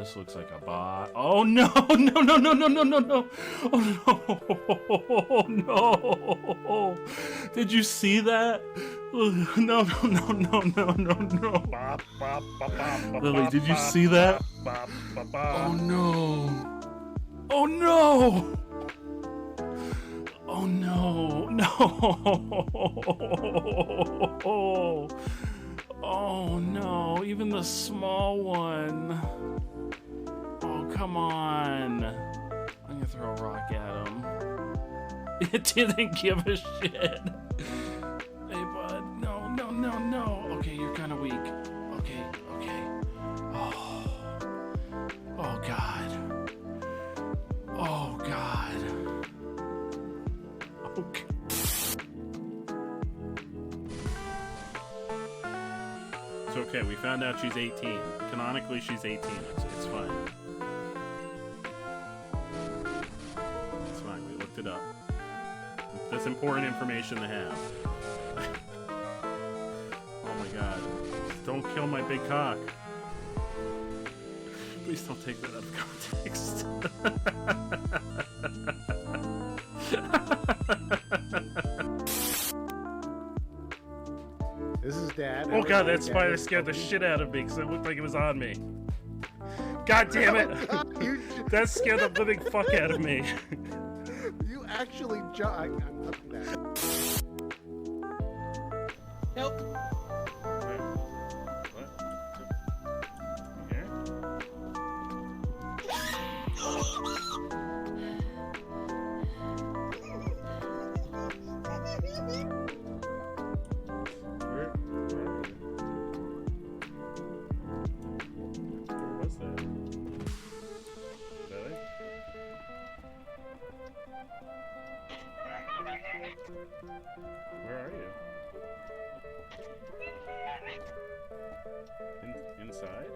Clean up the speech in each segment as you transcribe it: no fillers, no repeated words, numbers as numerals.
this looks like a bot. Oh no, no, no, no, no, no, no, no. Oh no. Did you see that? No, no, no, no, no, no, no. Lily, did you see that? Oh no. Oh no. Oh no, no. Oh no, even the small one. Oh, come on. I'm gonna throw a rock at him. It didn't give a shit. Hey, bud. No, no, no, no. Okay, you're kind of weak. Okay, okay. Oh. Oh, God. Oh, God. Okay. It's okay, we found out she's 18. Canonically, she's 18. It's fine. It's fine, we looked it up. That's important information to have. Oh my god. Don't kill my big cock. Please don't take that out of context. This is Dad. Oh god, that spider scared the shit out of me because it looked like it was on me. God damn it! That scared the living fuck out of me. You actually jumped. I'm up that. Nope. What? Here? Where was that? Really? Where are you? Inside?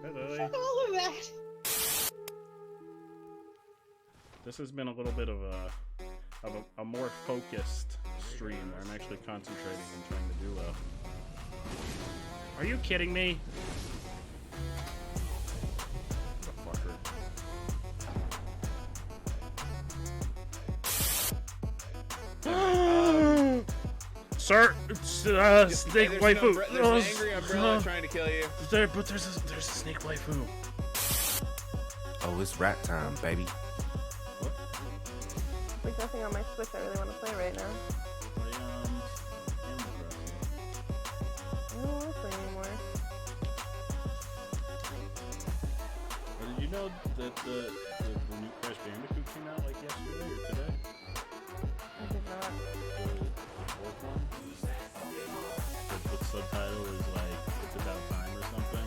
Hey, Lily. All of that. This has been a little bit of a more focused stream where I'm actually concentrating and trying to do well. Are you kidding me? What a fucker. Sir, snake waifu. There's an angry umbrella trying to kill you. But there's a snake waifu. Oh, it's rat time, baby. There's nothing on my Switch I really want to play right now. I don't want to play anymore. Did you know that the new Crash Bandicoot came out like yesterday or today? I did not. The fourth one? The subtitle is like, it's about time or something.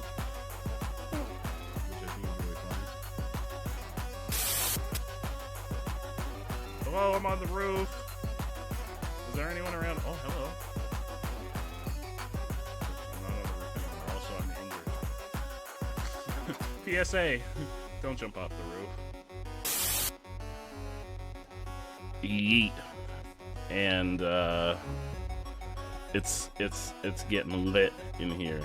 Which I think is really funny. Hello, I'm on the roof. Is there anyone around? Oh, hello. I'm not on the roof anymore. Also, I'm injured. PSA, don't jump off the roof. Yeet. And it's getting lit in here.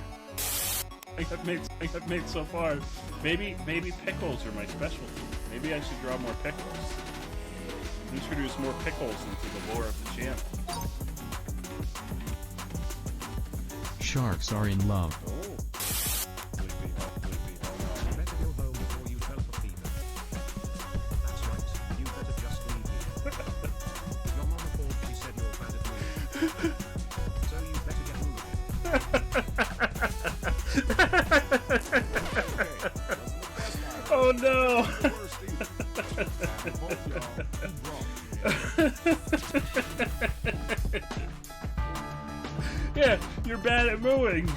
I've made so far. Maybe pickles are my specialty. Maybe I should draw more pickles. Introduce more pickles into the lore of the channel. Sharks are in love. Oh. Better go home before you develop a fever. That's right, you better just leave here. Your mama called, she said you're bad at moving. So you better get moving. Oh no! Yeah, you're bad at mooing.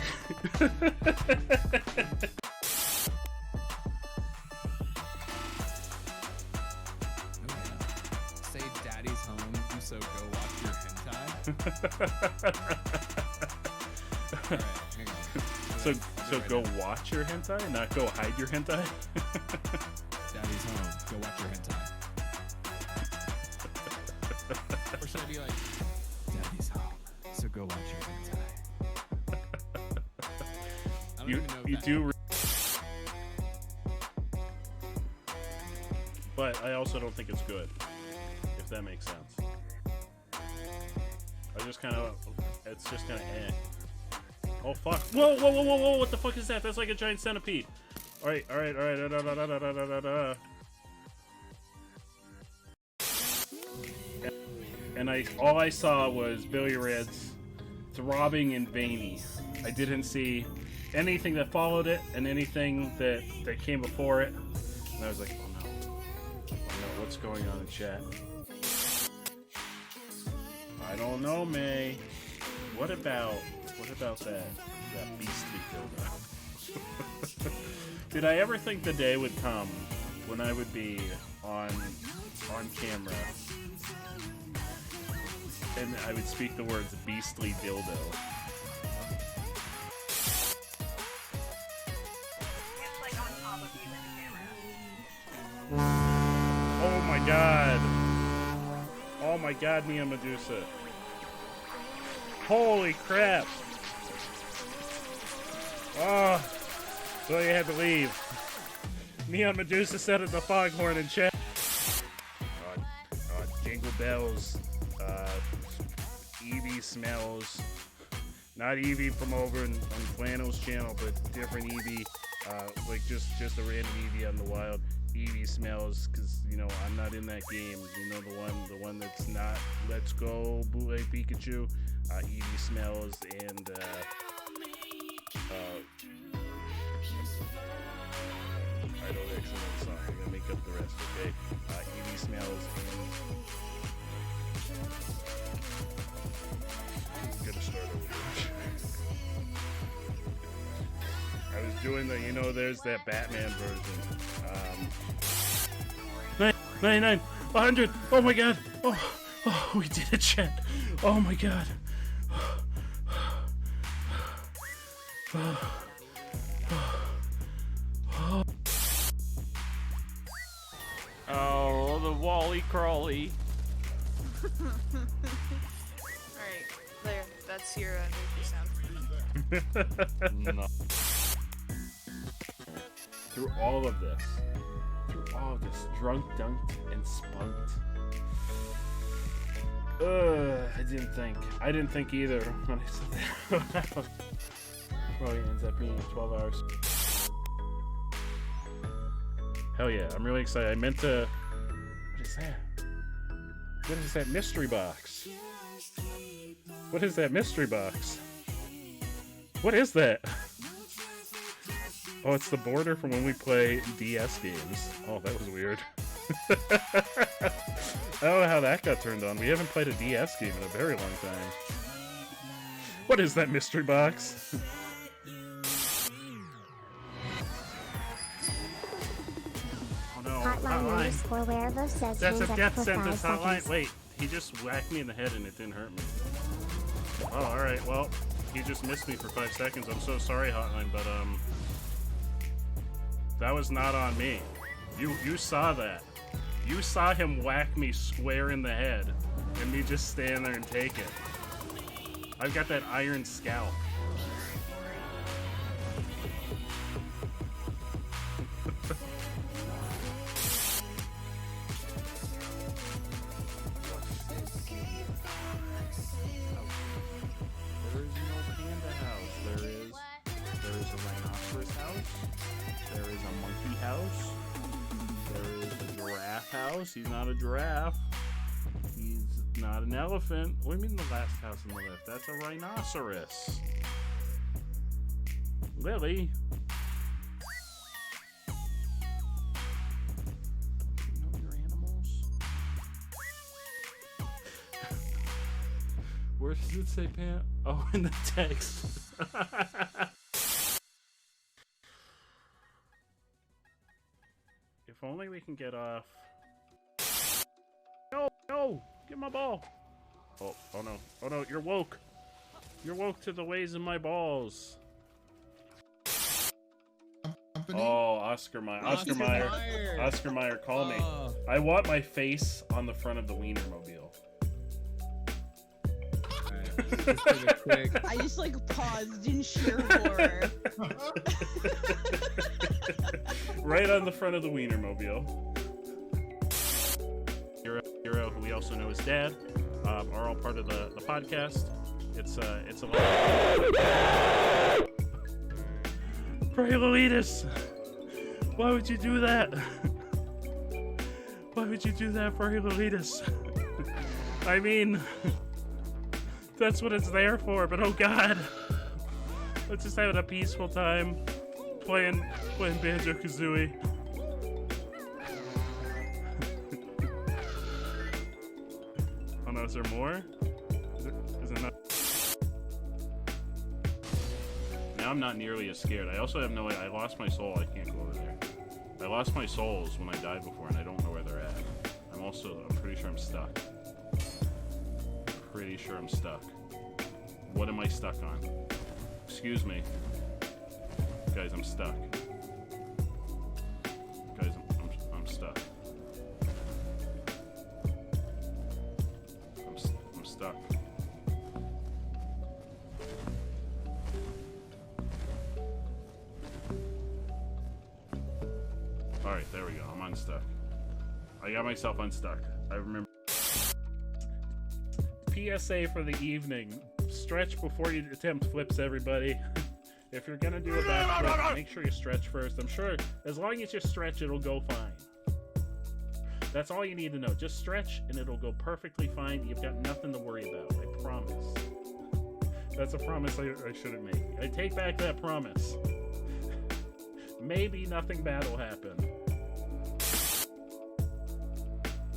Say daddy's home, so go watch your hentai. Alright, hang on. So go watch your hentai, not go hide your hentai? Daddy's home, go watch your hentai. Or should I be like, Daddy's home, so go watch your hentai. don't You even know if you that- do. But I also don't think it's good. If that makes sense. I just kind of. It's just kind of eh. Oh fuck! Whoa, whoa, whoa, whoa, whoa! What the fuck is that? That's like a giant centipede. All right, all right, all right. Da, da, da, da, da, da, da. And all I saw was Billy Red's throbbing and veiny. I didn't see anything that followed it and anything that came before it. And I was like, oh no, what's going on in chat? I don't know, May. What about that beastly dildo? Did I ever think the day would come when I would be on camera and I would speak the words beastly dildo? It's like on top of you in the camera. Oh my god! Oh my god, Mia Medusa. Holy crap! Oh, so you had to leave. Neon Medusa said at the foghorn in chat. Jingle bells. Eevee smells. Not Eevee from over on Flannel's channel, but different Eevee. Like just a random Eevee on the wild. Eevee smells, cause you know I'm not in that game. You know the one that's not Let's Go Bootleg Pikachu. Eevee smells and I don't actually know the song. I'm gonna make up the rest, okay? Eevee smells and I'm gonna start over. I was doing the, you know, there's that Batman version. 99, 100. Oh my god. Oh, we did it, chat. Oh my god. Oh, the Wally Crawly. Alright, there. That's your movie sound. No. Through all of this, drunk, dunked, and spunked. I didn't think either when I said that. Probably ends up being 12 hours. Hell yeah, I'm really excited. I meant to. What is that? What is that mystery box? What is that mystery box? What is that? Oh, it's the border from when we play DS games. Oh, that was weird. I don't know how that got turned on. We haven't played a DS game in a very long time. What is that mystery box? Oh no, hotline. Hotline says That's a death for sentence 5 hotline. seconds. Wait, he just whacked me in the head and it didn't hurt me. Oh, alright, well, he just missed me for 5 seconds. I'm so sorry, hotline, but that was not on me. You saw that. You saw him whack me square in the head and me just stand there and take it. I've got that iron scalp. There is no panda house. There is a rhinoceros house. There is a monkey house. There is a giraffe house. He's not a giraffe. He's not an elephant. What do you mean the last house on the left? That's a rhinoceros. Lily. You know your animals? Where does it say Pam? Oh, in the text. If only we can get off. No, no, get my ball. Oh no, oh no, you're woke. You're woke to the ways of my balls. Oh, Oscar Mayer, Oscar Mayer, call me. I want my face on the front of the Wienermobile. Just did a quick. I just like paused in sheer horror. Right on the front of the Wienermobile. Hero, who we also know as Dad, are all part of the podcast. It's a lot. Pray Lolitas! Why would you do that? Why would you do that, Pray Lolitas? I mean, that's what it's there for, but oh god. Let's just have a peaceful time playing Banjo-Kazooie. Oh no, is there more? Is it not? Now I'm not nearly as scared. I also have no way. I lost my soul. I can't go over there. I lost my souls when I died before, and I don't know where they're at. I'm pretty sure I'm stuck. Pretty sure I'm stuck. What am I stuck on? Excuse me. Guys, I'm stuck. Guys, I'm stuck. I'm stuck. Alright, there we go. I'm unstuck. I got myself unstuck. I remember. PSA for the evening. Stretch before you attempt flips, everybody. If you're gonna do a backflip, make sure you stretch first. I'm sure as long as you stretch, it'll go fine. That's all you need to know. Just stretch and it'll go perfectly fine. You've got nothing to worry about. I promise. That's a promise I shouldn't make. I take back that promise. Maybe nothing bad will happen.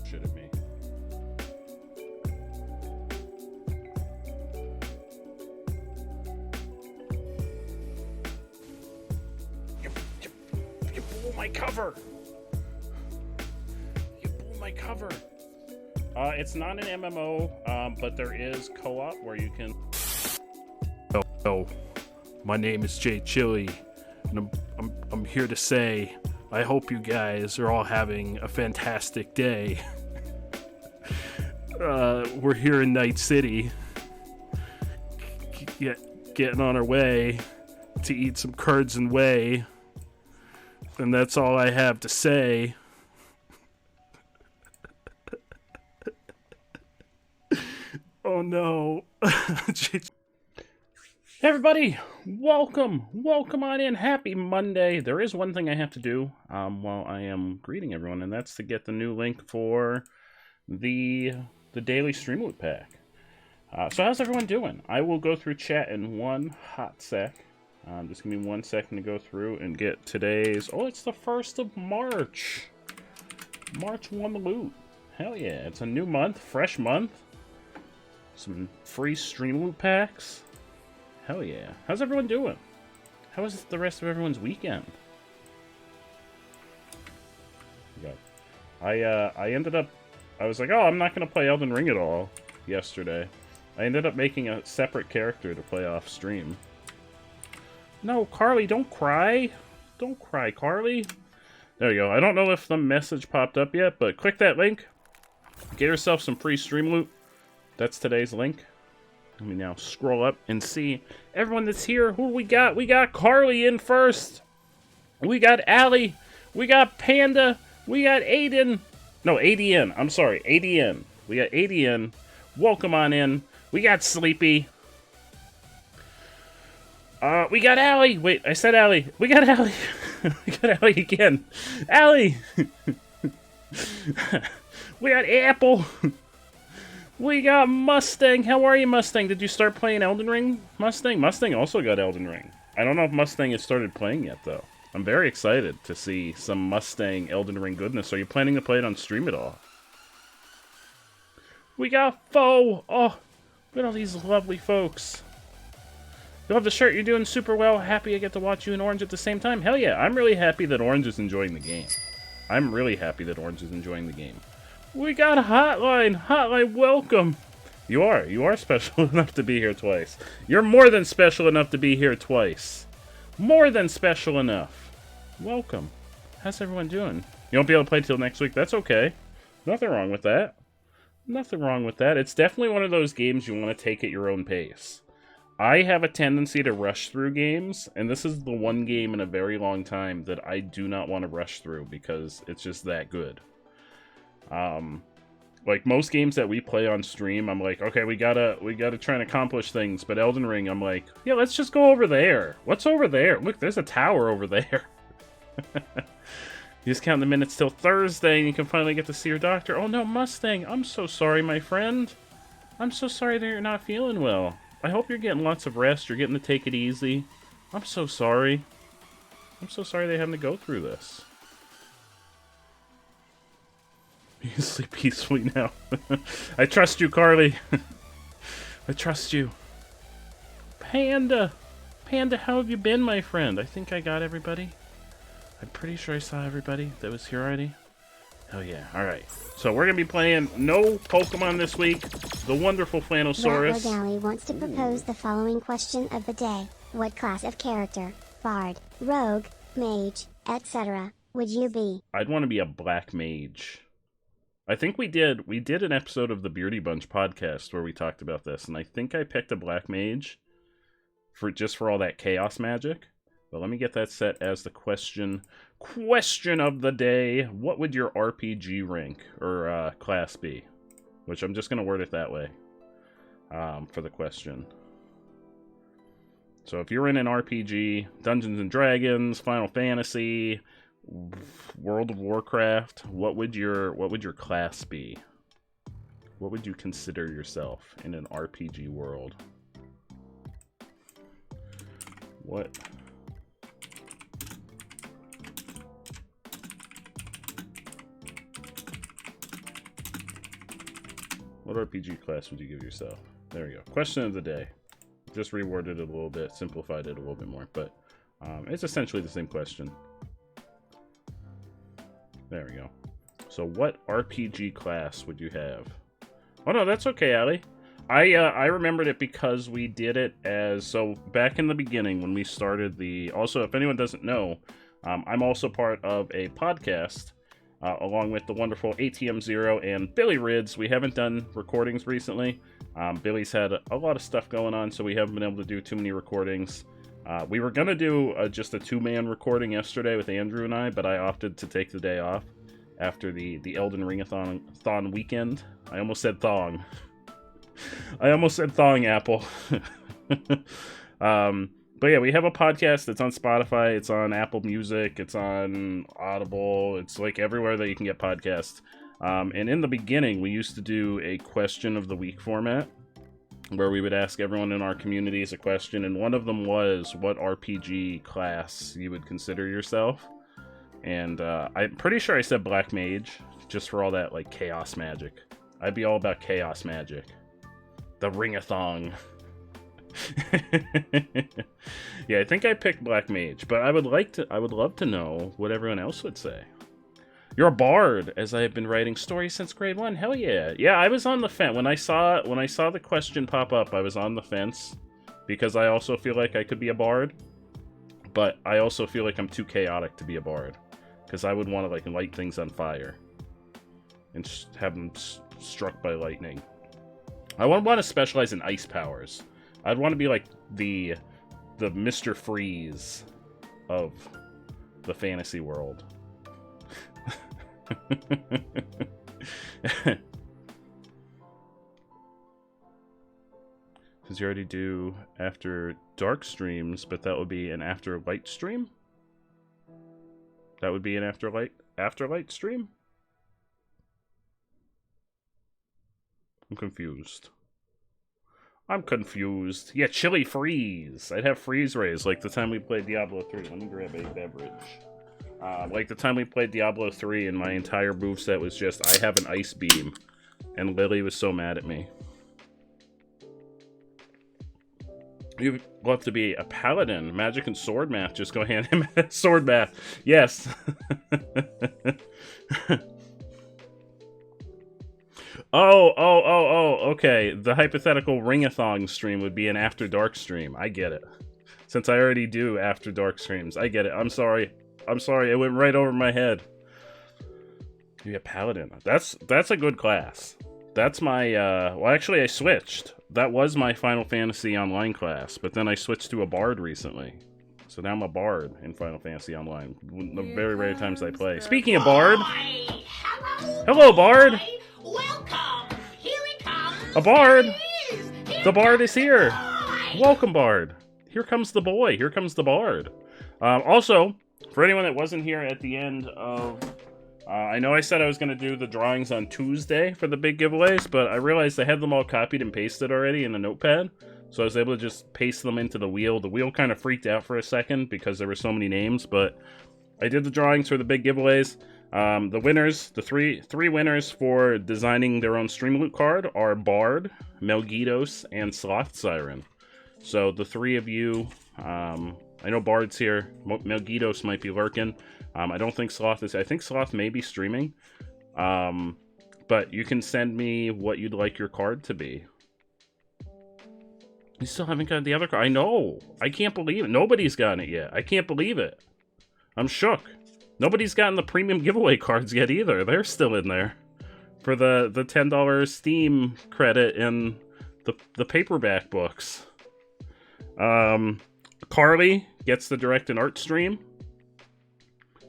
Should it be? You blew my cover! You blew my cover! It's not an MMO, but there is co-op where you can... Oh, my name is Jay Chili, and I'm here to say I hope you guys are all having a fantastic day. We're here in Night City, getting on our way to eat some curds and whey, and that's all I have to say. Oh no. Hey everybody, welcome on in. Happy Monday. There is one thing I have to do while I am greeting everyone, and that's to get the new link for the daily stream loot pack. So how's everyone doing? I will go through chat in one hot sec. Just give me 1 second to go through and get today's... Oh, it's the 1st of March. March 1 loot. Hell yeah, it's a new month, fresh month. Some free stream loot packs. Hell yeah. How's everyone doing? How was the rest of everyone's weekend? I ended up... I was like, oh, I'm not going to play Elden Ring at all yesterday. I ended up making a separate character to play off stream. No, Carly, don't cry. Don't cry, Carly. There you go. I don't know if the message popped up yet, but click that link. Get yourself some free stream loot. That's today's link. Let me now scroll up and see everyone that's here. Who we got? We got Carly in first. We got Allie. We got Panda. We got Aiden. No, ADN. I'm sorry, ADN. We got ADN. Welcome on in. We got Sleepy. We got Allie. Wait, I said Allie. We got Allie. We got Allie again. Allie. We got Apple. We got Mustang. How are you, Mustang? Did you start playing Elden Ring, Mustang? Mustang also got Elden Ring. I don't know if Mustang has started playing yet, though. I'm very excited to see some Mustang Elden Ring goodness. Are you planning to play it on stream at all? We got Foe. Oh, look at all these lovely folks. You love the shirt. You're doing super well. Happy I get to watch you and Orange at the same time. Hell yeah. I'm really happy that Orange is enjoying the game. I'm really happy that Orange is enjoying the game. We got a Hotline. Hotline, welcome. You are special enough to be here twice. You're more than special enough to be here twice. More than special enough. Welcome. How's everyone doing? You won't be able to play till next week. That's okay. Nothing wrong with that. Nothing wrong with that. It's definitely one of those games you want to take at your own pace. I have a tendency to rush through games, and this is the one game in a very long time that I do not want to rush through because it's just that good. Like most games that we play on stream, I'm like, okay, we gotta try and accomplish things. But Elden Ring, I'm like, yeah, let's just go over there. What's over there? Look, there's a tower over there. You just count the minutes till Thursday, and you can finally get to see your doctor. Oh no, Mustang, I'm so sorry, my friend. I'm so sorry that you're not feeling well. I hope you're getting lots of rest. You're getting to take it easy. I'm so sorry. I'm so sorry they having to go through this. You can sleep peacefully now. I trust you, Carly. I trust you. Panda! Panda, how have you been, my friend? I think I got everybody. I'm pretty sure I saw everybody that was here already. Hell yeah. Alright. So we're going to be playing no Pokemon this week. The wonderful Flanosaurus. Galley wants to propose the following question of the day. What class of character, bard, rogue, mage, etc. would you be? I'd want to be a black mage. I think we did an episode of the Beardy Bunch podcast where we talked about this, and I think I picked a black mage for all that chaos magic. But let me get that set as the question of the day. What would your RPG rank or class be? Which I'm just going to word it that way for the question. So if you're in an RPG, Dungeons and Dragons, Final Fantasy, World of Warcraft, what would your class be? What would you consider yourself in an RPG world? What RPG class would you give yourself? There we go. Question of the day. Just reworded it a little bit, simplified it a little bit more, but it's essentially the same question. There we go. So what RPG class would you have? Oh no, that's okay, Allie. I remembered it because we did it as, so back in the beginning when we started the, also if anyone doesn't know, I'm also part of a podcast along with the wonderful ATM Zero and Billy Rids. We haven't done recordings recently. Billy's had a lot of stuff going on, so we haven't been able to do too many recordings. We were going to do just a two-man recording yesterday with Andrew and I, but I opted to take the day off after the Elden Ring-a-thon weekend. I almost said thong. I almost said thong, Apple. But yeah, we have a podcast that's on Spotify, it's on Apple Music, it's on Audible, it's like everywhere that you can get podcasts. And in the beginning, we used to do a question of the week format, where we would ask everyone in our communities a question, and one of them was what RPG class you would consider yourself. And I'm pretty sure I said Black Mage, just for all that like chaos magic. I'd be all about chaos magic. The Ring-a-thong. Yeah, I think I picked Black Mage, but I would love to know what everyone else would say. You're a bard, as I have been writing stories since grade 1. Hell yeah. Yeah, I was on the fence. When I saw the question pop up, I was on the fence, because I also feel like I could be a bard, but I also feel like I'm too chaotic to be a bard, because I would want to like light things on fire and have them struck by lightning. I would want to specialize in ice powers. I'd want to be like the Mr. Freeze of the fantasy world. Because you already do after dark streams, but that would be an after light stream? That would be an after light stream? I'm confused. Yeah, chili freeze. I'd have freeze rays like the time we played Diablo 3. Let me grab a beverage. Like the time we played Diablo 3 and my entire moveset was just, I have an ice beam. And Lily was so mad at me. You'd love to be a paladin. Magic and sword math just go hand in hand. Sword math. Yes. Oh, okay. The hypothetical Ring-a-thon stream would be an After Dark stream. I get it. Since I already do After Dark streams. I get it. I'm sorry. It went right over my head. Be a paladin. That's a good class. That's my, well, actually, I switched. That was my Final Fantasy Online class, but then I switched to a Bard recently. So now I'm a Bard in Final Fantasy Online. The very rare times I play. Speaking of Bard... Hi. Hello. Hello, Bard! Hi. Welcome. Here he comes. A Bard! Here he is. Here The Bard comes is here! the boy. Welcome, Bard! Here comes the boy. Here comes the Bard. Also, for anyone that wasn't here at the end of... I know I said I was going to do the drawings on Tuesday for the big giveaways, but I realized I had them all copied and pasted already in a notepad. So I was able to just paste them into the wheel. The wheel kind of freaked out for a second because there were so many names, but I did the drawings for the big giveaways. The winners, the three winners for designing their own Stream Loot card are Bard, Melgidos, and Sloth Siren. So the three of you, I know Bard's here. Melgidos might be lurking. I don't think Sloth is. I think Sloth may be streaming. But you can send me what you'd like your card to be. You still haven't got the other card. I know. I can't believe it. Nobody's gotten it yet. I can't believe it. I'm shook. Nobody's gotten the premium giveaway cards yet either. They're still in there for the $10 Steam credit in the paperback books. Carly gets the direct and art stream.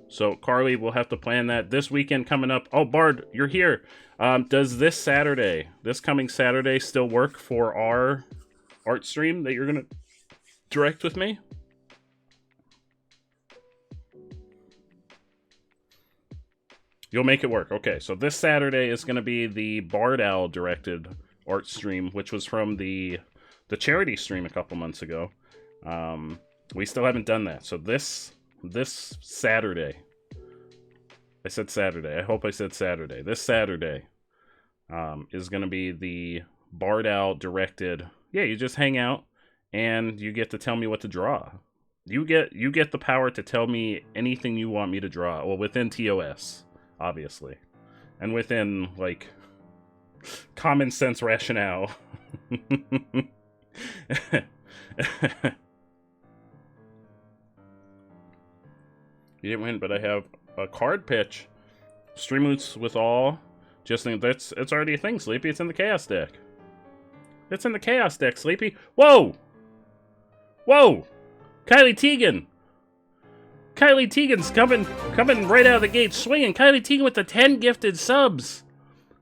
So Carly will have to plan that this weekend coming up. Oh, Bard, you're here. Does this coming Saturday still work for our art stream that you're going to direct with me? You'll make it work. Okay, so this Saturday is going to be the Bard Owl directed art stream, which was from the charity stream a couple months ago. We still haven't done that. So this Saturday, I said Saturday. I hope I said Saturday. This Saturday is going to be the Bard Owl directed. Yeah, you just hang out and you get to tell me what to draw. You get the power to tell me anything you want me to draw. Well, within TOS, obviously, and within like common sense rationale. You didn't win, but I have a card pitch. Streamloots with all. Just think it's already a thing, Sleepy. It's in the Chaos deck. It's in the Chaos deck, Sleepy. Whoa! Whoa! Kylie Teagan! Kylie Teagan's coming right out of the gate swinging. Kylie Teagan with the 10 gifted subs.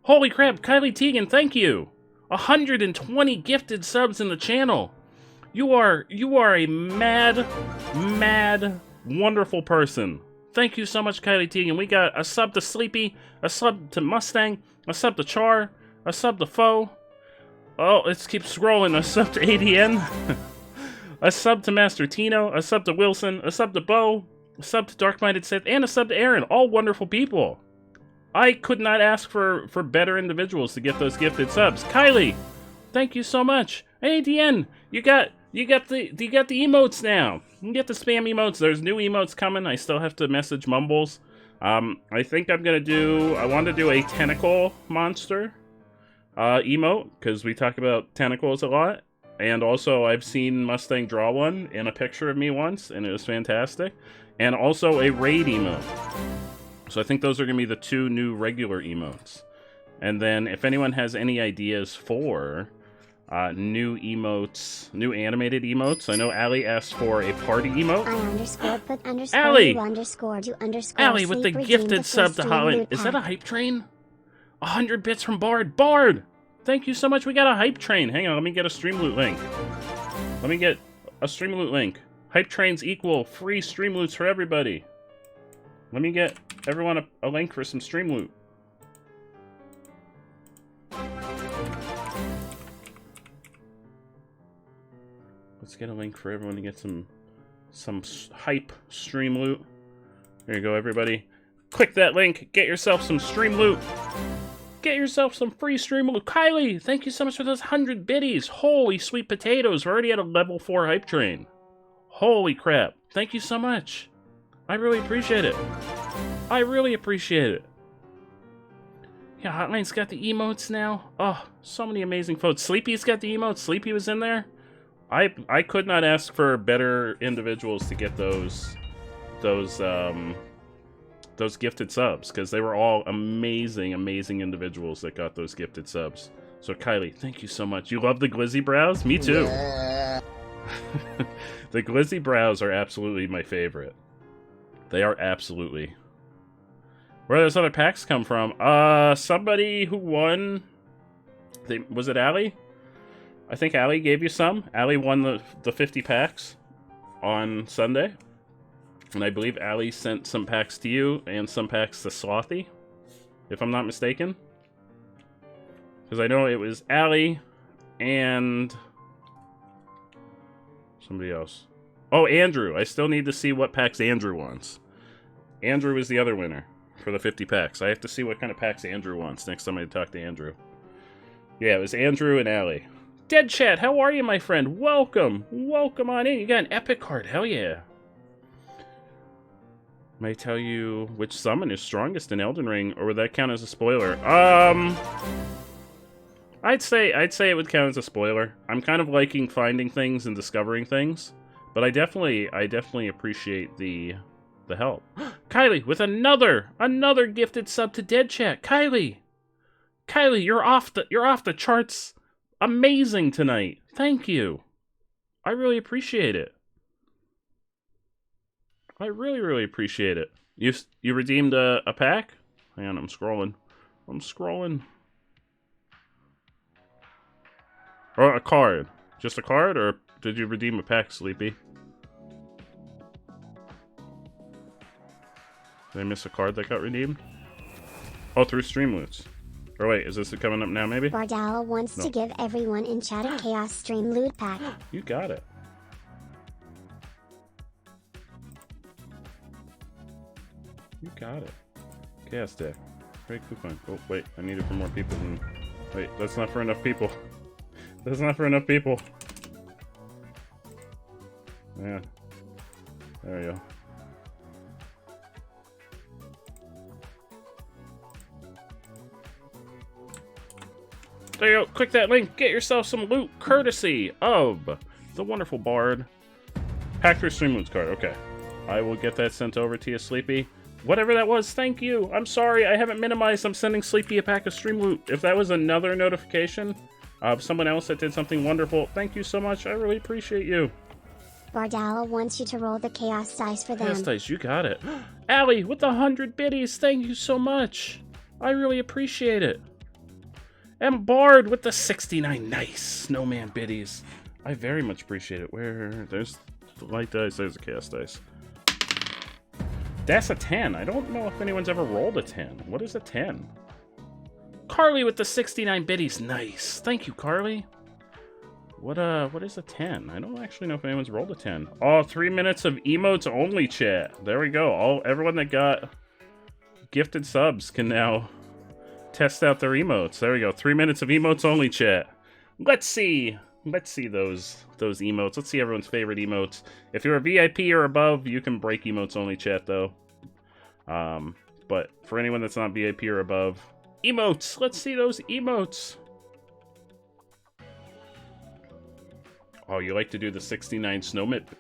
Holy crap, Kylie Teagan, thank you. 120 gifted subs in the channel. You are a mad, wonderful person. Thank you so much, Kylie Teagan. We got a sub to Sleepy, a sub to Mustang, a sub to Char, a sub to Foe. Oh, let's keep scrolling. A sub to ADN, a sub to Master Tino, a sub to Wilson, a sub to Bo, a sub to Dark-Minded Sith, and a sub to Aaron. All wonderful people. I could not ask for better individuals to get those gifted subs. Kylie, thank you so much. ADN, you got the emotes now. You can get the spam emotes. There's new emotes coming. I still have to message Mumbles. I think I'm gonna do. I want to do a tentacle monster emote because we talk about tentacles a lot. And also, I've seen Mustang draw one in a picture of me once, and it was fantastic. And also a raid emote. So I think those are gonna be the two new regular emotes. And then if anyone has any ideas for new emotes, new animated emotes. I know Allie asked for a party emote. Allie! Allie with the gifted sub to Holland. Is that a hype train? 100 bits from Bard. Bard! Thank you so much. We got a hype train. Hang on, let me get a Streamloot link. Let me get a Streamloot link. Hype trains equal free Streamloots for everybody. Let me get everyone a link for some Streamloot. Let's get a link for everyone to get some hype stream loot. There you go, everybody. Click that link. Get yourself some stream loot. Get yourself some free stream loot. Kylie, thank you so much for those 100 biddies. Holy sweet potatoes. We're already at a level 4 hype train. Holy crap. Thank you so much. I really appreciate it. I really appreciate it. Yeah, Hotline's got the emotes now. Oh, so many amazing folks. Sleepy's got the emotes. Sleepy was in there. I could not ask for better individuals to get those those gifted subs, because they were all amazing, amazing individuals that got those gifted subs. So Kylie, thank you so much. You love the glizzy brows? Me too. The glizzy brows are absolutely my favorite. They are absolutely. Where do those other packs come from? Somebody who won. Was it Allie? I think Allie gave you some. Allie won the 50 packs on Sunday. And I believe Allie sent some packs to you and some packs to Slothy, if I'm not mistaken. Because I know it was Allie and somebody else. Oh, Andrew. I still need to see what packs Andrew wants. Andrew is the other winner for the 50 packs. I have to see what kind of packs Andrew wants next time I talk to Andrew. Yeah, it was Andrew and Allie. Dead Chat, how are you, my friend? Welcome. Welcome on in. You got an epic card. Hell yeah. May tell you which summon is strongest in Elden Ring, or would that count as a spoiler? I'd say it would count as a spoiler. I'm kind of liking finding things and discovering things, but I definitely appreciate the help. Kylie with another gifted sub to Dead Chat. Kylie, you're off the charts. Amazing tonight. Thank you. I really appreciate it. I really, really appreciate it. You redeemed a pack? Hang on, I'm scrolling. Or a card. Just a card, or did you redeem a pack, Sleepy? Did I miss a card that got redeemed? Oh, through Streamloots. Or wait, is this coming up now, maybe? Bardala wants to give everyone in chat a Chaos Stream loot pack. You got it. You got it. Chaos deck. Very coupon. Oh, wait, I need it for more people than... Wait, that's not for enough people. That's not for enough people. Yeah. There you go. There you go. Click that link. Get yourself some loot courtesy of the wonderful Bard. Pack through Streamloots card. Okay. I will get that sent over to you, Sleepy. Whatever that was, thank you. I'm sorry, I haven't minimized. I'm sending Sleepy a pack of Streamloot. If that was another notification of someone else that did something wonderful, thank you so much. I really appreciate you. Bardala wants you to roll the Chaos Dice for them. Chaos Dice, you got it. Allie, with the 100 biddies, thank you so much. I really appreciate it. And Bard with the 69 nice snowman biddies. I very much appreciate it. There's the light dice, there's the Chaos Dice. That's a 10. I don't know if anyone's ever rolled a 10. What is a 10? Carly with the 69 biddies. Nice. Thank you, Carly. What is a 10? I don't actually know if anyone's rolled a 10. Oh, 3 minutes of emotes only chat. There we go. Everyone that got gifted subs can now test out their emotes. There we go. 3 minutes of emotes only chat. Let's see those emotes. Let's see everyone's favorite emotes. If you're a VIP or above, you can break emotes only chat though. But for anyone that's not VIP or above, emotes. Let's see those emotes. Oh, you like to do the 69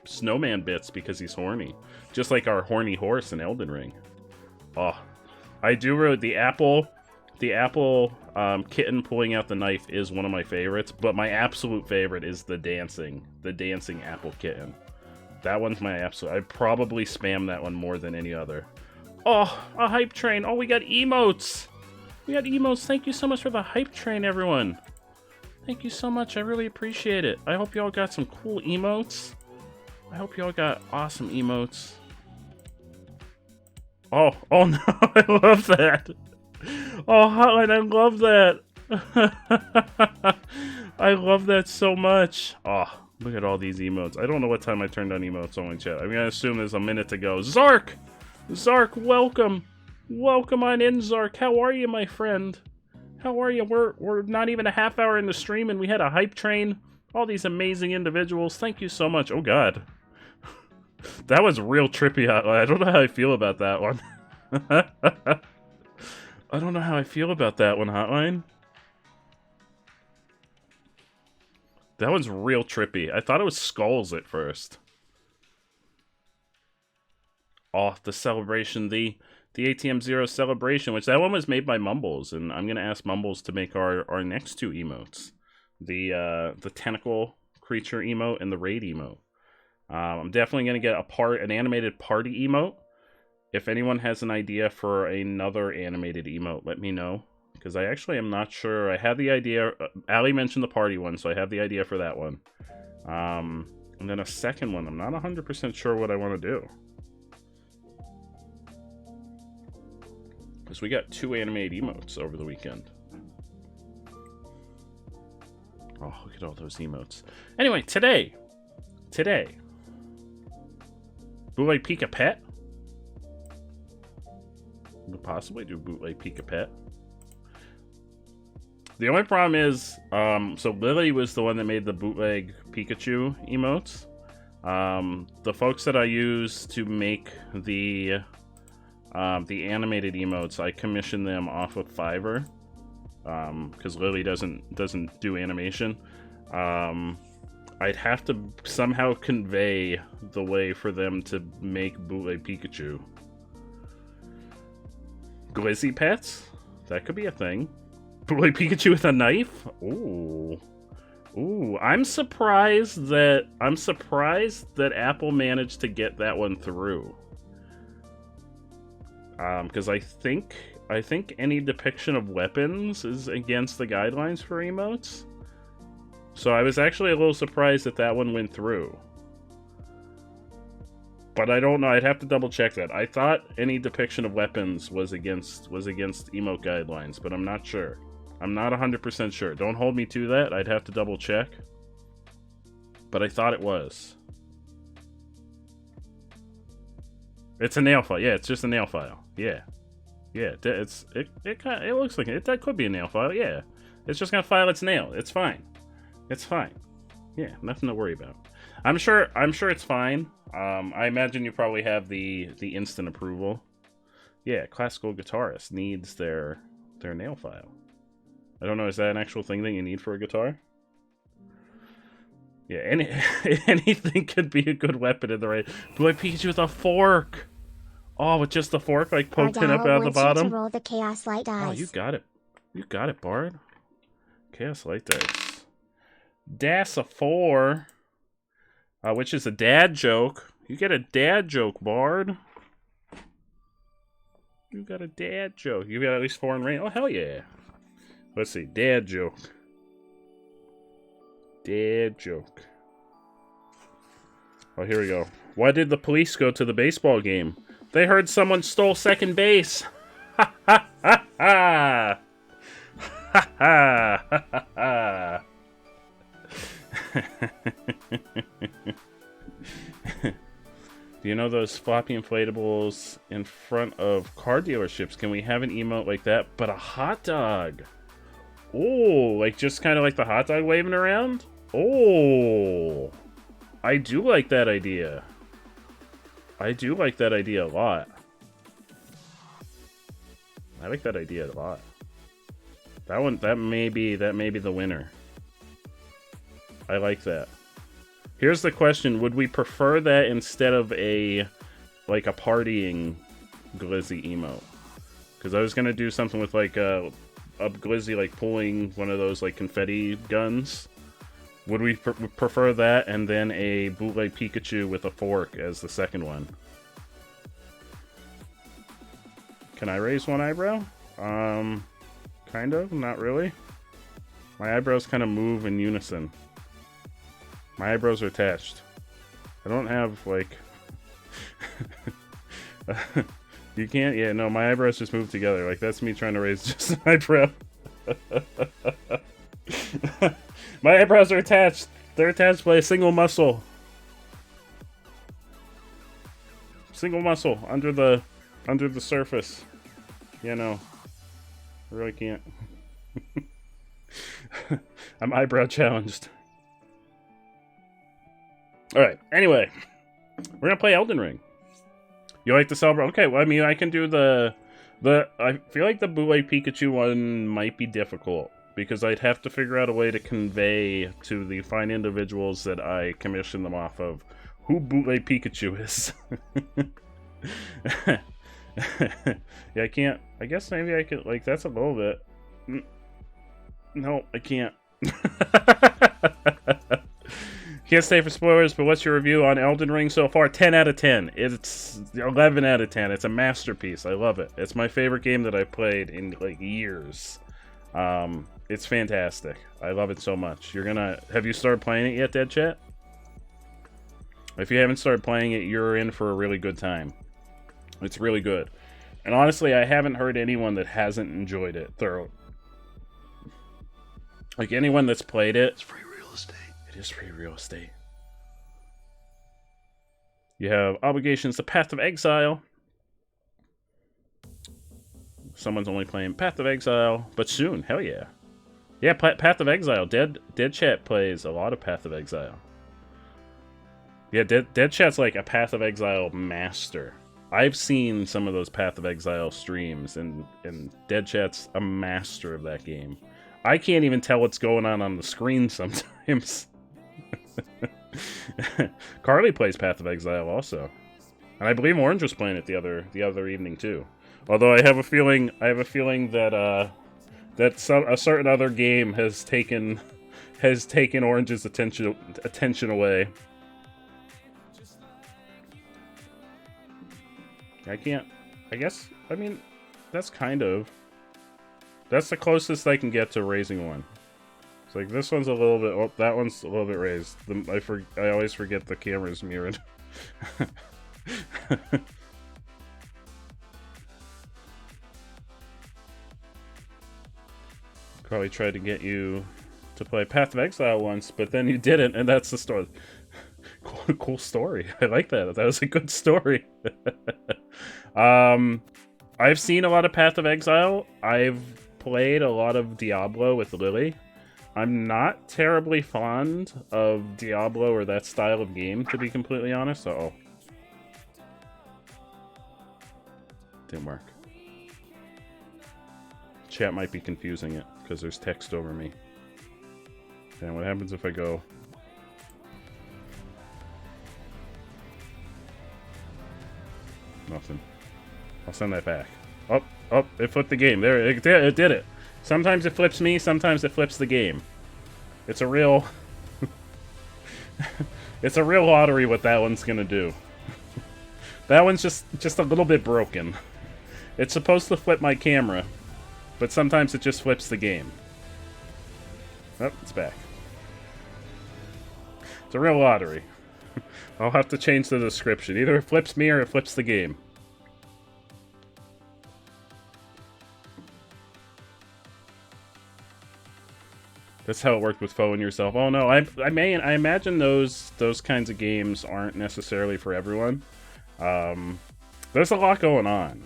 snowman bits because he's horny, just like our horny horse in Elden Ring. Oh, I do really the apple kitten pulling out the knife is one of my favorites, but my absolute favorite is the dancing apple kitten. That one's my absolute. I probably spam that one more than any other. Oh, a hype train. Oh, we got emotes. Thank you so much for the hype train, everyone. Thank you so much. I really appreciate it. I hope y'all got some cool emotes. I hope y'all got awesome emotes. Oh no, I love that. Oh, Hotline, I love that. I love that so much. Oh, look at all these emotes. I don't know what time I turned on emotes only chat. I'm gonna assume there's a minute to go. Zark, welcome. Welcome on in, Zark. How are you, my friend? How are you? We're not even a half hour in the stream and we had a hype train. All these amazing individuals. Thank you so much. Oh, God. That was real trippy, Hotline. I don't know how I feel about that one. I don't know how I feel about that one, Hotline. That one's real trippy. I thought it was skulls at first. Oh, the celebration. The the ATM Zero celebration, which that one was made by Mumbles, and I'm gonna ask Mumbles to make our next two emotes, the tentacle creature emote and the raid emote. I'm definitely gonna get an animated party emote. If anyone has an idea for another animated emote, let me know, because I actually am not sure. I have the idea. Ali mentioned the party one, so I have the idea for that one. And then a second one, I'm not 100% sure what I want to do. Because we got 2 animated emotes over the weekend. Oh, look at all those emotes. Anyway, today. Bootleg Pika Pet? We could possibly do Bootleg Pika Pet. The only problem is, so Lily was the one that made the bootleg Pikachu emotes. The folks that I use to make the animated emotes, I commission them off of Fiverr, because Lily doesn't do animation. I'd have to somehow convey the way for them to make bootleg Pikachu. Glizzy pets? That could be a thing. Bootleg Pikachu with a knife? Ooh. Ooh, I'm surprised that Apple managed to get that one through. Because I think any depiction of weapons is against the guidelines for emotes. So I was actually a little surprised that one went through. But I don't know. I'd have to double check that. I thought any depiction of weapons was against emote guidelines, but I'm not sure. I'm not 100% sure. Don't hold me to that. I'd have to double check. But I thought it was. It's a nail file. Yeah, it's just a nail file. Yeah. Yeah, it looks like it. That could be a nail file. Yeah. It's just gonna file its nail. It's fine. It's fine. Yeah, nothing to worry about. I'm sure it's fine. I imagine you probably have the instant approval. Yeah, classical guitarist needs their nail file. I don't know, is that an actual thing that you need for a guitar? Yeah, anything could be a good weapon in the raid. Boy, Pikachu with a fork! Oh, with just the fork, like, poking up out of the bottom? You to roll the Chaos Light dice. Oh, you got it. You got it, Bard. Chaos Light dice. Das a 4. Which is a dad joke. You get a dad joke, Bard. You got a dad joke. You got at least 4 in range. Oh, hell yeah. Let's see. Dad joke. Dad joke. Oh, here we go. Why did the police go to the baseball game? They heard someone stole second base. Ha ha ha ha. Ha ha ha ha. Do you know those floppy inflatables in front of car dealerships? Can we have an emote like that, but a hot dog? Oh, like just kind of like the hot dog waving around? Oh, I do like that idea. I do like that idea a lot. I like that idea a lot. That may be the winner. I like that. Here's the question: would we prefer that instead of a partying Glizzy emote? Because I was gonna do something with like a Glizzy like pulling one of those like confetti guns. Would we prefer that and then a bootleg Pikachu with a fork as the second one? Can I raise one eyebrow? Kind of, not really. My eyebrows kind of move in unison. My eyebrows are attached. I don't have, like... You can't... Yeah, no, my eyebrows just move together. Like, that's me trying to raise just an eyebrow. My eyebrows are attached. They're attached by a single muscle. Single muscle under the surface. Yeah, no. I really can't. I'm eyebrow challenged. Alright, anyway. We're gonna play Elden Ring. You like to celebrate? Okay, well, I mean, I can do I feel like the bootleg Pikachu one might be difficult, because I'd have to figure out a way to convey to the fine individuals that I commission them off of who bootleg Pikachu is. Yeah, I can't. I guess maybe I could, like, that's a little bit. No, I can't. Can't stay for spoilers, but what's your review on Elden Ring so far? 10 out of 10. It's 11 out of 10. It's a masterpiece. I love it. It's my favorite game that I've played in, like, years. It's fantastic. I love it so much. Have you started playing it yet, Dead Chat? If you haven't started playing it, you're in for a really good time. It's really good. And honestly, I haven't heard anyone that hasn't enjoyed it thoroughly. Like, anyone that's played it... It's free real estate. It is free real estate. You have Obligations to Path of Exile. Someone's only playing Path of Exile, but soon. Hell yeah. Yeah, Path of Exile. Dead Chat plays a lot of Path of Exile. Yeah, Dead Chat's like a Path of Exile master. I've seen some of those Path of Exile streams, and Dead Chat's a master of that game. I can't even tell what's going on the screen sometimes. Carly plays Path of Exile also, and I believe Orange was playing it the other evening too. Although I have a feeling that a certain other game has taken Orange's attention away. I can't. I guess. I mean, that's the closest I can get to raising one. It's like this one's a little bit. Oh, that one's a little bit raised. I always forget the camera's mirrored. Carly tried to get you to play Path of Exile once, but then you didn't, and that's the story. Cool story. I like that. That was a good story. I've seen a lot of Path of Exile. I've played a lot of Diablo with Lily. I'm not terribly fond of Diablo or that style of game, to be completely honest. Uh-oh. Didn't work. Chat might be confusing it, because there's text over me. And what happens if I go... Nothing. I'll send that back. Oh, it flipped the game. There, it did it. Sometimes it flips me, sometimes it flips the game. It's a real... it's a real lottery what that one's gonna do. That one's just a little bit broken. It's supposed to flip my camera, but sometimes it just flips the game. Oh, it's back. It's a real lottery. I'll have to change the description. Either it flips me or it flips the game. That's how it worked with Foe and Yourself. Oh no, I imagine those kinds of games aren't necessarily for everyone. There's a lot going on,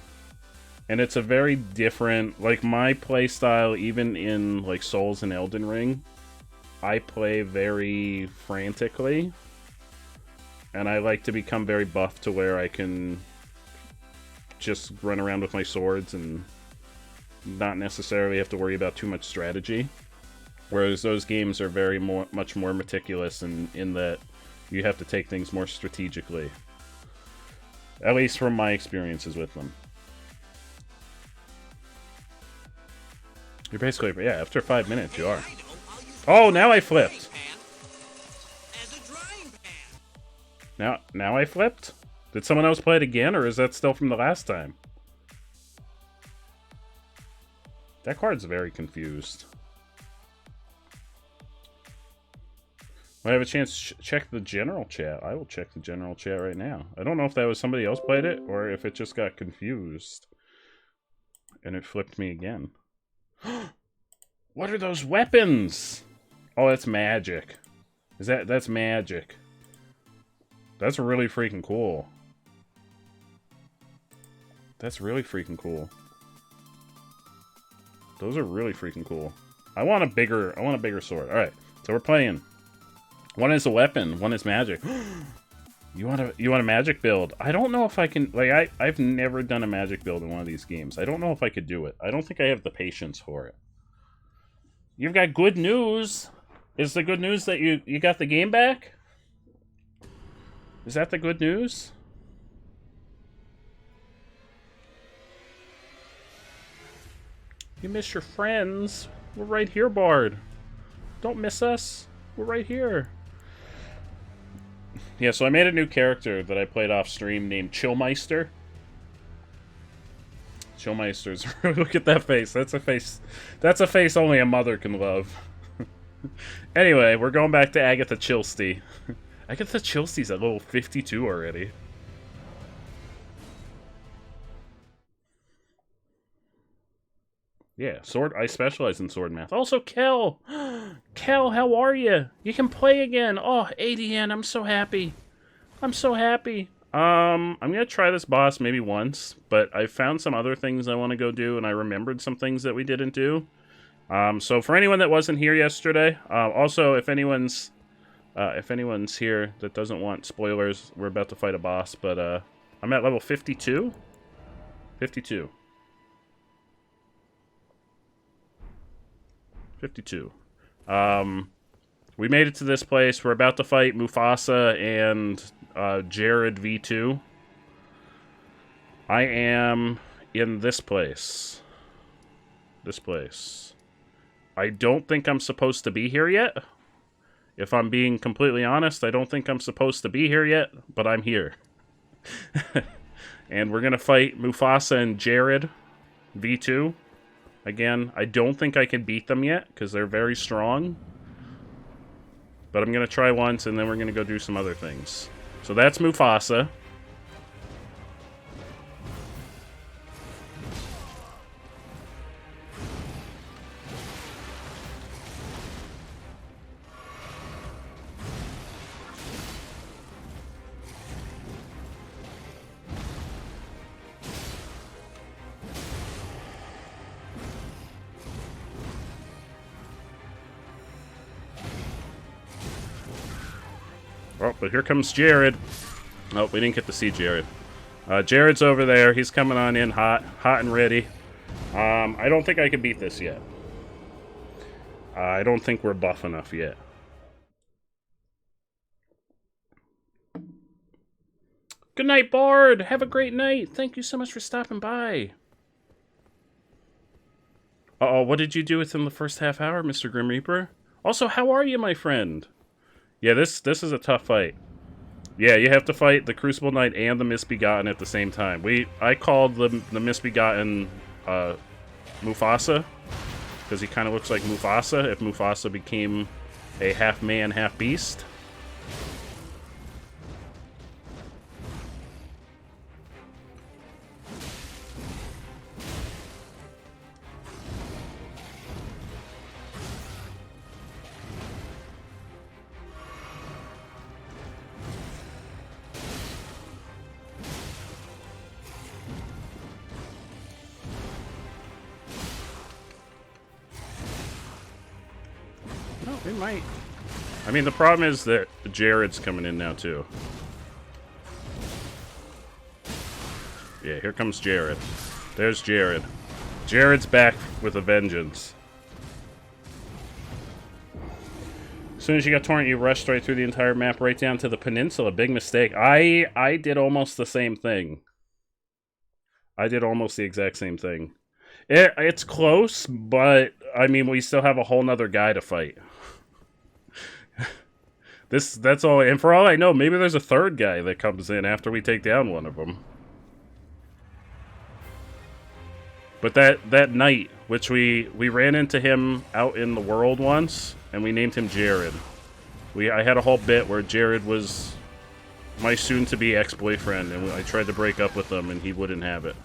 and it's a very different. Like my play style, even in like Souls and Elden Ring, I play very frantically, and I like to become very buff to where I can just run around with my swords and not necessarily have to worry about too much strategy. Whereas those games are much more meticulous in that you have to take things more strategically. At least from my experiences with them. You're basically, yeah, after 5 minutes you are. Oh, now I flipped! Now I flipped? Did someone else play it again, or is that still from the last time? That card's very confused. When I have a chance to check the general chat, I will check the general chat right now. I don't know if that was somebody else played it, or if it just got confused. And it flipped me again. What are those weapons? Oh, that's magic. That's magic. That's really freaking cool. That's really freaking cool. Those are really freaking cool. I want a bigger sword. Alright, so we're playing. One is a weapon, one is magic. You want a magic build? I don't know if I can, like, I've never done a magic build in one of these games. I don't know if I could do it. I don't think I have the patience for it. You've got good news. Is the good news that you got the game back? Is that the good news? You miss your friends. We're right here, Bard. Don't miss us. We're right here. Yeah, so I made a new character that I played off stream named Chillmeister. Chillmeister's look at that face. That's a face. That's a face only a mother can love. Anyway, we're going back to Agatha Chilsty. Agatha Chilsty's at level 52 already. Yeah, sword. I specialize in sword math. Also, Kel! Kel, how are you? You can play again. Oh, ADN, I'm so happy. I'm so happy. I'm gonna try this boss maybe once, but I found some other things I want to go do, and I remembered some things that we didn't do. So for anyone that wasn't here yesterday, also if anyone's here that doesn't want spoilers, we're about to fight a boss, but I'm at level 52. 52. 52. We made it to this place. We're about to fight Mufasa and Jared V2. I am in this place. This place. I don't think I'm supposed to be here yet. If I'm being completely honest, I don't think I'm supposed to be here yet, but I'm here. And we're going to fight Mufasa and Jared V2. Again, I don't think I can beat them yet, because they're very strong. But I'm going to try once, and then we're going to go do some other things. So that's Mufasa. Oh, but here comes Jared. Oh, we didn't get to see Jared. Jared's over there. He's coming on in hot and ready. I don't think I can beat this yet. I don't think we're buff enough yet. Good night, Bard. Have a great night. Thank you so much for stopping by. Uh-oh, what did you do within the first half hour, Mr. Grim Reaper? Also, how are you, my friend? Yeah, this is a tough fight. Yeah, you have to fight the Crucible Knight and the Misbegotten at the same time. I called the Misbegotten Mufasa, because he kind of looks like Mufasa if Mufasa became a half-man, half-beast. It might. I mean, the problem is that Jared's coming in now, too. Yeah, here comes Jared. There's Jared. Jared's back with a vengeance. As soon as you got torrent, you rushed right through the entire map right down to the peninsula. Big mistake. I did almost the same thing. I did almost the exact same thing. It's close, but, I mean, we still have a whole nother guy to fight. That's all, and for all I know, maybe there's a third guy that comes in after we take down one of them. But that knight, which we ran into him out in the world once, and we named him Jared. I had a whole bit where Jared was my soon-to-be ex-boyfriend, and I tried to break up with him, and he wouldn't have it.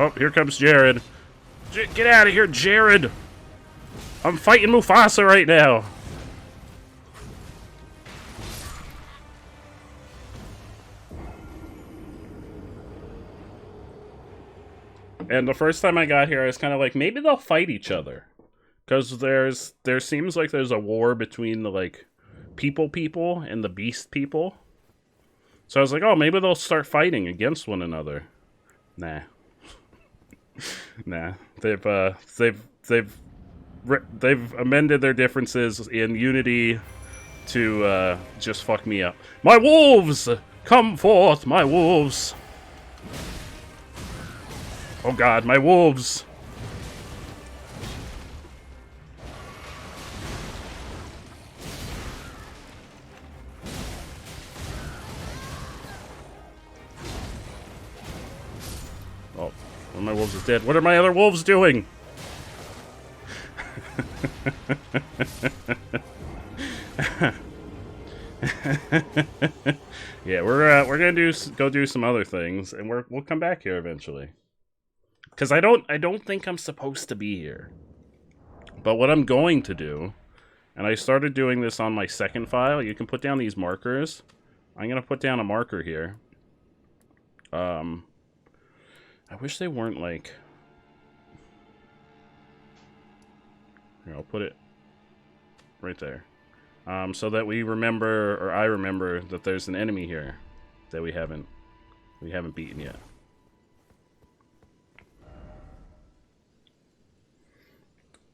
Oh, here comes Jared. Get out of here, Jared! I'm fighting Mufasa right now. And the first time I got here, I was kind of like, maybe they'll fight each other. Because there seems like there's a war between the, like, people and the beast people. So I was like, oh, maybe they'll start fighting against one another. Nah. Nah. They've amended their differences in unity to just fuck me up. My wolves! Come forth, my wolves! Oh god, my wolves! Oh, one of my wolves is dead. What are my other wolves doing? Yeah, we're gonna go do some other things, and we'll come back here eventually. Cause I don't think I'm supposed to be here. But what I'm going to do, and I started doing this on my second file. You can put down these markers. I'm gonna put down a marker here. I wish they weren't like. Here, I'll put it right there. So that we remember, or I remember, that there's an enemy here that we haven't beaten yet.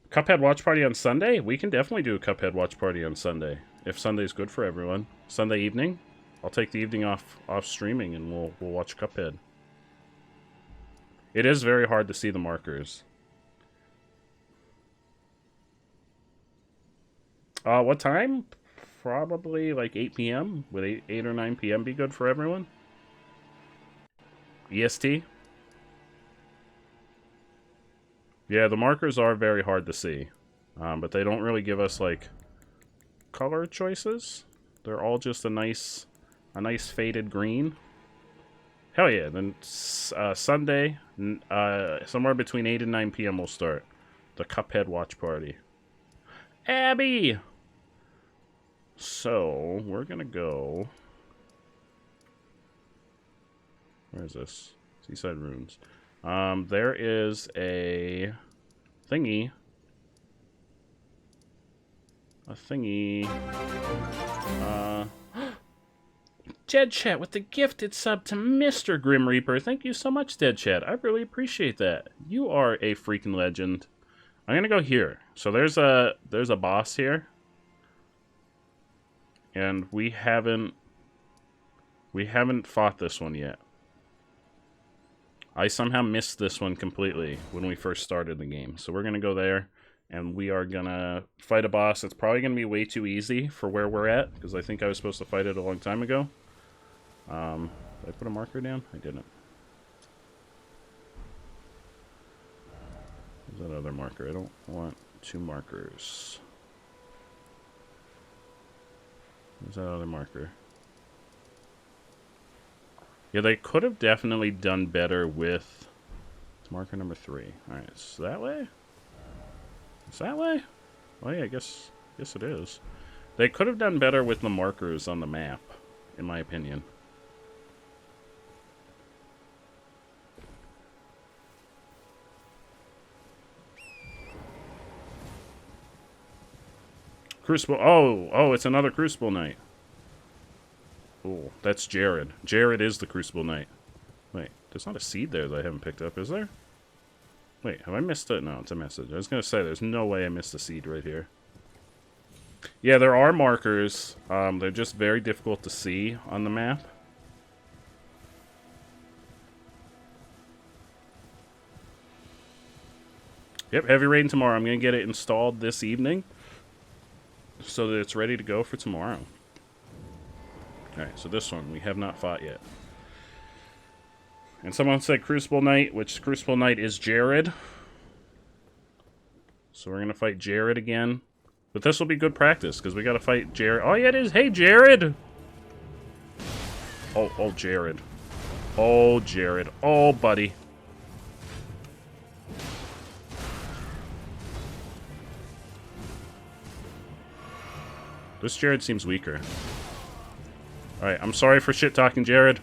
Cuphead watch party on Sunday? We can definitely do a Cuphead watch party on Sunday. If Sunday's good for everyone. Sunday evening? I'll take the evening off streaming and we'll watch Cuphead. It is very hard to see the markers. What time? Probably like 8 p.m. Would 8 or 9 p.m. be good for everyone? EST? Yeah, the markers are very hard to see. But they don't really give us, like, color choices. They're all just a nice faded green. Hell yeah, then Sunday, somewhere between 8 and 9 p.m. we'll start the Cuphead watch party. Abby! So, we're gonna go... Where is this? Seaside Ruins. There is a thingy. Dead Chat with the gifted sub to Mr. Grim Reaper. Thank you so much, Dead Chat. I really appreciate that. You are a freaking legend. I'm gonna go here. So there's a boss here. And we haven't fought this one yet. I somehow missed this one completely when we first started the game. So we're going to go there, and we are going to fight a boss. It's probably going to be way too easy for where we're at, because I think I was supposed to fight it a long time ago. Did I put a marker down? I didn't. There's that other marker. I don't want two markers. There's that other marker. Yeah, they could have definitely done better with marker number 3. Alright, it's that way? It's that way? Well, yeah, I guess it is. They could have done better with the markers on the map, in my opinion. Crucible. Oh, it's another Crucible Knight. Oh, that's Jared. Jared is the Crucible Knight. Wait, there's not a seed there that I haven't picked up, is there? Wait, have I missed it? No, it's a message. I was going to say, there's no way I missed a seed right here. Yeah, there are markers. They're just very difficult to see on the map. Yep, Heavy Rain tomorrow. I'm going to get it installed this evening so that it's ready to go for tomorrow. Alright, so this one we have not fought yet. And someone said Crucible Knight, which Crucible Knight is Jared. So we're going to fight Jared again. But this will be good practice, because we got to fight Jared. Oh, yeah, it is. Hey, Jared! Oh, Jared. Oh, Jared. Oh, buddy. This Jared seems weaker. Alright, I'm sorry for shit-talking Jared.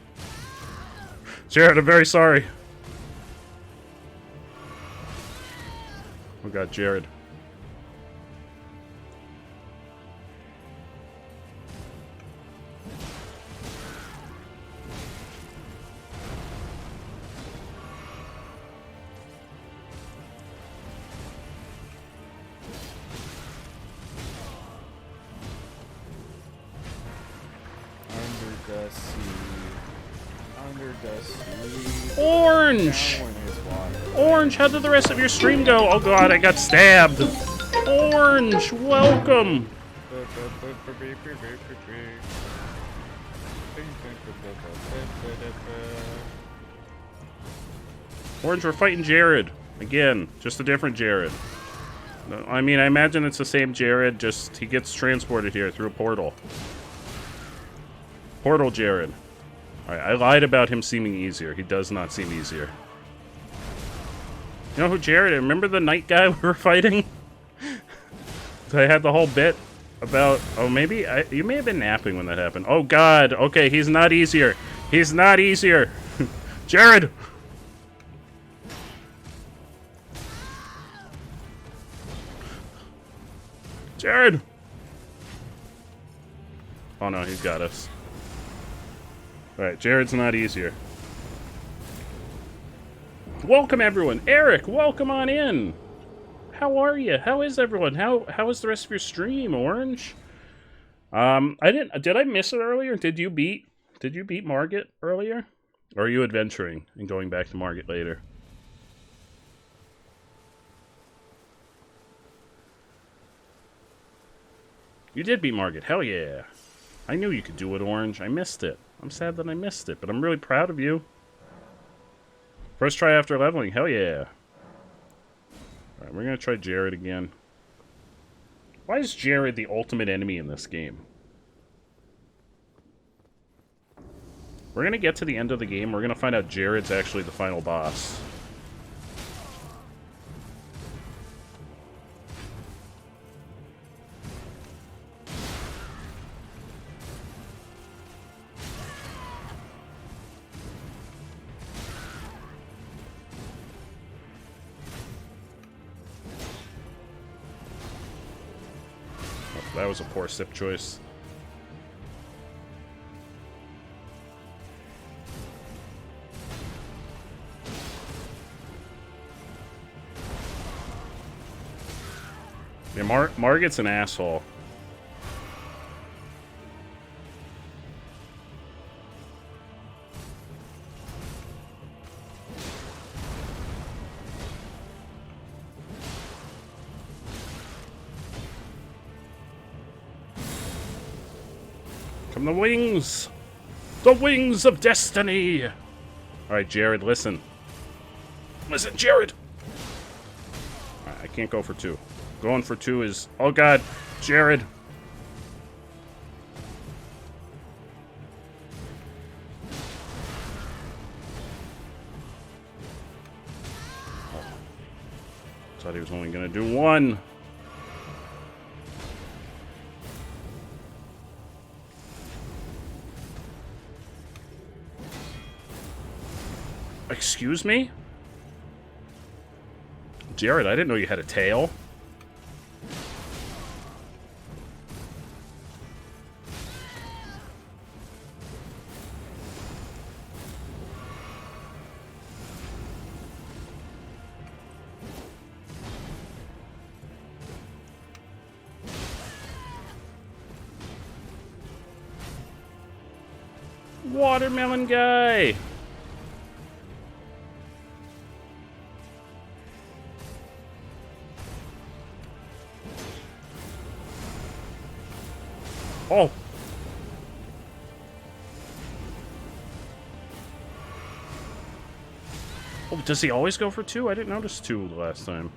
Jared, I'm very sorry. Oh god, Jared. Under the sea. Under the sea. Orange! Down when there's water. Orange, how did the rest of your stream go? Oh god, I got stabbed. Orange, welcome. Orange, we're fighting Jared. Again, just a different Jared. No, I mean, I imagine it's the same Jared, just he gets transported here through a portal. Portal Jared. Alright, I lied about him seeming easier. He does not seem easier. You know who Jared is? Remember the night guy we were fighting? I had the whole bit about... Oh, maybe... you may have been napping when that happened. Oh, God. Okay, he's not easier. He's not easier. Jared! Jared! Oh, no, he's got us. Alright, Jared's not easier. Welcome, everyone. Eric, welcome on in. How are you? How is everyone? How is the rest of your stream, Orange? Did I miss it earlier? Did you beat Margit earlier? Or are you adventuring and going back to Margit later? You did beat Margit. Hell yeah. I knew you could do it, Orange. I missed it. I'm sad that I missed it, but I'm really proud of you. First try after leveling. Hell yeah. Alright, we're going to try Jared again. Why is Jared the ultimate enemy in this game? We're going to get to the end of the game. We're going to find out Jared's actually the final boss. That was a poor sip choice. Yeah, Margit's an asshole. From the wings! The wings of destiny! Alright, Jared, listen. Listen, Jared! Alright, I can't go for 2. Going for 2 is... Oh god, Jared! Oh. Thought he was only gonna do 1. Excuse me? Jared, I didn't know you had a tail. Watermelon guy! Oh! Oh, does he always go for 2? I didn't notice 2 the last time.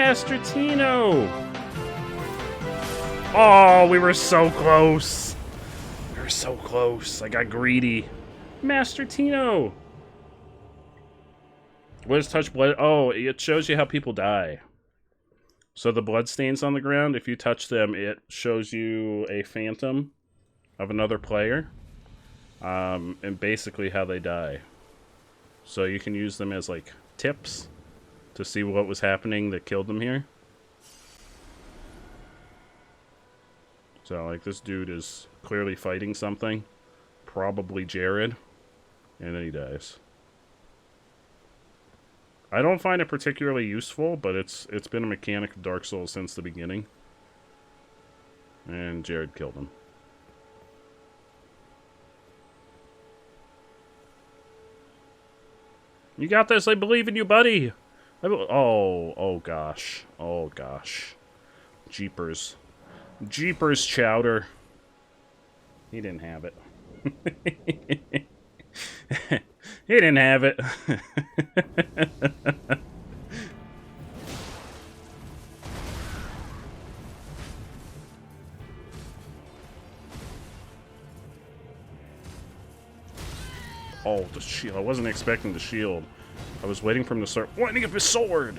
Master Tino! Oh, we were so close. We were so close. I got greedy. Master Tino! What does touch blood? Oh, it shows you how people die. So the blood stains on the ground, if you touch them, it shows you a phantom of another player. And basically how they die. So you can use them as, like, tips to see what was happening that killed them here. So, like, this dude is clearly fighting something. Probably Jared. And then he dies. I don't find it particularly useful, but it's been a mechanic of Dark Souls since the beginning. And Jared killed him. You got this, I believe in you, buddy! Oh gosh. Oh gosh. Jeepers. Jeepers chowder. He didn't have it. He didn't have it. Oh, the shield. I wasn't expecting the shield. I was waiting for him to start winding up his sword.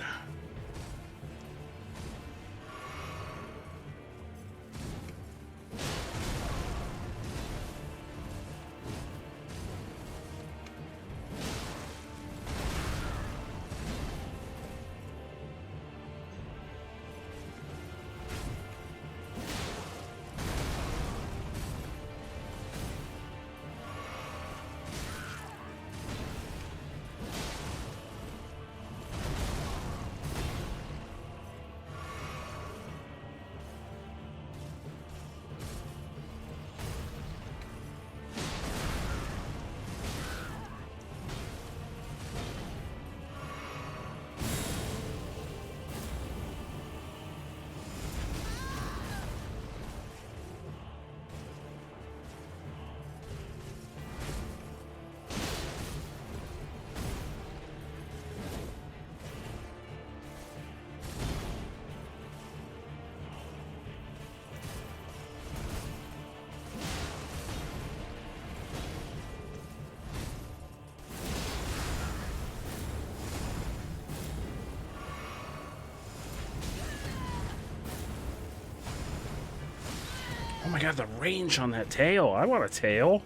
Oh my god, the range on that tail. I want a tail.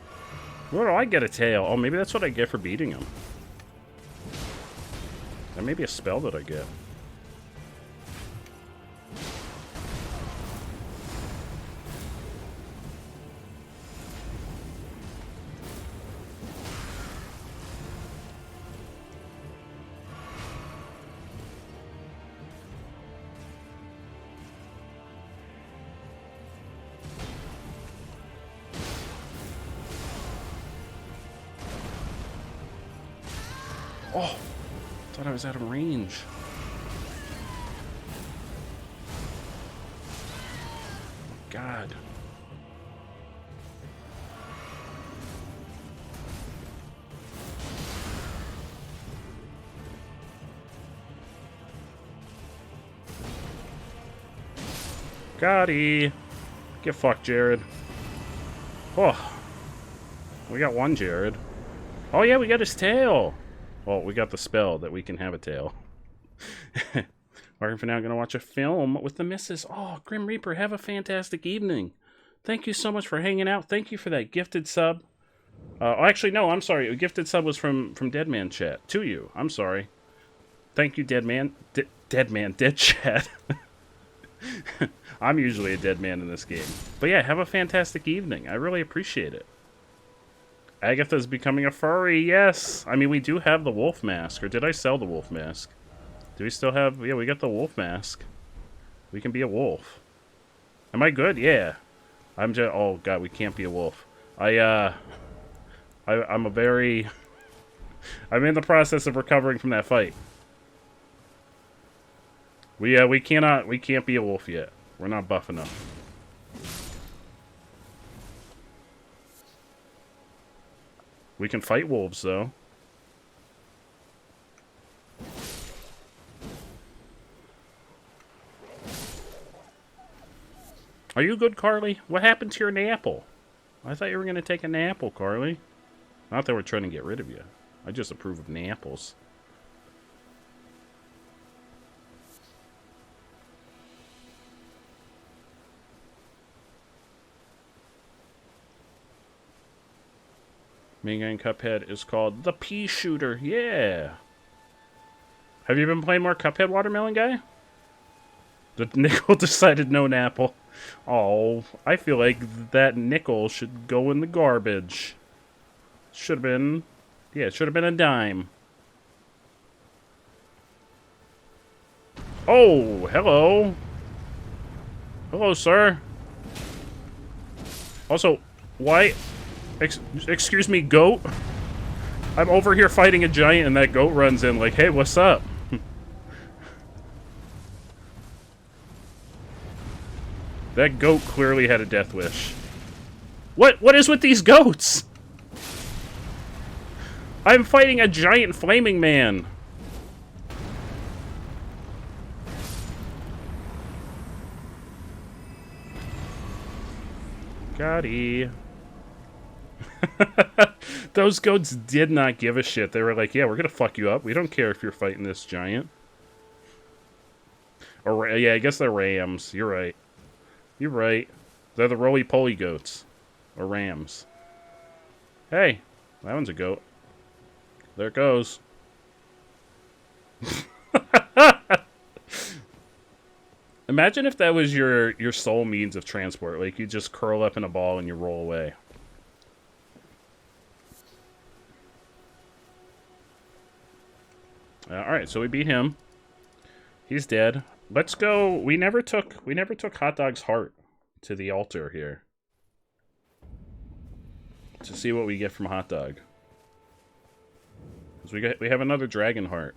Where do I get a tail? Oh, maybe that's what I get for beating him. That may be a spell that I get. Oh, thought I was out of range. God. Gotti. Get fucked, Jared. Oh. We got one Jared. Oh yeah, we got his tail. Well, we got the spell that we can have a tail. Alright, for now, I'm going to watch a film with the missus. Oh, Grim Reaper, have a fantastic evening. Thank you so much for hanging out. Thank you for that gifted sub. Oh, actually, no, I'm sorry. A gifted sub was from Deadman Chat. To you. I'm sorry. Thank you, Deadman. Dead Chat. I'm usually a dead man in this game. But yeah, have a fantastic evening. I really appreciate it. Agatha's becoming a furry, yes! I mean, we do have the wolf mask. Or did I sell the wolf mask? Do we still have... Yeah, we got the wolf mask. We can be a wolf. Am I good? Yeah. I'm just... Oh, God, we can't be a wolf. I'm a very... I'm in the process of recovering from that fight. We can't be a wolf yet. We're not buff enough. We can fight wolves, though. Are you good, Carly? What happened to your Napple? I thought you were going to take a Napple, Carly. Not that we're trying to get rid of you. I just approve of Napples. Main game Cuphead is called the Pea Shooter. Yeah. Have you been playing more Cuphead, Watermelon Guy? The nickel decided no Napple. Oh, I feel like that nickel should go in the garbage. Should have been... Yeah, it should have been a dime. Oh, hello. Hello, sir. Also, why... excuse me, goat? I'm over here fighting a giant and that goat runs in like, hey, what's up? That goat clearly had a death wish. What is with these goats? I'm fighting a giant flaming man. Gotti. Those goats did not give a shit. They were like, yeah, we're gonna fuck you up. We don't care if you're fighting this giant. Or, yeah, I guess they're rams. You're right. You're right. They're the roly-poly goats. Or rams. Hey, that one's a goat. There it goes. Imagine if that was your sole means of transport. Like, you just curl up in a ball and you roll away. Alright, so we beat him. He's dead. Let's go. We never took Hot Dog's heart to the altar here. To see what we get from Hot Dog. Because we have another dragon heart.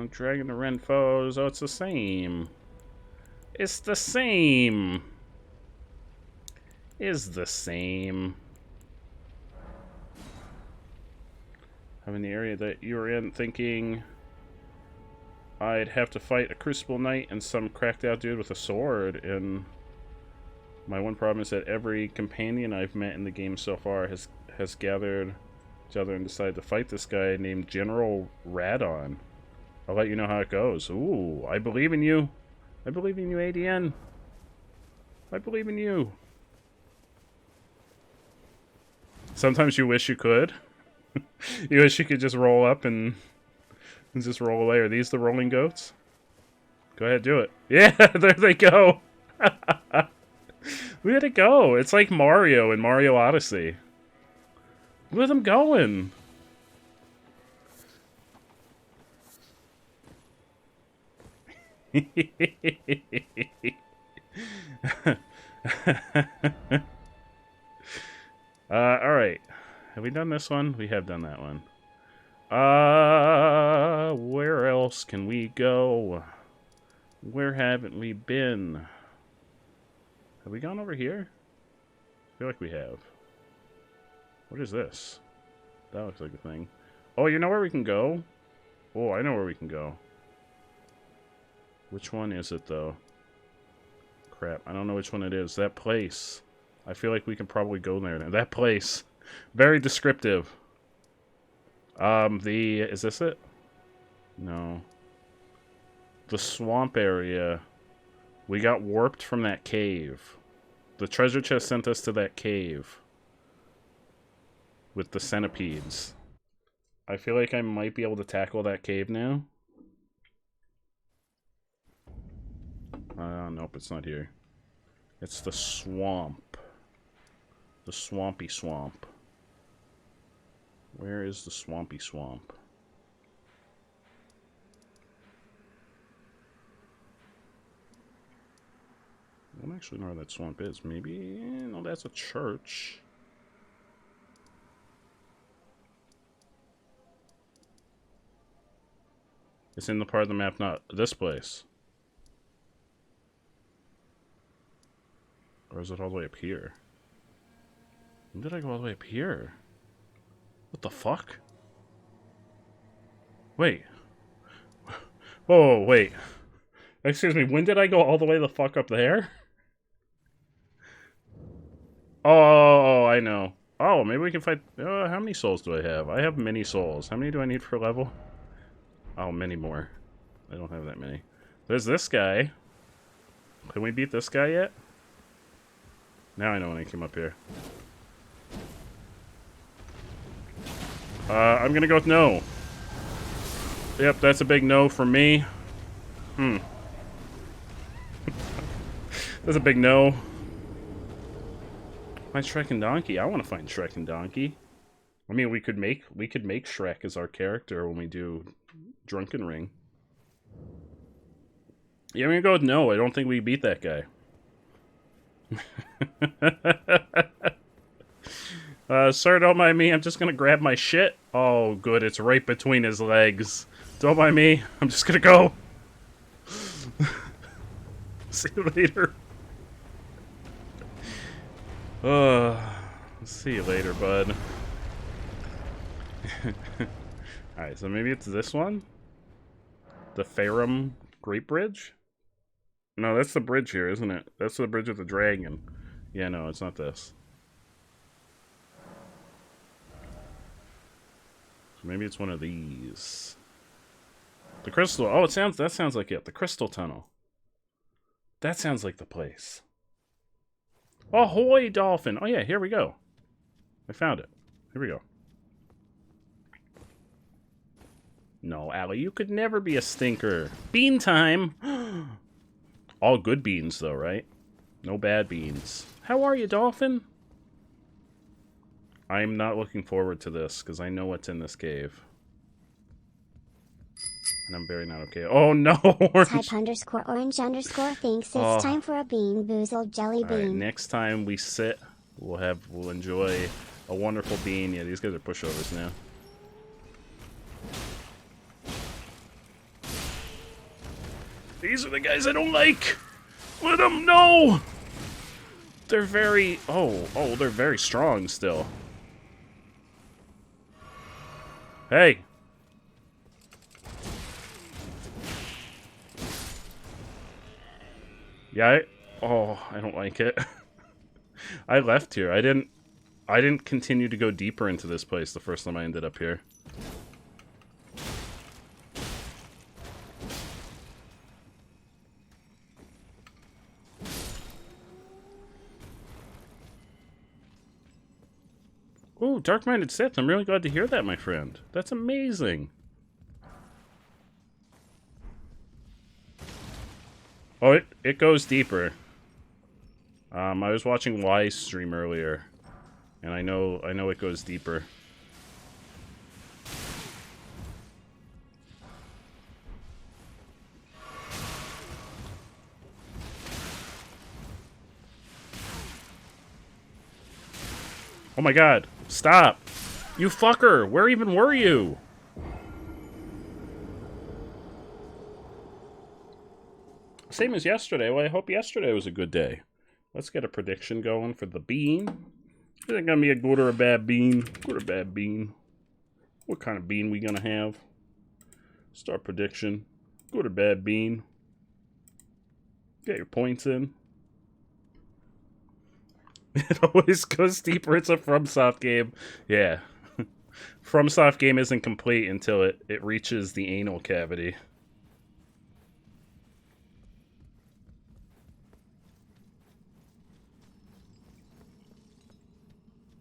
Dragon to Ren foes. Oh, it's the same. It's the same. Is the same. I'm in the area that you were in thinking I'd have to fight a Crucible Knight and some cracked out dude with a sword, and my one problem is that every companion I've met in the game so far has gathered together and decided to fight this guy named General Radon. I'll let you know how it goes. Ooh, I believe in you. I believe in you, ADN. I believe in you. Sometimes you wish you could. You wish you could just roll up and just roll away. Are these the rolling goats? Go ahead, do it. Yeah, there they go. Look at it go. It's like Mario in Mario Odyssey. Look at them going. Alright. Have we done this one? We have done that one. Where else can we go? Where haven't we been? Have we gone over here? I feel like we have. What is this? That looks like a thing. Oh, you know where we can go? Oh, I know where we can go. Which one is it, though? Crap, I don't know which one it is. That place. I feel like we can probably go there now. That place. Very descriptive. Is this it? No. The swamp area. We got warped from that cave. The treasure chest sent us to that cave. With the centipedes. I feel like I might be able to tackle that cave now. Nope, it's not here. It's the swamp. The swampy swamp. Where is the swampy swamp? I don't actually know where that swamp is. Maybe... No, that's a church. It's in the part of the map, not this place. Or is it all the way up here? When did I go all the way up here? What the fuck? Wait. Whoa, wait. Excuse me, when did I go all the way the fuck up there? Oh, I know. Oh, maybe we can fight... how many souls do I have? I have many souls. How many do I need for level? Oh, many more. I don't have that many. There's this guy. Can we beat this guy yet? Now I know when I came up here. I'm gonna go with no. Yep, that's a big no from me. That's a big no. Find Shrek and Donkey. I want to find Shrek and Donkey. I mean, we could make Shrek as our character when we do Drunken Ring. Yeah, I'm gonna go with no. I don't think we beat that guy. Sir, don't mind me. I'm just gonna grab my shit. Oh, good. It's right between his legs. Don't mind me. I'm just gonna go. See you later. See you later, bud. Alright, so maybe it's this one? The Farum Great Bridge? No, that's the bridge here, isn't it? That's the bridge with the dragon. Yeah, no, it's not this. So maybe it's one of these. The crystal. Oh, that sounds like it. The crystal tunnel. That sounds like the place. Ahoy, dolphin! Oh yeah, here we go. I found it. Here we go. No, Allie, you could never be a stinker. Bean time! All good beans, though, right? No bad beans. How are you, dolphin? I'm not looking forward to this, because I know what's in this cave. And I'm very not okay. Oh, no! Type_orange_ thinks it's time for a bean boozled jelly bean. Alright, next time we sit, we'll enjoy a wonderful bean. Yeah, these guys are pushovers now. These are the guys I don't like! Let them know! They're very... Oh, they're very strong still. Hey! Yeah, I don't like it. I left here. I didn't continue to go deeper into this place the first time I ended up here. Ooh, Dark-Minded Sith. I'm really glad to hear that, my friend. That's amazing. Oh, it goes deeper. I was watching Y's stream earlier, and I know it goes deeper. Oh my god, stop! You fucker! Where even were you? Same as yesterday. Well, I hope yesterday was a good day. Let's get a prediction going for the bean. Is it gonna be a good or a bad bean? Good or bad bean? What kind of bean we gonna have? Start prediction. Good or bad bean? Get your points in. It always goes deeper. It's a FromSoft game. Yeah. FromSoft game isn't complete until it reaches the anal cavity.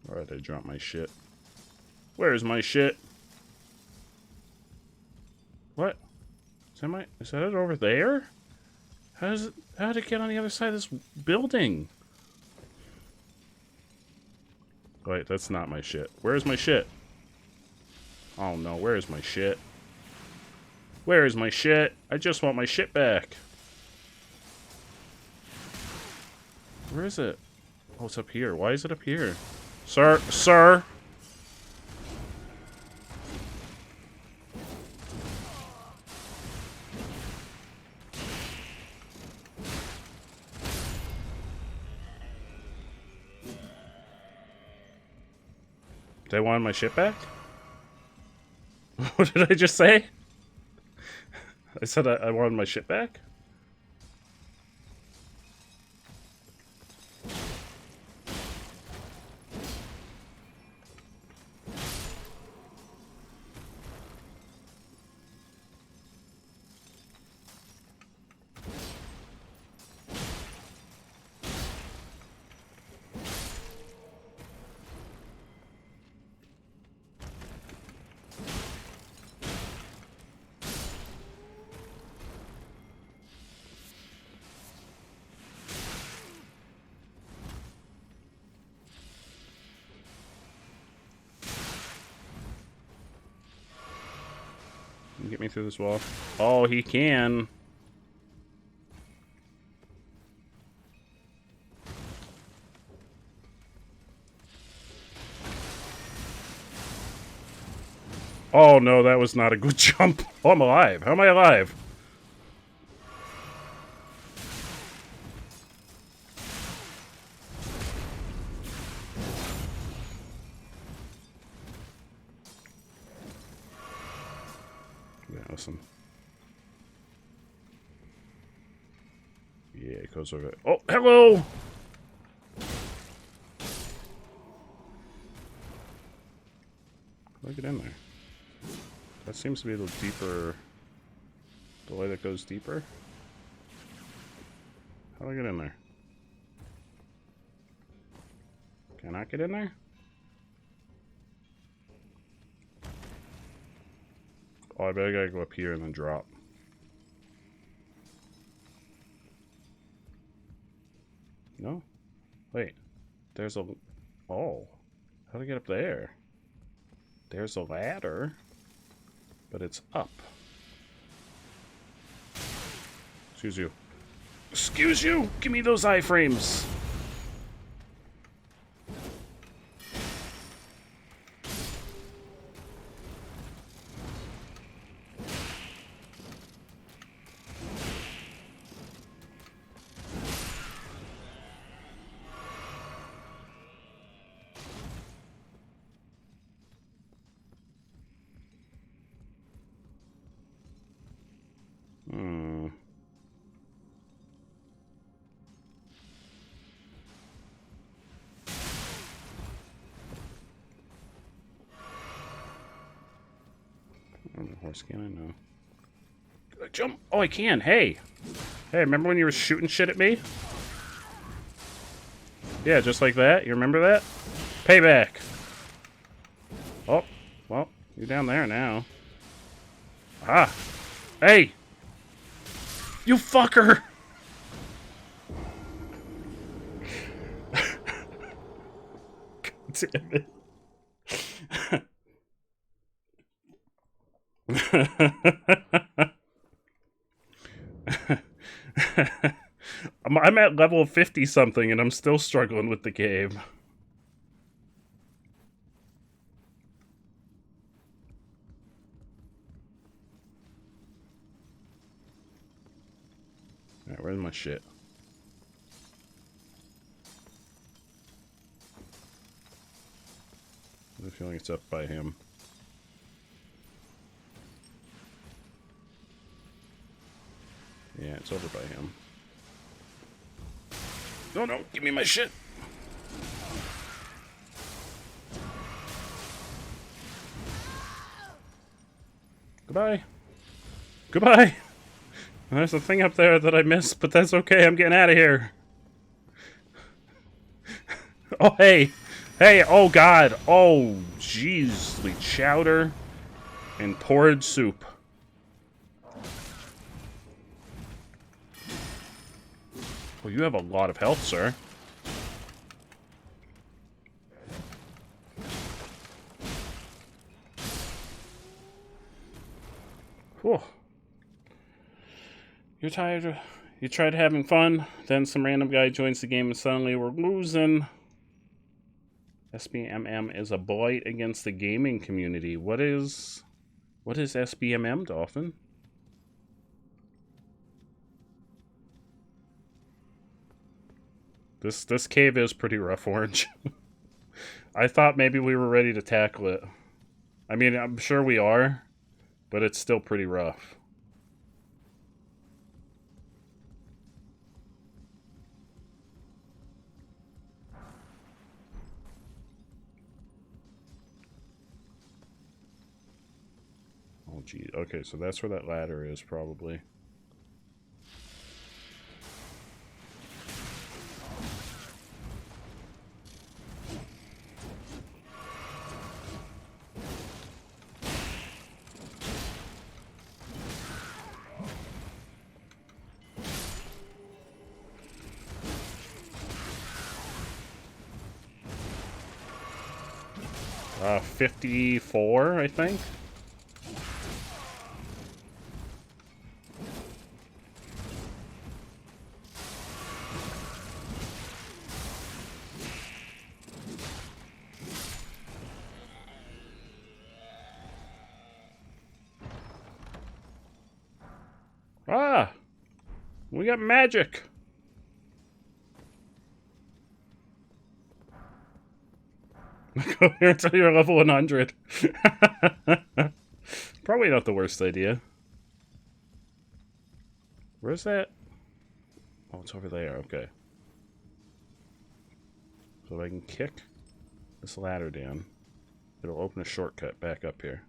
Alright, I dropped my shit. Where's my shit? What? Is that it over there? How did it get on the other side of this building? Wait, that's not my shit. Where's my shit? Oh no, where's my shit? Where is my shit? I just want my shit back. Where is it? Oh, it's up here. Why is it up here? Sir! Did I want my shit back? What did I just say? I said I wanted my shit back? Can you get me through this wall? Oh, he can. Oh no, that was not a good jump. Oh, I'm alive. How am I alive? Yeah, listen. Yeah, it goes over. Oh, hello! How do I get in there? That seems to be the deeper... The way that goes deeper? How do I get in there? Can I get in there? Oh, I bet I gotta go up here and then drop. No? Wait. There's a... Oh. How do I get up there? There's a ladder. But it's up. Excuse you. Excuse you! Give me those iframes! Horse can I know? Can I jump? Oh, I can. Hey. Hey, remember when you were shooting shit at me? Yeah, just like that. You remember that? Payback. Oh, well, you're down there now. Ah. Hey. You fucker. God damn it. I'm at level 50 something and I'm still struggling with the game. Alright, where's my shit? I have a feeling it's up by him. Yeah, it's over by him. No, no, give me my shit. Goodbye. Goodbye. There's a thing up there that I missed, but that's okay. I'm getting out of here. Oh, hey. Hey, oh, God. Oh, jeez. Chowder and porridge soup. Well, you have a lot of health, sir. Whew. You're tired. You tried having fun, then some random guy joins the game and suddenly we're losing. SBMM is a blight against the gaming community. What is SBMM, Dolphin? This cave is pretty rough, Orange. I thought maybe we were ready to tackle it. I mean, I'm sure we are, but it's still pretty rough. gee. Okay, so that's where that ladder is, probably. Uh, 54, I think. Ah! We got magic! Go here until you're level 100. Probably not the worst idea. Where's that? Oh, it's over there. Okay. So if I can kick this ladder down, it'll open a shortcut back up here.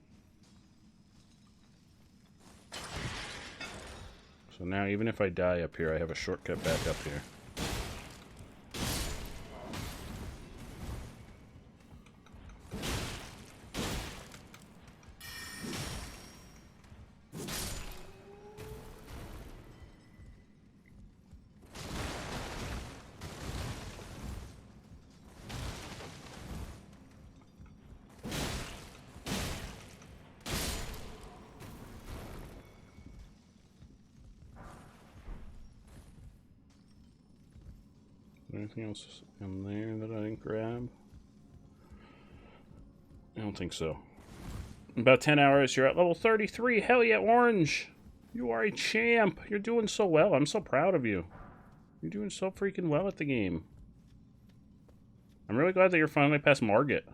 So now even if I die up here, I have a shortcut back up here. Anything else in there that I didn't grab? I don't think so. In about 10 hours, you're at level 33. Hell yeah, Orange! You are a champ! You're doing so well. I'm so proud of you. You're doing so freaking well at the game. I'm really glad that you're finally past Margit.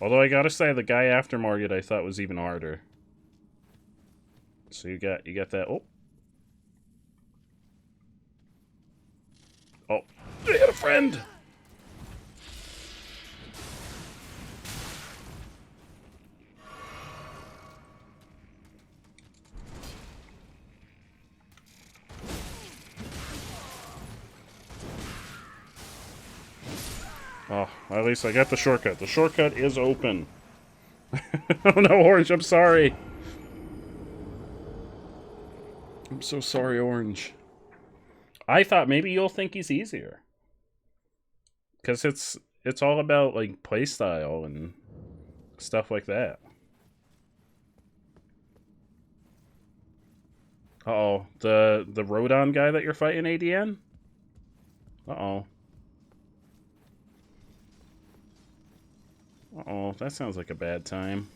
Although I gotta say, the guy after Margit I thought was even harder. So you got that. Oh. Oh. I got a friend! Oh, at least I got the shortcut. The shortcut is open. Oh no, Orange, I'm sorry. I'm so sorry, Orange. I thought maybe you'll think he's easier. Because it's all about, like, playstyle and stuff like that. Uh-oh. The Rodon guy that you're fighting, ADN? Uh-oh. Uh-oh, that sounds like a bad time.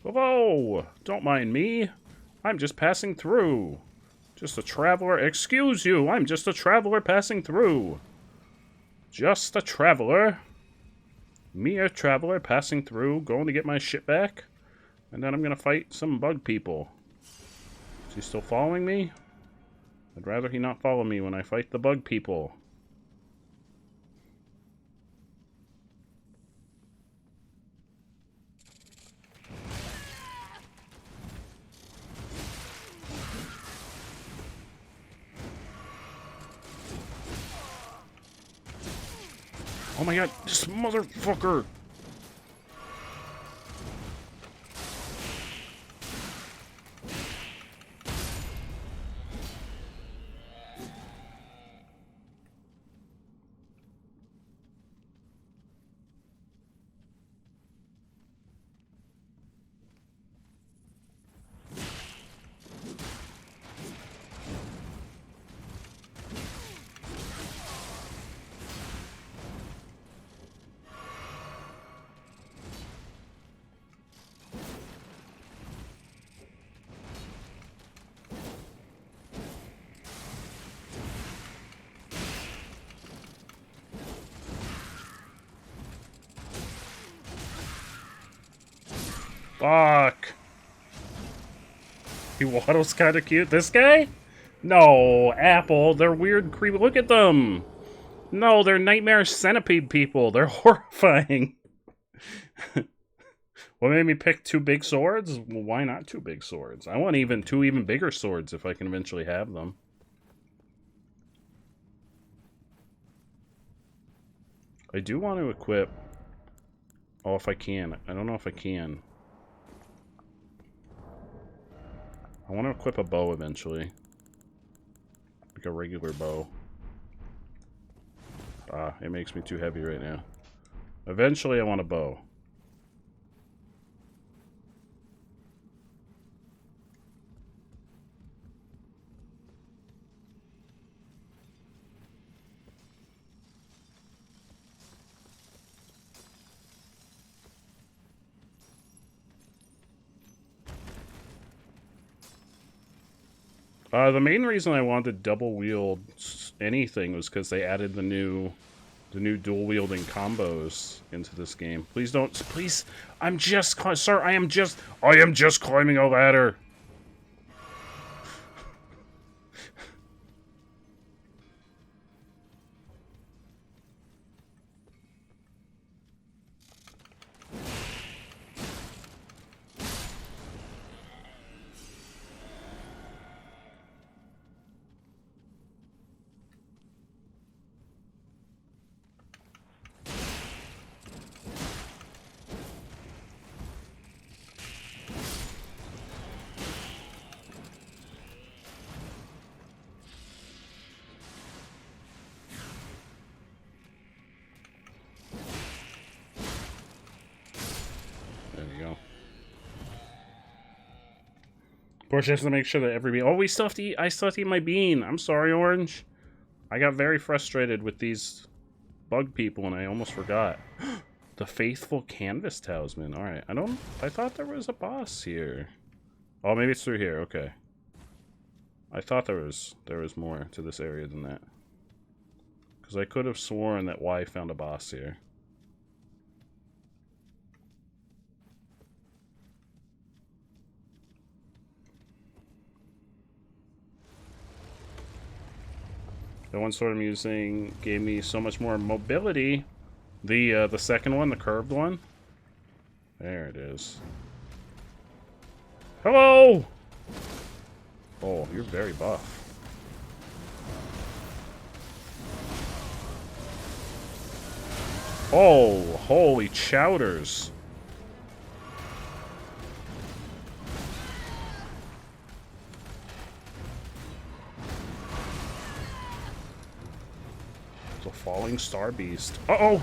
Whoa! Don't mind me. I'm just passing through. Just a traveler. Excuse you, I'm just a traveler passing through. Just a traveler. Me, a traveler passing through, going to get my shit back. And then I'm gonna fight some bug people. Is he still following me? I'd rather he not follow me when I fight the bug people. Oh my god, this motherfucker! Fuck. He waddles kind of cute. This guy? No, Apple. They're weird, creepy. Look at them. No, they're nightmare centipede people. They're horrifying. What made me pick 2 big swords? Well, why not 2 big swords? I want even 2 even bigger swords if I can eventually have them. I do want to equip... Oh, if I can. I don't know if I can. I want to equip a bow eventually. Like a regular bow. Ah, it makes me too heavy right now. Eventually I want a bow. The main reason I wanted double wield anything was because they added the new dual wielding combos into this game. Please don't, please. I'm just, sir. I am just climbing a ladder. There you go. Porsche has to make sure that every bean... Oh, we still have to eat... I still have to eat my bean. I'm sorry, Orange. I got very frustrated with these bug people, and I almost forgot. The Faithful Canvas Talisman. Alright, I thought there was a boss here. Oh, maybe it's through here. Okay. I thought there was more to this area than that. Because I could have sworn that Y found a boss here. The one sword I'm using gave me so much more mobility. The second one, the curved one. There it is. Hello! Oh, you're very buff. Oh, holy chowders. It's a falling star beast. Uh-oh!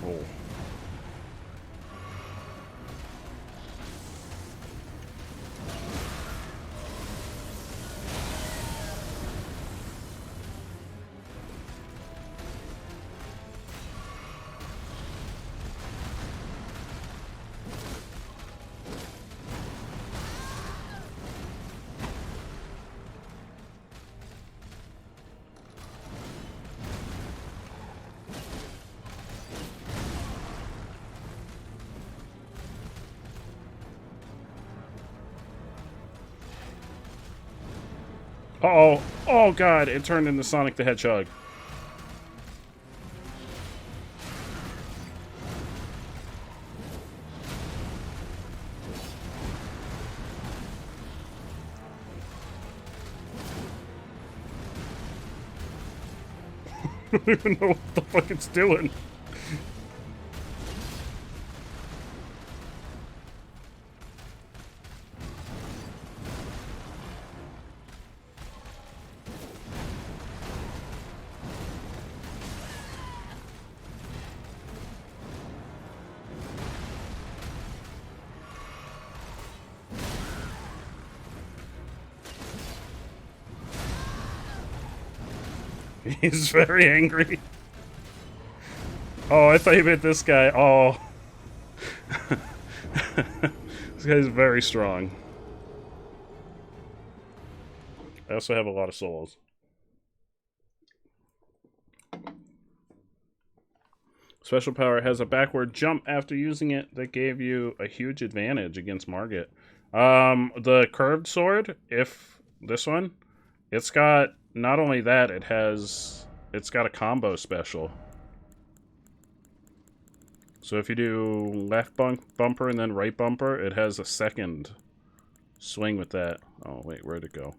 Oh. Uh-oh. Oh, God. It turned into Sonic the Hedgehog. I don't even know what the fuck it's doing. He's very angry. Oh, I thought you meant this guy. Oh. This guy's very strong. I also have a lot of souls. Special power has a backward jump after using it that gave you a huge advantage against Margit. The curved sword, if this one, it's got not only that, it's got a combo special. So if you do left bumper and then right bumper, it has a second swing with that. Oh wait, where'd it go?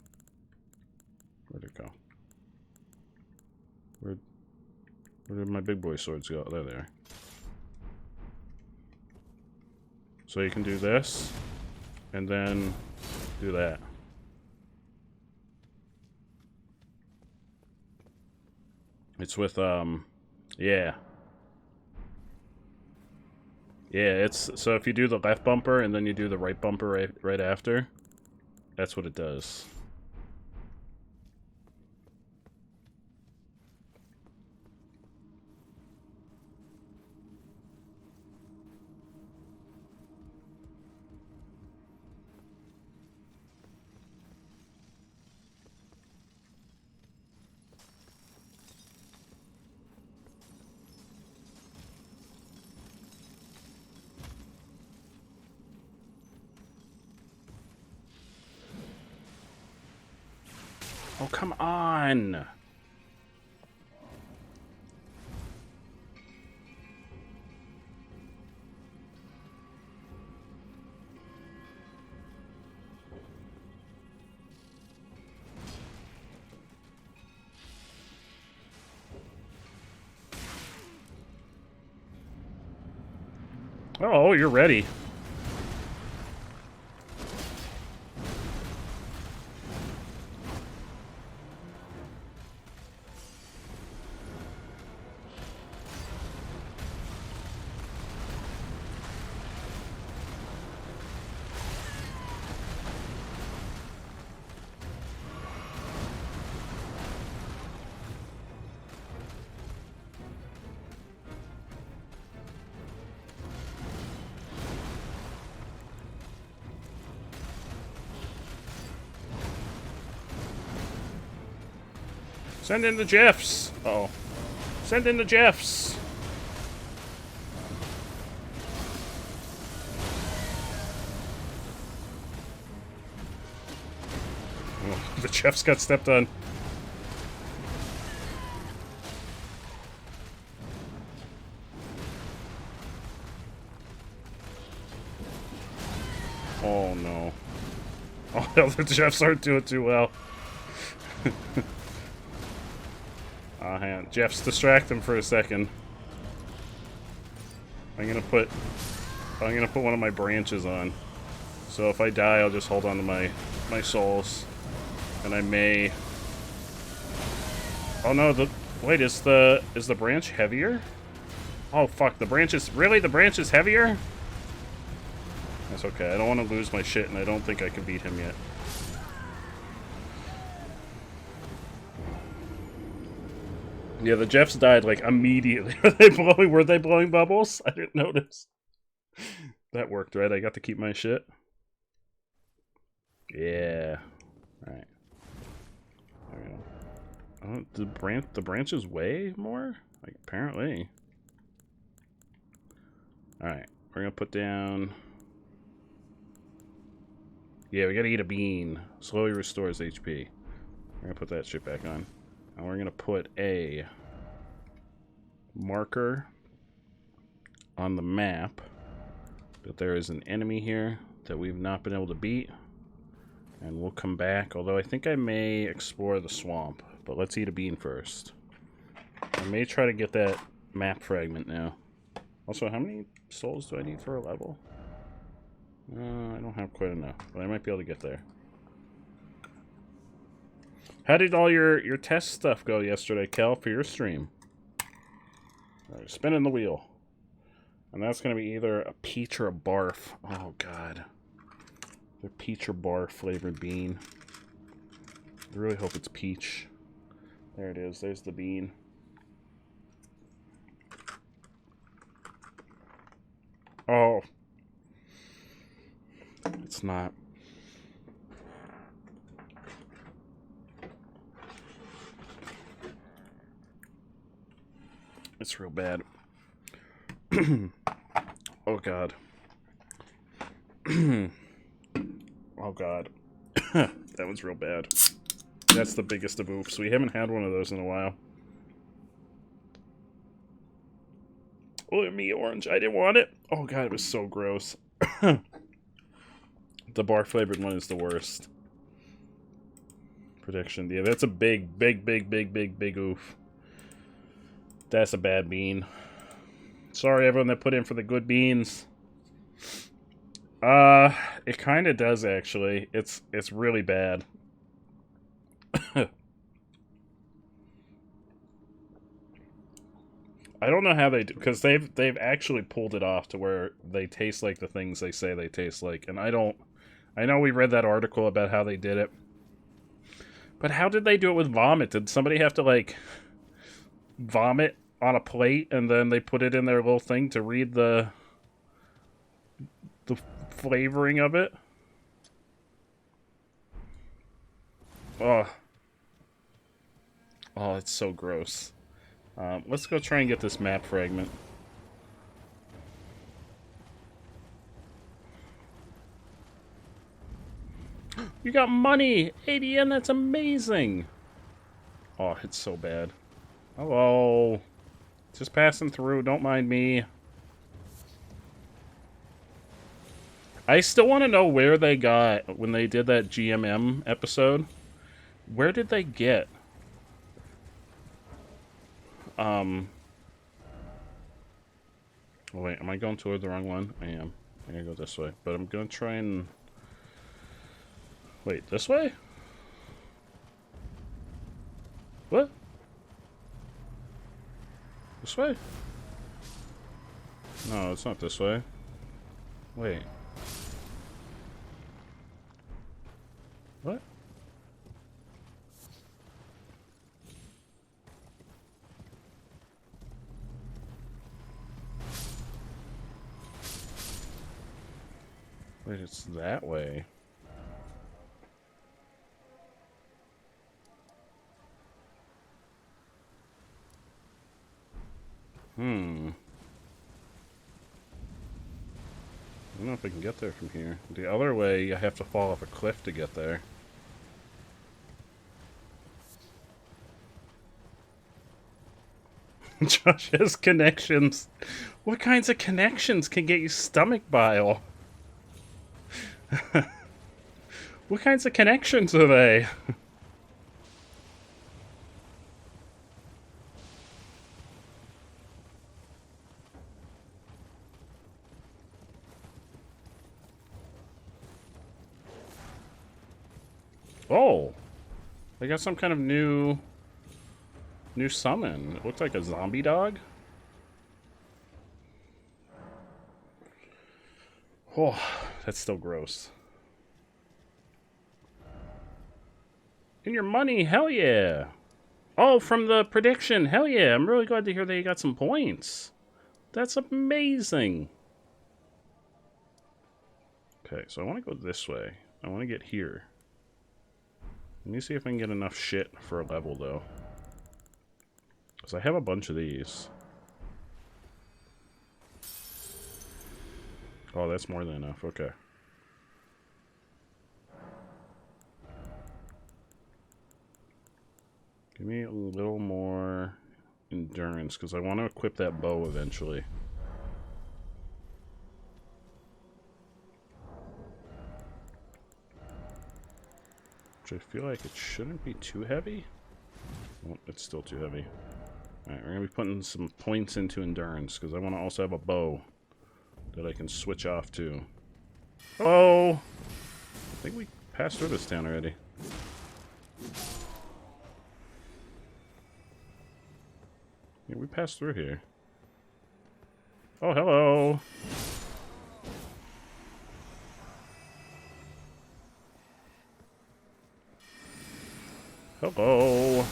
Where'd it go? Where did my big boy swords go? There they are. So you can do this, and then do that. It's with, yeah. Yeah, it's, so if you do the left bumper and then you do the right bumper right after, that's what it does. Oh, come on! Oh, you're ready. Send in the Jeffs! Uh oh. Send in the Jeffs! Oh, the Jeffs got stepped on. Oh no. Oh, the Jeffs aren't doing too well. Hang on. Jeff's distract him for a second. I'm gonna put one of my branches on. So if I die, I'll just hold on to my souls. And I may... Oh no, wait, is the branch heavier? Oh fuck, the branch is... Really? The branch is heavier? That's okay. I don't want to lose my shit, and I don't think I can beat him yet. Yeah, the Jeffs died, like, immediately. Were they blowing bubbles? I didn't notice. That worked, right? I got to keep my shit. Yeah. Alright. There we go. Oh, the branches weigh more? Like, apparently. Alright. We're gonna put down... Yeah, we gotta eat a bean. Slowly restores HP. We're gonna put that shit back on. And we're going to put a marker on the map that there is an enemy here that we've not been able to beat. And we'll come back, although I think I may explore the swamp. But let's eat a bean first. I may try to get that map fragment now. Also, how many souls do I need for a level? I don't have quite enough, but I might be able to get there. How did all your test stuff go yesterday, Kel, for your stream? Right, spinning the wheel. And that's going to be either a peach or a barf. Oh, God. The peach or barf flavored bean. I really hope it's peach. There it is. There's the bean. Oh. It's not. It's real bad. Oh god. Oh god. That was real bad. That's the biggest of oofs. We haven't had one of those in a while. Oh, me orange. I didn't want it. Oh god, it was so gross. The bar flavored one is the worst. Prediction. Yeah, that's a big oof. That's a bad bean. Sorry everyone that put in for the good beans. It kind of does actually. It's really bad. I don't know how they do, because they've actually pulled it off to where they taste like the things they say they taste like, and I know we read that article about how they did it, but how did they do it with vomit? Did somebody have to like vomit on a plate and then they put it in their little thing to read the flavoring of it? Oh, it's so gross. Let's go try and get this map fragment. You got money! 80 yen, that's amazing! Oh, it's so bad. Hello. Just passing through, don't mind me. I still want to know where they got, when they did that GMM episode, where did they get? Oh, wait, am I going toward the wrong one? I am. I gotta go this way. But I'm gonna try and... Wait, this way? What? This way? No, it's not this way. Wait. What? Wait, it's that way. I don't know if I can get there from here. The other way, you have to fall off a cliff to get there. Josh has connections. What kinds of connections can get you stomach bile? What kinds of connections are they? Oh, they got some kind of new summon. It looks like a zombie dog. Oh, that's still gross. And your money, hell yeah. Oh, from the prediction, hell yeah. I'm really glad to hear that you got some points. That's amazing. Okay, so I want to go this way. I want to get here. Let me see if I can get enough shit for a level, though. Because I have a bunch of these. Oh, that's more than enough. Okay. Give me a little more endurance, because I want to equip that bow eventually. Which I feel like it shouldn't be too heavy. Oh, it's still too heavy. Alright, we're going to be putting some points into endurance, because I want to also have a bow that I can switch off to. Oh! I think we passed through this town already. Yeah, we passed through here. Oh, hello! Hello!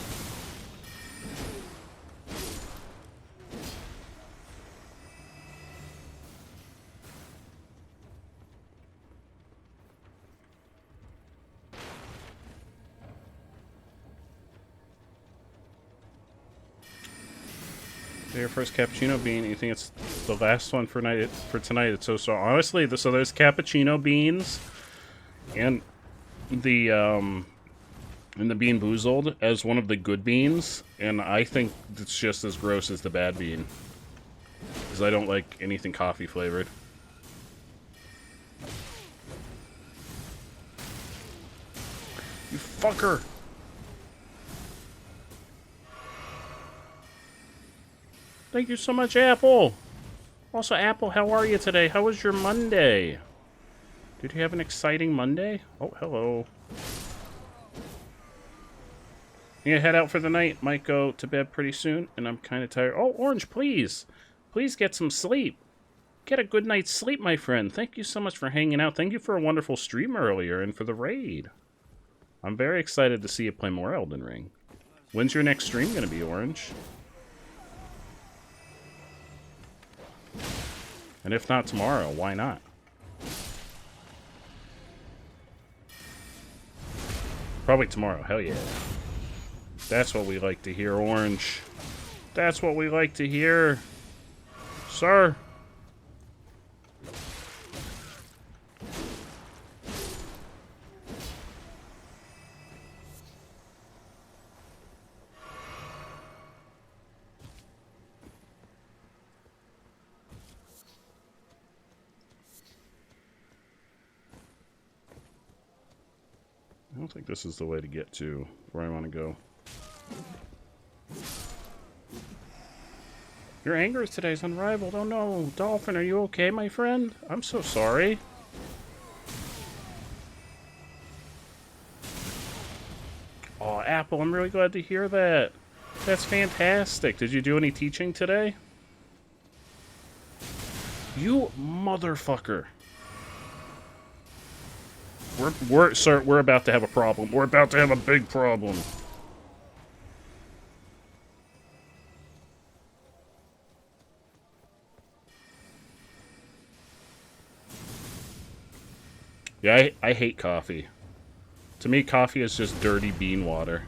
Your first cappuccino bean. You think it's the last one for tonight? It's so honestly. So there's cappuccino beans, and the Bean Boozled as one of the good beans, and I think it's just as gross as the bad bean, because I don't like anything coffee flavored. You fucker! Thank you so much, Apple! Also, Apple, how are you today? How was your Monday? Did you have an exciting Monday? Oh, hello. You gonna head out for the night? Might go to bed pretty soon, and I'm kind of tired. Oh, Orange, please! Please get some sleep. Get a good night's sleep, my friend. Thank you so much for hanging out. Thank you for a wonderful stream earlier and for the raid. I'm very excited to see you play more Elden Ring. When's your next stream gonna be, Orange? And if not tomorrow, why not? Probably tomorrow, hell yeah. That's what we like to hear, Orange. That's what we like to hear. Sir. I don't think this is the way to get to where I want to go. Your anger today is unrivaled. Oh no, Dolphin, are you okay, my friend? I'm so sorry. Oh, Apple, I'm really glad to hear that. That's fantastic. Did you do any teaching today? You motherfucker. Sir, we're about to have a problem. We're about to have a big problem. Yeah, I hate coffee. To me, coffee is just dirty bean water.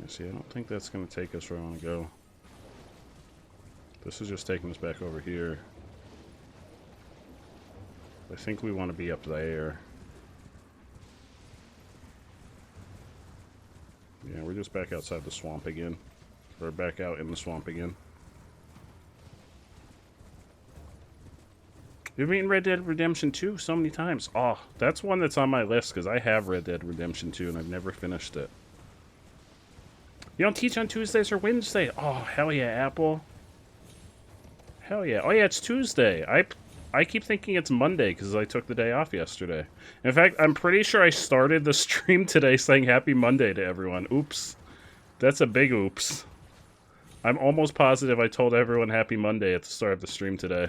See, I don't think that's going to take us where I want to go. This is just taking us back over here. I think we want to be up there. Yeah, we're just back outside the swamp again. Or back out in the swamp again. You've beaten Red Dead Redemption 2 so many times. Oh, that's one that's on my list because I have Red Dead Redemption 2 and I've never finished it. You don't teach on Tuesdays or Wednesdays? Oh, hell yeah, Apple. Hell yeah. Oh yeah, it's Tuesday. I keep thinking it's Monday because I took the day off yesterday. In fact, I'm pretty sure I started the stream today saying Happy Monday to everyone. Oops. That's a big oops. I'm almost positive I told everyone Happy Monday at the start of the stream today.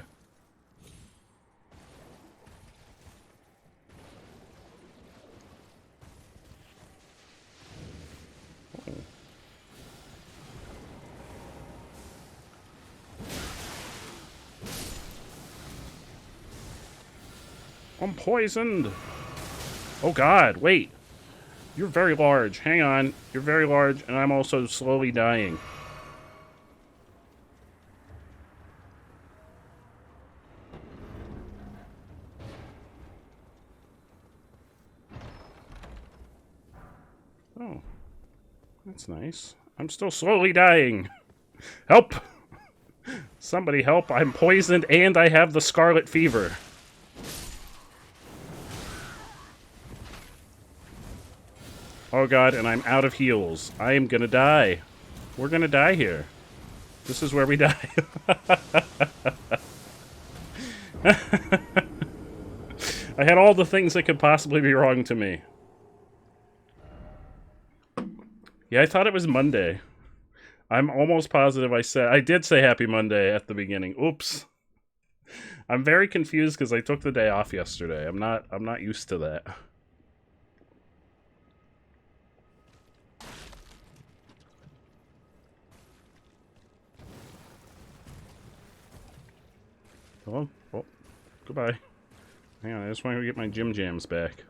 I'm poisoned. Oh god, wait. You're very large. Hang on. You're very large, and I'm also slowly dying. Oh. That's nice. I'm still slowly dying. Help! Somebody help. I'm poisoned, and I have the scarlet fever. Oh god, and I'm out of heals. I am gonna die. We're gonna die here. This is where we die. I had all the things that could possibly be wrong to me. Yeah, I thought it was Monday. I'm almost positive I did say Happy Monday at the beginning. Oops. I'm very confused because I took the day off yesterday. I'm not used to that. Oh, goodbye. Hang on, I just want to get my Jim Jams back.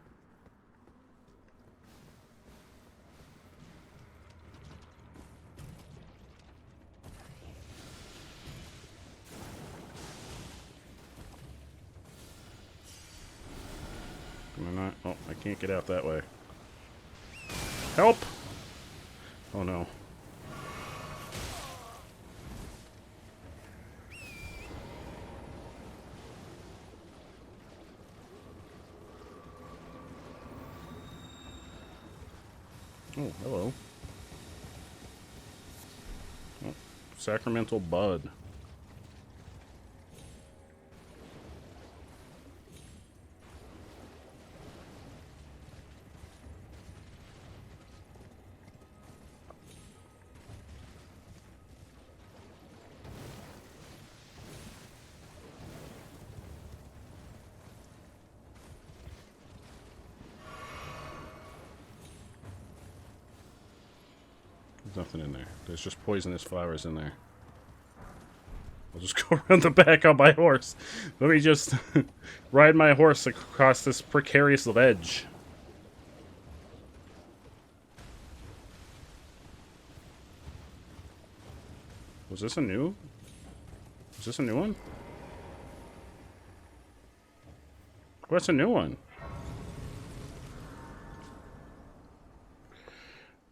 Am I not? Oh, I can't get out that way. Help! Oh no. Oh, hello. Oh, Sacramental Bud. There's nothing in there. There's just poisonous flowers in there. I'll just go around the back on my horse. Let me just ride my horse across this precarious ledge. Was this a new? Is this a new one? What's a new one?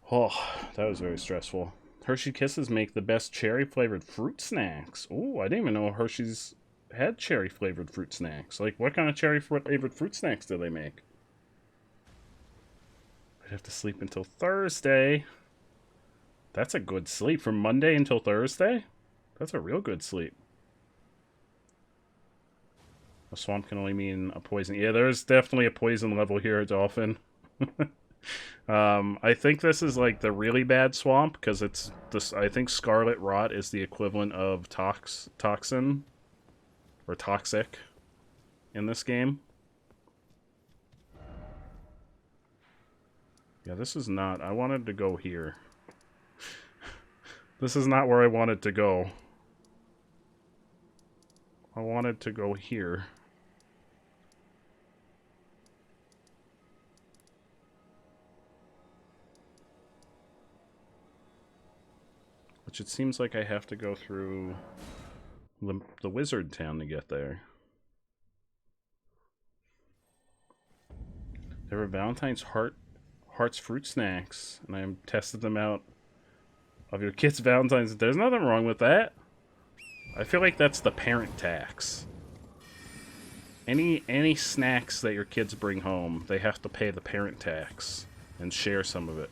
Oh, that was very stressful. Hershey Kisses make the best cherry-flavored fruit snacks. Oh, I didn't even know Hershey's had cherry-flavored fruit snacks. Like, what kind of cherry-flavored fruit snacks do they make? I'd have to sleep until Thursday. That's a good sleep. From Monday until Thursday? That's a real good sleep. A swamp can only mean a poison. Yeah, there's definitely a poison level here, Dolphin. I think this is like the really bad swamp because it's this. I think Scarlet Rot is the equivalent of toxin or toxic in this game. Yeah, this is not. I wanted to go here. This is not where I wanted to go. I wanted to go here. Which it seems like I have to go through the wizard town to get there. There were Valentine's Hearts fruit snacks, and I tested them out of your kid's Valentine's. There's nothing wrong with that. I feel like that's the parent tax. Any snacks that your kids bring home, they have to pay the parent tax and share some of it.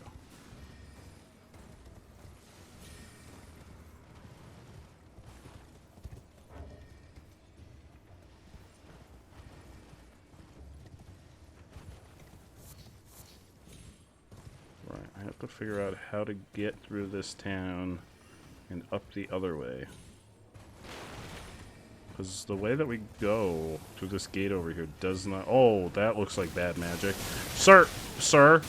I have to figure out how to get through this town and up the other way. Because the way that we go through this gate over here does not... Oh, that looks like bad magic. Sir! Sir!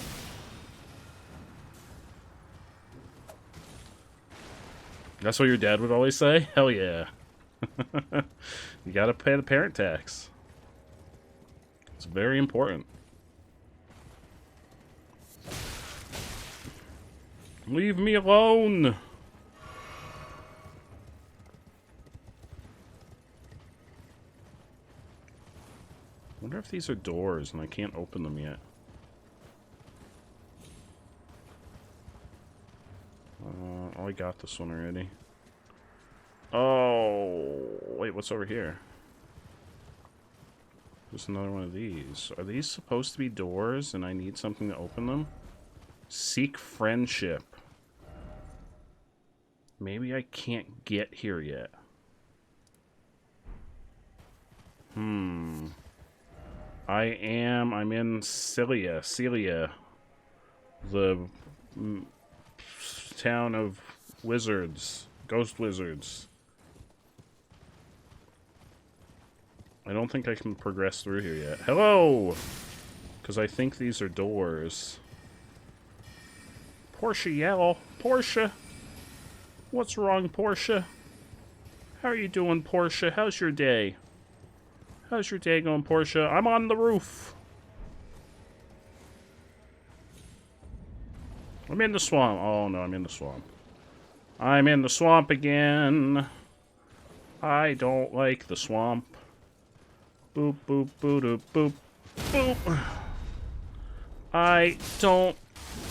That's what your dad would always say? Hell yeah. You gotta pay the parent tax. It's very important. Leave me alone! I wonder if these are doors and I can't open them yet. Oh, I got this one already. Oh, wait, what's over here? There's another one of these. Are these supposed to be doors and I need something to open them? Seek friendship. Maybe I can't get here yet. I'm in Celia, the town of wizards, ghost wizards. I don't think I can progress through here yet. Hello! Because I think these are doors. Portia yell. Portia! What's wrong, Portia? How are you doing, Portia? How's your day? How's your day going, Portia? I'm on the roof. I'm in the swamp. Oh, no, I'm in the swamp. I'm in the swamp again. I don't like the swamp. Boop, boop, boop, doop, boop, boop. I don't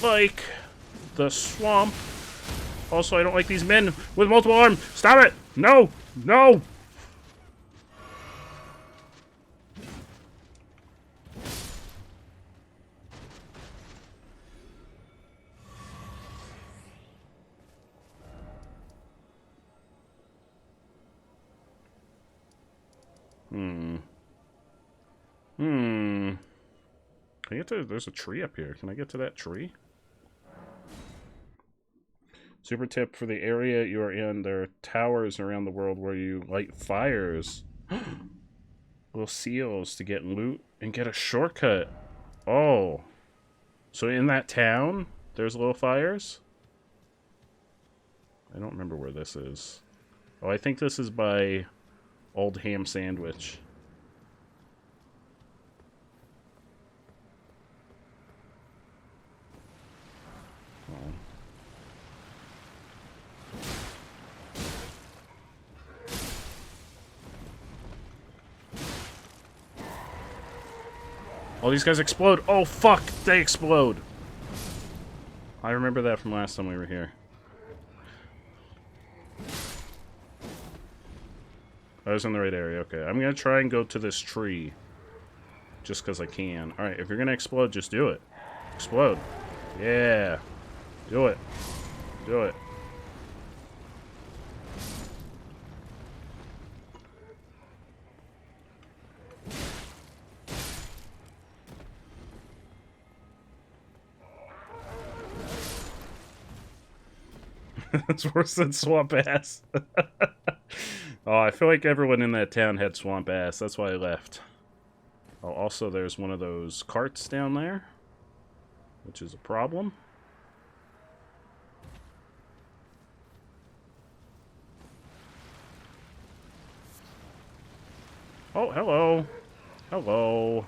like the swamp. Also, I don't like these men with multiple arms. Stop it! No! No! Can I get to... There's a tree up here. Can I get to that tree? Super tip for the area you are in. There are towers around the world where you light fires. Little seals to get loot and get a shortcut. Oh. So in that town, there's little fires? I don't remember where this is. Oh, I think this is by Old Ham Sandwich. Oh. Oh, these guys explode. Oh, fuck. They explode. I remember that from last time we were here. I was in the right area. Okay, I'm going to try and go to this tree. Just because I can. Alright, if you're going to explode, just do it. Explode. Yeah. Do it. Do it. That's worse than swamp ass. Oh, I feel like everyone in that town had swamp ass. That's why I left. Oh, also there's one of those carts down there, which is a problem. Oh, hello. Hello.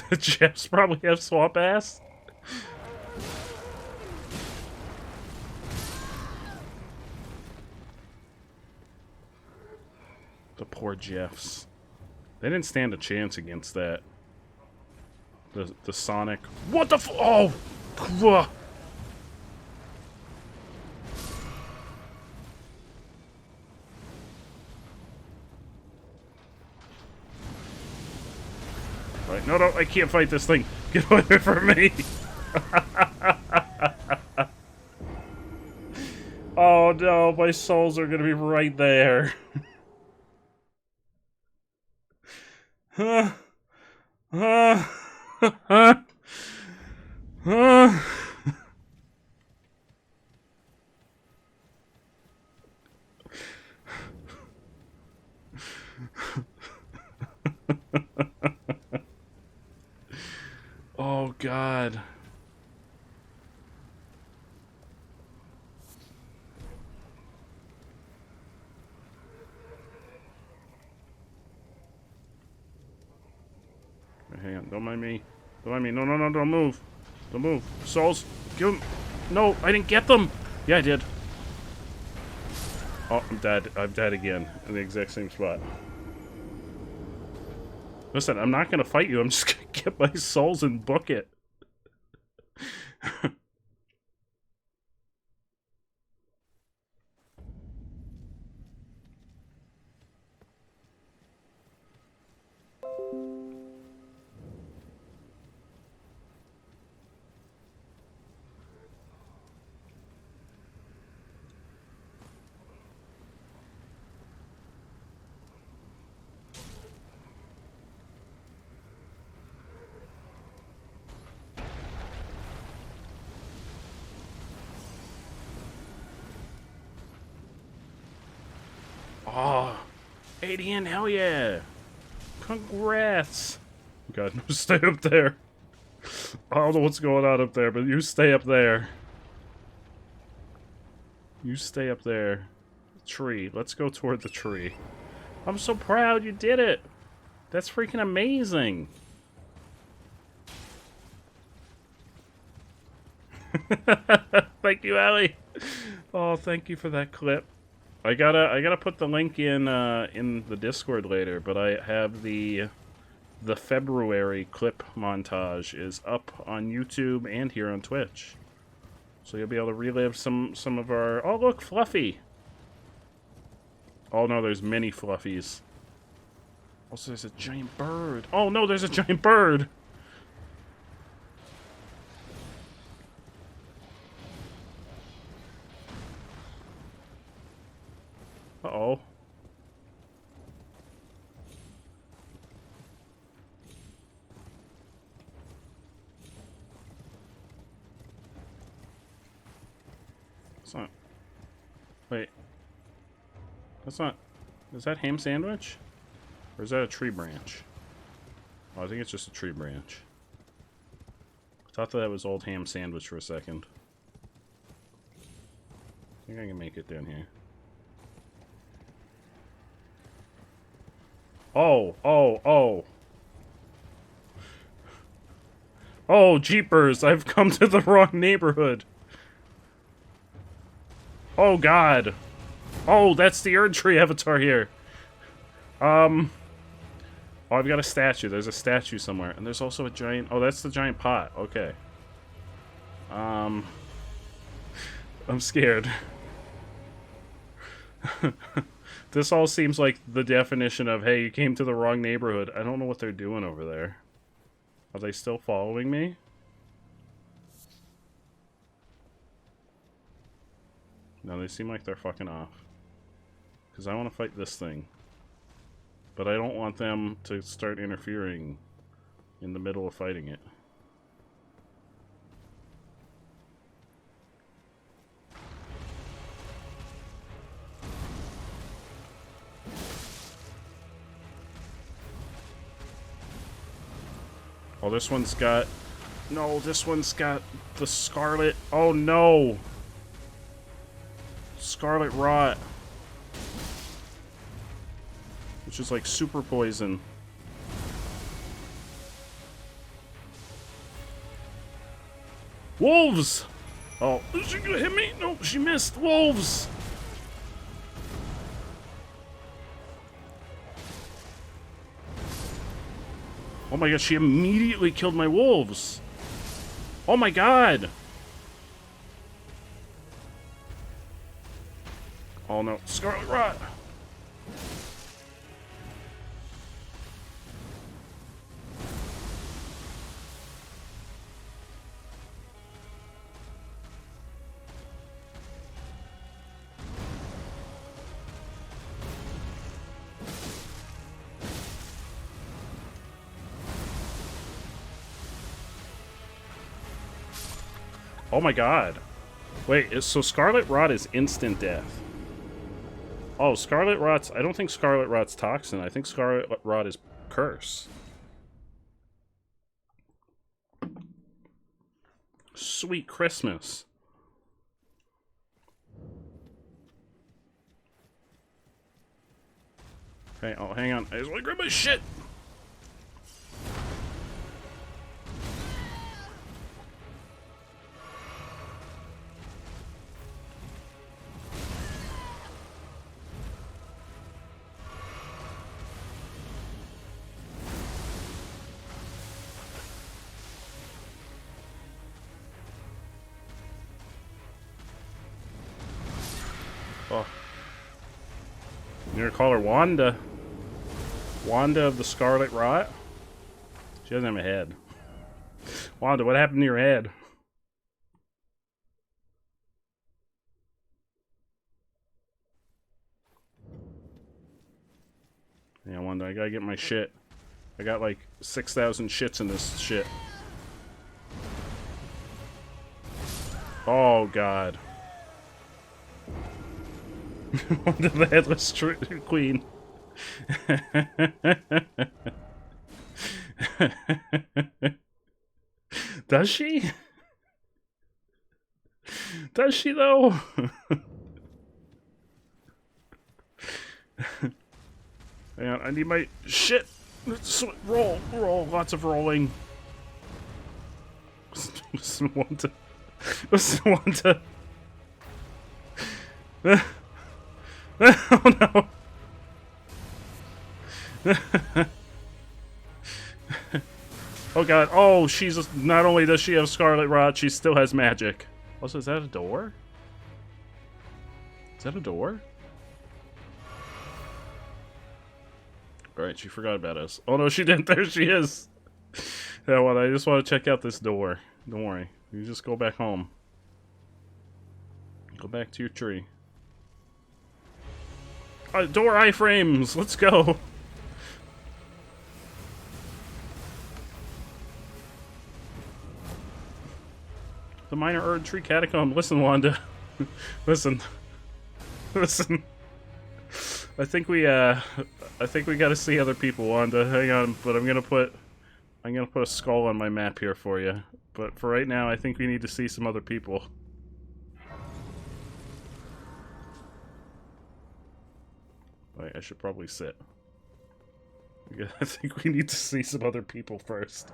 The Jeffs probably have swamp ass. The poor Jeffs. They didn't stand a chance against that. The Sonic. What the f- Oh! Right, no, I can't fight this thing. Get away from me. Oh no, my souls are gonna be right there. Oh God. Hang on, don't mind me. Don't mind me. No, don't move. Don't move. Souls, give them. No, I didn't get them. Yeah, I did. Oh, I'm dead. I'm dead again. In the exact same spot. Listen, I'm not gonna fight you. I'm just gonna get my souls and book it. Oh, 80 in, hell yeah. Congrats. God, no, stay up there. I don't know what's going on up there, but you stay up there. You stay up there. Tree. Let's go toward the tree. I'm so proud you did it. That's freaking amazing. Thank you, Allie. Oh, thank you for that clip. I gotta put the link in the Discord later, but I have the February clip montage is up on YouTube and here on Twitch. So you'll be able to relive some of our... Oh, look, Fluffy! Oh, no, there's many Fluffies. Also, there's a giant bird. Oh, no, there's a giant bird! Uh-oh. That's not... Wait. That's not... Is that ham sandwich? Or is that a tree branch? Oh, I think it's just a tree branch. I thought that was old ham sandwich for a second. I think I can make it down here. Oh, oh, oh. Oh, jeepers, I've come to the wrong neighborhood. Oh, God. Oh, that's the Erd Tree avatar here. Oh, I've got a statue. There's a statue somewhere. And there's also a giant... Oh, that's the giant pot. Okay. I'm scared. This all seems like the definition of, hey, you came to the wrong neighborhood. I don't know what they're doing over there. Are they still following me? No, they seem like they're fucking off. Because I want to fight this thing. But I don't want them to start interfering in the middle of fighting it. Oh, this one's got... No, this one's got the scarlet... Oh, no! Scarlet Rot. Which is like super poison. Wolves! Oh, is she gonna hit me? No, she missed. Wolves! Oh my god, she immediately killed my wolves. Oh my god! Oh no, Scarlet Rot! Oh my god. Wait, so Scarlet Rot is instant death. Oh, Scarlet Rot's... I don't think Scarlet Rot's Toxin. I think Scarlet Rot is Curse. Sweet Christmas. Okay, oh, hang on. I just want to grab my shit! Oh. You're gonna call her Wanda. Wanda of the Scarlet Rot? She doesn't have a head. Wanda, what happened to your head? Yeah, Wanda, I gotta get my shit. I got like 6,000 shits in this shit. Oh, God. Wanda the Headless Queen. Does she? Does she though? Hang on, I need my shit. Roll, lots of rolling. Listen, Wanda. Listen, Wanda. Oh no. Oh god. Oh, she's not only does she have Scarlet Rot, she still has magic. Also, is that a door? Is that a door? Alright, she forgot about us. Oh no, she didn't. There she is. Yeah, well, I just want to check out this door. Don't worry. You just go back home. Go back to your tree. Door iframes! Let's go! The Minor Erd Tree Catacomb. Listen, Wanda. Listen. Listen. I think we gotta see other people, Wanda. Hang on, but I'm gonna put a skull on my map here for you. But for right now, I think we need to see some other people. Wait, I should probably sit. I think we need to see some other people first.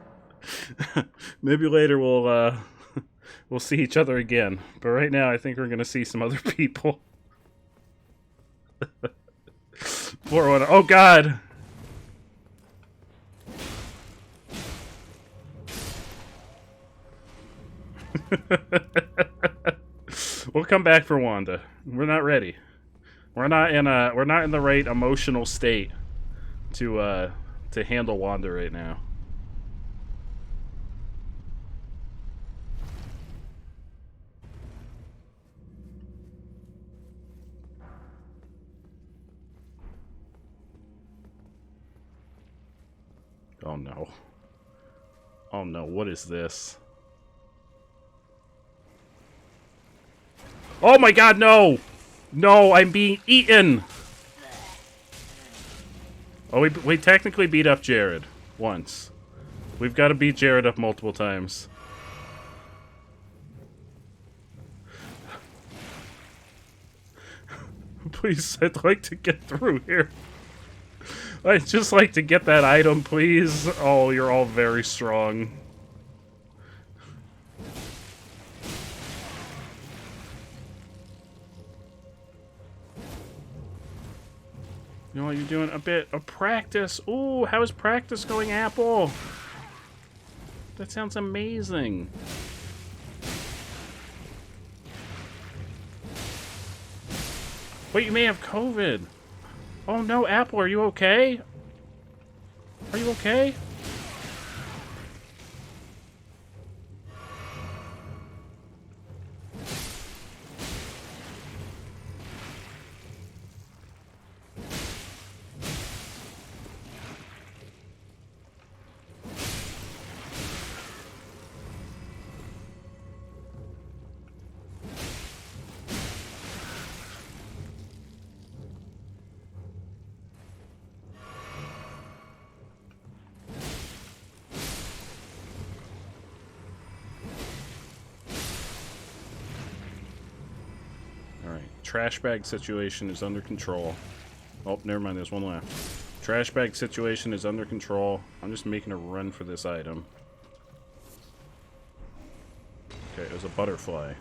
Maybe later we'll see each other again. But right now, I think we're gonna see some other people. Poor one. Oh God! We'll come back for Wanda. We're not ready. We're not in the right emotional state to handle Wanda right now. Oh no. Oh no, what is this? Oh my god, no! No, I'm being eaten! Oh, we technically beat up Jared. Once. We've got to beat Jared up multiple times. Please, I'd like to get through here. I'd just like to get that item, please. Oh, you're all very strong. You know what, you're doing a bit of practice. Ooh, how is practice going, Apple? That sounds amazing. Wait, you may have COVID. Oh no, Apple, are you okay? Are you okay? Trash bag situation is under control. Oh, never mind, there's one left. Trash bag situation is under control. I'm just making a run for this item. Okay, it was a butterfly.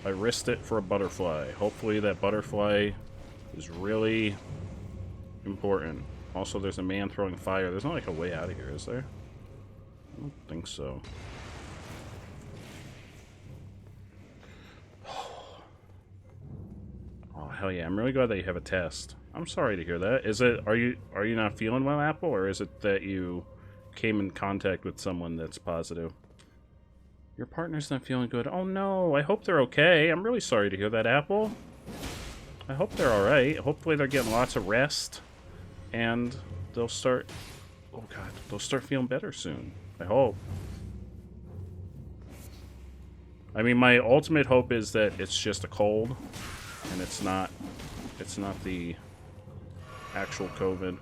I risked it for a butterfly. Hopefully that butterfly is really important. Also, there's a man throwing fire. There's not like a way out of here, is there? I don't think so. Hell yeah, I'm really glad that you have a test. I'm sorry to hear that. Is it, are you not feeling well, Apple, or is it that you came in contact with someone that's positive? Your partner's not feeling good. Oh no, I hope they're okay. I'm really sorry to hear that, Apple. I hope they're alright. Hopefully they're getting lots of rest. And they'll start... Oh god, they'll start feeling better soon. I hope. I mean, my ultimate hope is that it's just a cold. And it's not it's not the actual COVID.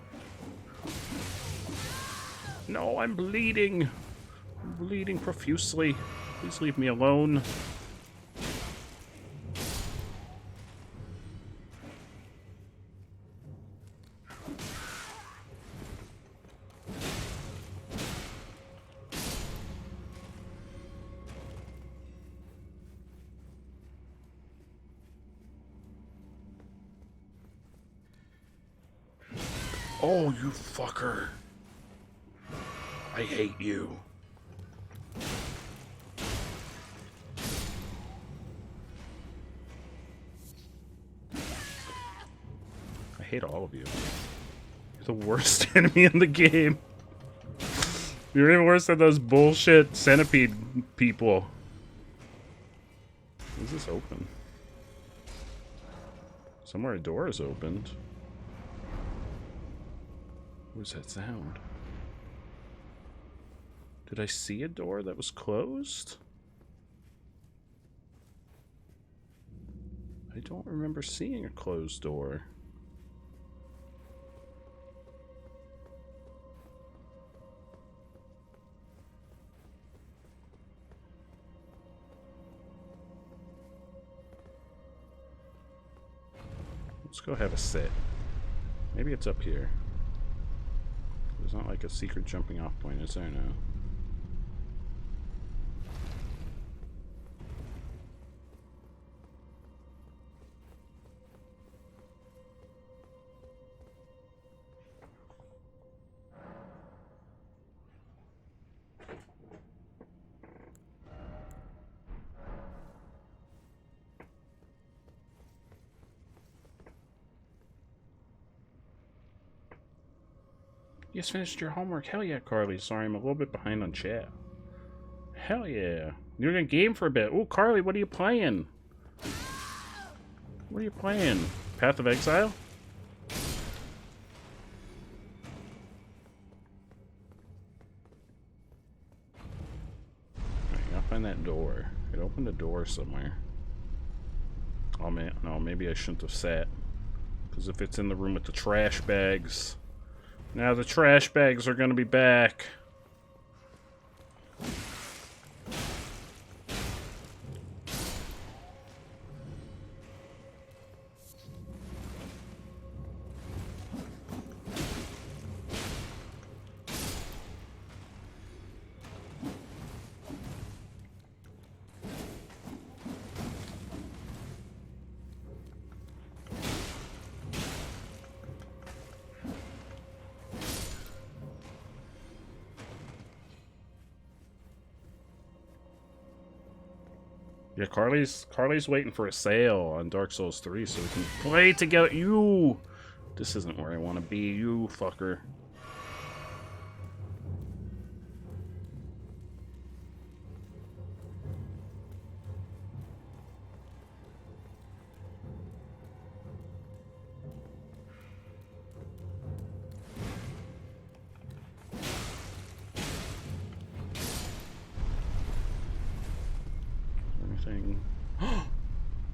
No, I'm bleeding. I'm bleeding profusely. Please leave me alone. Oh, you fucker. I hate you. I hate all of you. You're the worst enemy in the game. You're even worse than those bullshit centipede people. Is this open? Somewhere a door is opened. Where's that sound? Did I see a door that was closed? I don't remember seeing a closed door. Let's go have a sit. Maybe it's up here. There's not like a secret jumping off point, is there now? You just finished your homework. Hell yeah, Carly. Sorry, I'm a little bit behind on chat. Hell yeah. You're gonna game for a bit. Oh, Carly, what are you playing? What are you playing? Path of Exile? Alright, I gotta find that door. It opened a door somewhere. Oh man, no, maybe I shouldn't have sat. Because if it's in the room with the trash bags... Now the trash bags are gonna be back. Yeah, Carly's waiting for a sale on Dark Souls 3 so we can play together. You! This isn't where I want to be, you fucker.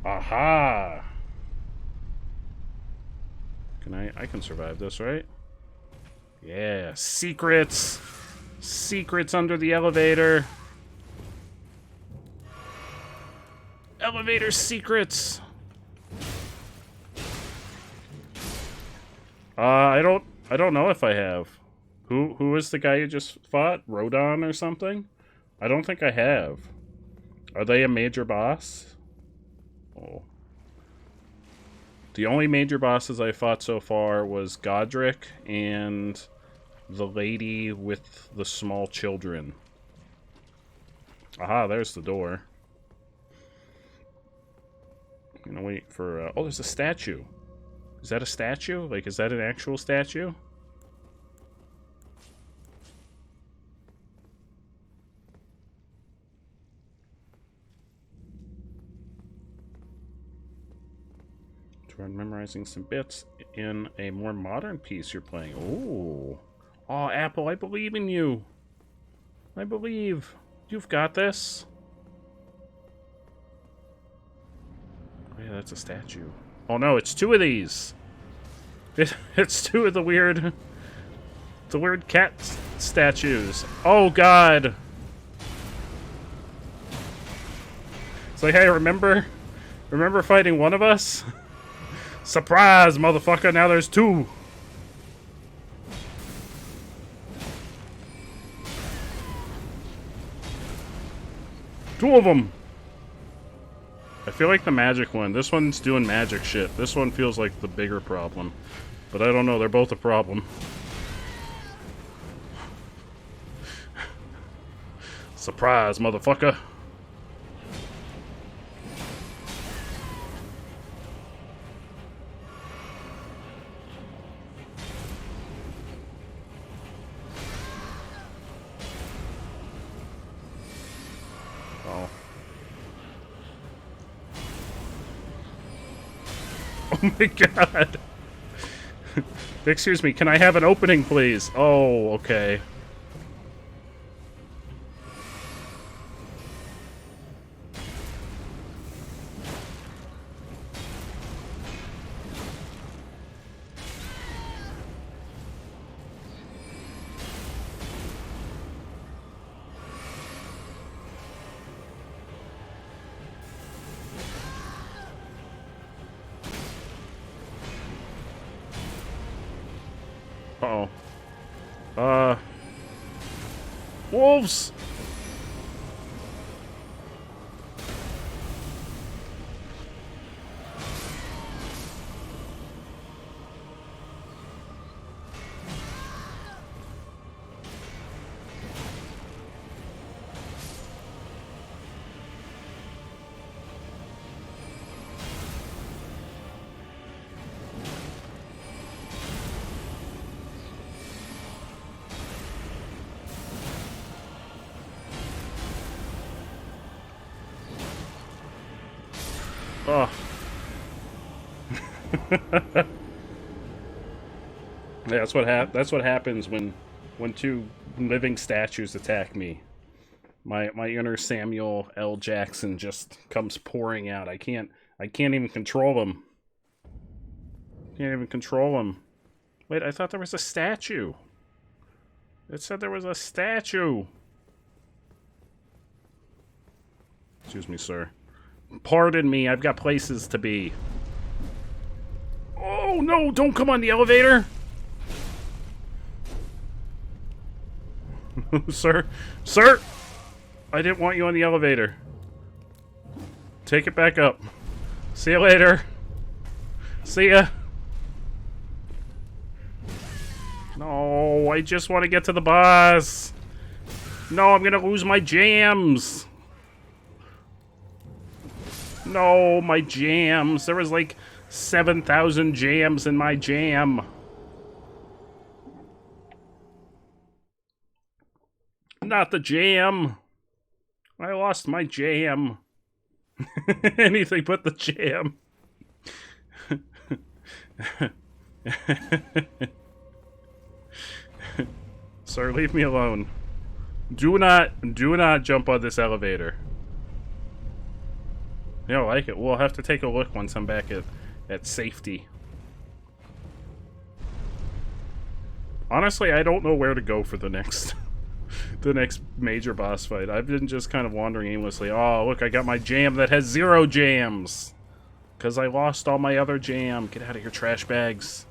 Aha! I can survive this, right? Yeah, secrets! Secrets under the elevator! Elevator secrets! I don't know if I have. Who is the guy you just fought? Rodon or something? I don't think I have. Are they a major boss? Oh. The only major bosses I fought so far was Godric and the lady with the small children. Aha, there's the door. I'm gonna wait for... oh, there's a statue. Is that a statue? Like, is that an actual statue? Try memorizing some bits in a more modern piece you're playing. Ooh. Oh, Apple, I believe in you. I believe. You've got this. Oh, yeah, that's a statue. Oh no, it's two of these. It's two of the weird cat statues. Oh god. It's like, hey, remember fighting one of us? Surprise, motherfucker, now there's two. Two of them. I feel like the magic one. This one's doing magic shit. This one feels like the bigger problem. But I don't know, they're both a problem. Surprise, motherfucker. Oh. Oh my god. Excuse me, can I have an opening, please? Oh, okay. Uh-oh. Wolves! Oh. Yeah, that's what happens when two living statues attack me. My inner Samuel L. Jackson just comes pouring out. I can't even control them. Can't even control them. Wait, I thought there was a statue. It said there was a statue. Excuse me, sir. Pardon me, I've got places to be. Oh no, don't come on the elevator! Sir? Sir! I didn't want you on the elevator. Take it back up. See you later. See ya. No, I just want to get to the boss. No, I'm gonna lose my jams. No, my jams. There was like 7,000 jams in my jam. Not the jam. I lost my jam. Anything but the jam. Sir, leave me alone. Do not jump on this elevator. You don't like it? We'll have to take a look once I'm back at safety. Honestly, I don't know where to go for the next major boss fight. I've been just kind of wandering aimlessly. Oh, look, I got my jam that has 0 jams. Because I lost all my other jam. Get out of here, trash bags.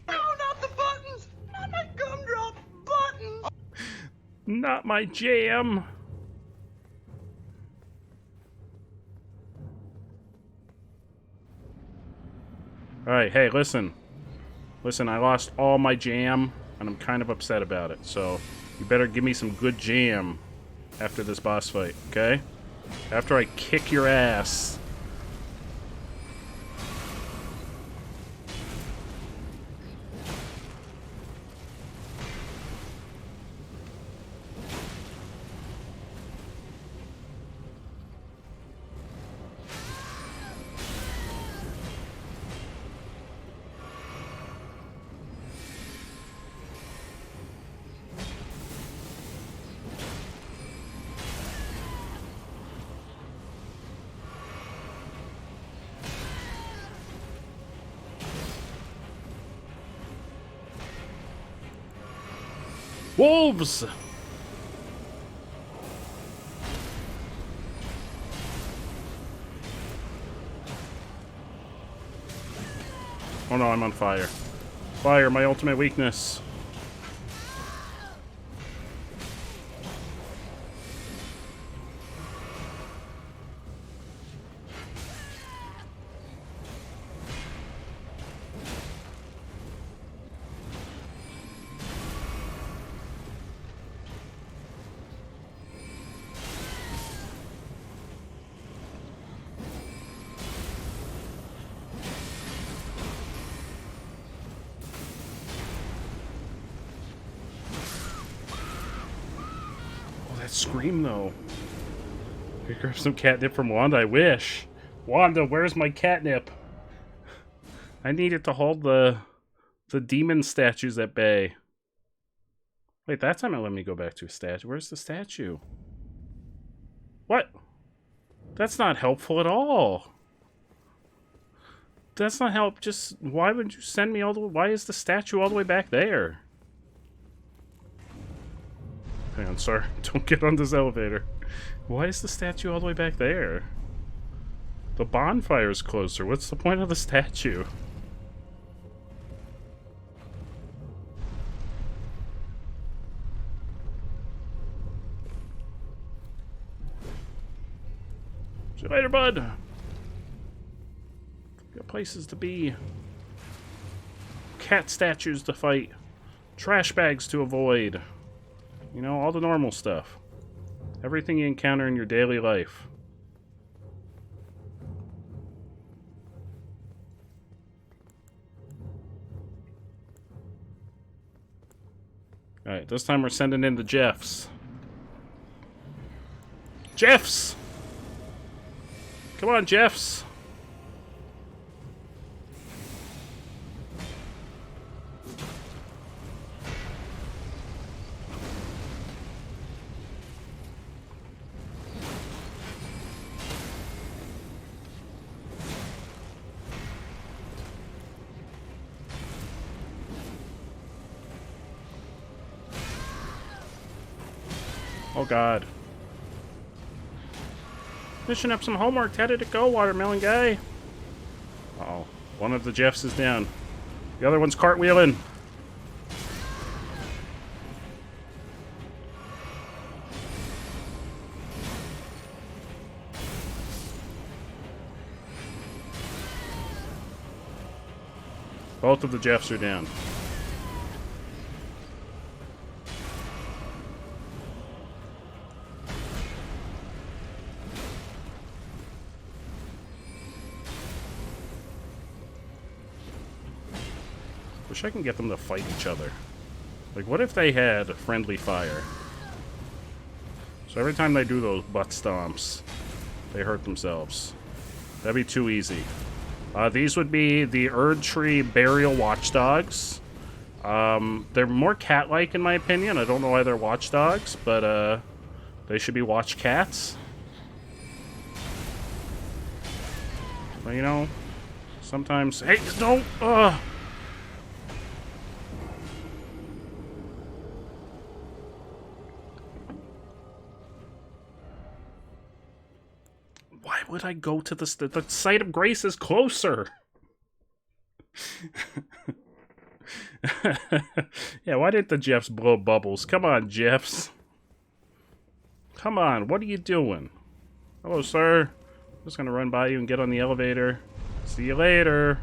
No, not the buttons! Not my gumdrop buttons! Not my jam. Alright, hey, listen. Listen, I lost all my jam, and I'm kind of upset about it. So, you better give me some good jam after this boss fight, okay? After I kick your ass. Wolves! Oh no, I'm on fire. Fire, my ultimate weakness. Scream though. I grab some catnip from Wanda, I wish. Wanda, where's my catnip? I need it to hold the demon statues at bay. Wait, that's not gonna let me go back to a statue. Where's the statue? What? That's not helpful at all. That's not help. Just why would you send me all the way? Why is the statue all the way back there? Hang on, sir. Don't get on this elevator. Why is the statue all the way back there? The bonfire's closer. What's the point of the statue? See you later, bud. Got places to be. Cat statues to fight. Trash bags to avoid. You know, all the normal stuff. Everything you encounter in your daily life. Alright, this time we're sending in the Jeffs. Jeffs! Come on, Jeffs! Oh god. Finishing up some homework. How did it go, watermelon guy? Uh-oh. One of the Jeffs is down. The other one's cartwheeling. Both of the Jeffs are down. Wish I can get them to fight each other. Like, what if they had friendly fire? So every time they do those butt stomps, they hurt themselves. That'd be too easy. These would be the Erd Tree Burial Watchdogs. They're more cat-like in my opinion. I don't know why they're watchdogs, but they should be watch cats. But you know, sometimes... Hey, don't... Why would I go to the site of grace is closer? Yeah, why didn't the Jeffs blow bubbles? Come on, Jeffs. Come on, what are you doing? Hello, sir. I'm just gonna run by you and get on the elevator. See you later.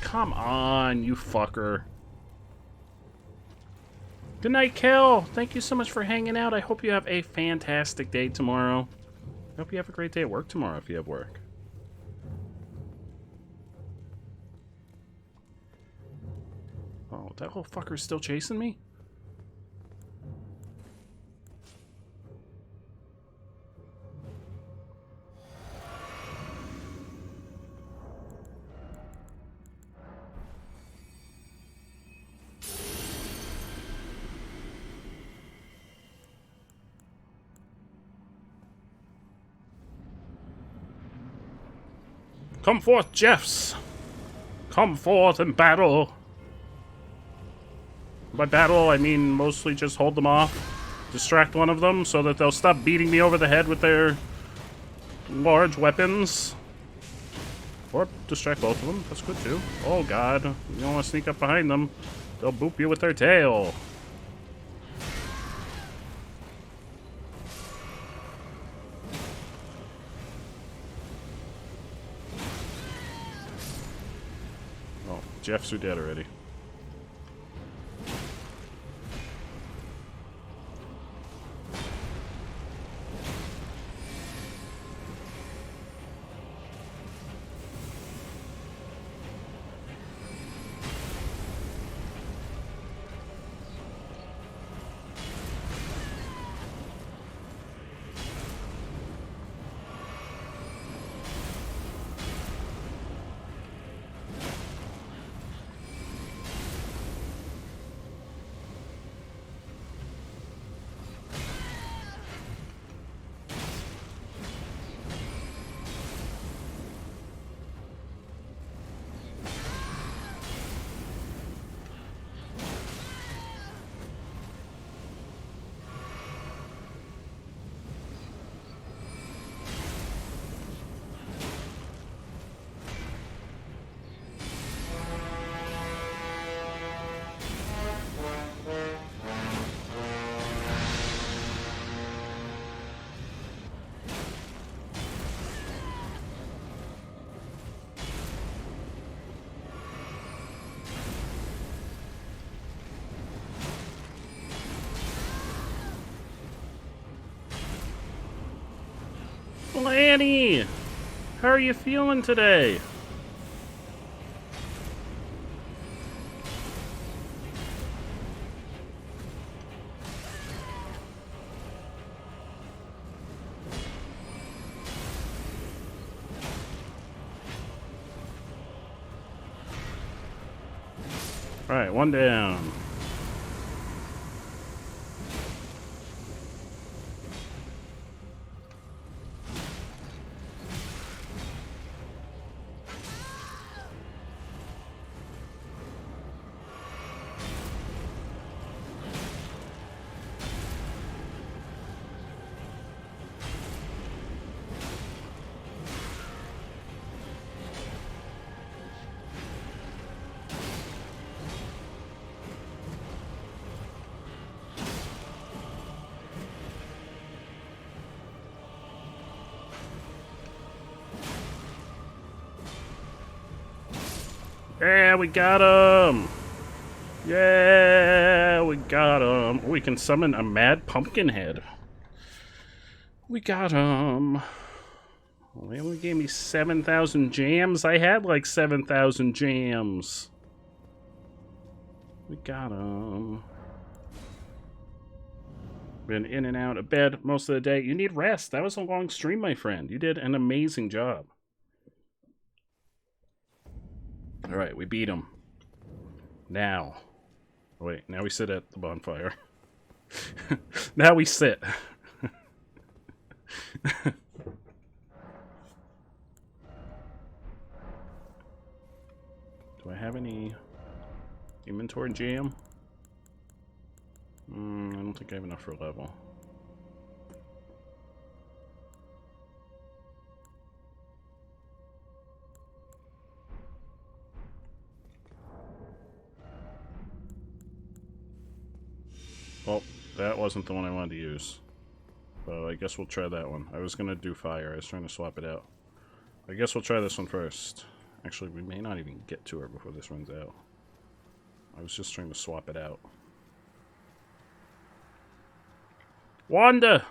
Come on, you fucker. Good night, Kel. Thank you so much for hanging out. I hope you have a fantastic day tomorrow. I hope you have a great day at work tomorrow if you have work. Oh, that little fucker's still chasing me? Come forth, Jeffs! Come forth and battle! By battle, I mean mostly just hold them off. Distract one of them so that they'll stop beating me over the head with their large weapons. Or distract both of them. That's good too. Oh god. You don't want to sneak up behind them. They'll boop you with their tail. Oh, Jeffs are dead already. Lanny! How are you feeling today? Alright, one down. Yeah, we got him! Yeah, we got him. We can summon a mad pumpkin head. We got him. Well, they only gave me 7,000 jams. I had like 7,000 jams. We got him. Been in and out of bed most of the day. You need rest. That was a long stream, my friend. You did an amazing job. Alright, we beat him. Now. Oh, wait, now we sit at the bonfire. Now we sit. Do I have any inventory jam? I don't think I have enough for a level. Well, that wasn't the one I wanted to use. So I guess we'll try that one. I was gonna do fire. I was trying to swap it out. I guess we'll try this one first. Actually, we may not even get to her before this runs out. I was just trying to swap it out. Wanda!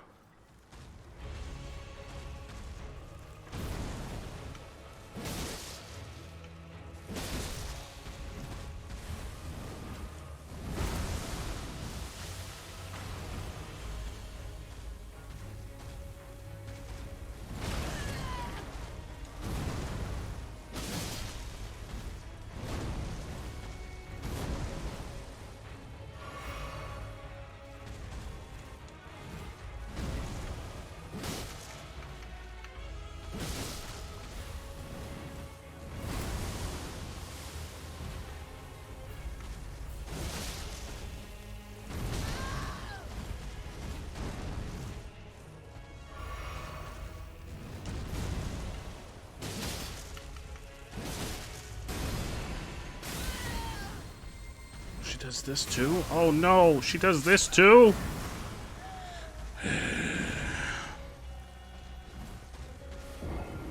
she does this too? Oh no, she does this too?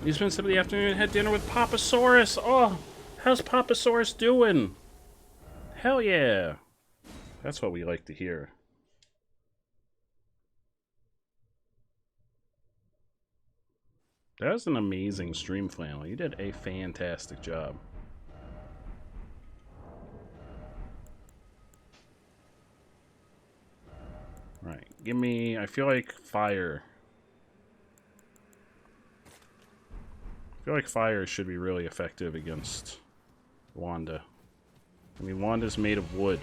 You spent some of the afternoon and had dinner with Papasaurus. Oh, how's Papasaurus doing? Hell yeah. That's what we like to hear. That was an amazing stream, Flannel. You did a fantastic job. Right, give me... I feel like fire. I feel like fire should be really effective against Wanda. I mean, Wanda's made of wood.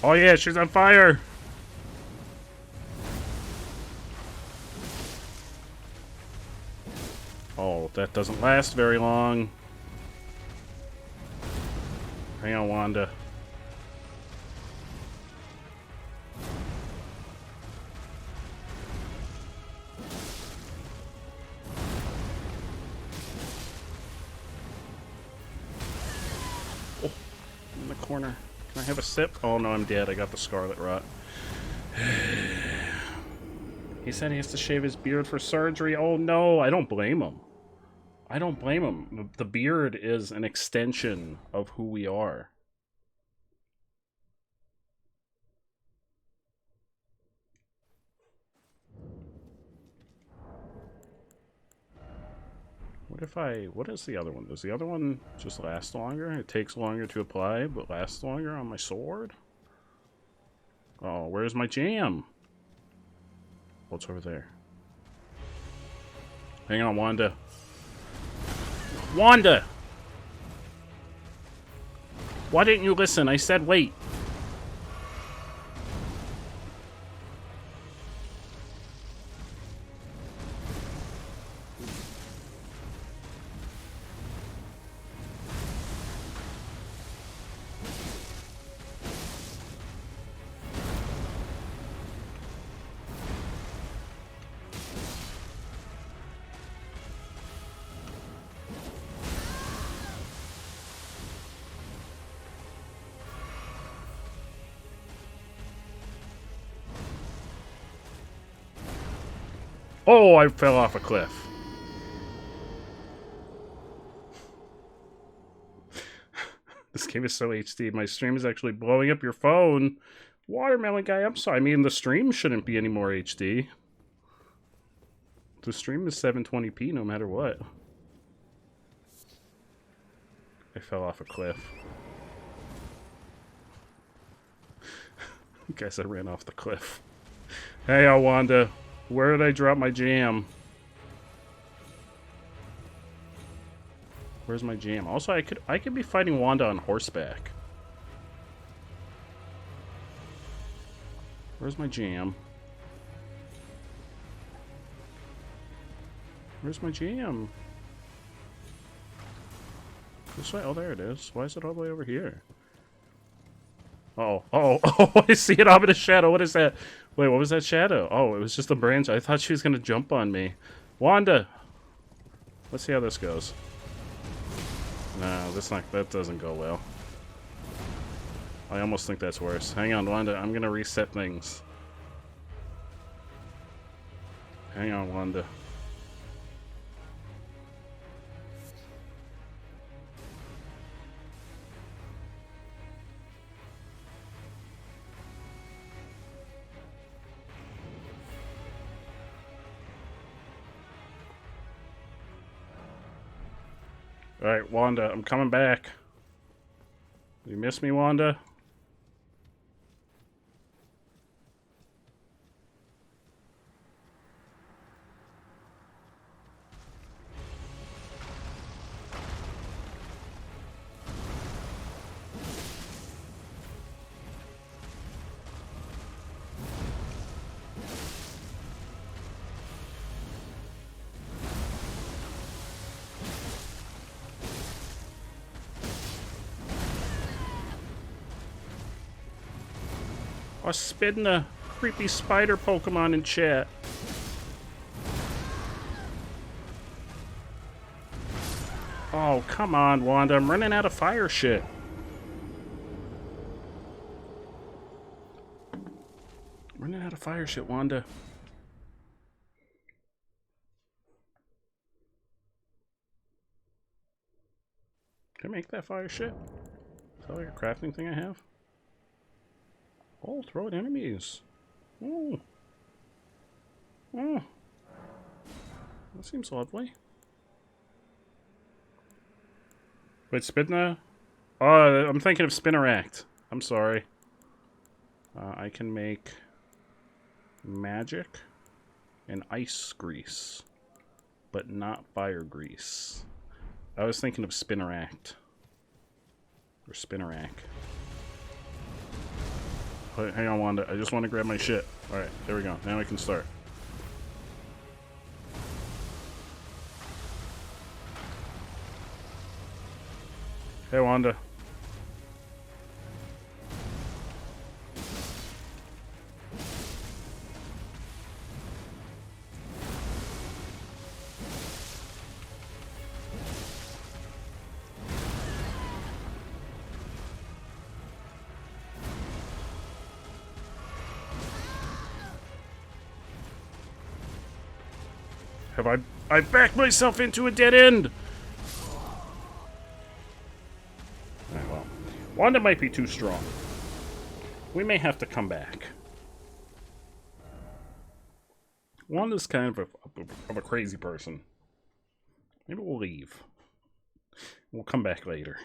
Oh yeah, she's on fire! Oh, that doesn't last very long. Hang on, Wanda. Oh, in the corner. Can I have a sip? Oh no, I'm dead. I got the scarlet rot. He said he has to shave his beard for surgery. Oh no, I don't blame him. I don't blame him. The beard is an extension of who we are. What is the other one? Does the other one just last longer? It takes longer to apply, but lasts longer on my sword? Oh, where's my jam? What's over there? Hang on, Wanda. Wanda! Why didn't you listen? I said wait. Oh, I fell off a cliff. This game is so HD. My stream is actually blowing up your phone. Watermelon guy, I'm sorry. I mean, the stream shouldn't be any more HD. The stream is 720p no matter what. I fell off a cliff. Guess I ran off the cliff. Hey, Wanda. Where did I drop my jam? Where's my jam? Also, I could be fighting Wanda on horseback. Where's my jam? Where's my jam? This way? Oh, there it is. Why is it all the way over here? Oh, I see it off in the shadow. What is that? Wait, what was that shadow? Oh, it was just a branch. I thought she was gonna jump on me. Wanda! Let's see how this goes. No, that doesn't go well. I almost think that's worse. Hang on, Wanda. I'm gonna reset things. Hang on, Wanda. Alright, Wanda, I'm coming back. You miss me, Wanda? Oh, Spidna. creepy spider Pokemon in chat. Oh, come on, Wanda. I'm running out of fire shit. Running out of fire shit, Wanda. Can I make that fire shit? Is that like a crafting thing I have? Oh, throw at enemies. Oh. Oh. That seems lovely. Wait, Spinna? Oh, I'm thinking of Spinneract. I'm sorry. I can make magic and ice grease, but not fire grease. I was thinking of Spinneract. Or Spinnerack. Wait, hang on, Wanda. I just want to grab my shit. Alright, there we go. Now I can start. Hey, Wanda. Have I backed myself into a dead end? Alright, well. Wanda might be too strong. We may have to come back. Wanda's kind of a crazy person. Maybe we'll leave. We'll come back later.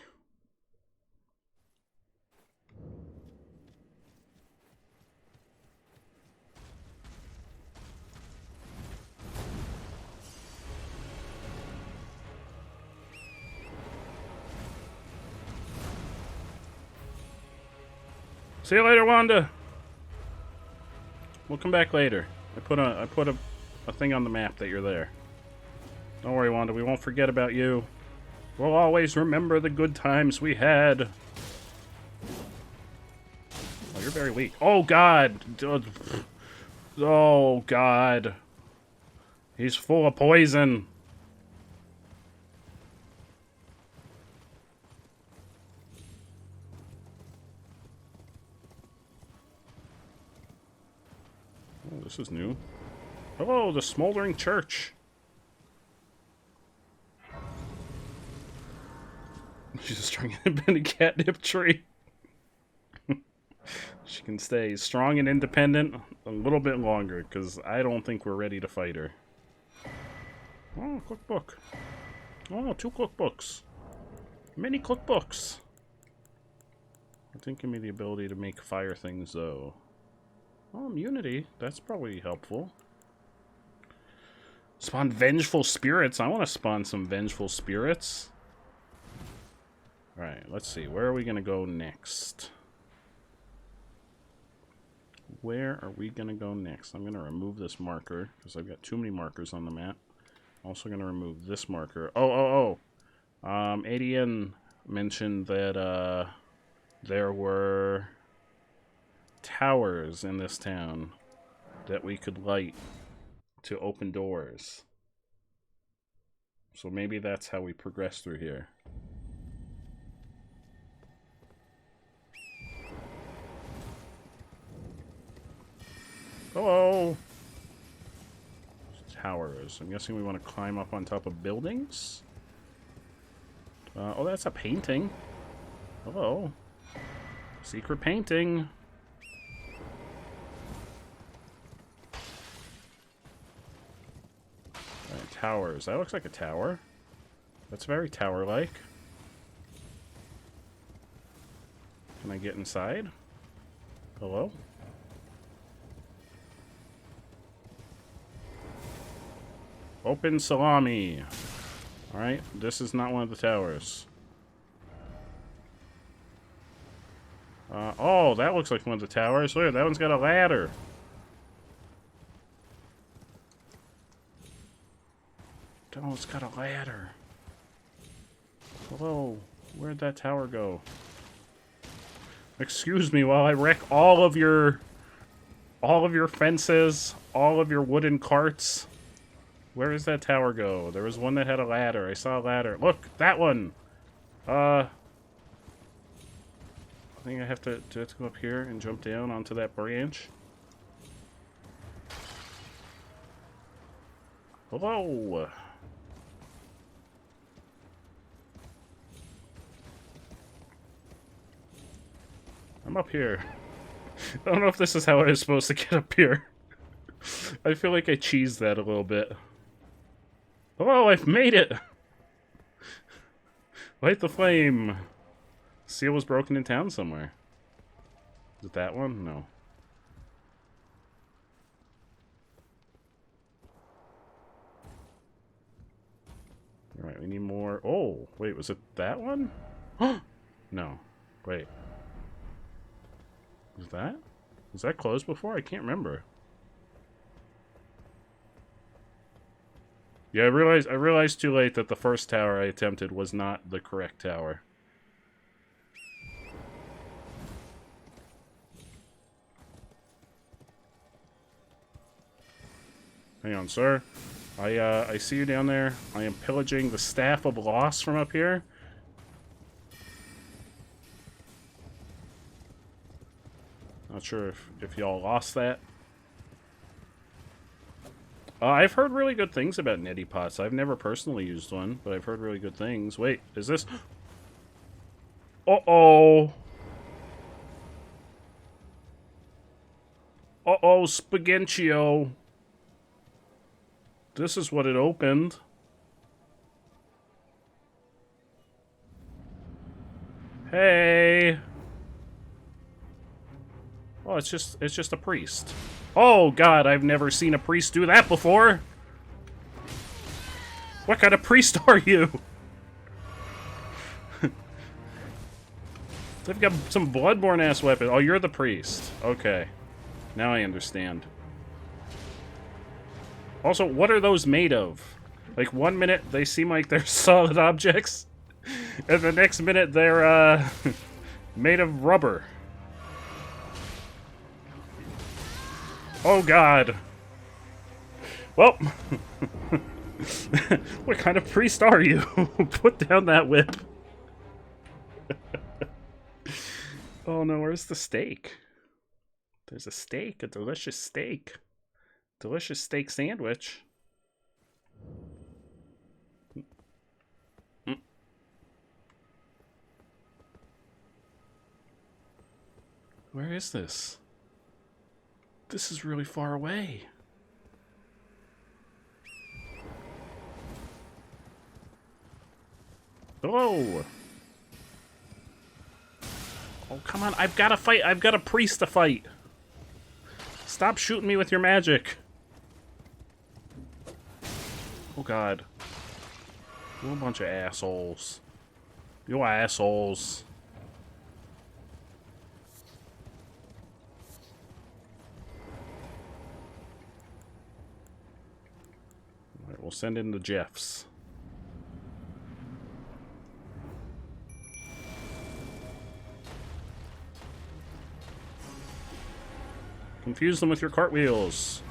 See you later, Wanda. We'll come back later. I put a thing on the map that you're there. Don't worry, Wanda. We won't forget about you. We'll always remember the good times we had. Oh, you're very weak. Oh, God. Oh, God. He's full of poison. Oh, this is new. Hello, the smoldering church. She's just trying to bend a catnip tree. She can stay strong and independent a little bit longer, because I don't think we're ready to fight her. Oh, cookbook. Oh, 2 cookbooks. Many cookbooks. I think give me the ability to make fire things, though. Oh, immunity. That's probably helpful. Spawn vengeful spirits. I want to spawn some vengeful spirits. Alright, let's see. Where are we going to go next? Where are we going to go next? I'm going to remove this marker, because I've got too many markers on the map. Also going to remove this marker. ADN mentioned that there were towers in this town that we could light to open doors. So maybe that's how we progress through here. Hello! Towers. I'm guessing we want to climb up on top of buildings? Oh, that's a painting. Hello. Secret painting. Alright, towers. That looks like a tower. That's very tower-like. Can I get inside? Hello? Open salami. Alright, this is not one of the towers. Oh, that looks like one of the towers. Look, that one's got a ladder. Oh, it's got a ladder. Hello, where'd that tower go? Excuse me while I wreck all of your All of your fences, all of your wooden carts. Where does that tower go? There was one that had a ladder. I saw a ladder. Look, that one! I think I have to go up here and jump down onto that branch. Hello! I'm up here. I don't know if this is how I was supposed to get up here. I feel like I cheesed that a little bit. Oh, I've made it! Light the flame! Seal was broken in town somewhere. Is it that one? No. Alright, we need more. Oh, wait, was it that one? No. Wait. Was that closed before? I can't remember. Yeah, I realized too late that the first tower I attempted was not the correct tower. Hang on, sir. I see you down there. I am pillaging the Staff of Loss from up here. Not sure if y'all lost that. I've heard really good things about neti pots. I've never personally used one, but I've heard really good things. Wait, is this... Uh-oh. Uh-oh, Spaghettio. This is what it opened. Hey. Oh, it's just a priest. Oh god, I've never seen a priest do that before. What kind of priest are you? They've got some bloodborne ass weapon. Oh, you're the priest. Okay. Now I understand. Also, what are those made of? Like, 1 minute they seem like they're solid objects, and the next minute they're, made of rubber. Oh, God. Well, what kind of priest are you? Put down that whip. Oh, no, where's the steak? There's a steak, a delicious steak. Delicious steak sandwich. Where is this? This is really far away. Hello. Oh, come on. I've got to fight. I've got a priest to fight. Stop shooting me with your magic. Oh, God. You're a bunch of assholes. You assholes. Alright, we'll send in the Jeffs. Confuse them with your cartwheels.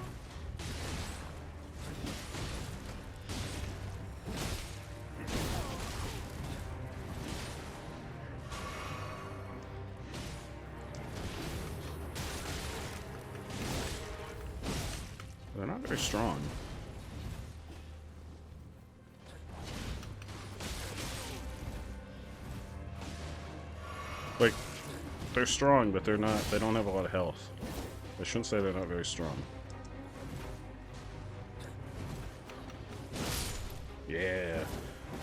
They're not very strong. Like, they're strong, but they're not, they don't have a lot of health. I shouldn't say they're not very strong. Yeah.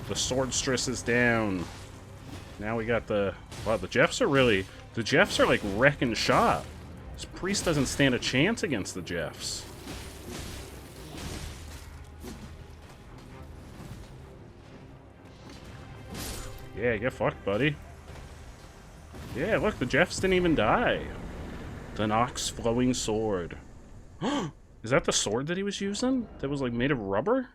The swordstress is down. Now we got the... Wow, the Jeffs are really... The Jeffs are like wrecking shop. This priest doesn't stand a chance against the Jeffs. Yeah, get fucked, buddy. Yeah, look, the Jeffs didn't even die. The Nox flowing sword. Is that the sword that he was using? That was like made of rubber?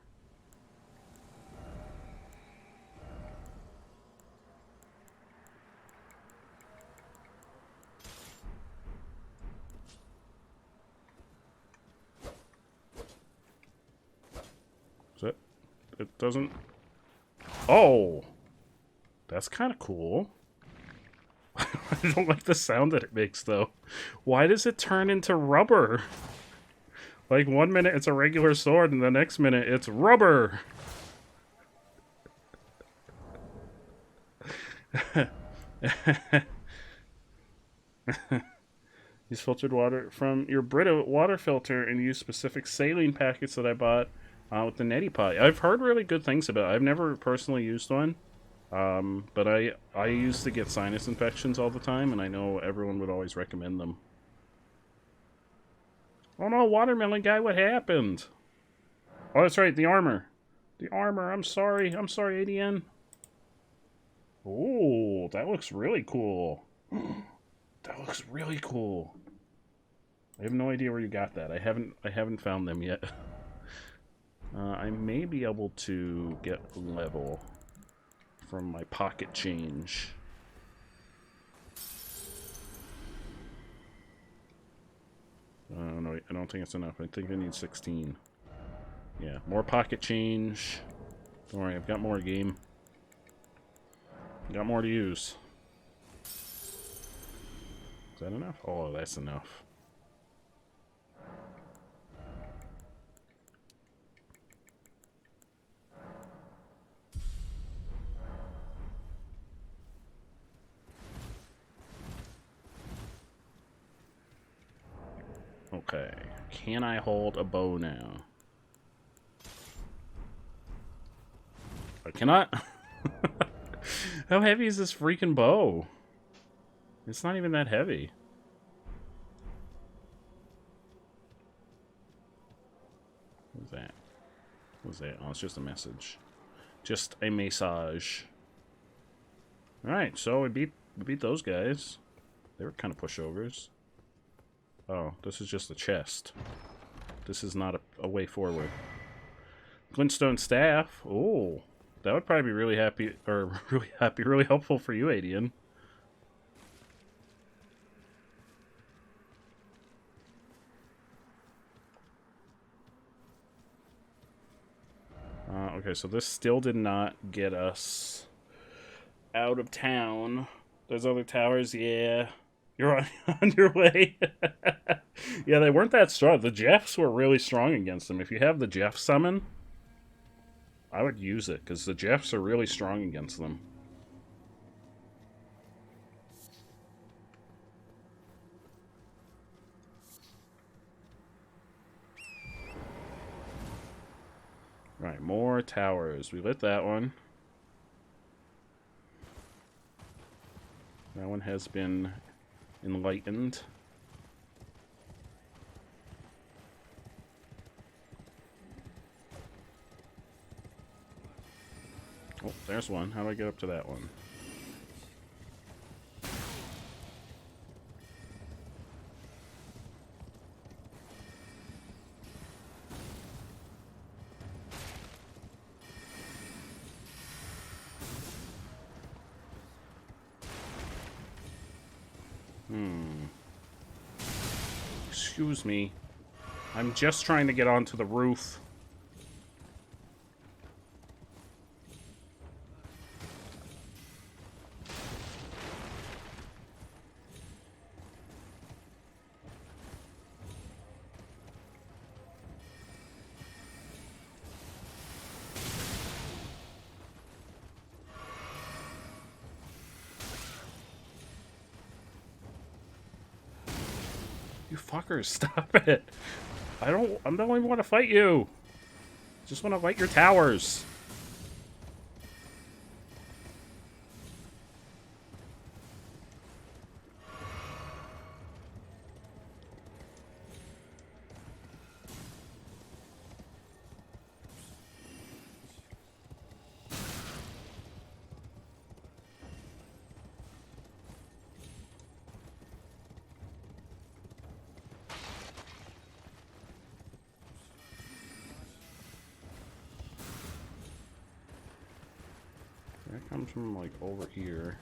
it doesn't... Oh! That's kind of cool. I don't like the sound that it makes, though. Why does it turn into rubber? Like, 1 minute it's a regular sword, and the next minute it's rubber! Use filtered water from your Brita water filter and use specific saline packets that I bought with the neti pot. I've heard really good things about it. I've never personally used one, but I used to get sinus infections all the time, and I know everyone would always recommend them. Oh no, watermelon guy, what happened? Oh, that's right, the armor. The armor, I'm sorry, ADN. Oh, that looks really cool. That looks really cool. I have no idea where you got that. I haven't found them yet. I may be able to get level from my pocket change. No, I don't think it's enough. I think I need 16. Yeah, more pocket change. Don't worry, I've got more game. Got more to use. Is that enough? Oh, that's enough. Okay. Can I hold a bow now? I cannot? How heavy is this freaking bow? It's not even that heavy. What's that? What's that? Oh, it's just a message. Just a massage. Alright, so we beat those guys. They were kind of pushovers. Oh, this is just a chest. This is not a way forward. Glintstone staff. Oh, that would probably be really happy, or really helpful for you, Adian. Okay, so this still did not get us out of town. Those other towers, yeah. You're on your way. Yeah, they weren't that strong. The Jeffs were really strong against them. If you have the Jeff summon, I would use it, because the Jeffs are really strong against them. Right, more towers. We lit that one. That one has been enlightened. Oh, there's one. How do I get up to that one? Excuse me. I'm just trying to get onto the roof. You fuckers, stop it. I don't even want to fight you. Just want to light your towers. That comes from, like, over here.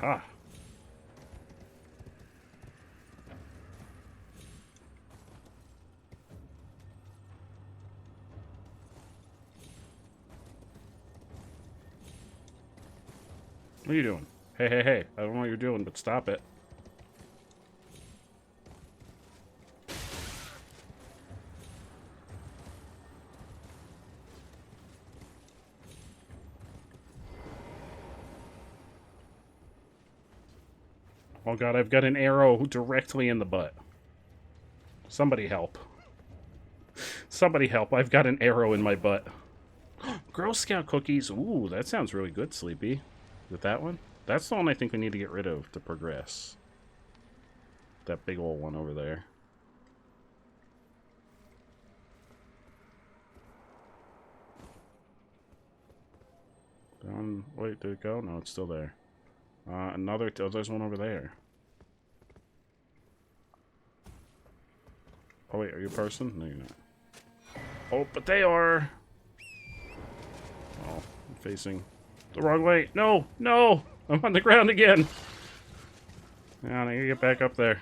Aha. What are you doing? Hey, hey, hey. I don't know what you're doing, but stop it. Oh god, I've got an arrow directly in the butt. Somebody help. Somebody help. I've got an arrow in my butt. Girl Scout cookies. Ooh, that sounds really good, Sleepy. Is it that one? That's the one I think we need to get rid of to progress. That big old one over there. Down. Wait, did it go? No, it's still there. Another. Oh, there's one over there. Oh, wait, are you a person? No, you're not. Oh, but they are. Oh, I'm facing the wrong way. No, no! I'm on the ground again. Yeah, I need to get back up there.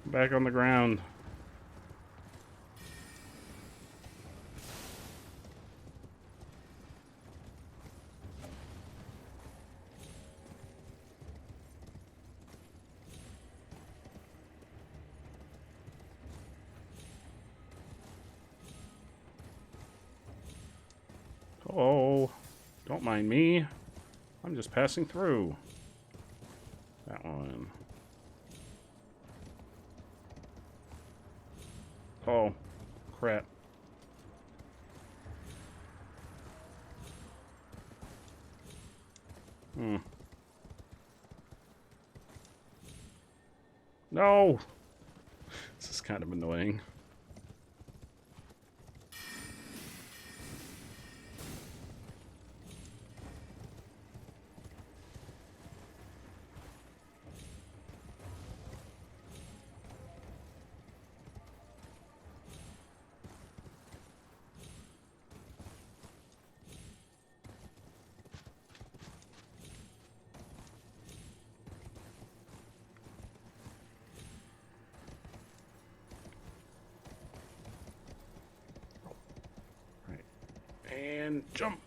Back on the ground. Oh, don't mind me. I'm just passing through. That one. Oh, crap. No! This is kind of annoying. And jump.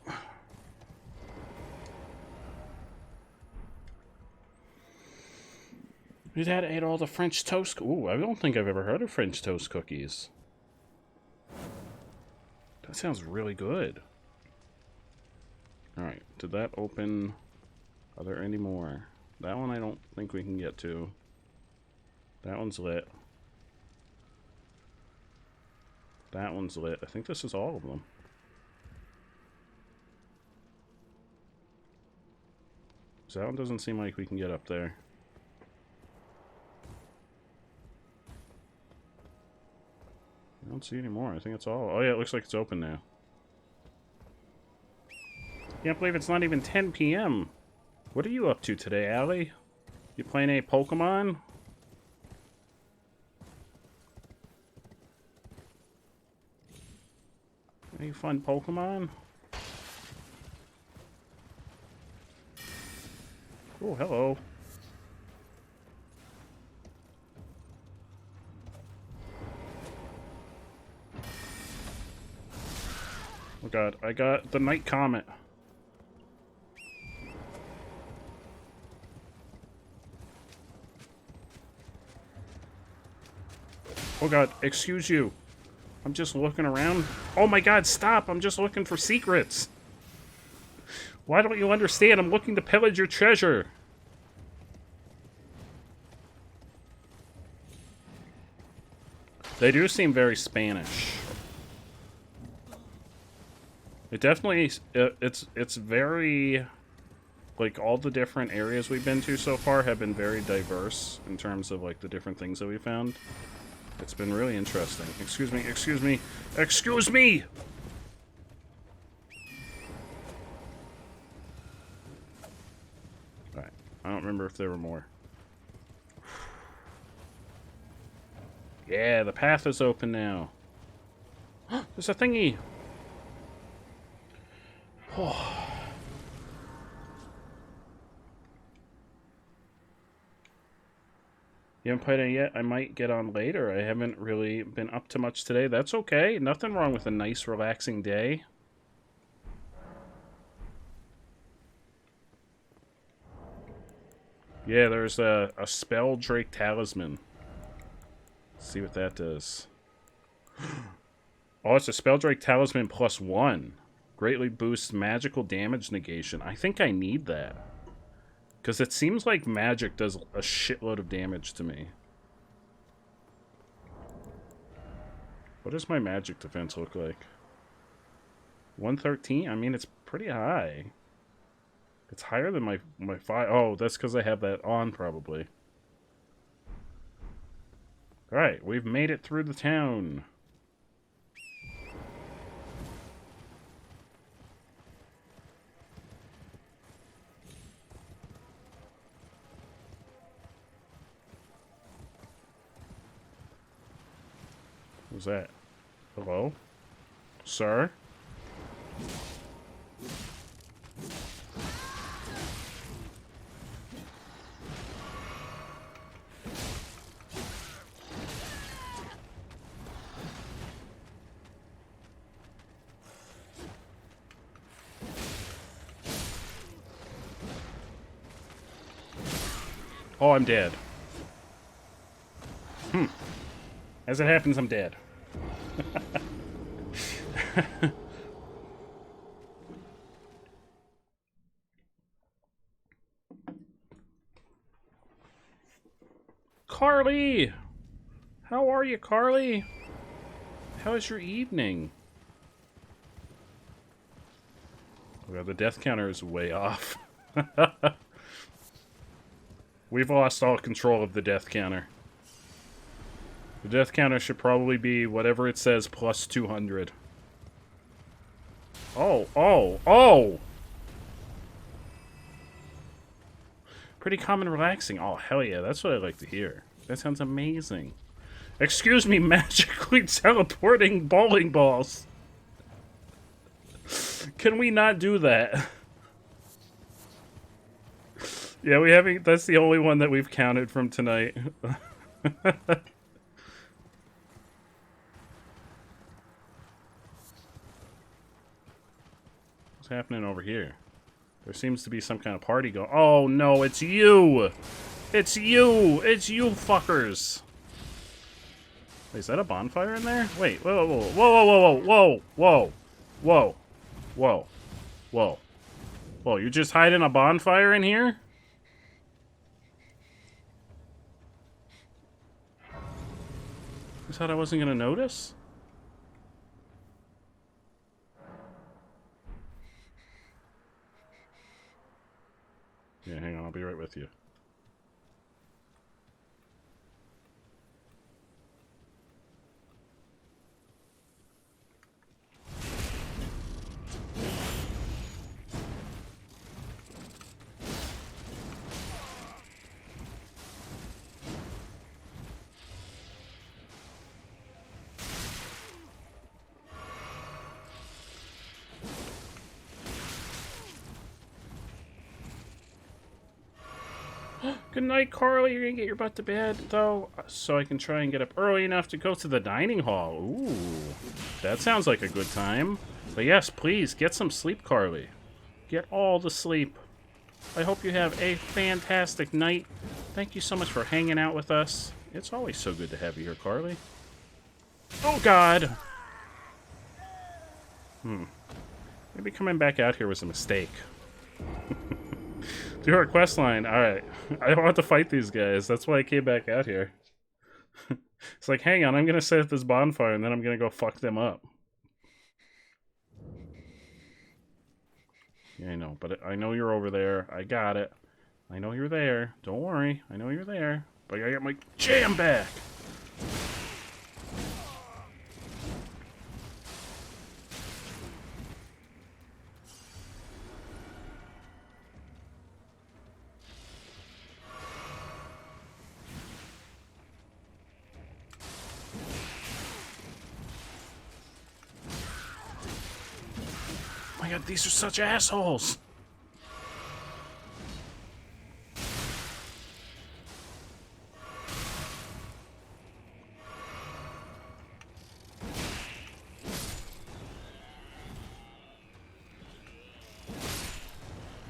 Your dad ate all the French toast. Ooh, I don't think I've ever heard of French toast cookies. That sounds really good. Alright, did that open? Are there any more? That one I don't think we can get to. That one's lit. That one's lit. I think this is all of them. So that one doesn't seem like we can get up there. I don't see any more. I think it's all. Oh yeah, it looks like it's open now. Can't believe it's not even 10 p.m. What are you up to today, Allie? You playing any Pokemon? Any fun Pokemon? Oh, hello. Oh god, I got the Night Comet. Oh god, excuse you. I'm just looking around. Oh my god, stop! I'm just looking for secrets. Why don't you understand? I'm looking to pillage your treasure. They do seem very Spanish. It definitely, it's very, like, all the different areas we've been to so far have been very diverse in terms of, like, the different things that we found. It's been really interesting. Excuse me, excuse me, excuse me! Alright, I don't remember if there were more. Yeah, the path is open now. There's a thingy! You haven't played it yet? I might get on later. I haven't really been up to much today. That's okay. Nothing wrong with a nice, relaxing day. Yeah, there's a spell Drake talisman. Let's see what that does. Oh, it's a spell Drake talisman +1. Greatly boosts magical damage negation. I think I need that. Because it seems like magic does a shitload of damage to me. What does my magic defense look like? 113? I mean, it's pretty high. It's higher than my 5. Oh, that's because I have that on, probably. Alright, we've made it through the town. What's that? Hello? Sir? Oh, I'm dead. As it happens, I'm dead. Carly! How are you, Carly? How is your evening? Well, the death counter is way off. We've lost all control of the death counter. The death counter should probably be whatever it says plus 200. Oh, oh, oh! Pretty calm and relaxing. Oh, hell yeah, that's what I like to hear. That sounds amazing. Excuse me, magically teleporting bowling balls. Can we not do that? Yeah, we haven't. That's the only one that we've counted from tonight. What's happening over here? There seems to be some kind of party going. Oh no, it's you! It's you! It's you fuckers! Wait, is that a bonfire in there? Wait, whoa, whoa, whoa, whoa, whoa, whoa, whoa, whoa, whoa, whoa, whoa! You just hiding a bonfire in here? You thought I wasn't gonna notice? Yeah, hang on, I'll be right with you. Good night, Carly. You're gonna get your butt to bed, though, so I can try and get up early enough to go to the dining hall. Ooh, that sounds like a good time. But yes, please, get some sleep, Carly. Get all the sleep. I hope you have a fantastic night. Thank you so much for hanging out with us. It's always so good to have you here, Carly. Oh, God! Maybe coming back out here was a mistake. Do our quest line. Alright. I don't want to fight these guys. That's why I came back out here. It's like, hang on, I'm gonna set up this bonfire and then I'm gonna go fuck them up. Yeah, I know, but I know you're over there. I got it. I know you're there. Don't worry. I know you're there. But I gotta get my jam back! Oh my god, these are such assholes!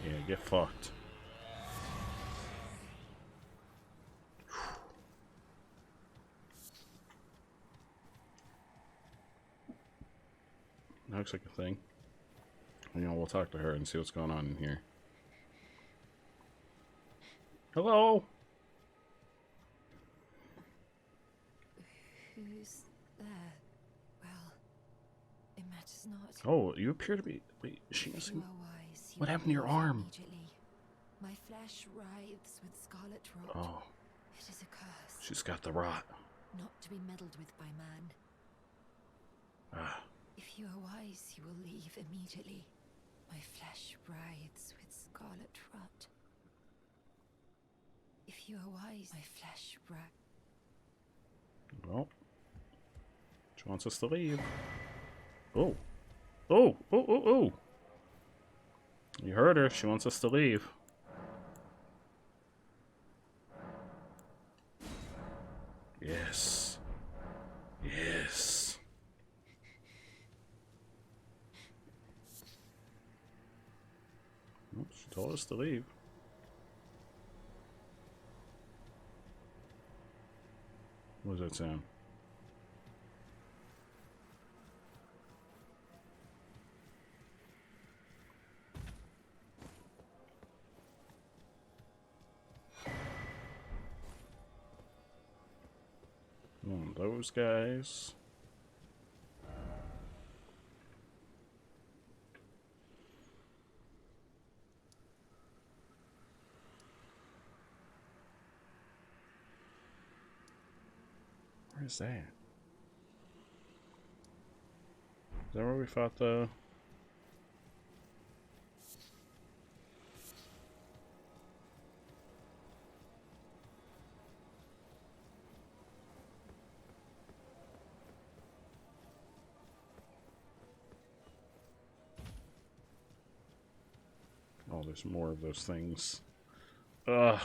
Yeah, get fucked. That looks like a thing. You know, we'll talk to her and see what's going on in here. Hello? Who's there? Well, it matters not. Oh, you appear to be... Wait, she If doesn't... you are wise, you What will happened to your leave arm? immediately. My flesh writhes with scarlet rot. Oh, It is a curse, she's got the rot. not to be meddled with by man. Ah, If you are wise, you will leave immediately. My flesh writhes with scarlet rot. If you are wise, my flesh well. She wants us to leave. Oh. Oh, oh, oh, oh. You heard her. She wants us to leave. Yes. Yes. Well, she told us to leave. What does that sound? Those guys. Where is that? Is that where we fought the... Oh, there's more of those things. Ugh.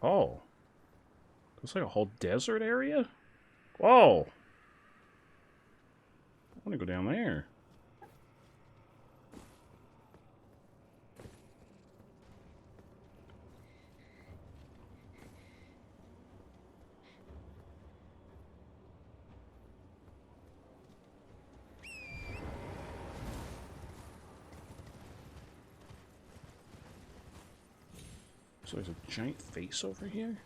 Oh. Looks like a whole desert area? Whoa. I want to go down there. So there's a giant face over here?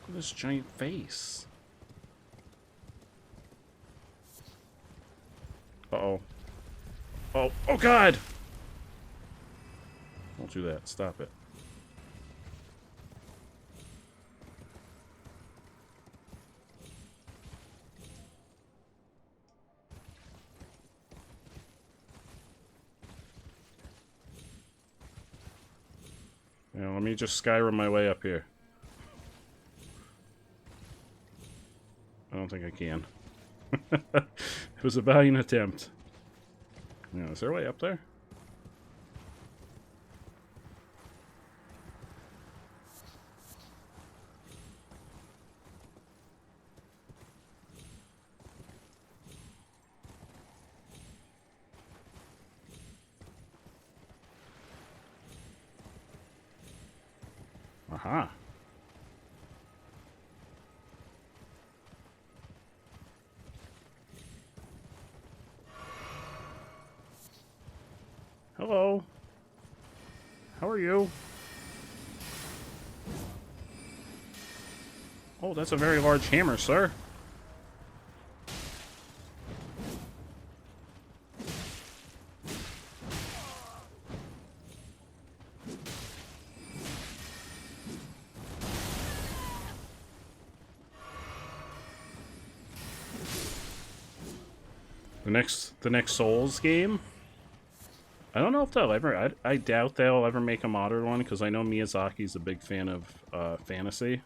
Look at this giant face. Uh-oh. Oh, oh God! Don't do that. Stop it. Now, let me just Skyrim my way up here. I don't think I can. It was a valiant attempt. Yeah, is there a way up there? Aha. Hello. How are you? Oh, that's a very large hammer, sir. The next Souls game. I don't know if they'll ever. I doubt they'll ever make a modern one because I know Miyazaki's a big fan of fantasy.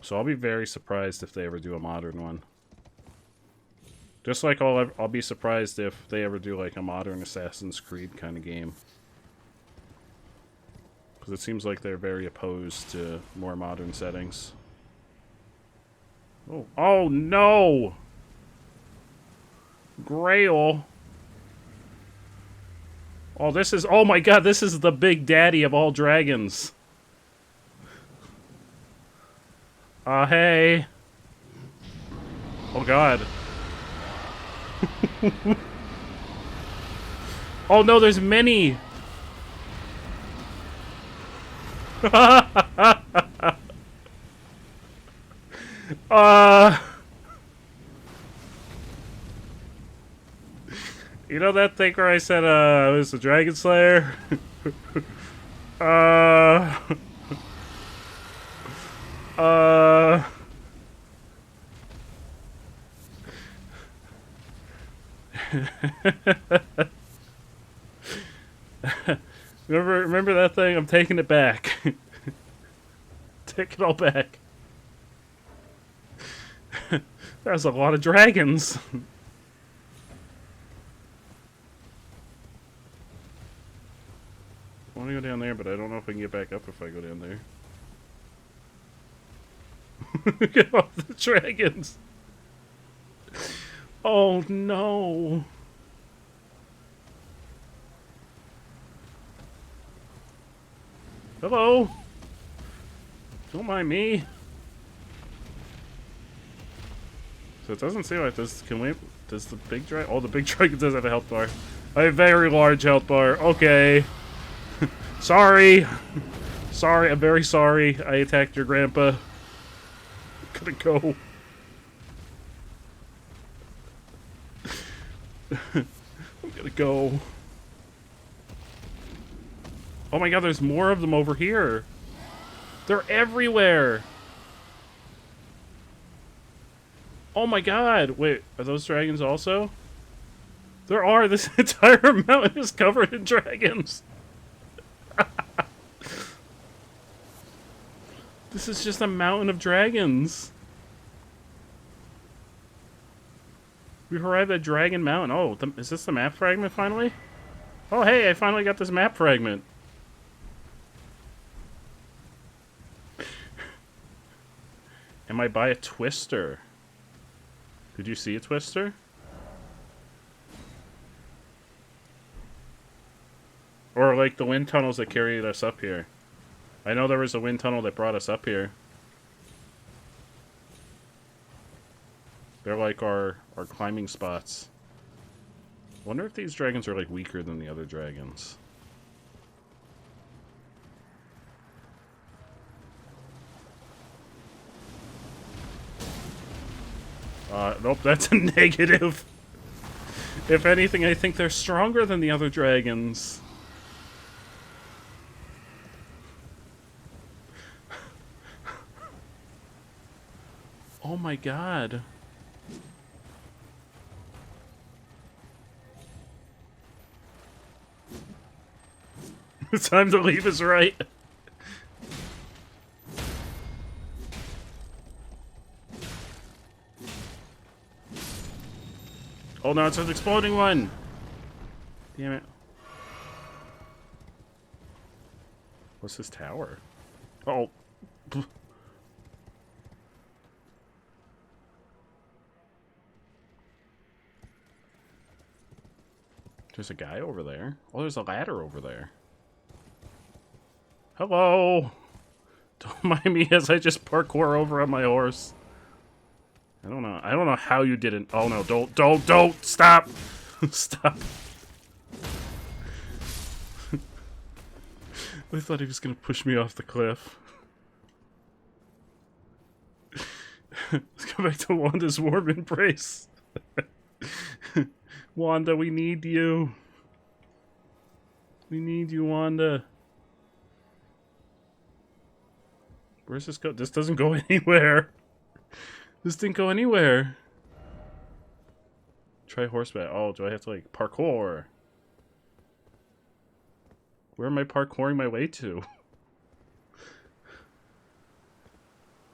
So I'll be very surprised if they ever do a modern one. Just like I'll be surprised if they ever do like a modern Assassin's Creed kind of game. Because it seems like they're very opposed to more modern settings. Oh, oh no! Grail. Oh, this is... Oh my god, this is the big daddy of all dragons. Hey. Oh god. Oh no, there's many! You know that thing where I said, it was the Dragon Slayer? Remember that thing? I'm taking it back. Take it all back. There's a lot of dragons. I want to go down there, but I don't know if I can get back up if I go down there. Look at all the dragons. Oh no. Hello. Don't mind me. So it doesn't seem like this. Can we? Does the big dragon? Oh, the big dragon does have a health bar. A very large health bar. Okay. Sorry. Sorry. I'm very sorry. I attacked your grandpa. I'm gonna go. I'm gonna go. Oh my god, there's more of them over here. They're everywhere. Oh my god. Wait, are those dragons also? There are. This entire mountain is covered in dragons. This is just a mountain of dragons. We've arrived at Dragon Mountain. Oh, is this the map fragment finally? Oh, hey, I finally got this map fragment. Am I by a twister? Did you see a twister? Or like the wind tunnels that carried us up here. I know there was a wind tunnel that brought us up here. They're like our climbing spots. Wonder if these dragons are like weaker than the other dragons. Nope, that's a negative. If anything, I think they're stronger than the other dragons. Oh my god. Time to leave is right. Oh no, it's an exploding one! Damn it. What's this tower? Oh. There's a guy over there. Oh, there's a ladder over there. Hello! Don't mind me as I just parkour over on my horse. I don't know how you didn't. Oh no, don't! Stop! Stop. I thought he was gonna push me off the cliff. Let's go back to Wanda's warm embrace. Wanda, we need you. We need you, Wanda. Where's this go? This doesn't go anywhere. This didn't go anywhere. Try horseback. Oh, do I have to, like, parkour? Where am I parkouring my way to?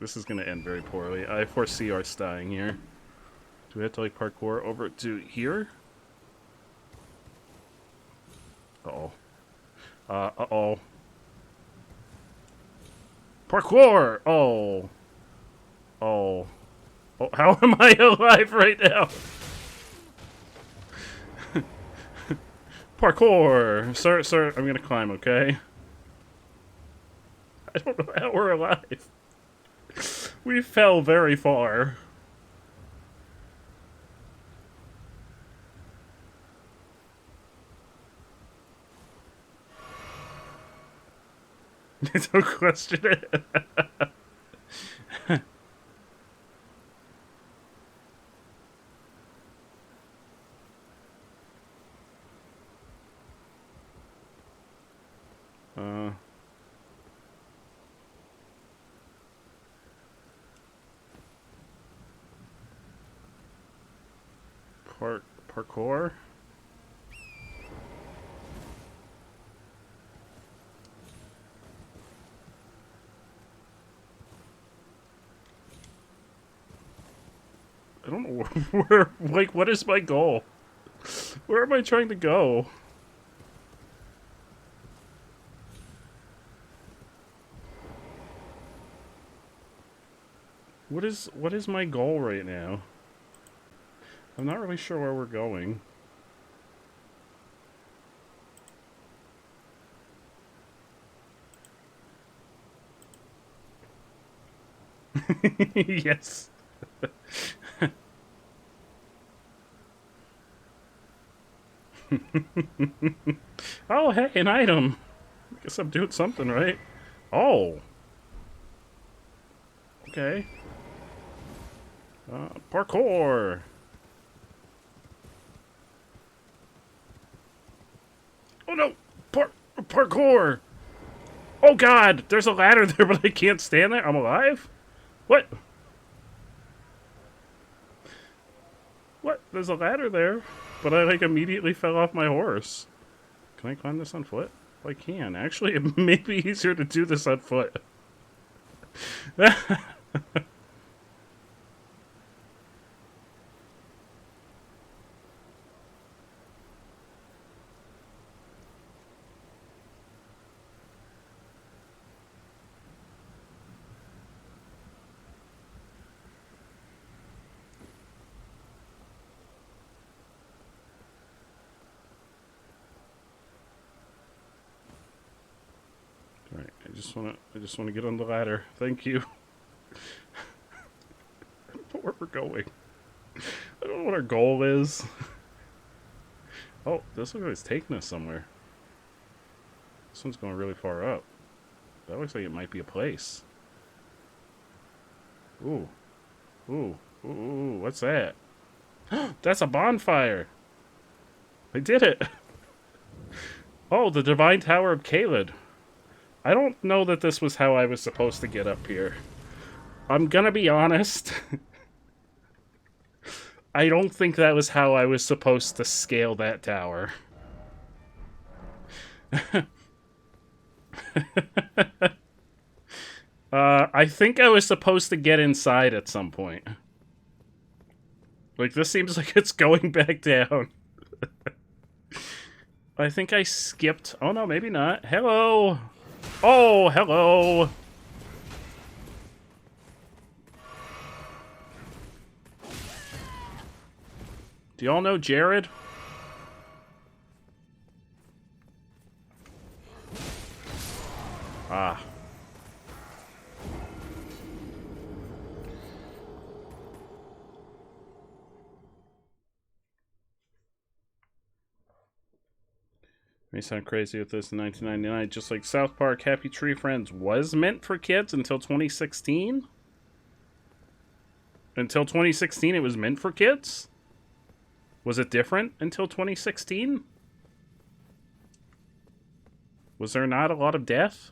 This is gonna end very poorly. I foresee us dying here. Do we have to, like, parkour over to here? Uh-oh. Uh-oh. Parkour! Oh. Oh. Oh, how am I alive right now? Parkour! Sir, I'm gonna climb, okay? I don't know how we're alive. We fell very far. Don't question it. Parkour? I don't know where, like, what is my goal? Where am I trying to go? What is my goal right now? I'm not really sure where we're going. Yes. Oh, hey, an item. I guess I'm doing something right. Oh. Okay. Parkour. Oh no! Parkour! Oh god! There's a ladder there, but I can't stand there? I'm alive? What? What? There's a ladder there, but I, like, immediately fell off my horse. Can I climb this on foot? Well, I can. Actually, it may be easier to do this on foot. Alright, I just wanna get on the ladder. Thank you. I don't know where we're going. I don't know what our goal is. Oh, this looks like it's taking us somewhere. This one's going really far up. That looks like it might be a place. Ooh. Ooh. Ooh, ooh, what's that? That's a bonfire! I did it! Oh, the Divine Tower of Caelid. I don't know that this was how I was supposed to get up here. I'm gonna be honest. I don't think that was how I was supposed to scale that tower. I think I was supposed to get inside at some point. Like, this seems like it's going back down. I think I skipped... Oh, no, maybe not. Hello! Oh, hello! Do y'all know Jared? Ah. May sound crazy with this in 1999, just like South Park Happy Tree Friends was meant for kids until 2016? Until 2016 it was meant for kids? Was it different until 2016? Was there not a lot of death?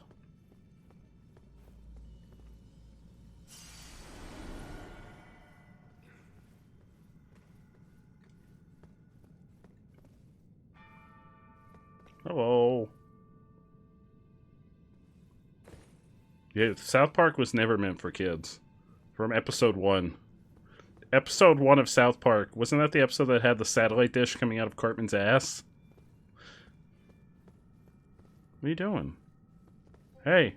Hello. Yeah, South Park was never meant for kids. From episode 1. Episode 1 of South Park. Wasn't that the episode that had the satellite dish coming out of Cartman's ass? What are you doing? Hey.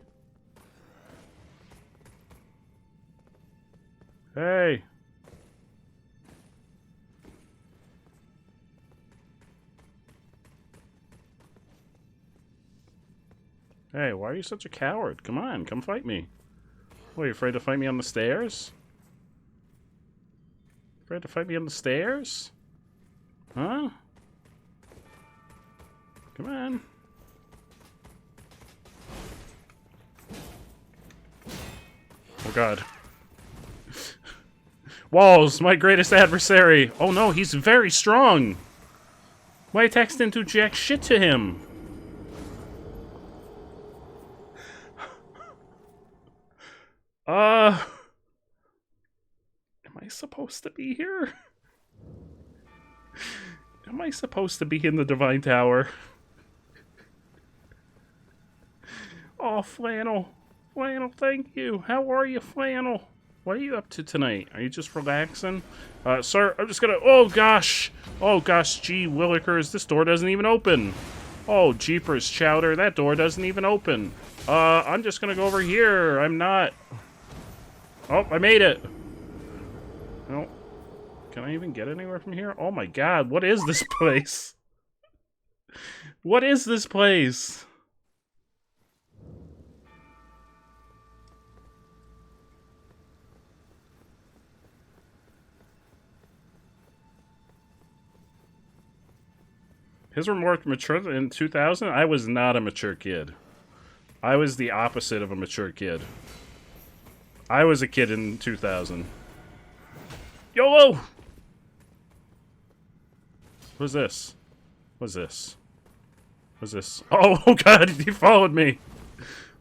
Hey. Hey, why are you such a coward? Come on, come fight me. What, are you afraid to fight me on the stairs? Afraid to fight me on the stairs? Huh? Come on. Oh god. Walls, my greatest adversary. Oh no, he's very strong. My attacks didn't do jack shit to him. Am I supposed to be here? Am I supposed to be in the Divine Tower? Oh, Flannel. Flannel, thank you. How are you, Flannel? What are you up to tonight? Are you just relaxing? Sir, I'm just gonna... Oh, gosh. Oh, gosh, gee willikers. This door doesn't even open. Oh, jeepers chowder. That door doesn't even open. I'm just gonna go over here. I'm not... Oh, I made it. No. Can I even get anywhere from here? Oh my god, what is this place? What is this place? His were more mature in 2000? I was not a mature kid. I was the opposite of a mature kid. I was a kid in 2000. YOLO! What's this? What's this? What's this? Oh, oh god, he followed me!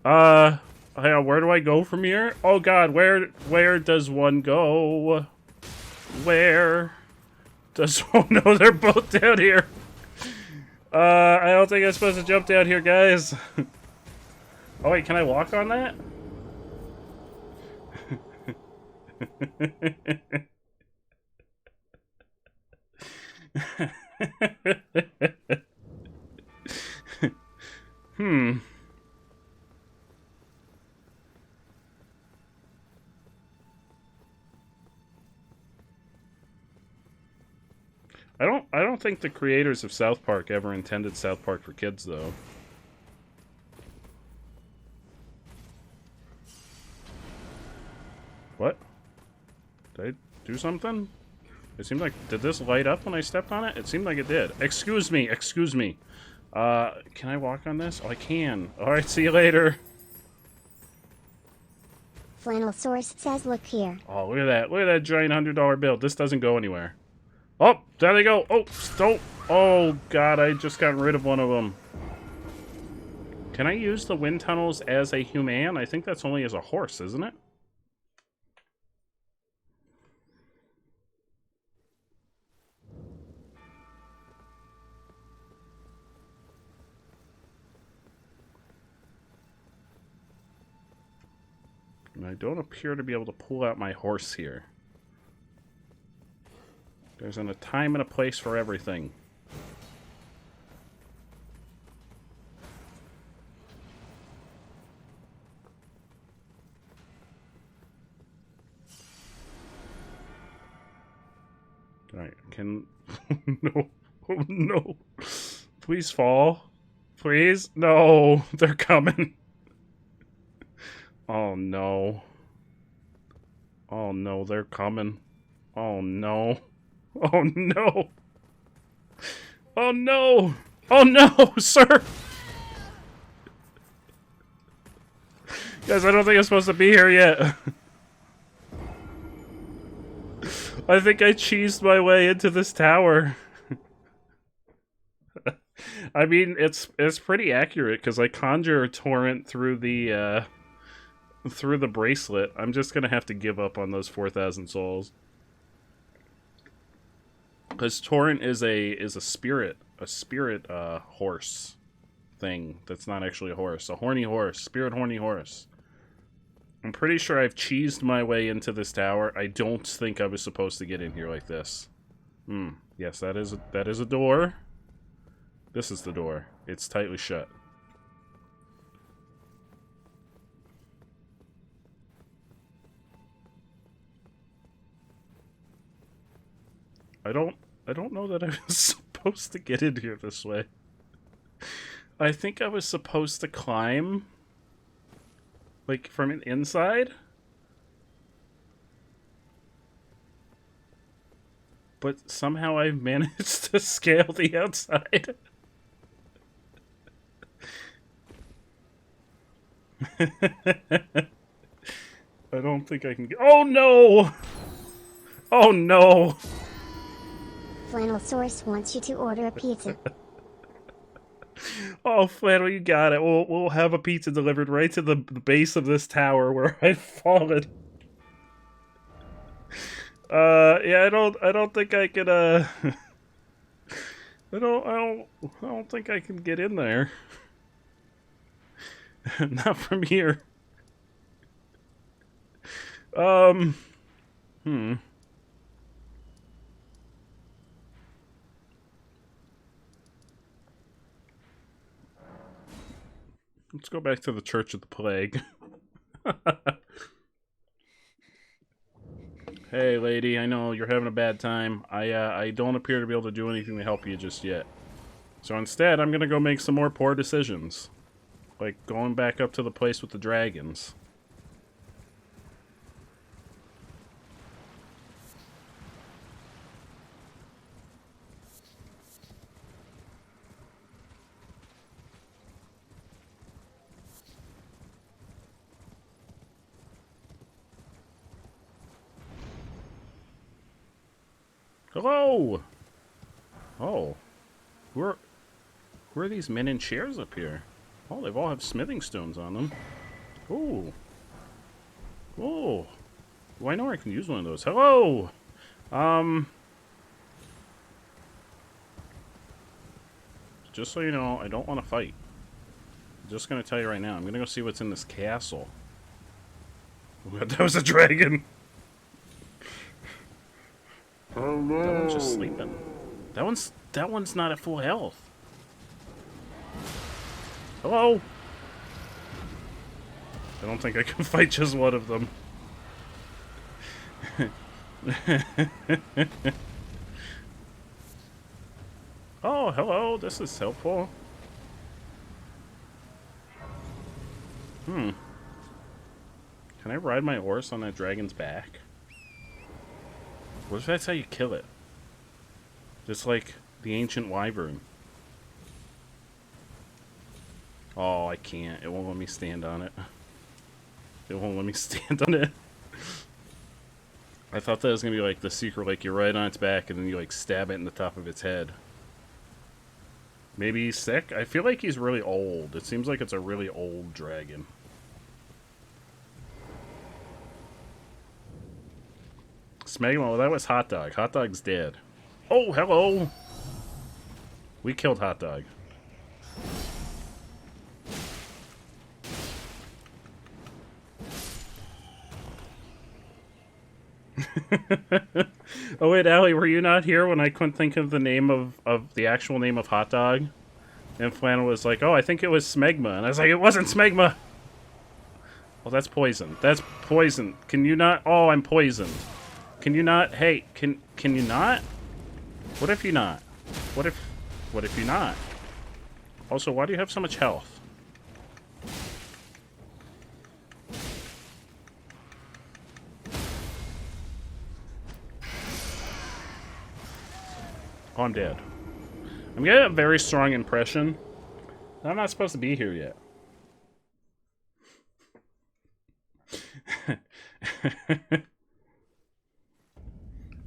Where do I go from here? Oh god, where does one go? Where does... Oh no, they're both down here! I don't think I'm supposed to jump down here, guys. Oh wait, can I walk on that? I don't think the creators of South Park ever intended South Park for kids, though. What? Did I do something? It seemed like... Did this light up when I stepped on it? It seemed like it did. Excuse me, excuse me. Can I walk on this? Oh, I can. Alright, see you later. Flannel Source says, look here. Oh, look at that. Look at that giant $100 bill. This doesn't go anywhere. Oh, there they go. Oh, don't. Oh, God, I just got rid of one of them. Can I use the wind tunnels as a human? I think that's only as a horse, isn't it? And I don't appear to be able to pull out my horse here. There's a time and a place for everything. Alright, can... No. Oh, no. Please fall. Please? No. They're coming. Oh, no. Oh, no. They're coming. Oh, no. Oh, no. Oh, no. Oh, no, sir. Guys, I don't think I'm supposed to be here yet. I think I cheesed my way into this tower. I mean, it's pretty accurate because I conjure a torrent through the bracelet. I'm just gonna have to give up on those 4,000 souls. Because torrent is a spirit horse thing that's not actually a horse. A horny horse. Spirit horny horse. I'm pretty sure I've cheesed my way into this tower. I don't think I was supposed to get in here like this. Yes, that is a door. This is the door. It's tightly shut. I don't know that I was supposed to get in here this way. I think I was supposed to climb, like, from an inside. But somehow I managed to scale the outside. I don't think I can get... Oh, no! Oh, no! Flannel Source wants you to order a pizza. Oh, Flannel, you got it. We'll have a pizza delivered right to the base of this tower where I've fallen. Yeah, I don't think I can, I don't think I can get in there. Not from here. Let's go back to the Church of the Plague. Hey, lady, I know you're having a bad time. I don't appear to be able to do anything to help you just yet. So instead, I'm gonna go make some more poor decisions. Like going back up to the place with the dragons. Hello! Oh. Who are these men in chairs up here? Oh, they've all have smithing stones on them. Ooh. Oh. Well, I know I can use one of those. Hello! Just so you know, I don't want to fight. I'm just gonna tell you right now. I'm gonna go see what's in this castle. Oh, that was a dragon! That one's just sleeping. That one's not at full health. Hello? I don't think I can fight just one of them. Oh, hello. This is helpful. Can I ride my horse on that dragon's back? What if that's how you kill it? Just like the ancient wyvern. Oh, I can't. It won't let me stand on it. It won't let me stand on it. I thought that was gonna be like the secret, like you ride on its back and then you like stab it in the top of its head. Maybe he's sick? I feel like he's really old. It seems like it's a really old dragon. Smegma, well, that was Hot Dog. Hot Dog's dead. Oh, hello! We killed Hot Dog. Oh wait, Allie, were you not here when I couldn't think of the name of the actual name of Hot Dog? And Flannel was like, oh, I think it was Smegma. And I was like, it wasn't Smegma! Well, that's poison. That's poison. Can you not? Oh, I'm poisoned. Can you not? Hey, can you not? What if you not? What if you not? Also, why do you have so much health? Oh, I'm dead. I'm getting a very strong impression that I'm not supposed to be here yet.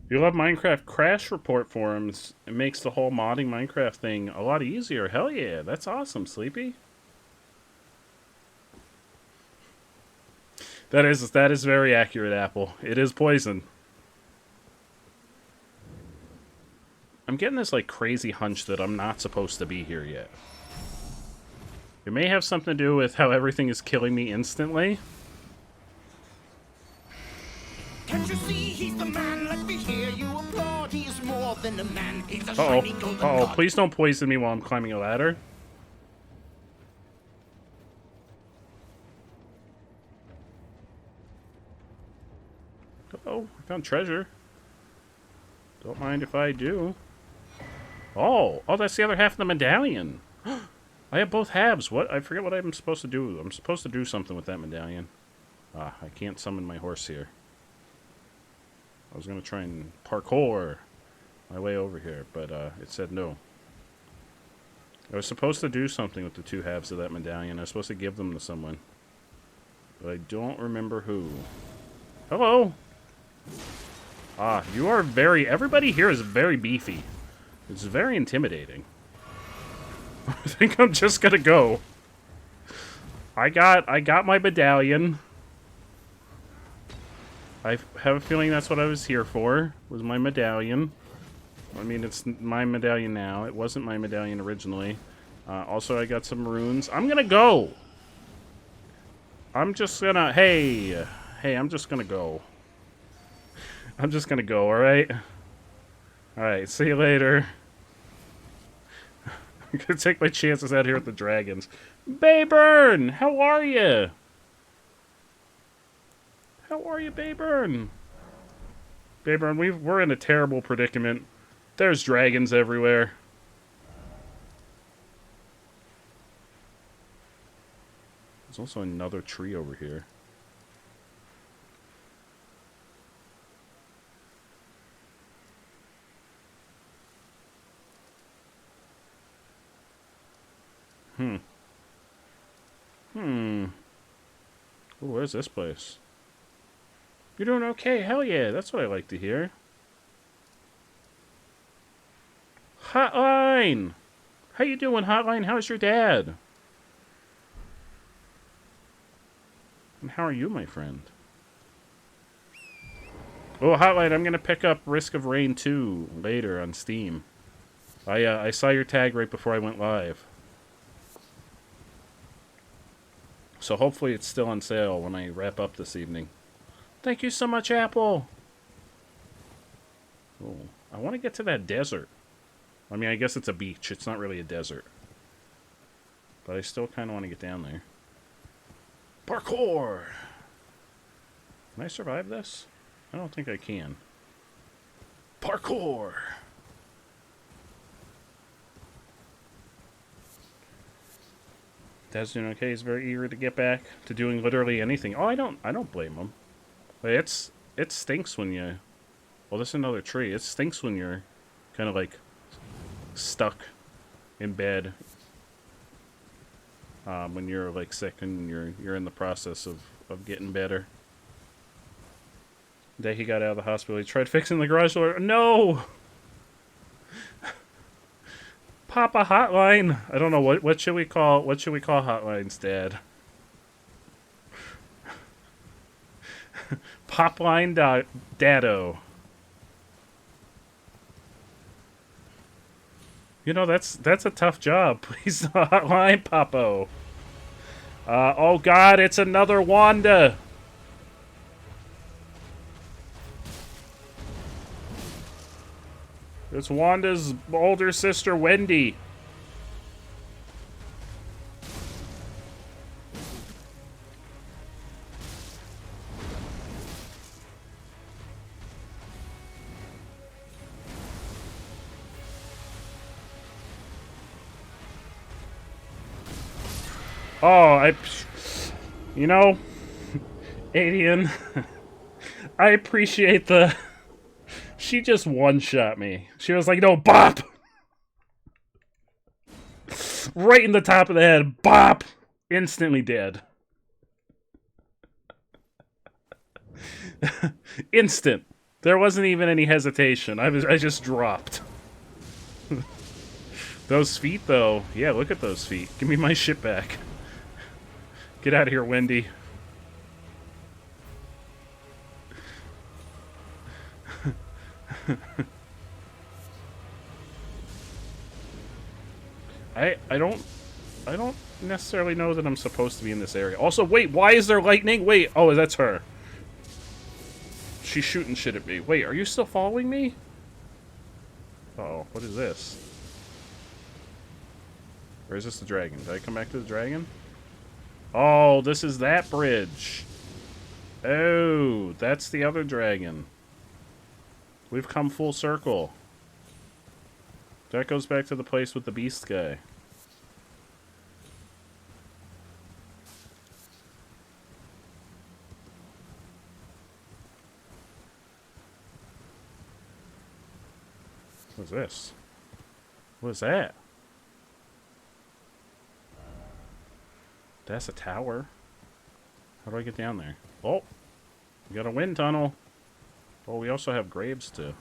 You love Minecraft crash report forums. It makes the whole modding Minecraft thing a lot easier. Hell yeah, that's awesome, Sleepy. That is very accurate, Apple. It is poison. I'm getting this like crazy hunch that I'm not supposed to be here yet. It may have something to do with how everything is killing me instantly. Can't you see he's the man? Let me hear you applaud. He is more than a man. He's a Uh-oh. shiny golden Uh-oh, god. please don't poison me while I'm climbing a ladder. Uh-oh, I found treasure. Don't mind if I do. Oh, that's the other half of the medallion. I have both halves. What? I forget what I'm supposed to do. I'm supposed to do something with that medallion. Ah, I can't summon my horse here. I was going to try and parkour my way over here, but it said no. I was supposed to do something with the two halves of that medallion. I was supposed to give them to someone. But I don't remember who. Hello! Ah, you are very... Everybody here is very beefy. It's very intimidating. I think I'm just gonna go. I got my medallion. I have a feeling that's what I was here for, was my medallion. I mean, it's my medallion now. It wasn't my medallion originally. Also, I got some runes. I'm gonna go! I'm just gonna... Hey, I'm just gonna go. I'm just gonna go, alright? Alright, see you later. I'm gonna take my chances out here with the dragons. Bayburn! How are you? How are you, Bayburn? Bayburn, we're in a terrible predicament. There's dragons everywhere. There's also another tree over here. Oh, where's this place? You're doing okay? Hell yeah, that's what I like to hear. Hotline! How you doing, Hotline? How's your dad? And how are you, my friend? Oh, Hotline, I'm gonna pick up Risk of Rain 2 later on Steam. I saw your tag right before I went live. So hopefully it's still on sale when I wrap up this evening. Thank you so much, Apple! Oh, I want to get to that desert. I mean, I guess it's a beach. It's not really a desert. But I still kind of want to get down there. Parkour! Can I survive this? I don't think I can. Parkour! Dad's doing okay. He's very eager to get back to doing literally anything. Oh, I don't blame him. It stinks when you... Well, this is another tree. It stinks when you're kind of like stuck in bed. When you're like sick and you're in the process of getting better. The day he got out of the hospital, he tried fixing the garage door. No! Papa Hotline. I don't know what should we call Hotline's dad? Popline Dado. You know, that's a tough job. Please, Hotline Popo. Oh God, it's another Wanda. It's Wanda's older sister, Wendy. Oh, you know, Alien, I appreciate the... She just one-shot me. She was like, no, bop! Right in the top of the head, bop! Instantly dead. Instant. There wasn't even any hesitation. I just dropped. Those feet, though. Yeah, look at those feet. Give me my shit back. Get out of here, Wendy. I don't necessarily know that I'm supposed to be in this area. Also, wait, why is there lightning? Wait, oh, that's her. She's shooting shit at me. Wait, are you still following me? Uh-oh, what is this? Or is this the dragon? Did I come back to the dragon? Oh, this is that bridge. Oh, that's the other dragon. We've come full circle. That goes back to the place with the beast guy. What's this? What is that? That's a tower. How do I get down there? Oh! We got a wind tunnel. Oh, we also have graves too.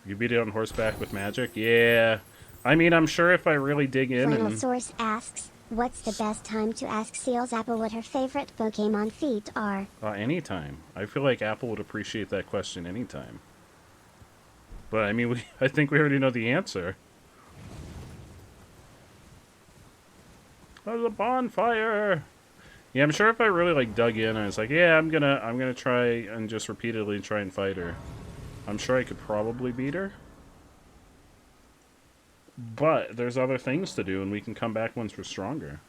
You beat it on horseback with magic? Yeah. I mean, I'm sure if I really dig in Flannel and... Source asks, what's the best time to ask Seals Apple what her favorite Pokemon feet are? Anytime. I feel like Apple would appreciate that question anytime. But, I mean, I think we already know the answer. There's a bonfire! Yeah, I'm sure if I really, like, dug in, I was like, yeah, I'm gonna try and just repeatedly try and fight her. I'm sure I could probably beat her. But there's other things to do, and we can come back once we're stronger.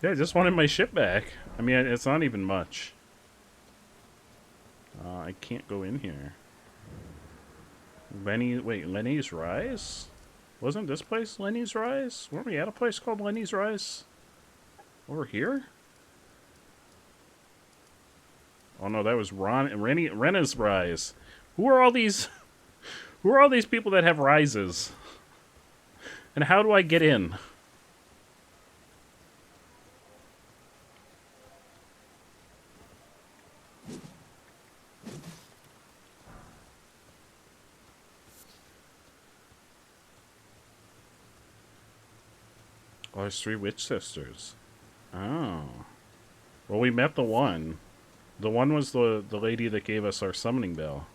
Yeah, I just wanted my ship back. I mean, it's not even much. I can't go in here. Lenny's Rise? Wasn't this place Lenny's Rise? Weren't we at a place called Lenny's Rise? Over here? Oh no, that was Renna's Rise. Who are all these people that have rises? And how do I get in? Oh, there's 3 witch sisters. Oh. Well, we met the one. The one was the lady that gave us our summoning bell.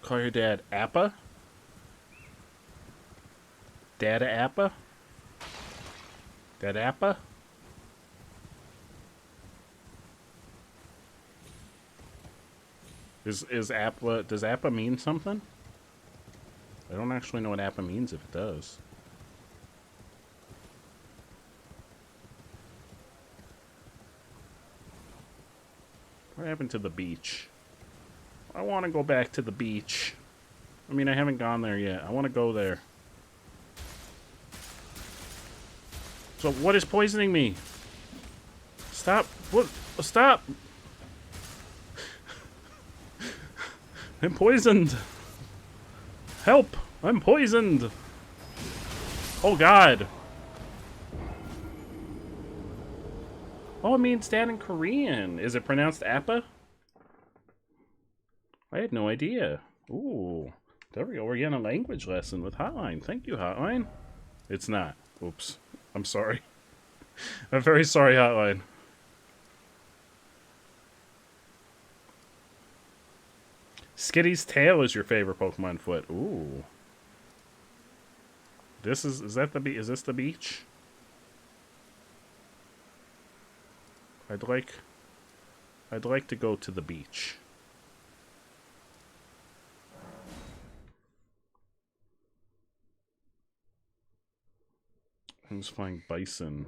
Call your dad Appa? Dada Appa? Dad Appa? Is Appa, does Appa mean something? I don't actually know what Appa means if it does. What happened to the beach? I want to go back to the beach. I mean, I haven't gone there yet. I want to go there. So, what is poisoning me? Stop. What? Stop. I'm poisoned. Help. I'm poisoned. Oh, God. Oh, it means dad in Korean. Is it pronounced Appa? I had no idea. Ooh. There we go. We're getting a language lesson with Hotline. Thank you, Hotline. It's not. Oops. I'm sorry. I'm very sorry, Hotline. Skitty's tail is your favorite Pokemon foot. Ooh. This is that the beach? Is this the beach? I'd like to go to the beach. Who's flying bison?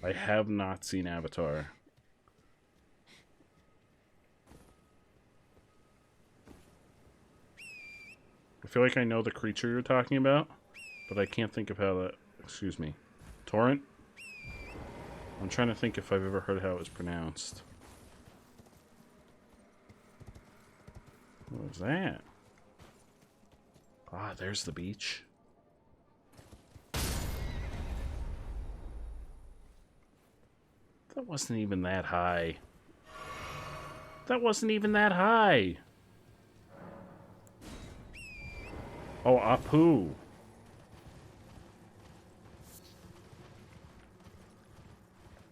I have not seen Avatar. I feel like I know the creature you're talking about, but I can't think of how that... Excuse me. Torrent? I'm trying to think if I've ever heard how it was pronounced. What was that? Ah, there's the beach. That wasn't even that high. That wasn't even that high. Oh, Apu.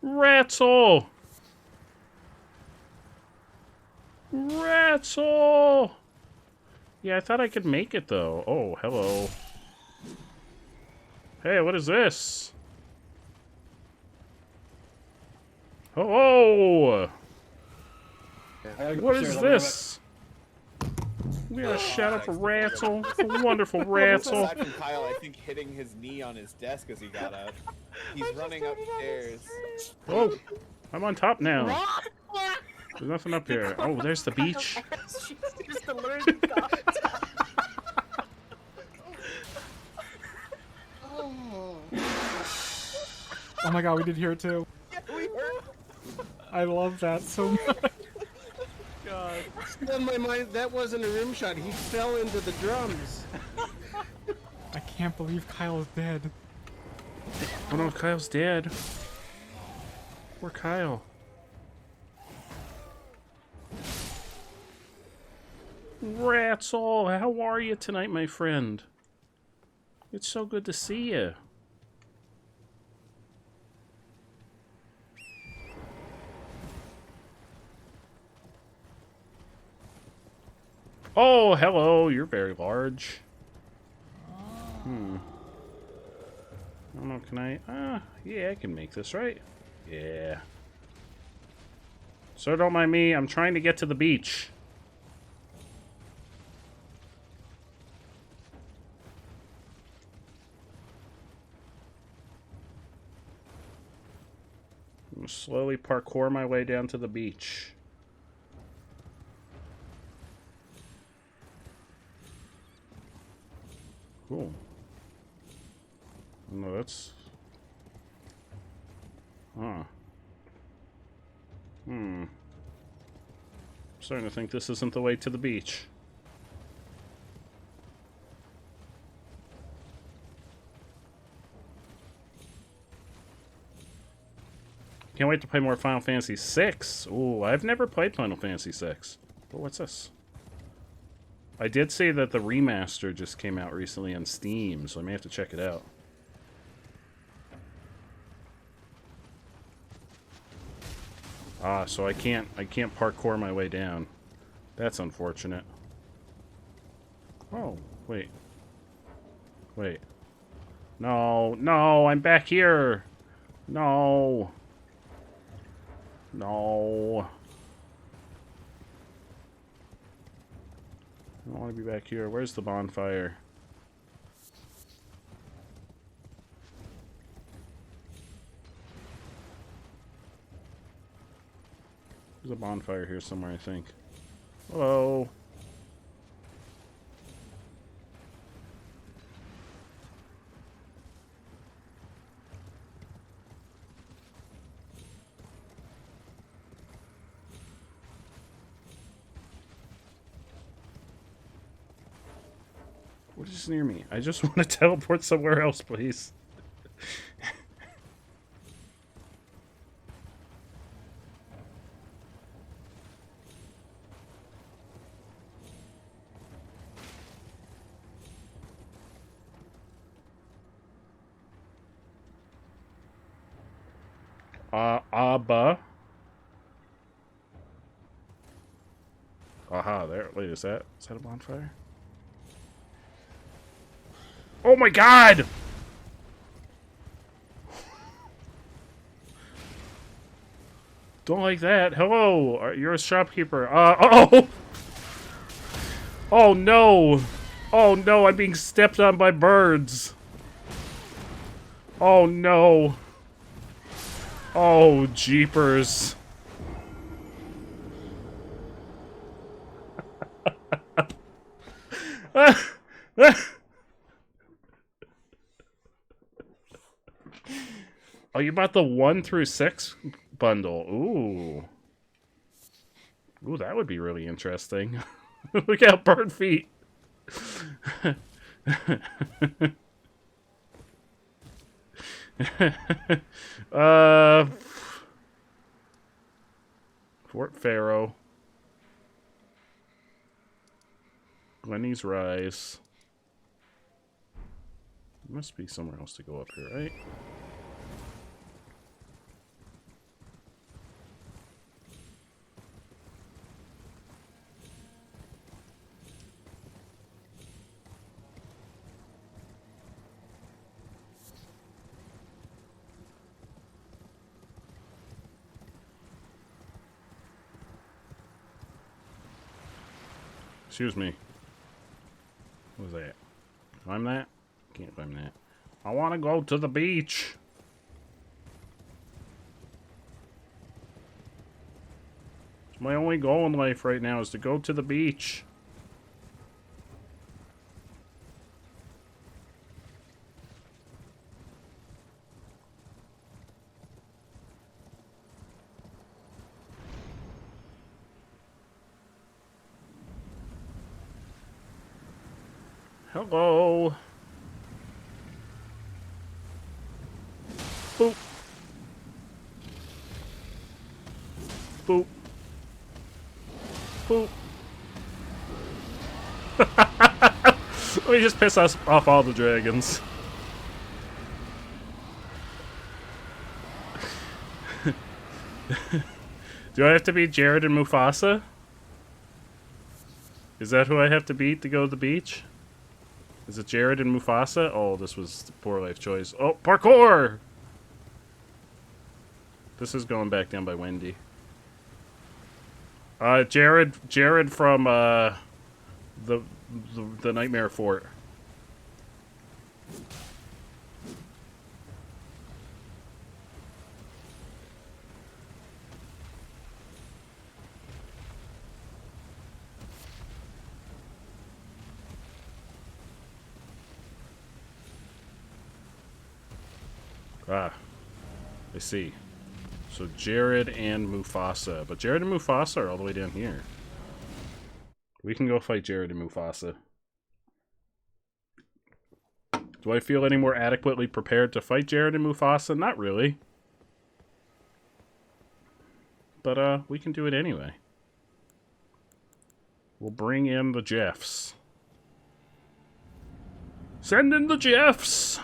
Rattle. Ratzel! Yeah, I thought I could make it, though. Oh, hello. Hey, what is this? Oh! What is this? We got a shadow for Ratzel. A wonderful Ratzel. Aside from Kyle, I think hitting his knee on his desk as he got up. He's running upstairs. Oh, I'm on top now. There's nothing up here. Oh, there's the beach. Just alerted God. Oh my god, we did hear it too. Yeah, we heard. I love that so much. God. In my mind, that wasn't a rim shot. He fell into the drums. I can't believe Kyle is dead. Oh no, Kyle's dead. Poor Kyle. Ratzel, how are you tonight, my friend? It's so good to see you. Oh, hello. You're very large. I don't know, can I? Yeah, I can make this, right? Yeah. So don't mind me. I'm trying to get to the beach. I'm gonna slowly parkour my way down to the beach. Cool. No, that's... Huh. I'm starting to think this isn't the way to the beach. Can't wait to play more Final Fantasy VI. Ooh, I've never played Final Fantasy VI. But what's this? I did say that the remaster just came out recently on Steam, so I may have to check it out. Ah, so I can't parkour my way down. That's unfortunate. Oh, wait. Wait. No, no, I'm back here. No. No. I don't want to be back here. Where's the bonfire? There's a bonfire here somewhere, I think. Hello. What is near me? I just want to teleport somewhere else, please. Abba. Aha, there. Wait, is that a bonfire? Oh my god! Don't like that. Hello, you're a shopkeeper. Oh! Oh no! Oh no, I'm being stepped on by birds. Oh no. Oh, jeepers. Oh, you bought the 1 through 6 bundle. Ooh. Ooh, that would be really interesting. Look out, bird feet. Fort Pharaoh. Glenny's Rise. Must be somewhere else to go up here, right? Excuse me. What was that? Climb that? Can't climb that. I want to go to the beach. It's my only goal in life right now is to go to the beach. Hello. Boop. Boop. Boop. Let me just piss us off all the dragons. Do I have to beat Jared and Mufasa? Is that who I have to beat to go to the beach? Is it Jared and Mufasa? Oh, this was the poor life choice. Oh, parkour! This is going back down by Wendy. Jared from the Nightmare Fort. Ah, I see. So Jared and Mufasa. But Jared and Mufasa are all the way down here. We can go fight Jared and Mufasa. Do I feel any more adequately prepared to fight Jared and Mufasa? Not really. But, we can do it anyway. We'll bring in the Jeffs. Send in the Jeffs!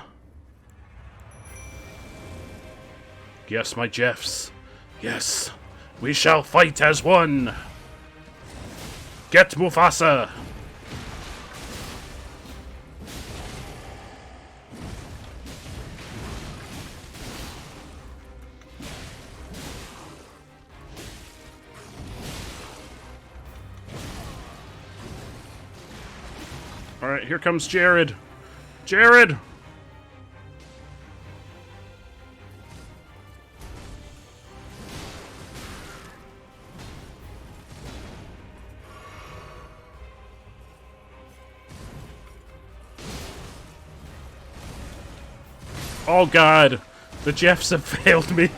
Yes, my Jeffs. Yes. We shall fight as one. Get Mufasa. Alright, here comes Jared. Jared! Oh god, the Jeffs have failed me.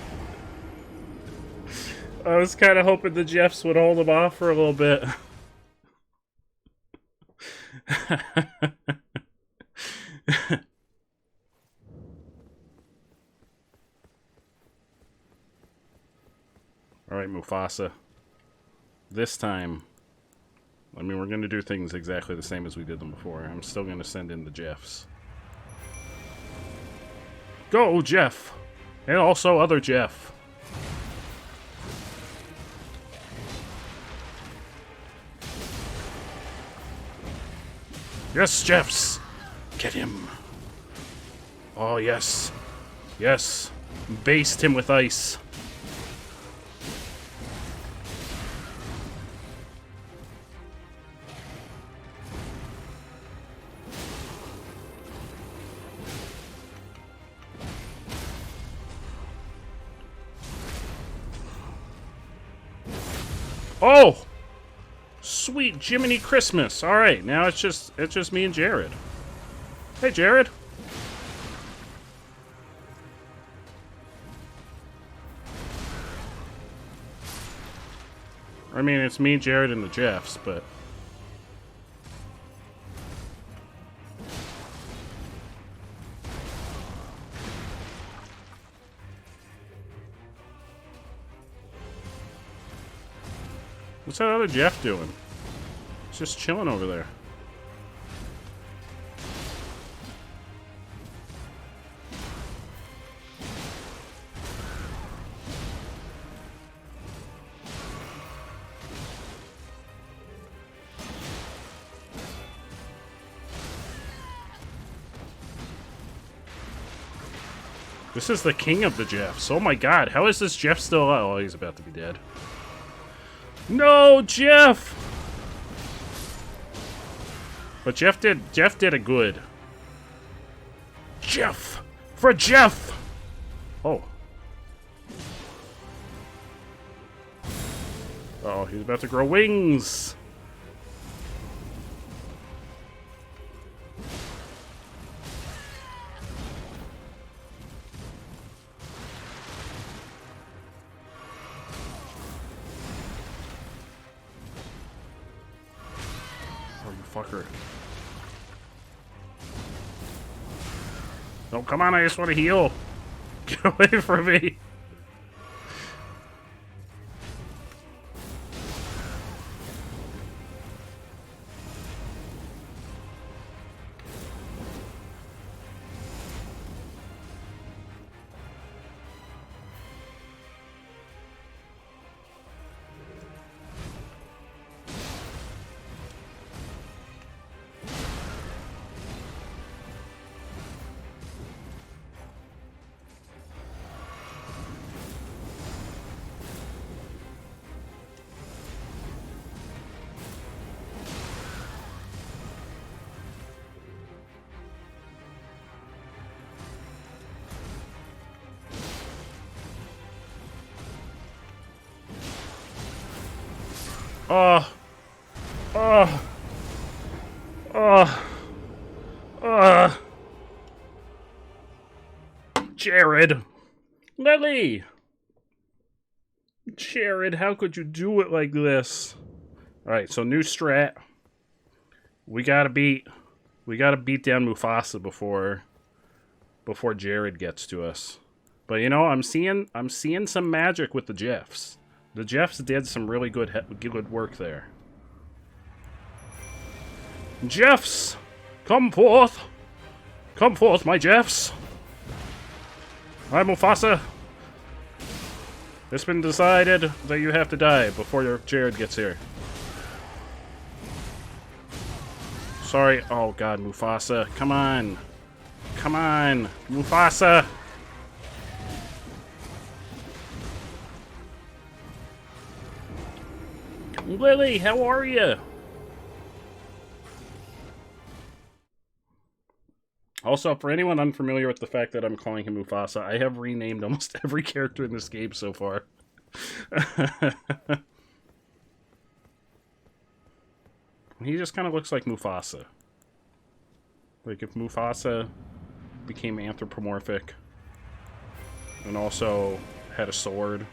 I was kind of hoping the Jeffs would hold them off for a little bit. Alright, Mufasa. This time, I mean, we're going to do things exactly the same as we did them before. I'm still going to send in the Jeffs. Go, Jeff! And also other Jeff. Yes, Jeffs! Get him. Oh, yes. Yes. Baste him with ice. Oh! Sweet Jiminy Christmas. Alright, now it's just me and Jared. Hey, Jared. I mean, it's me, Jared, and the Jeffs, but... What's that other Jeff doing? He's just chilling over there. This is the king of the Jeffs. Oh my god, how is this Jeff still alive? Oh, he's about to be dead. No, Jeff! But Jeff did it good. Jeff! For Jeff! Oh. Oh, he's about to grow wings. Oh, you fucker. No, come on, I just want to heal. Get away from me. Jared! Lily! Jared, how could you do it like this? Alright, so new strat. We gotta beat down Mufasa before Jared gets to us. But you know, I'm seeing some magic with the Jeffs. The Jeffs did some really good work there. Jeffs! Come forth! Come forth, my Jeffs! I'm Mufasa. It's been decided that you have to die before Jared gets here. Sorry. Oh god, Mufasa. Come on. Come on. Mufasa! Lily, how are you? Also, for anyone unfamiliar with the fact that I'm calling him Mufasa, I have renamed almost every character in this game so far. He just kind of looks like Mufasa. Like if Mufasa became anthropomorphic and also had a sword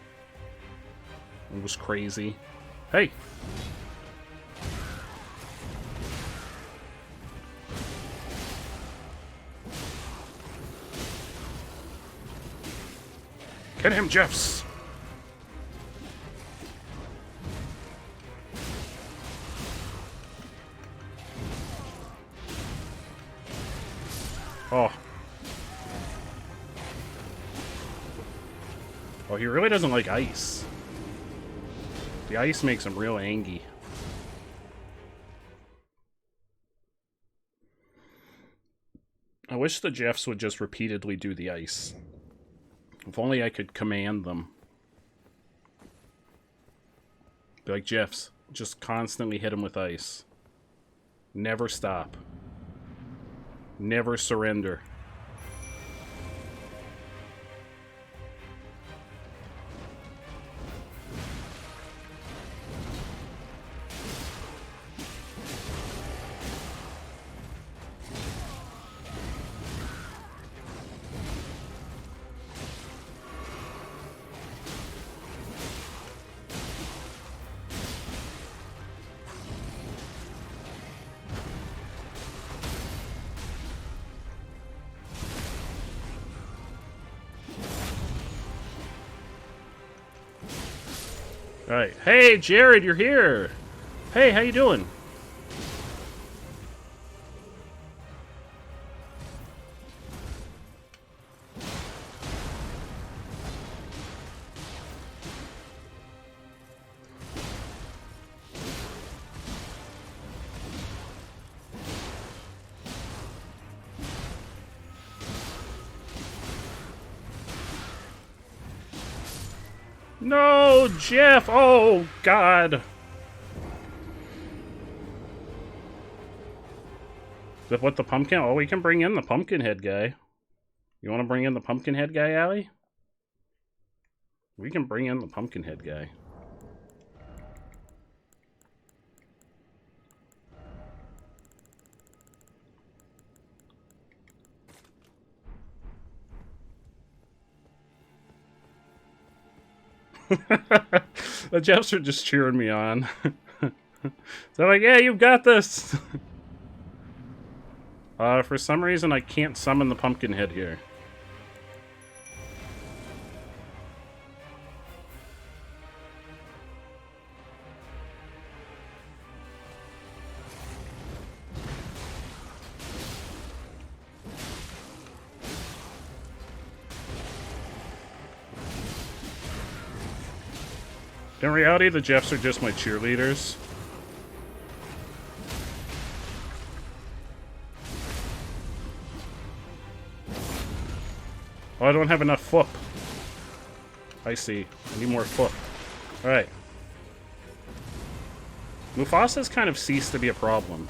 and was crazy. Hey! Get him, Jeffs! Oh. Oh, he really doesn't like ice. The ice makes him real angry. I wish the Jeffs would just repeatedly do the ice. If only I could command them. Be like, Jeffs, just constantly hit him with ice. Never stop. Never surrender. Alright. Hey, Jared, you're here! Hey, how you doing? No, Jeff! Oh, God! With the pumpkin? Oh, we can bring in the pumpkin head guy. You want to bring in the pumpkin head guy, Allie? We can bring in the pumpkin head guy. The Jeffs are just cheering me on. They're like, yeah, you've got this. For some reason, I can't summon the pumpkin head here. In reality, the Jeffs are just my cheerleaders. Oh, I don't have enough foot. I see. I need more foot. Alright. Mufasa's kind of ceased to be a problem.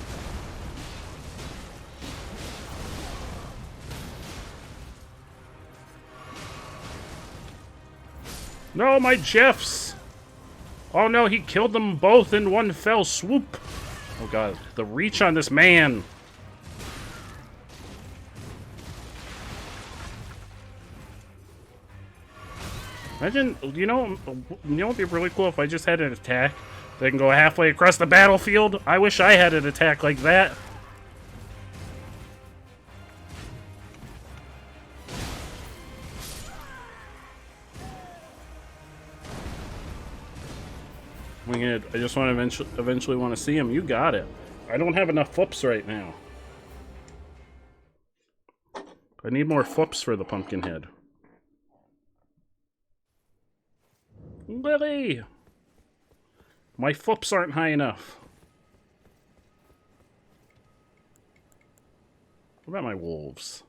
No, my Jeffs! Oh no, he killed them both in one fell swoop! Oh god, the reach on this man! Imagine, you know what would be really cool if I just had an attack that can go halfway across the battlefield? I wish I had an attack like that. Winged, I just want to eventually want to see him. You got it. I don't have enough flips right now. I need more flips for the pumpkin head. Lily! My flips aren't high enough. What about my wolves?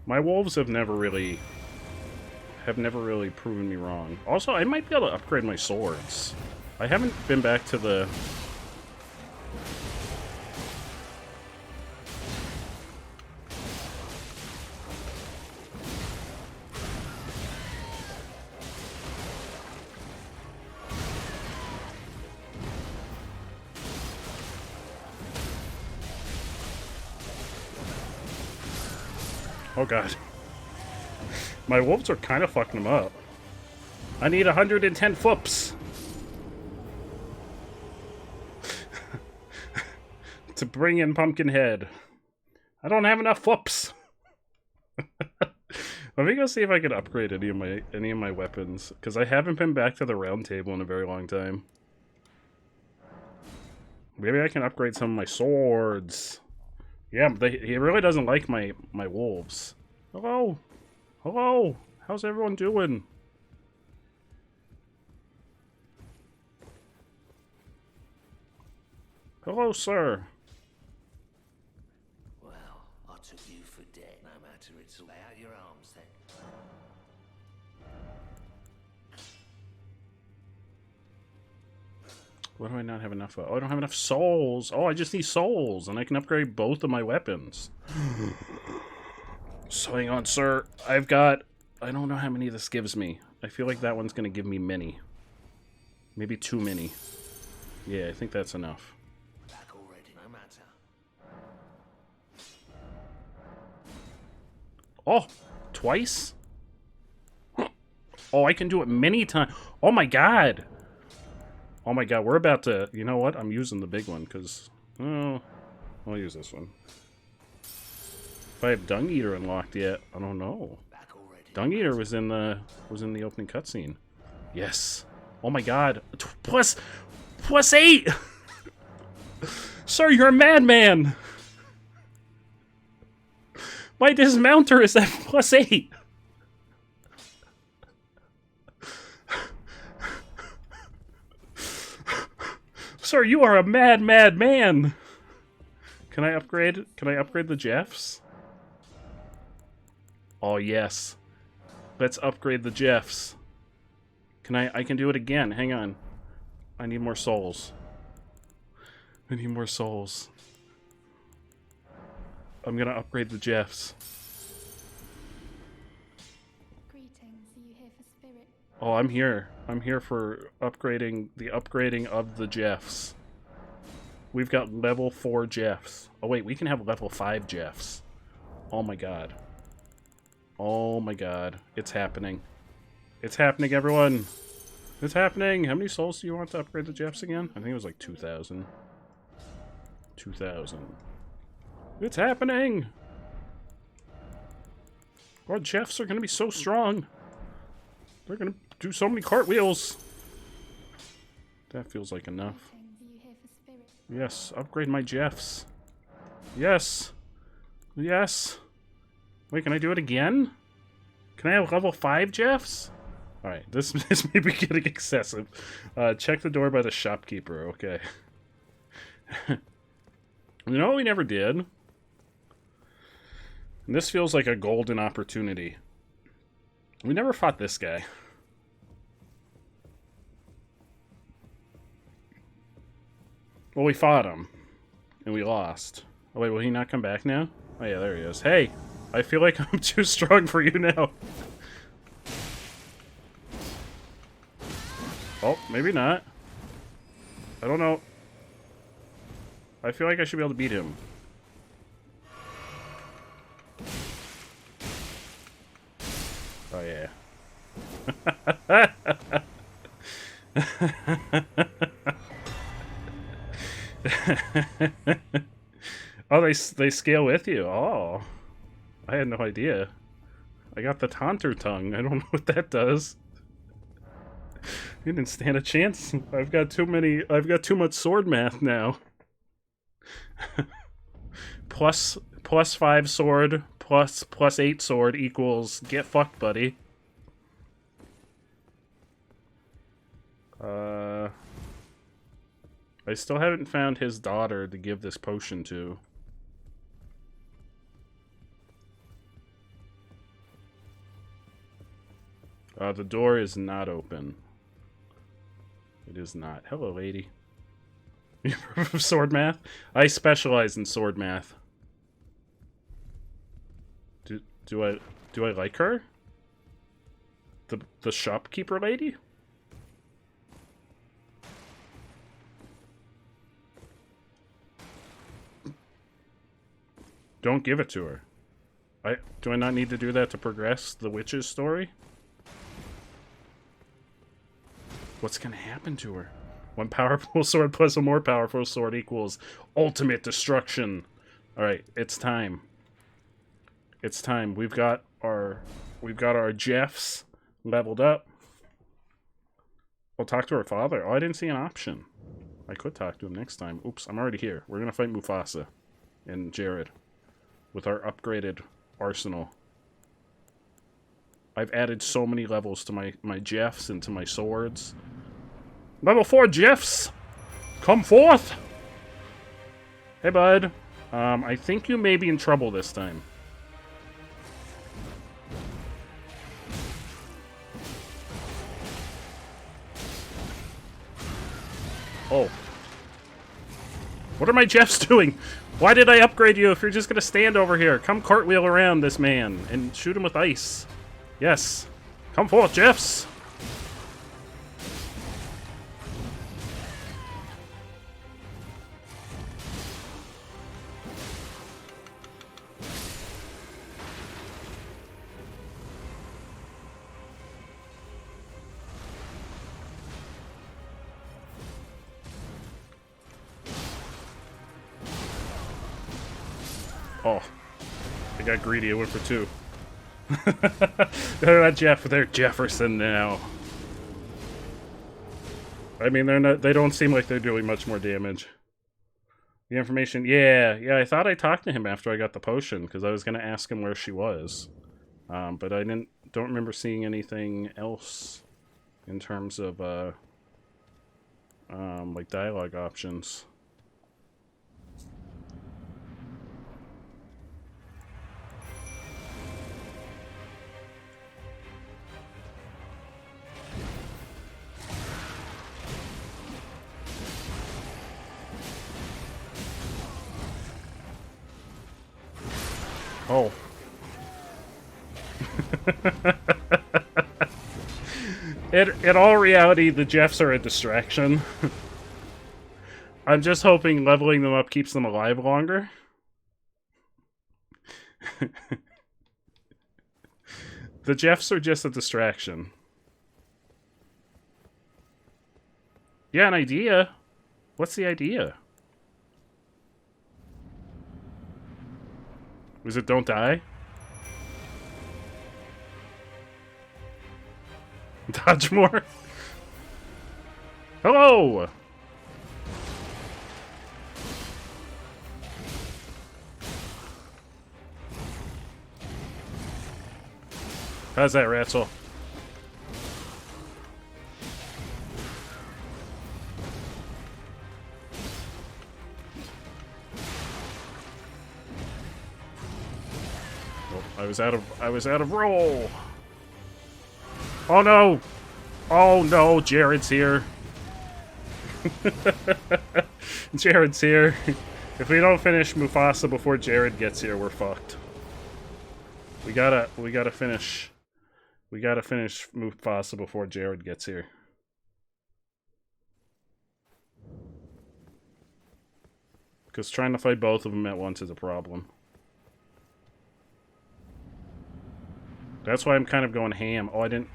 My wolves have never really proven me wrong. Also, I might be able to upgrade my swords. I haven't been back to the... Oh god. My wolves are kind of fucking them up. I need 110 flips to bring in Pumpkinhead. I don't have enough flips. Let me go see if I can upgrade any of my weapons, because I haven't been back to the round table in a very long time. Maybe I can upgrade some of my swords. Yeah, he really doesn't like my wolves. Hello. Hello. How's everyone doing? Hello, sir. Well, I took you for dead. No matter, it's all out your arms then. What do I not have enough of? Oh, I don't have enough souls. Oh, I just need souls, and I can upgrade both of my weapons. So hang on, sir. I've got... I don't know how many this gives me. I feel like that one's going to give me many. Maybe too many. Yeah, I think that's enough. Back already, no matter. Oh, twice? Oh, I can do it many times. Oh my god. Oh my god, we're about to... You know what? I'm using the big one, because... Oh, I'll use this one. If I have Dung Eater unlocked yet, I don't know. Dung Eater was in the opening cutscene. Yes. Oh my god. Plus 8! Sir, you're a madman! My dismounter is at +8! Sir, you are a mad man! Can I upgrade the Jeffs? Oh yes. Let's upgrade the Jeffs. I can do it again. Hang on. I need more souls. I need more souls. I'm gonna upgrade the Jeffs. Greetings, are you here for spirit? Oh, I'm here. I'm here for upgrading of the Jeffs. We've got level 4 Jeffs. Oh wait, we can have level 5 Jeffs. Oh my god. Oh my god. It's happening. It's happening, everyone. It's happening. How many souls do you want to upgrade the Jeffs again? I think it was like 2,000. 2,000. It's happening! Our Jeffs are gonna be so strong. They're gonna do so many cartwheels. That feels like enough. Yes, upgrade my Jeffs. Yes. Yes. Wait, can I do it again? Can I have level 5 Jeffs? Alright, this may be getting excessive. Check the door by the shopkeeper, okay. You know what we never did? And this feels like a golden opportunity. We never fought this guy. Well, we fought him. And we lost. Oh wait, will he not come back now? Oh yeah, there he is. Hey! I feel like I'm too strong for you now. Oh, maybe not. I don't know. I feel like I should be able to beat him. Oh, yeah. Oh, they scale with you. Oh. I had no idea. I got the taunter tongue. I don't know what that does. You didn't stand a chance. I've got too much sword math now. plus 5 sword plus 8 sword equals get fucked, buddy. I still haven't found his daughter to give this potion to. The door is not open. It is not. Hello, lady. Sword math? I specialize in sword math. Do I like her? The shopkeeper lady? Don't give it to her. Do I not need to do that to progress the witch's story? What's gonna happen to her? One powerful sword plus a more powerful sword equals ultimate destruction. Alright, it's time. It's time. We've got our Jeffs leveled up. We'll talk to her father. Oh, I didn't see an option. I could talk to him next time. Oops, I'm already here. We're gonna fight Mufasa and Jared with our upgraded arsenal. I've added so many levels to my Jeffs and to my swords. Level 4 Jeffs! Come forth! Hey, bud. I think you may be in trouble this time. Oh. What are my Jeffs doing? Why did I upgrade you if you're just gonna stand over here? Come cartwheel around this man and shoot him with ice. Yes. Come forth, Jeffs! Oh, I got greedy. I went for 2. They're not Jeff. They're Jefferson now. I mean, they're not. They don't seem like they're doing much more damage. The information. Yeah. I thought I talked to him after I got the potion because I was gonna ask him where she was, but I don't remember seeing anything else in terms of like dialogue options. In all reality, the Jeffs are a distraction. I'm just hoping leveling them up keeps them alive longer. The Jeffs are just a distraction. Yeah, an idea. What's the idea? Was it don't die? Dodge more? Hello! How's that, Ratzel? Oh, I was out of roll. Oh no! Oh no, Jared's here. Jared's here. If we don't finish Mufasa before Jared gets here, we're fucked. We gotta finish. We gotta finish Mufasa before Jared gets here. Because trying to fight both of them at once is a problem. That's why I'm kind of going ham. Oh, I didn't,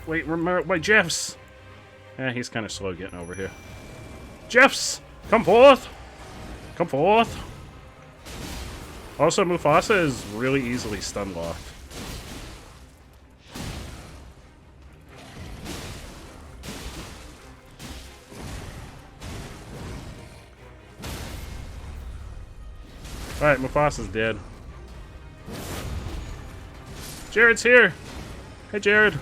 wait, remember, my Jeffs! Eh, he's kind of slow getting over here. Jeffs! Come forth! Come forth! Also, Mufasa is really easily stun locked. Alright, Mufasa's dead. Jared's here! Hey, Jared.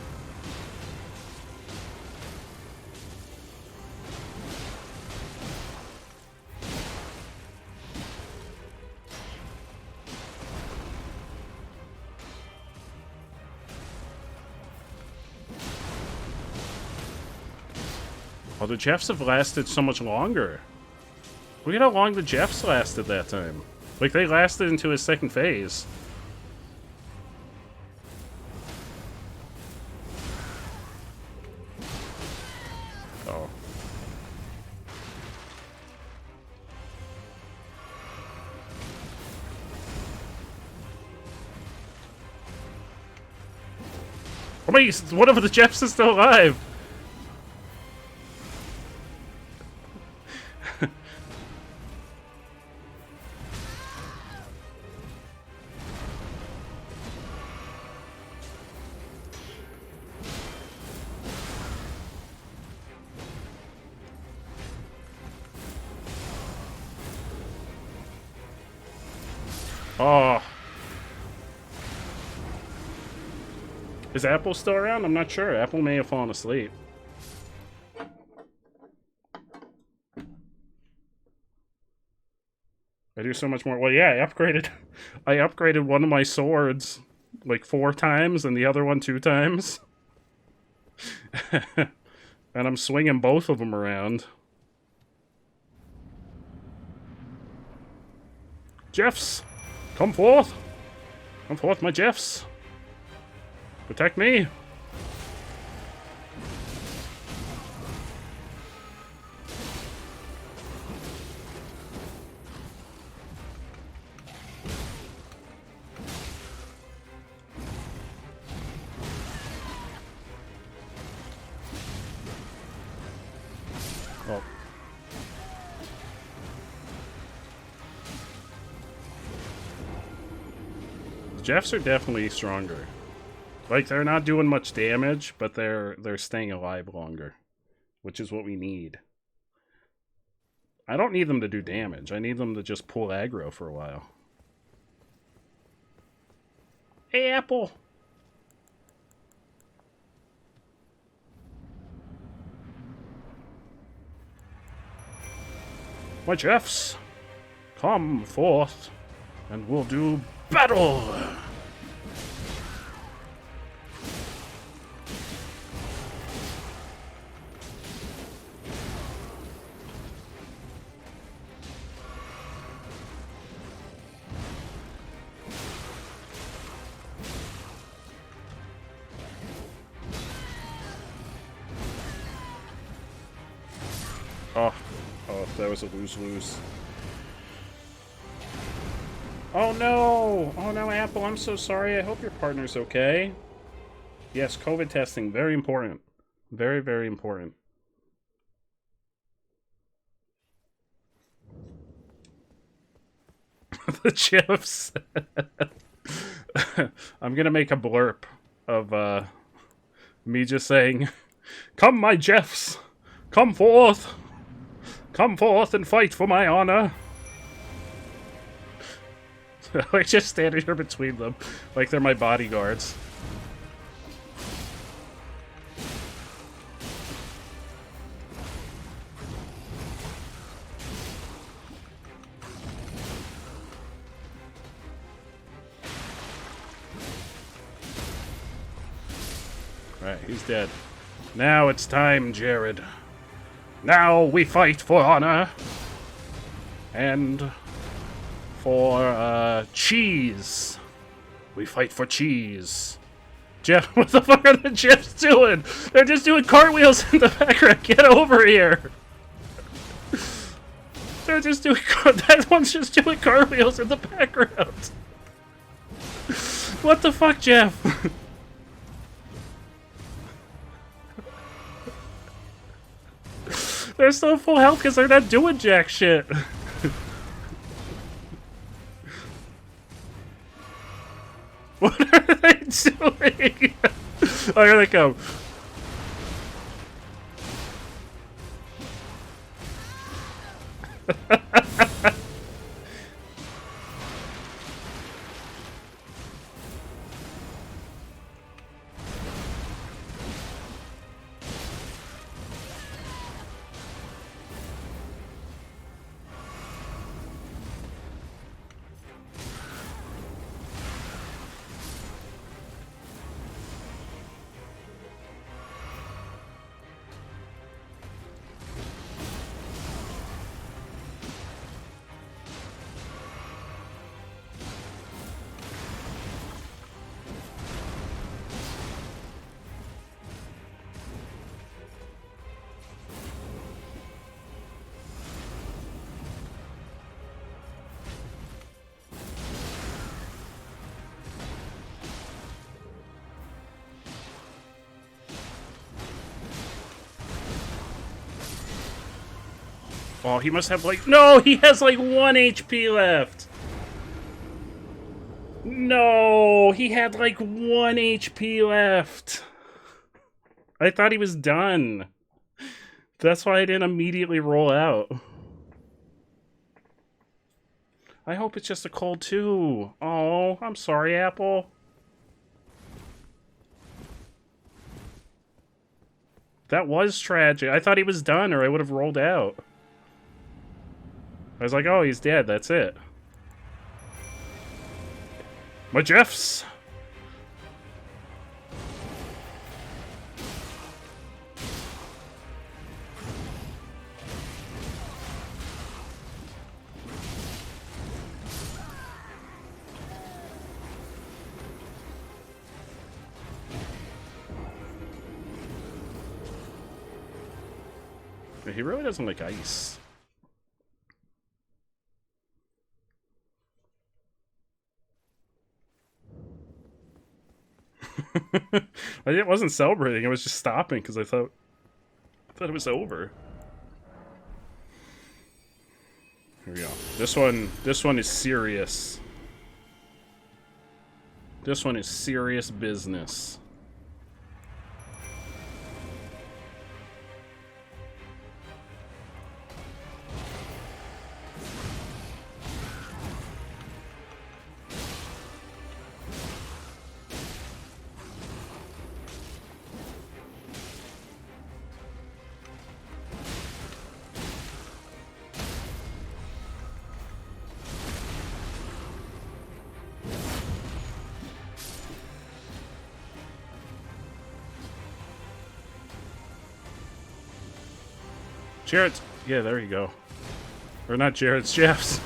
Oh, the Jeffs have lasted so much longer. Look at how long the Jeffs lasted that time. Like, they lasted into his second phase. Oh. Oh my, one of the Jeffs is still alive! Oh. Is Apple still around? I'm not sure. Apple may have fallen asleep. I do so much more. Well, yeah, I upgraded one of my swords like 4 times and the other one 2 times. And I'm swinging both of them around. Jeffs! Come forth! Come forth, my Jeffs! Protect me! Oh. Jeffs are definitely stronger. Like, they're not doing much damage, but they're staying alive longer. Which is what we need. I don't need them to do damage. I need them to just pull aggro for a while. Hey, Apple! My Jeffs! Come forth, and we'll do battle! Oh, that was a lose-lose. Oh no! Oh no, Apple, I'm so sorry. I hope your partner's okay. Yes, COVID testing, very important. Very, very important. The chips. I'm gonna make a blurb of me just saying, "Come, my Jeffs! Come forth! Come forth and fight for my honor!" Like, just standing here between them, like they're my bodyguards. Alright, he's dead. Now it's time, Jared. Now we fight for honor. And for, cheese. We fight for cheese. Jeff, what the fuck are the Jeffs doing? They're just doing cartwheels in the background. Get over here. They're just doing, that one's just doing cartwheels in the background. What the fuck, Jeff? They're still full health because they're not doing jack shit. What are they doing? Oh, here they come. Oh, he must have like... No, he has like 1 HP left. No, he had like 1 HP left. I thought he was done. That's why I didn't immediately roll out. I hope it's just a cold too. Oh, I'm sorry, Apple. That was tragic. I thought he was done or I would have rolled out. I was like, oh, he's dead. That's it. My Jeffs! He really doesn't like ice. I wasn't celebrating, I was just stopping because I thought it was over. Here we go. This one is serious. This one is serious business. Jared's... Yeah, there you go. Or not Jared's, Jeff's.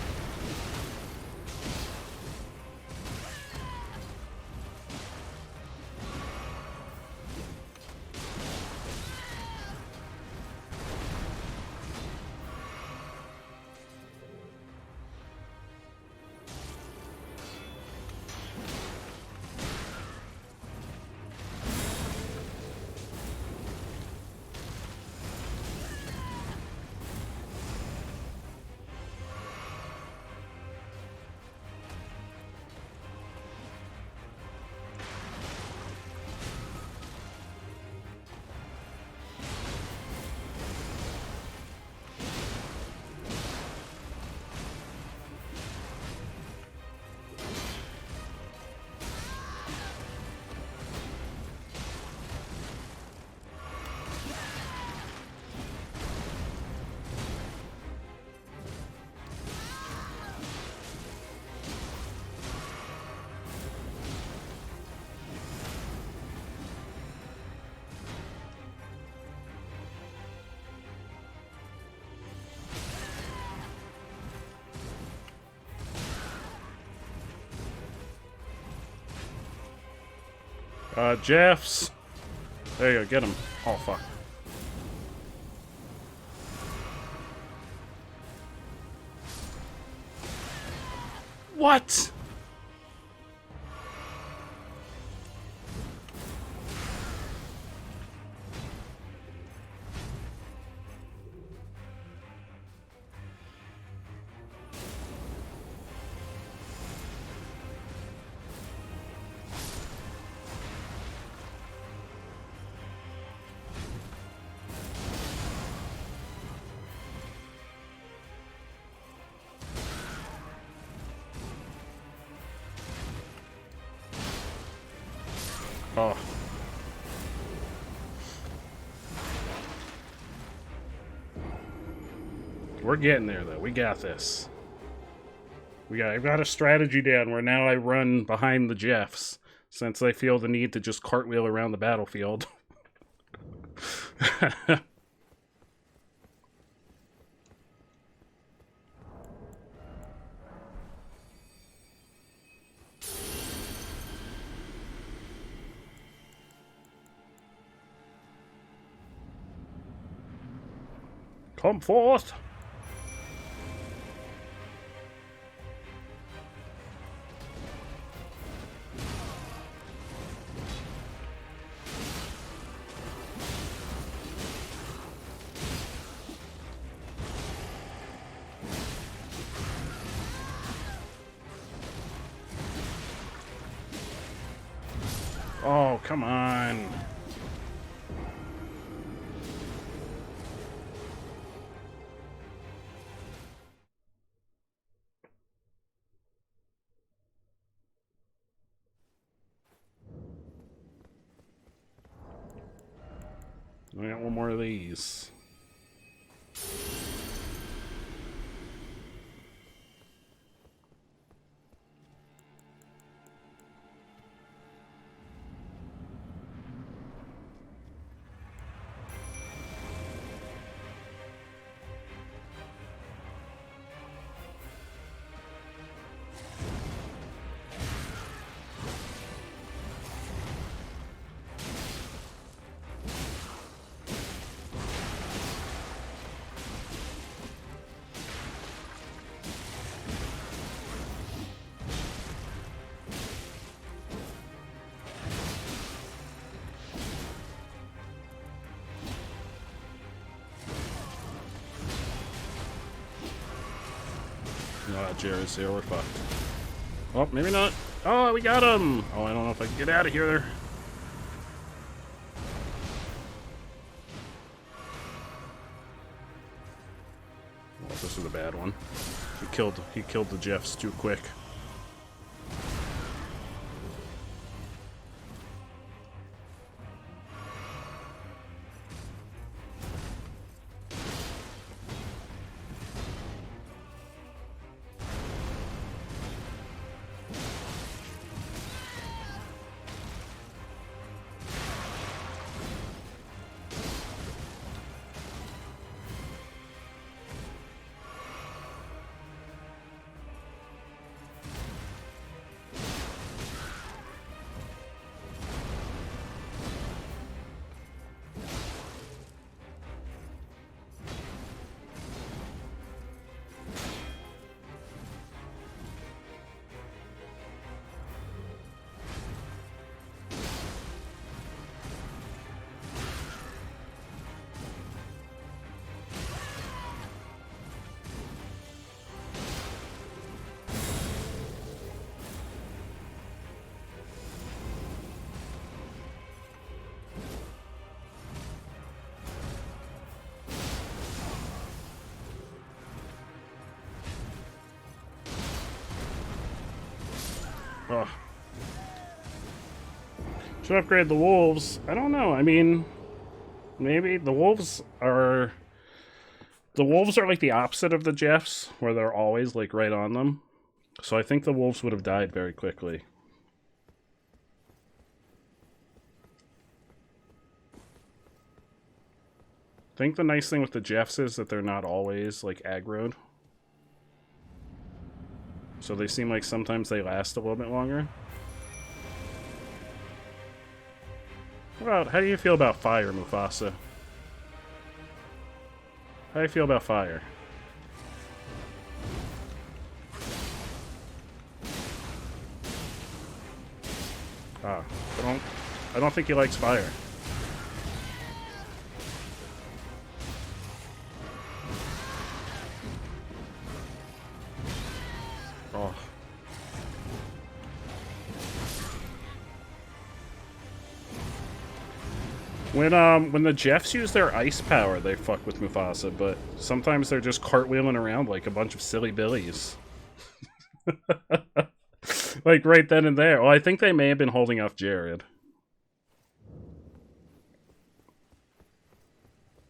Jeffs. There you go, get him. Oh, fuck. What? Oh. We're getting there, though. We got this. I've got a strategy down where now I run behind the Jeffs, since I feel the need to just cartwheel around the battlefield. Come forth! Oh, come on. I got one more of these. Jared's here, we're fucked. Oh, maybe not. Oh, we got him! Oh, I don't know if I can get out of here. Well, this is a bad one. He killed the Jeffs too quick. Oh. Should upgrade the wolves. I don't know. I mean, maybe the wolves are like the opposite of the Jeffs, where they're always like right on them. So I think the wolves would have died very quickly. I think the nice thing with the Jeffs is that they're not always like aggroed. So they seem like sometimes they last a little bit longer. Well, how do you feel about fire, Mufasa? How do you feel about fire? Ah, I don't think he likes fire. Oh. When the Jeffs use their ice power, they fuck with Mufasa, but sometimes they're just cartwheeling around like a bunch of silly billies. Like right then and there. Oh, I think they may have been holding off Jared.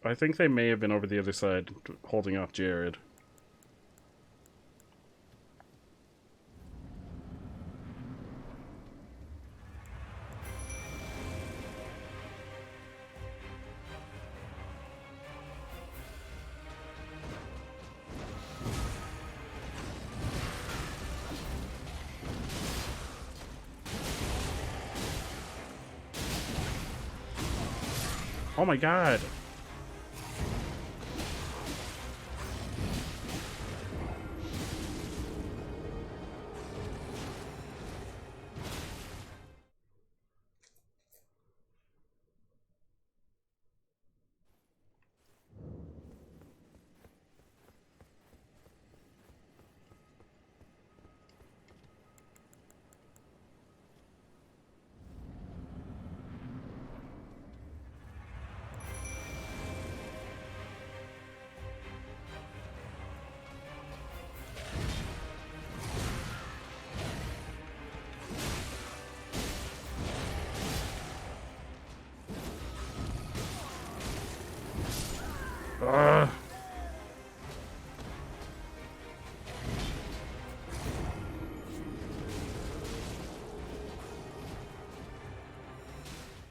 I think they may have been over the other side holding off Jared. Oh my god.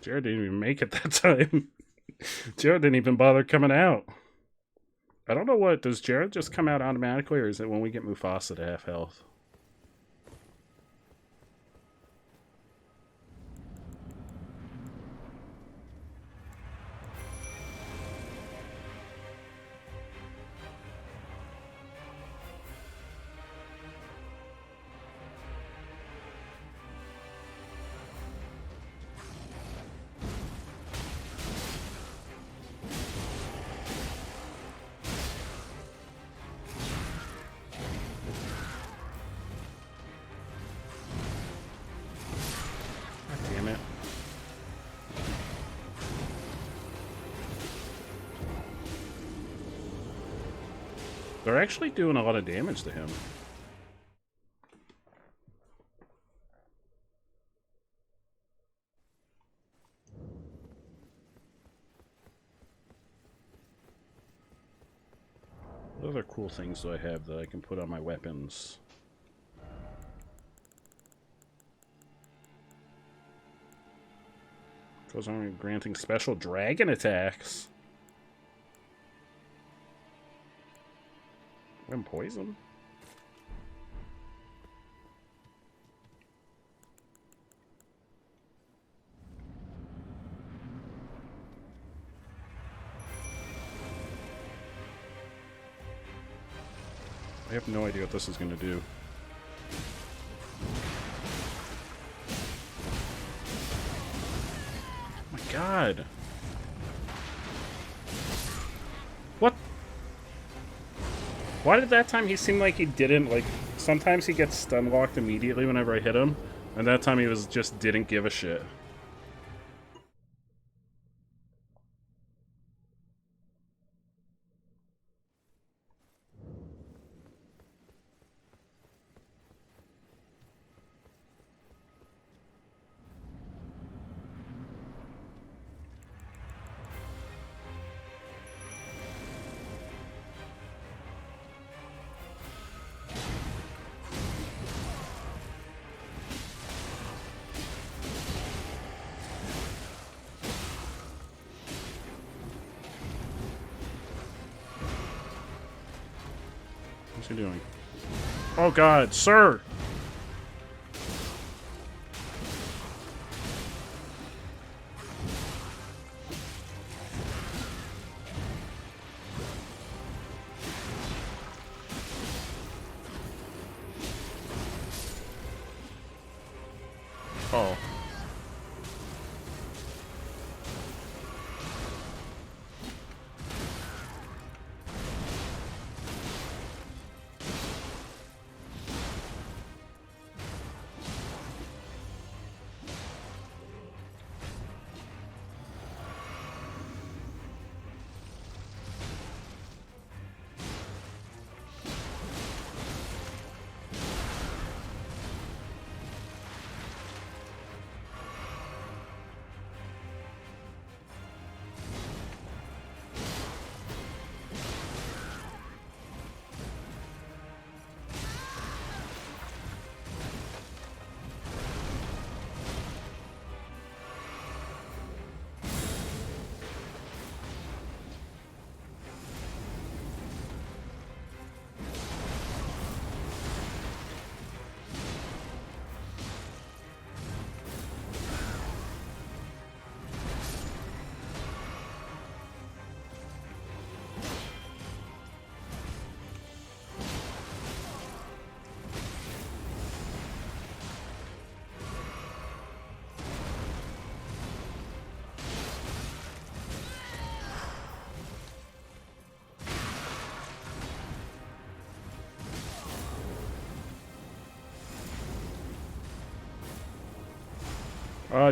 Jared didn't even make it that time. Jared didn't even bother coming out. I don't know what. Does Jared just come out automatically, or is it when we get Mufasa to half health? They're actually doing a lot of damage to him. What other cool things do I have that I can put on my weapons? Goes on granting special dragon attacks. I'm poison. I have no idea what this is going to do. Oh my god. What? Why did that time he seem like he didn't, like, sometimes he gets stun locked immediately whenever I hit him, and that time he was just didn't give a shit. What's he doing? Oh god, sir!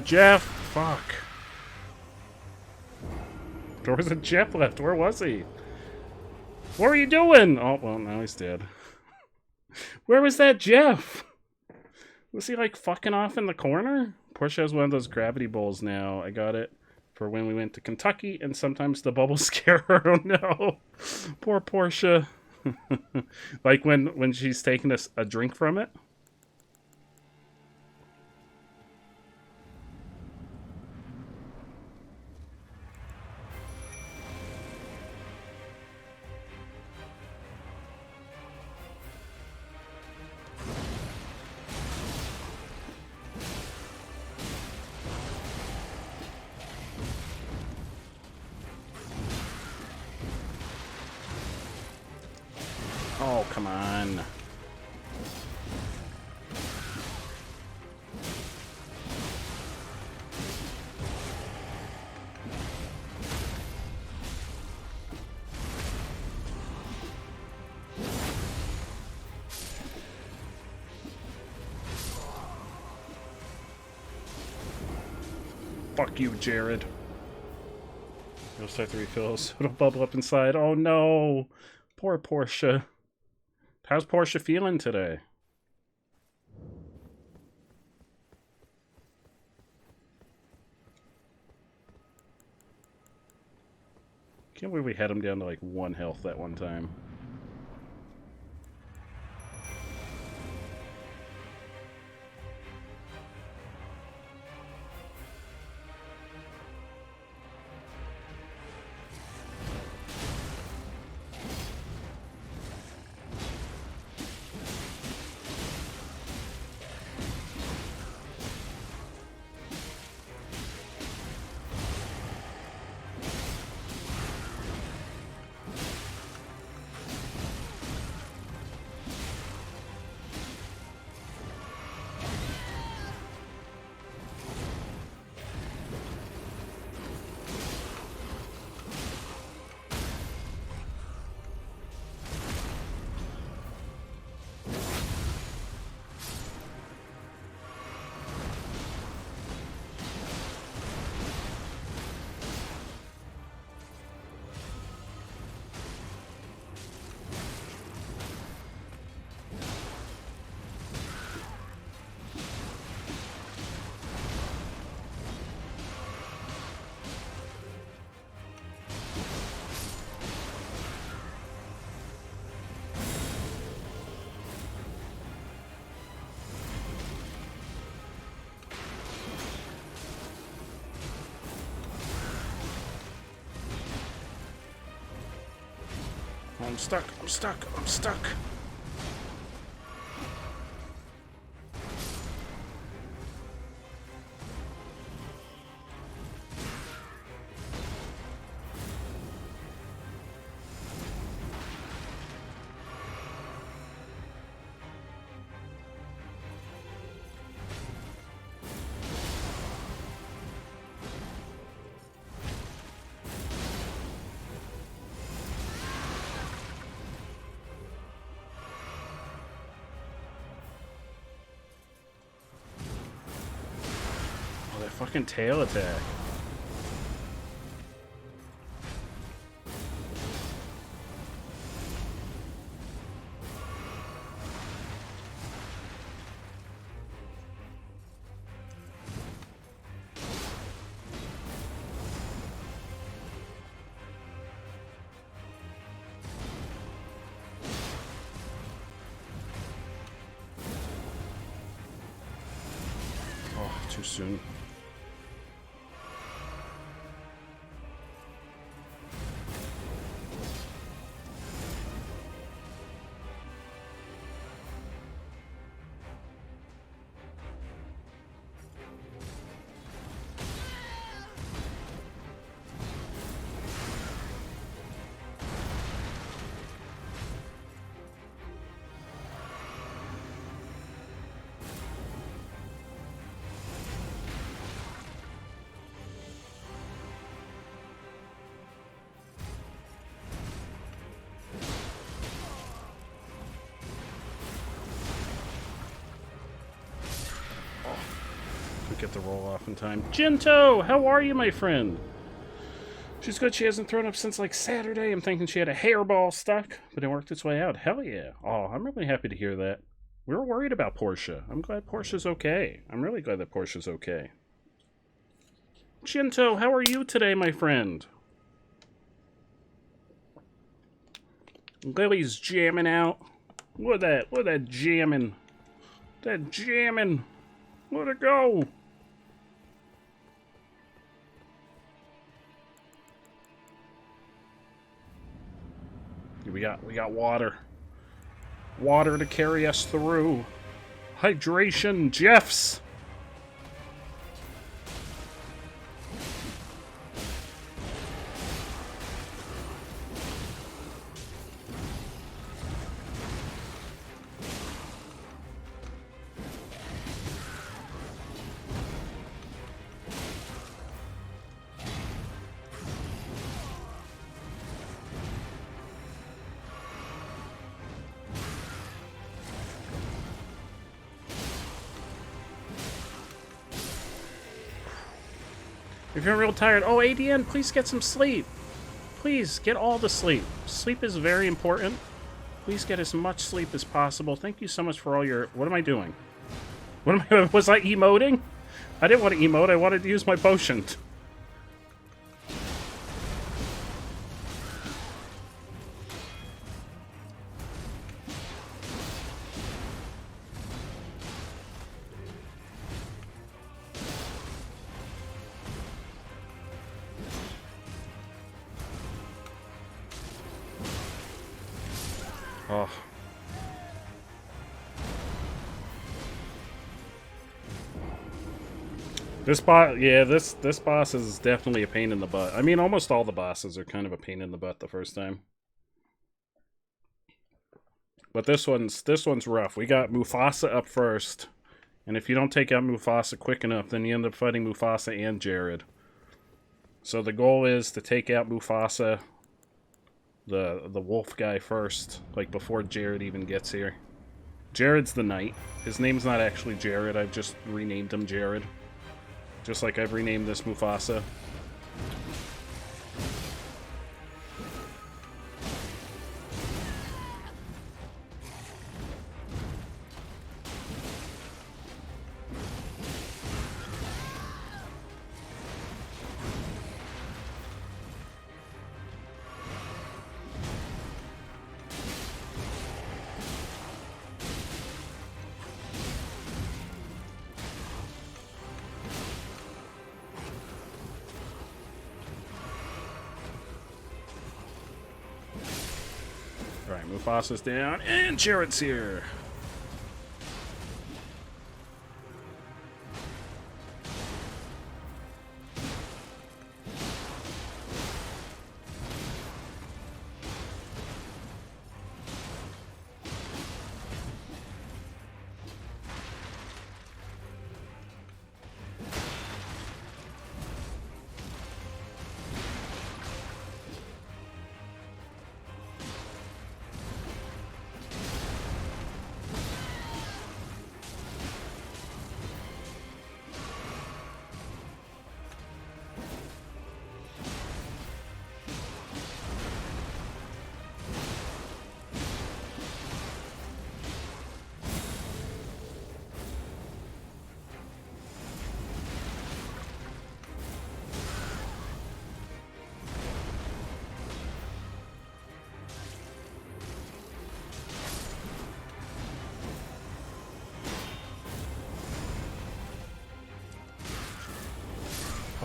Jeff! Fuck. There was a Jeff left. Where was he? What were you doing? Oh, well, now he's dead. Where was that Jeff? Was he, like, fucking off in the corner? Portia has one of those gravity bowls now. I got it for when we went to Kentucky, and sometimes the bubbles scare her. Oh, no. Poor Portia. Like when she's taking a drink from it. Oh, come on. Fuck you, Jared. You'll start to refill, so it'll bubble up inside. Oh no! Poor Portia. How's Portia feeling today? Can't believe we had him down to like 1 health that one time. I'm stuck, I'm stuck, I'm stuck. Fucking tail attack. Oh, too soon. get the roll off in time. Jinto, how are you, my friend? She's good. She hasn't thrown up since like Saturday. I'm thinking she had a hairball stuck, but it worked its way out. Hell yeah. Oh, I'm really happy to hear that. We were worried about Portia. I'm glad Portia's okay. I'm really glad that Portia's okay. Jinto, how are you today, my friend? Lily's jamming out. Look at that jamming. That jamming. Let it go. We got water. Water to carry us through. Hydration, Jeffs. If you're real tired, oh, ADN, please get some sleep. Please, get all the sleep. Sleep is very important. Please get as much sleep as possible. Thank you so much for all your... What am I doing? Was I emoting? I didn't want to emote. I wanted to use my potion. Oh. This boss, yeah, this boss is definitely a pain in the butt. I mean, almost all the bosses are kind of a pain in the butt the first time. But this one's rough. We got Mufasa up first. And if you don't take out Mufasa quick enough, then you end up fighting Mufasa and Jared. So the goal is to take out Mufasa, the wolf guy first, like before Jared even gets here. Jared's the knight. His name's not actually Jared, I've just renamed him Jared. Just like I've renamed this Mufasa. Alright, Mufasa's down, and Jared's here!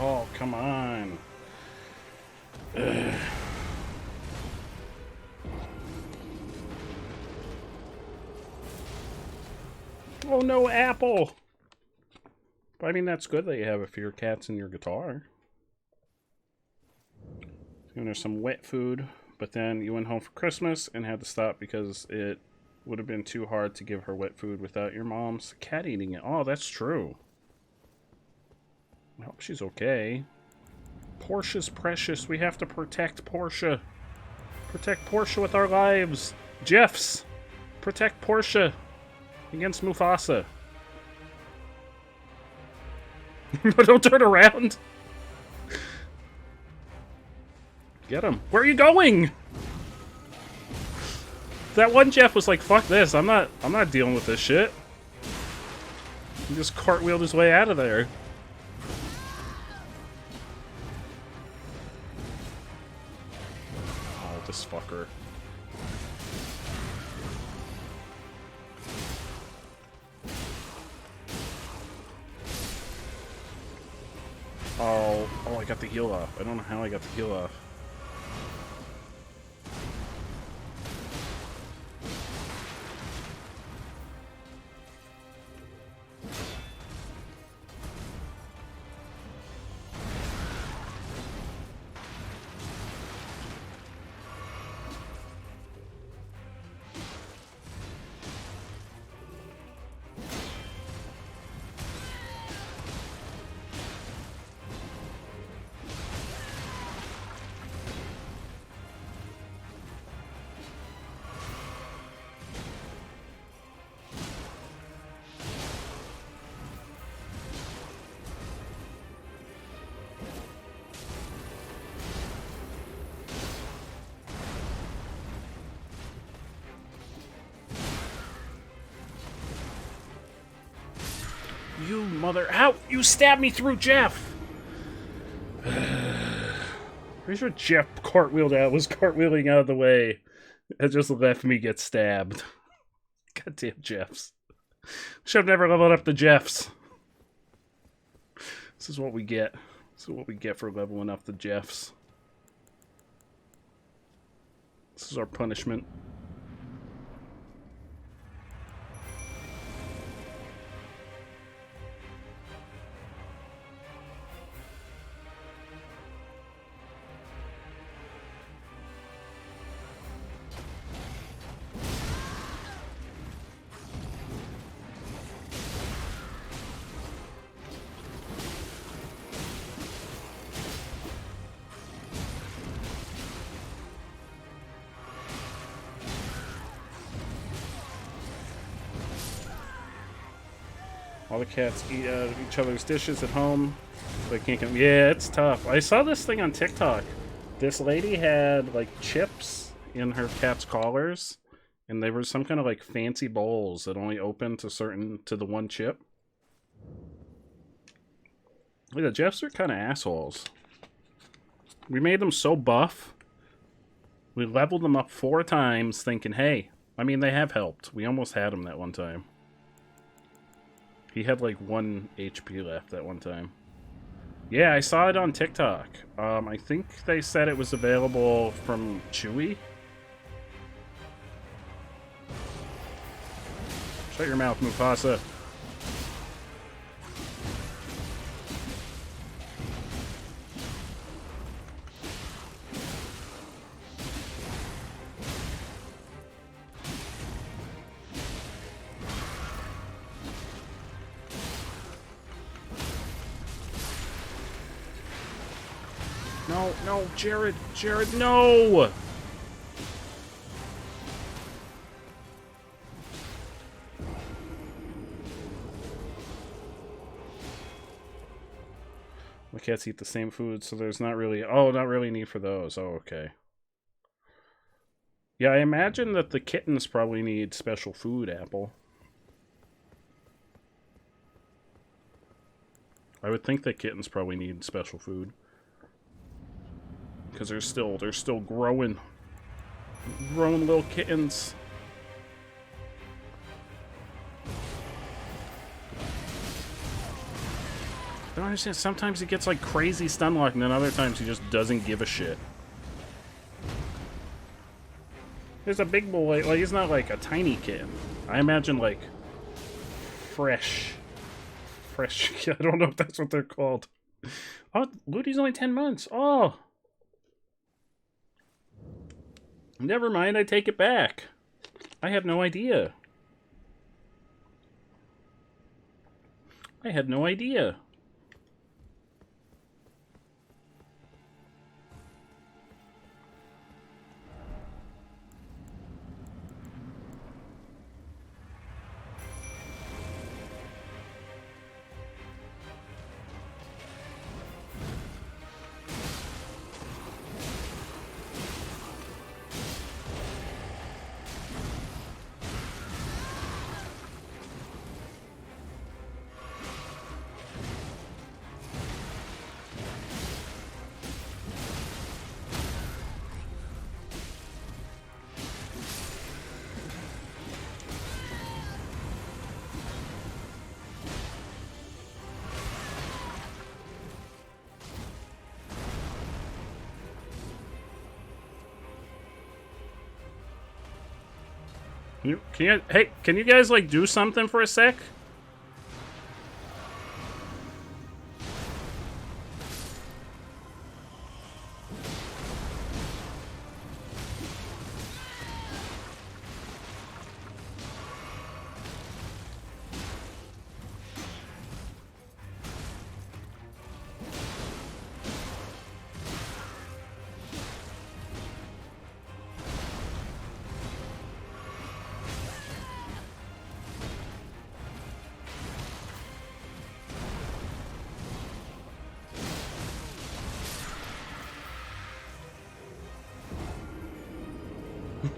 Oh, come on. Ugh. Oh no, Apple! But I mean, that's good that you have a few cats in your guitar. And there's some wet food, but then you went home for Christmas and had to stop because it would have been too hard to give her wet food without your mom's cat eating it. Oh, that's true. I hope she's okay. Portia's precious. We have to protect Portia. Protect Portia with our lives. Jeffs, protect Portia against Mufasa. Don't turn around. Get him. Where are you going? That one Jeff was like, fuck this, I'm not dealing with this shit. He just cartwheeled his way out of there. Oh, this fucker. Oh, I got the heal off. I don't know how I got the heal off. You mother... How? You stabbed me through Jeff! Pretty sure Jeff was cartwheeling out of the way. It just left me get stabbed. Goddamn Jeffs. Should have never leveled up the Jeffs. This is what we get. This is what we get for leveling up the Jeffs. This is our punishment. All the cats eat each other's dishes at home. They can't get... Yeah, it's tough. I saw this thing on TikTok. This lady had, like, chips in her cat's collars. And they were some kind of, like, fancy bowls that only open to the one chip. Look, the Jeffs are kind of assholes. We made them so buff. We leveled them up 4 times thinking, hey, I mean, they have helped. We almost had him that one time. He had like 1 HP left that one time. Yeah, I saw it on TikTok. I think they said it was available from Chewy. Shut your mouth, Mufasa. No, no, Jared, no! The cats eat the same food, so there's not really... Oh, not really need for those. Oh, okay. Yeah, I imagine that the kittens probably need special food, Apple. I would think that kittens probably need special food. Because they're still growing. Growing little kittens. I don't understand. Sometimes he gets like crazy stun lock, and then other times he just doesn't give a shit. There's a big boy. Like, he's not like a tiny kitten. I imagine like fresh. I don't know if that's what they're called. Oh, Ludi's only 10 months. Oh. Never mind, I take it back. I had no idea. I had no idea. Can you guys like do something for a sec?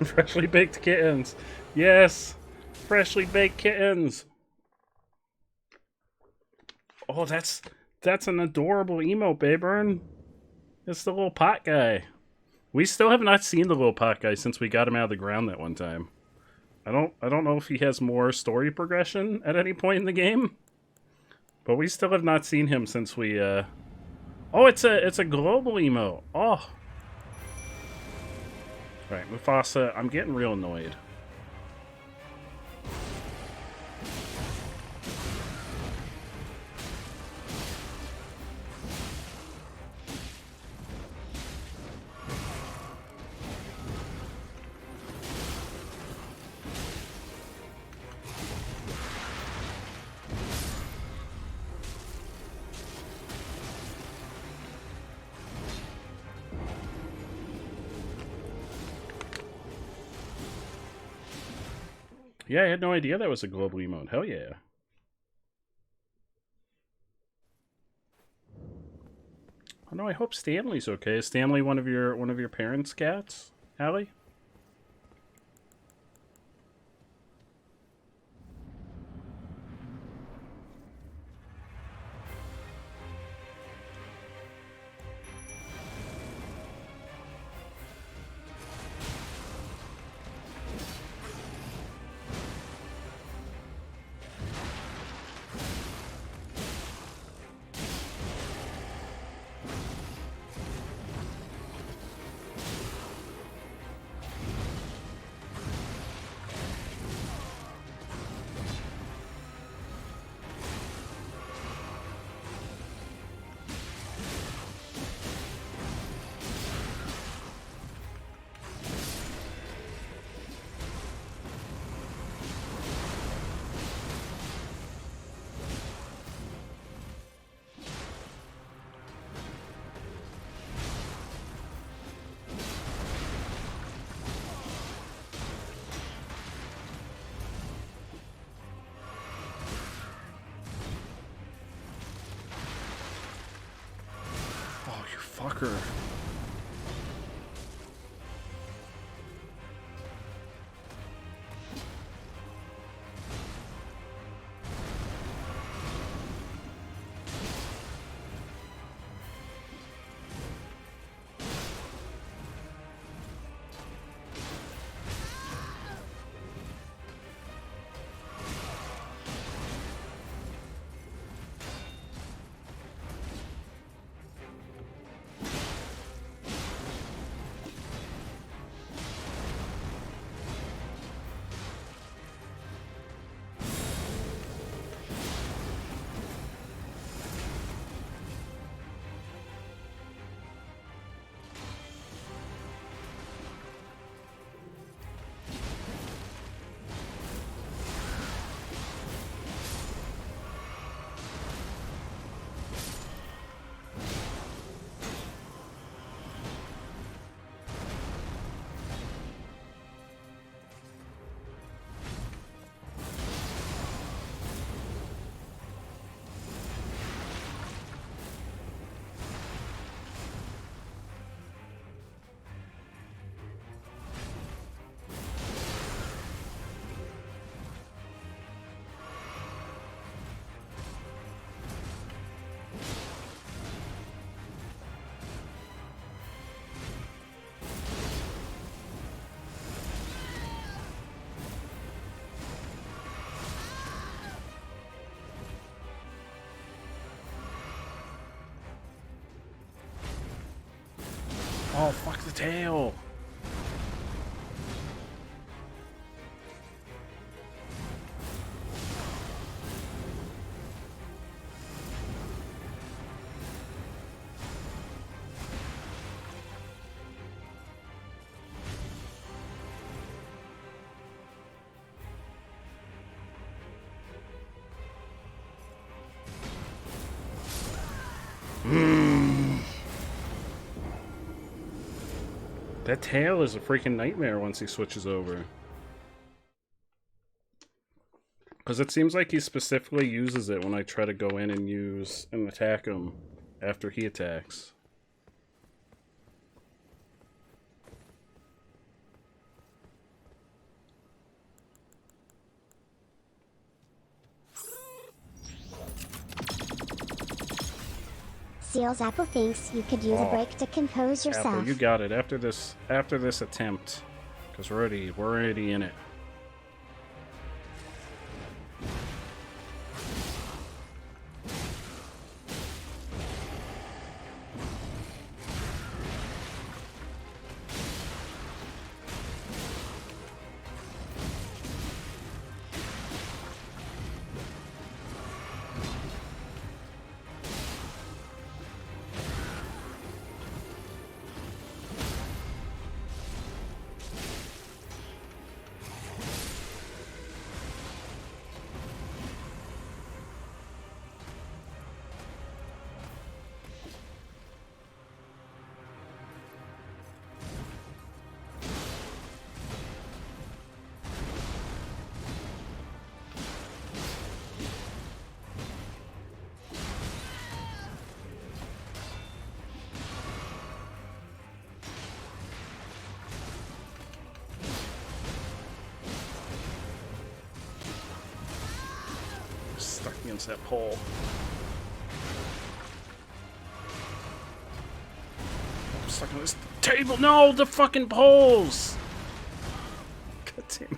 Freshly baked kittens. Yes. Freshly baked kittens. Oh, that's an adorable emote, Bayburn. It's the little pot guy. We still have not seen the little pot guy since we got him out of the ground that one time. I don't know if he has more story progression at any point in the game. But we still have not seen him since we Oh, it's a global emote. Oh. Right, Mufasa, I'm getting real annoyed. Yeah, I had no idea that was a global emote. Hell yeah. Oh no, I hope Stanley's okay. Is Stanley one of your parents' cats, Allie? Oh, you fucker. Oh, fuck the tail. That tail is a freaking nightmare once he switches over. Because it seems like he specifically uses it when I try to go in and use and attack him after he attacks. Seal's Apple thinks you could use a break to compose yourself. Apple, you got it. After this attempt, because we're already in it. Stuck against that pole. I'm stuck on this table. No, the fucking poles! God damn it.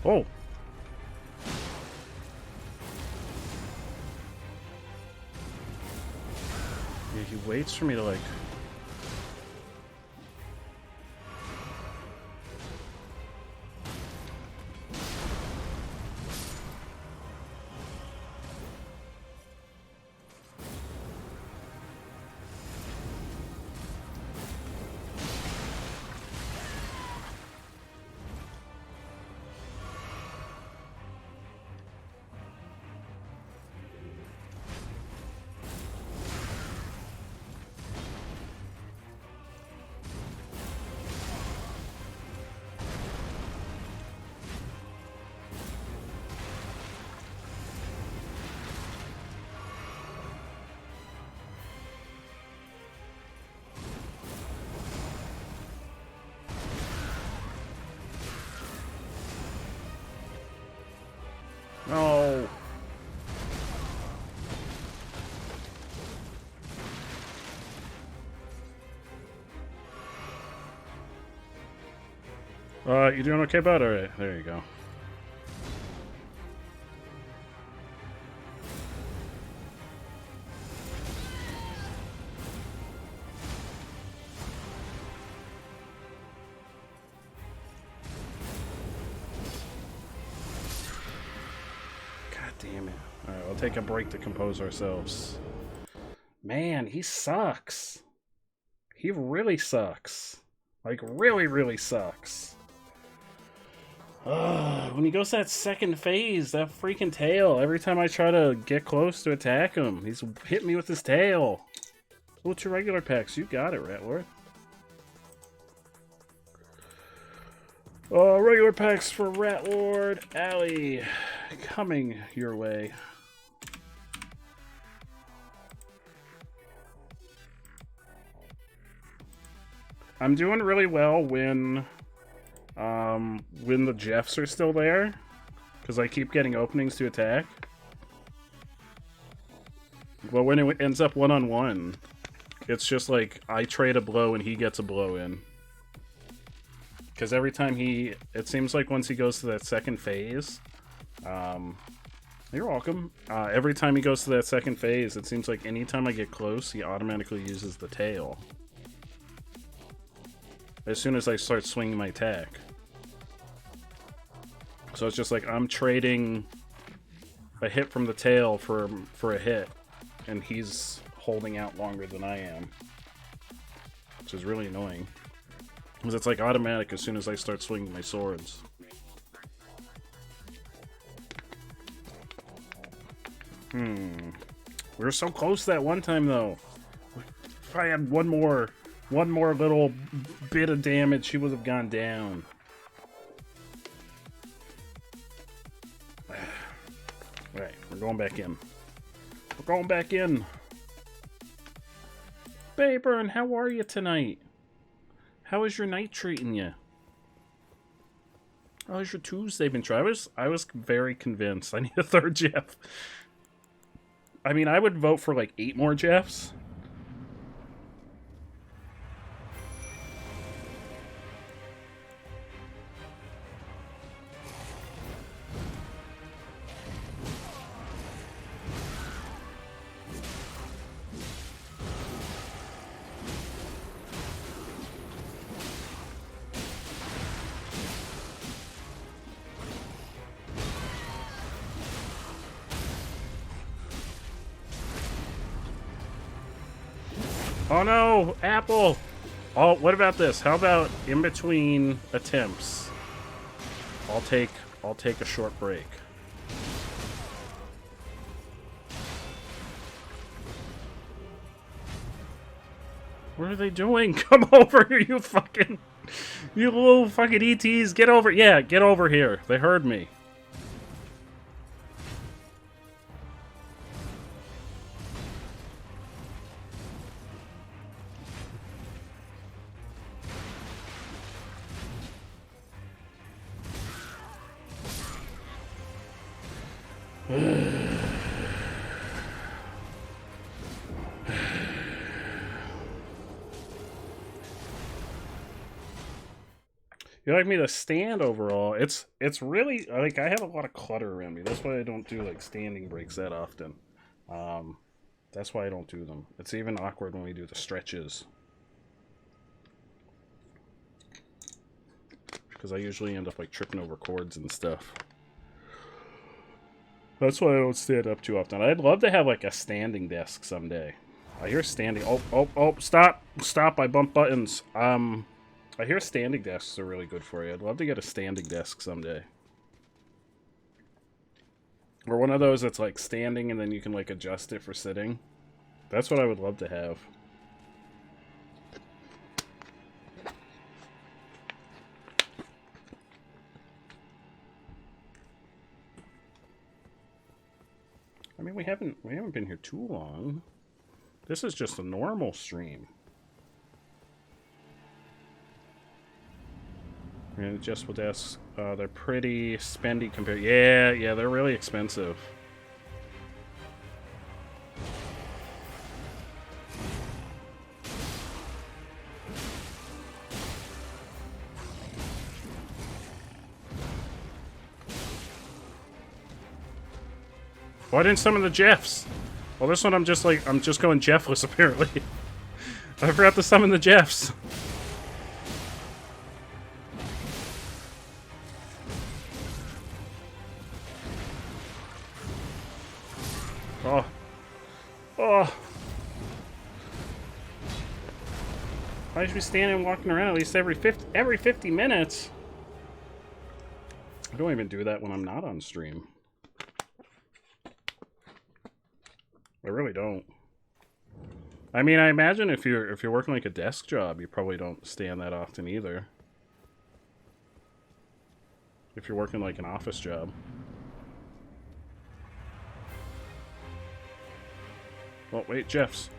Oh. Yeah, he waits for me to like... No. You doing okay, bud? Alright, there you go. Damn it. Alright, we'll take a break to compose ourselves. Man, he sucks. He really sucks. Like, really, really sucks. When he goes to that second phase, that freaking tail, every time I try to get close to attack him, he's hit me with his tail. What's your regular packs? You got it, Ratlord. Regular packs for Ratlord Alley coming your way. I'm doing really well when the Jeffs are still there, because I keep getting openings to attack. Well, when it ends up one-on-one, it's just like I trade a blow and he gets a blow in. Because every time it seems like once he goes to that second phase, you're welcome. Every time he goes to that second phase, it seems like anytime I get close, he automatically uses the tail. As soon as I start swinging my attack. So it's just like I'm trading a hit from the tail for a hit, and he's holding out longer than I am. Which is really annoying. Because it's like automatic as soon as I start swinging my swords. We were so close that one time, though. If I had one more little bit of damage, she would have gone down. Alright, we're going back in. We're going back in. Bayburn, how are you tonight? How is your night treating you? How's your Tuesday been? I was very convinced I need a third Jeff. I mean, I would vote for like 8 more Jeffs. Oh no, Apple! Oh, what about this? How about in between attempts? I'll take a short break. What are they doing? Come over here, you little fucking ETs! Get over, yeah, get over here. They heard me. You like me to stand overall? It's really, like, I have a lot of clutter around me. That's why I don't do, like, standing breaks that often. That's why I don't do them. It's even awkward when we do the stretches. Because I usually end up, like, tripping over cords and stuff. That's why I don't stand up too often. I'd love to have, like, a standing desk someday. I hear standing... Oh, stop! Stop, I bump buttons. I hear standing desks are really good for you. I'd love to get a standing desk someday. Or one of those that's like standing and then you can like adjust it for sitting. That's what I would love to have. I mean, we haven't been here too long. This is just a normal stream. And adjustable desks, they're pretty spendy compared. Yeah, they're really expensive. Why didn't summon the Jeffs? Well, this one I'm just going Jeffless apparently. I forgot to summon the Jeffs. Oh. I should be standing and walking around at least every 50 minutes. I don't even do that when I'm not on stream. I really don't. I mean, I imagine if you're working like a desk job, you probably don't stand that often either. If you're working like an office job. Oh, wait, Jeffs.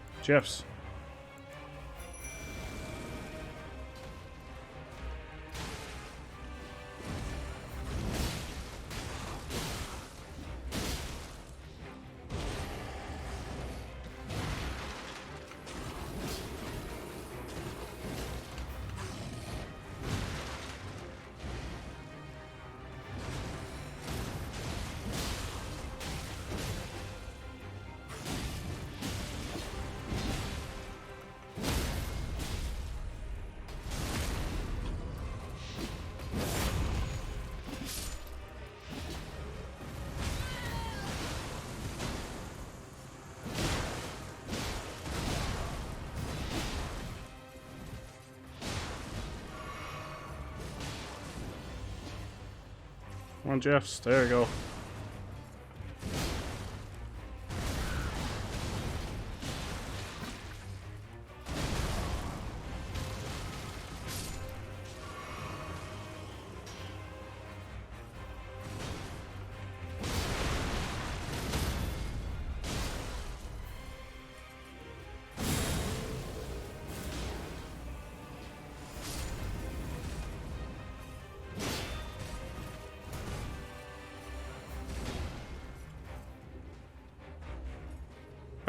Come on, Jeffs. There you go.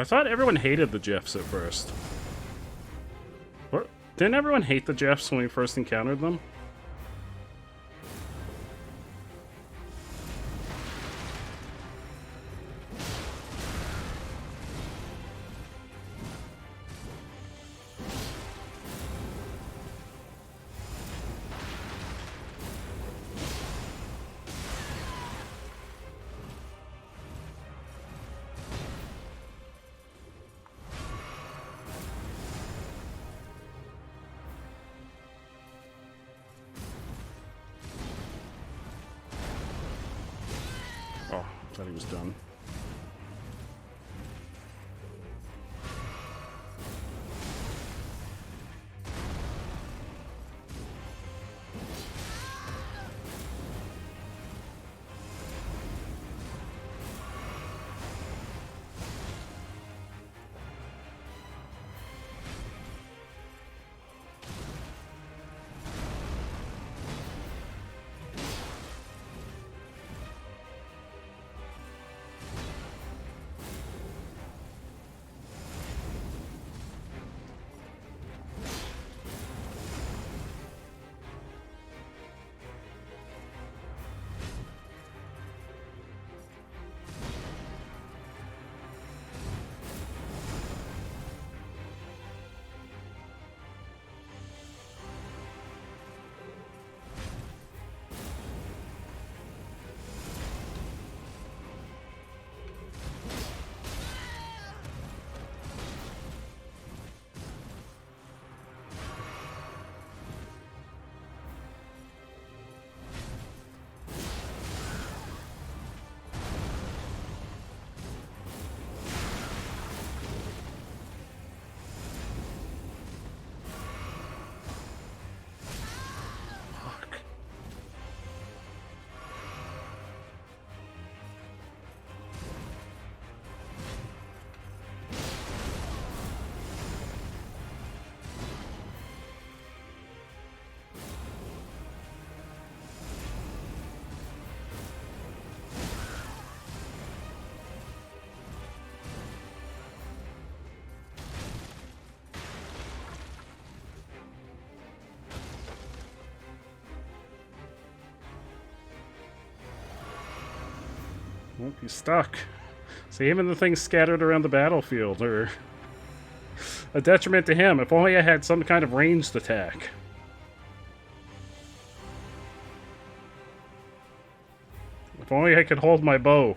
I thought everyone hated the Jeffs at first. What? Didn't everyone hate the Jeffs when we first encountered them? Oh, I thought he was done. Well, he's stuck. See, even the things scattered around the battlefield are a detriment to him. If only I had some kind of ranged attack. If only I could hold my bow.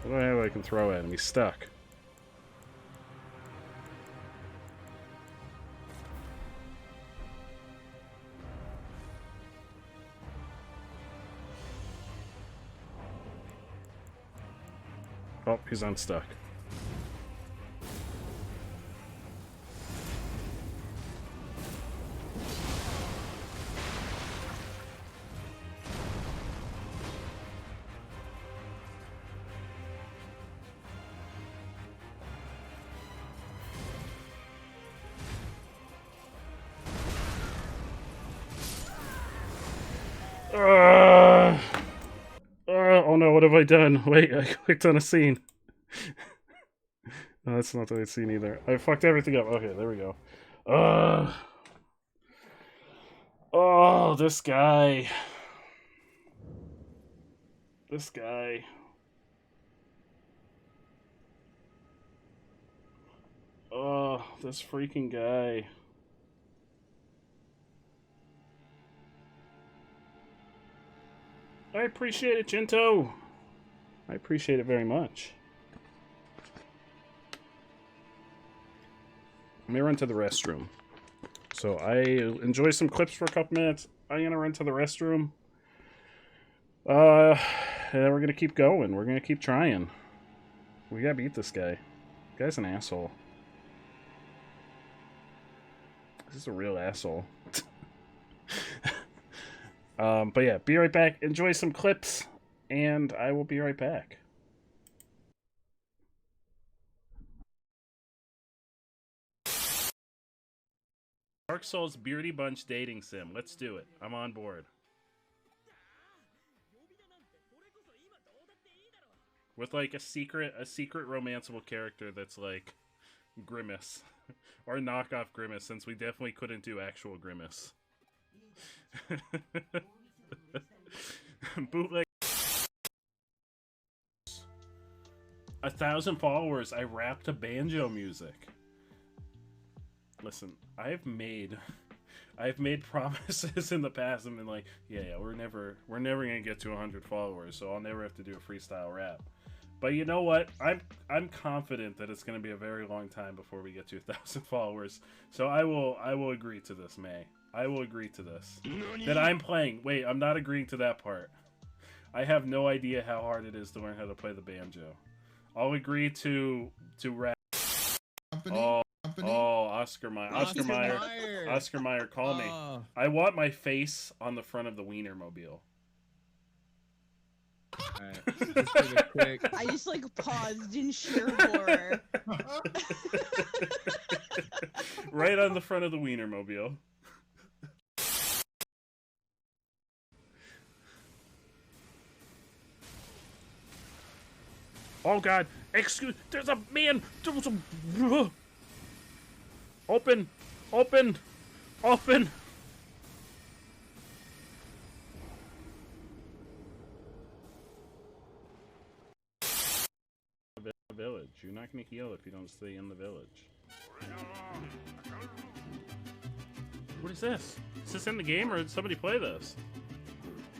What do I have I can throw at him? He's stuck. Oh, he's unstuck. Oh no, what have I done? Wait, I clicked on a scene. No, that's not the right scene either. I fucked everything up. Okay, there we go. Oh, this guy. This guy. Oh, this freaking guy. I appreciate it, Jinto. I appreciate it very much. Let me run to the restroom. So So I enjoy some clips for a couple minutes. I'm gonna run to the restroom. And then we're gonna keep going. We're gonna keep trying. We gotta beat this guy. This guy's an asshole. This is a real asshole. But yeah, be right back. Enjoy some clips, and I will be right back. Dark Souls Beardy Bunch dating sim. Let's do it. I'm on board. With like a secret romanceable character that's like Grimace. Or knockoff Grimace, since we definitely couldn't do actual Grimace. Bootleg. 1,000 followers. I rapped to banjo music. Listen, I've made promises in the past and been like, yeah, we're never gonna get to 100 followers, so I'll never have to do a freestyle rap. But you know what? I'm confident that it's gonna be a very long time before we get to 1,000 followers. So I will agree to this, May. I will agree to this. That I'm playing. Wait, I'm not agreeing to that part. I have no idea how hard it is to learn how to play the banjo. I'll agree to rap. Oh, Oscar Mayer. Oscar Mayer, call me. I want my face on the front of the Wienermobile. Right, I just like paused in sheer horror. Right on the front of the Wienermobile. Oh god, excuse, there's a man, there's a... Open! Open! Open! Village. You're not gonna heal if you don't stay in the village. What is this? Is this in the game or did somebody play this?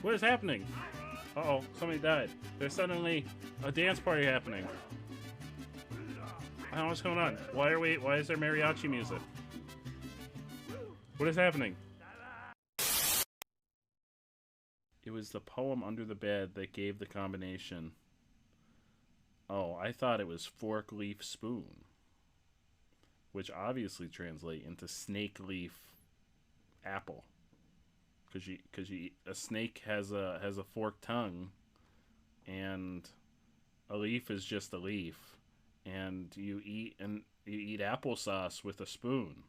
What is happening? Uh-oh, somebody died. There's suddenly a dance party happening. I don't know what's going on. Why is there mariachi music? What is happening? It was the poem Under the Bed that gave the combination. Oh, I thought it was fork leaf spoon, which obviously translate into snake leaf apple, because a snake has a forked tongue, and a leaf is just a leaf, and you eat applesauce with a spoon.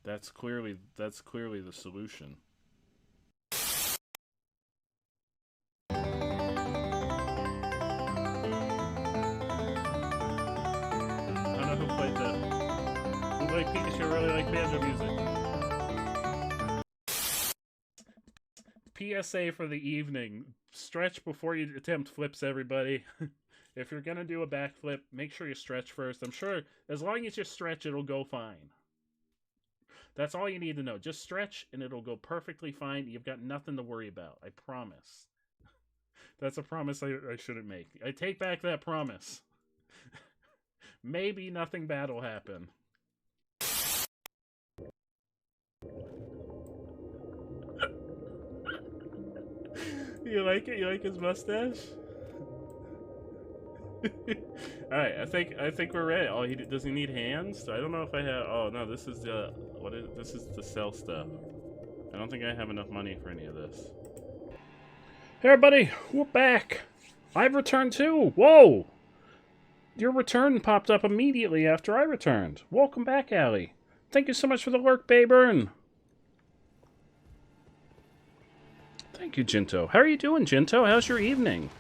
That's clearly the solution. Like Pikachu really like banjo music. PSA for the evening. Stretch before you attempt flips, everybody. If you're gonna do a backflip, make sure you stretch first. I'm sure as long as you stretch, it'll go fine. That's all you need to know. Just stretch and it'll go perfectly fine. You've got nothing to worry about. I promise. That's a promise I shouldn't make. I take back that promise. Maybe nothing bad will happen. You like it? You like his mustache? All right, I think we're ready. Oh, does he need hands? I don't know if I have. Oh no, this is the this is the sell stuff. I don't think I have enough money for any of this. Hey everybody, we're back. I've returned too. Whoa! Your return popped up immediately after I returned. Welcome back, Allie. Thank you so much for the lurk, Bayburn. Thank you, Jinto. How are you doing, Jinto? How's your evening?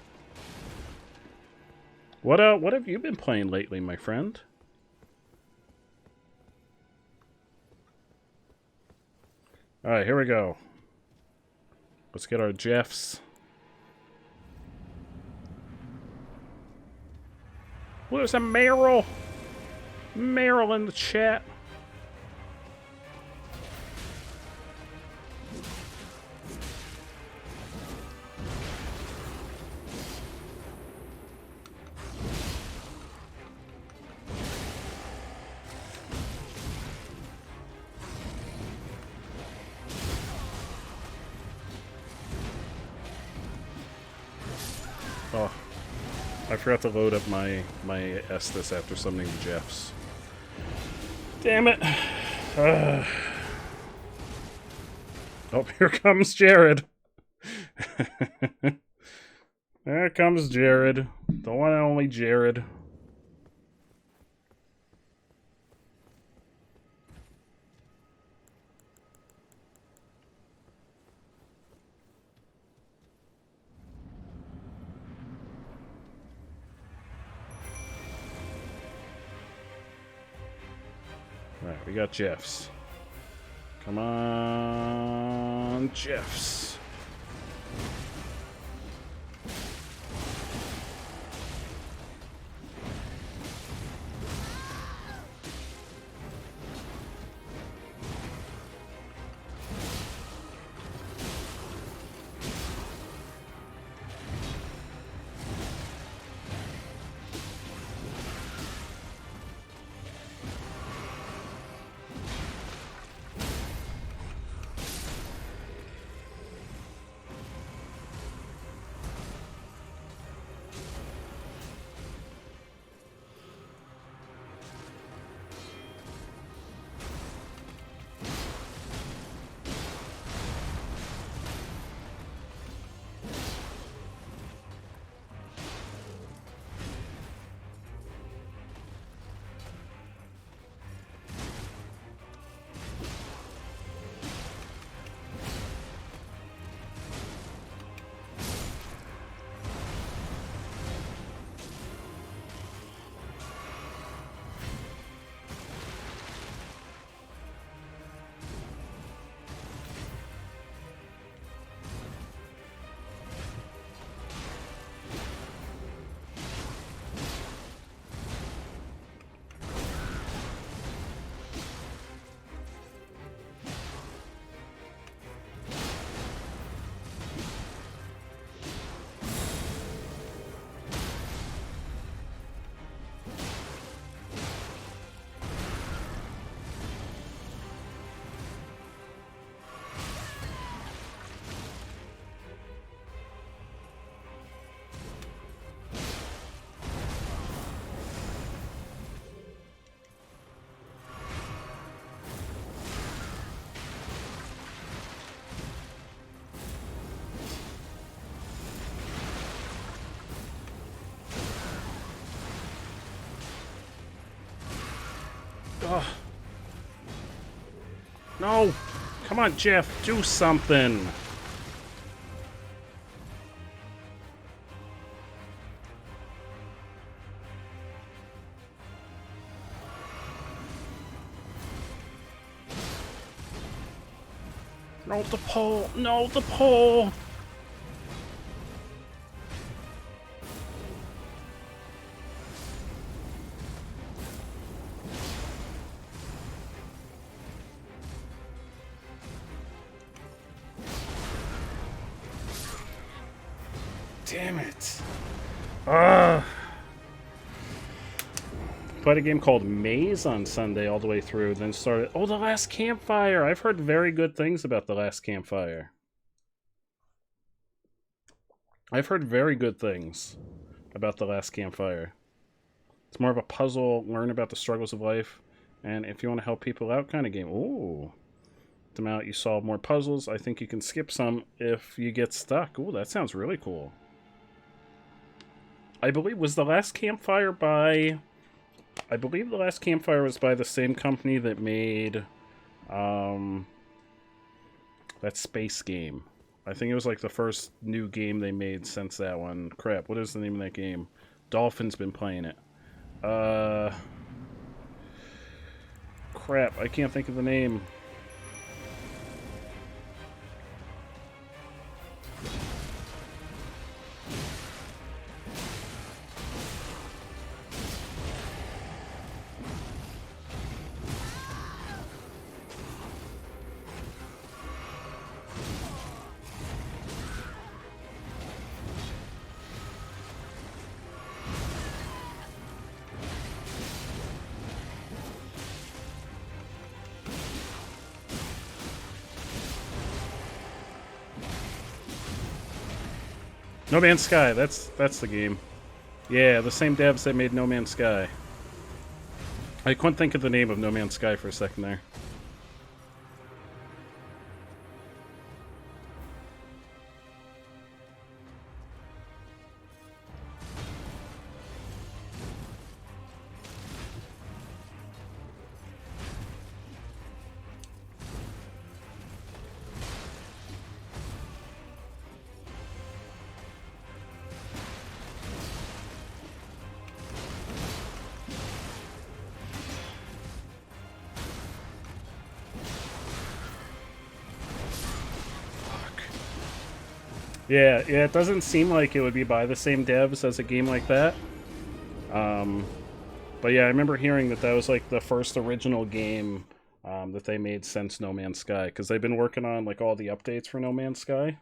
What have you been playing lately, my friend? Alright, here we go. Let's get our Jeffs. Well, there's a Meryl. Meryl in the chat. Oh, I forgot to load up my Estus after summoning the Jeffs. Damn it! Oh, here comes Jared. There comes Jared, the one and only Jared. Alright, we got Jeffs. Come on, Jeffs. Oh. No! Come on, Jeff, do something! No, the pole! No, the pole! Damn it. Played a game called Maze on Sunday all the way through, then started... Oh, The Last Campfire! I've heard very good things about The Last Campfire. I've heard very good things about The Last Campfire. It's more of a puzzle, learn about the struggles of life, and if you want to help people out kind of game. Ooh. Them out, you solve more puzzles. I think you can skip some if you get stuck. Ooh, that sounds really cool. I believe, was The Last Campfire by... I believe The Last Campfire was by the same company that made that space game. I think it was like the first new game they made since that one. Crap, what is the name of that game? Dolphin's been playing it. Crap, I can't think of the name. No Man's Sky, that's the game. Yeah, the same devs that made No Man's Sky. I couldn't think of the name of No Man's Sky for a second there. Yeah, it doesn't seem like it would be by the same devs as a game like that. But yeah, I remember hearing that was like the first original game that they made since No Man's Sky, because they've been working on like all the updates for No Man's Sky.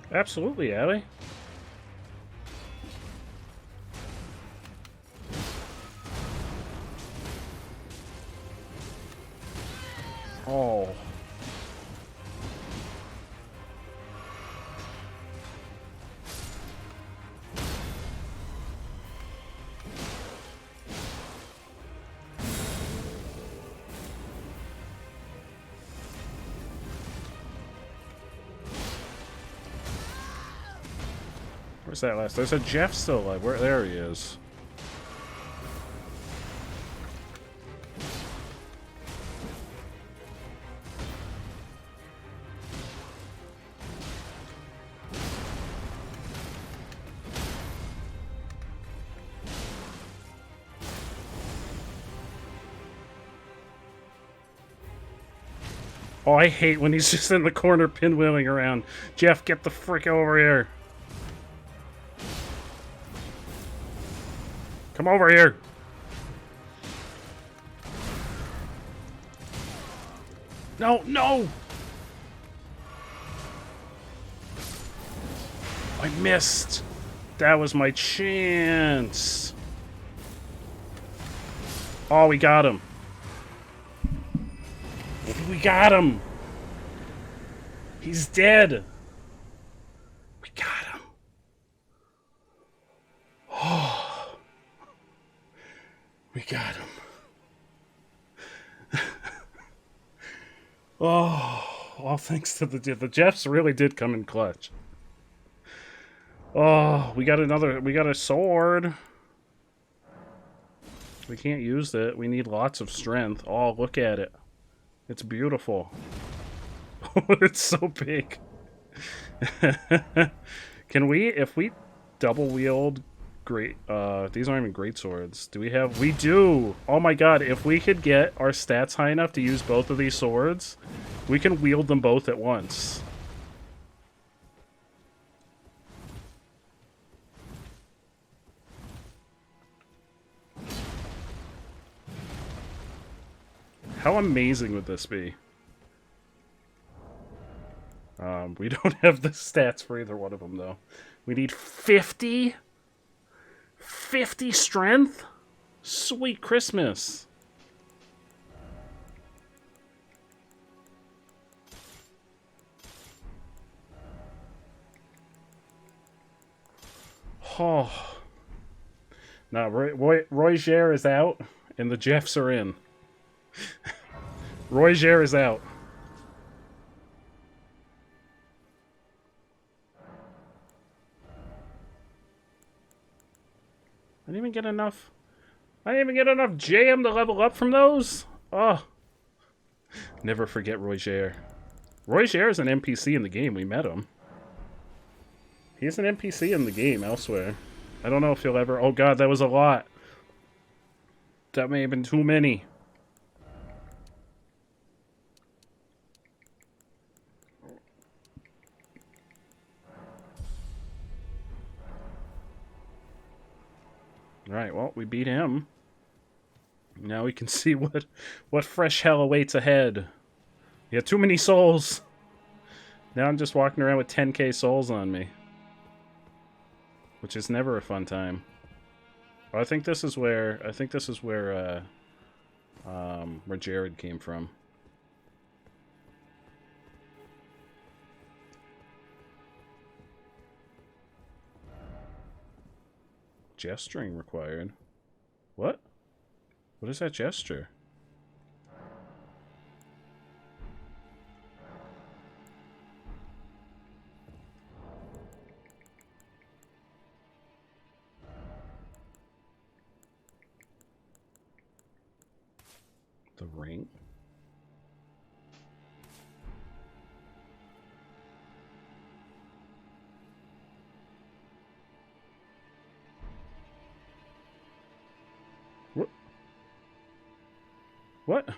Absolutely, Allie. Oh. Where's that last? There's a Jeff still alive. Where? There he is. Oh, I hate when he's just in the corner pinwheeling around. Jeff, get the frick over here. Come over here. No, no! I missed. That was my chance. Oh, we got him. We got him. He's dead. We got him. Oh. We got him. Oh, all thanks to the Jeffs really did come in clutch. Oh, we got a sword. We can't use it. We need lots of strength. Oh, look at it. It's beautiful. It's so big. Can we, if we double wield great, these aren't even great swords. Do we have, we do! Oh my god, if we could get our stats high enough to use both of these swords, we can wield them both at once. How amazing would this be? We don't have the stats for either one of them, though. We need 50? 50 strength? Sweet Christmas. Oh. No, Roy Gere is out, and the Jeffs are in. Roy Gere is out. I didn't even get enough. I didn't even get enough jam to level up from those. Oh. Never forget Roy Gere. Roy Gere is an NPC in the game. We met him. He's an NPC in the game elsewhere. I don't know if he'll ever... Oh god, that was a lot. That may have been too many. Alright, well, we beat him. Now we can see what fresh hell awaits ahead. Yeah, too many souls. Now I'm just walking around with 10k souls on me. Which is never a fun time. Oh, I think this is where Jared came from. Gesturing required. What? What is that gesture? The ring? What?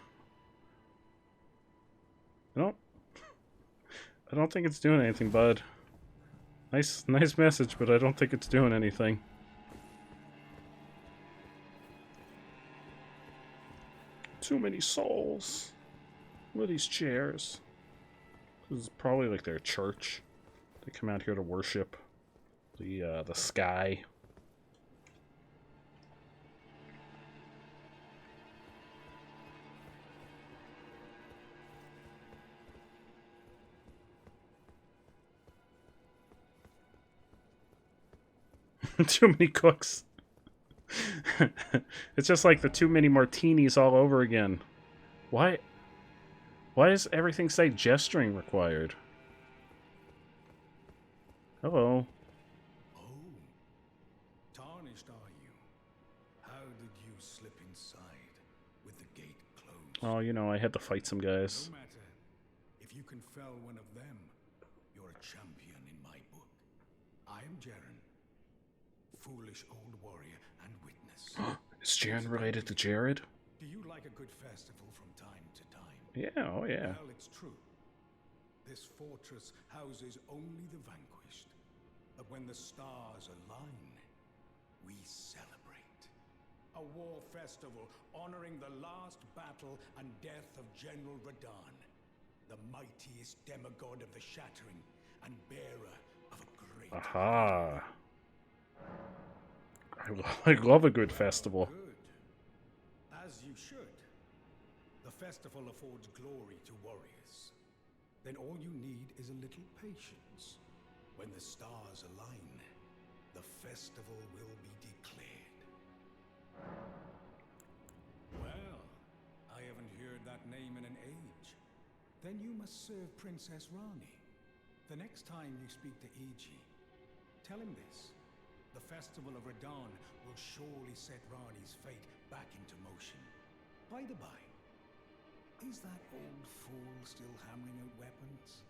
I don't think it's doing anything, bud. Nice message, but I don't think it's doing anything. Too many souls. What are these chairs? This is probably like their church. They come out here to worship the sky. Too many cooks. It's just like the too many martinis all over again. Why does everything say gesturing required? Hello. Oh, tarnished are you? How did you slip inside with the gate closed? Oh, you know, I had to fight some guys. No matter. If you can fell one of them, you're a champion in my book. I am Jaren, foolish old warrior and witness. Is Jaren related to Jared? Do you like a good festival from time to time? Yeah, oh yeah. Well, it's true. This fortress houses only the vanquished. But when the stars align, we celebrate. A war festival honoring the last battle and death of General Radahn, the mightiest demigod of the Shattering and bearer of a great... Aha. I love a good festival. Good. As you should. The festival affords glory to warriors. Then all you need is a little patience. When the stars align, the festival will be declared. Well, I haven't heard that name in an age. Then you must serve Princess Rani. The next time you speak to Iji, tell him this. The Festival of Radahn will surely set Rani's fate back into motion. By the by, is that old fool still hammering out weapons?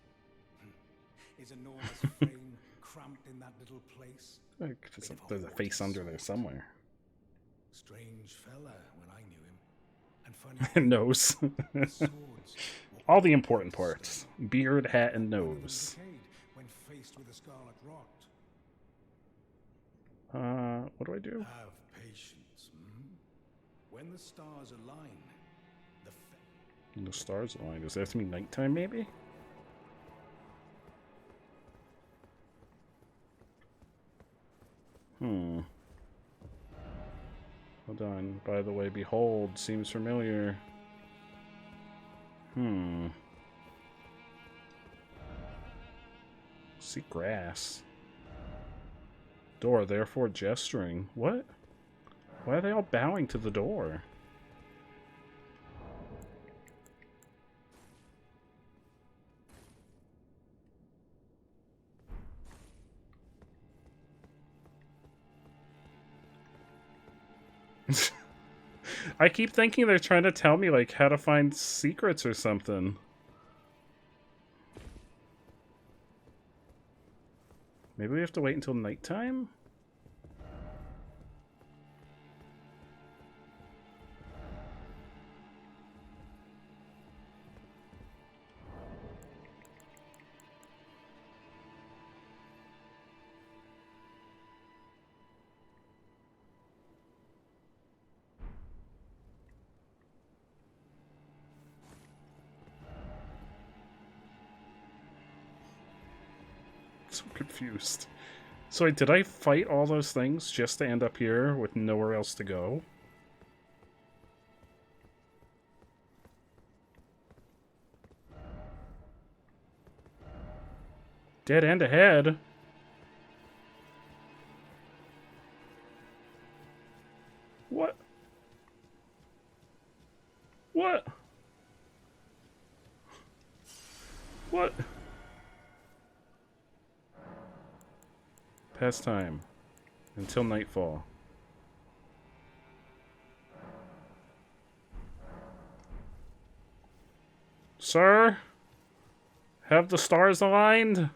His enormous frame cramped in that little place? There's a face under there somewhere. Strange fella when I knew him. And funny Nose. All the important parts. Beard, hat, and nose. When faced with a scarlet rot. What do I do? Have patience. When the stars align, the stars align. Does that have to be nighttime, maybe? Hold on. By the way, behold, seems familiar. See grass. Door, therefore gesturing. What? Why are they all bowing to the door? I keep thinking they're trying to tell me, like, how to find secrets or something. Maybe we have to wait until nighttime? So confused. So wait, did I fight all those things just to end up here with nowhere else to go? Dead end ahead. What? What? What? Pastime. Until nightfall. Sir? Have the stars aligned?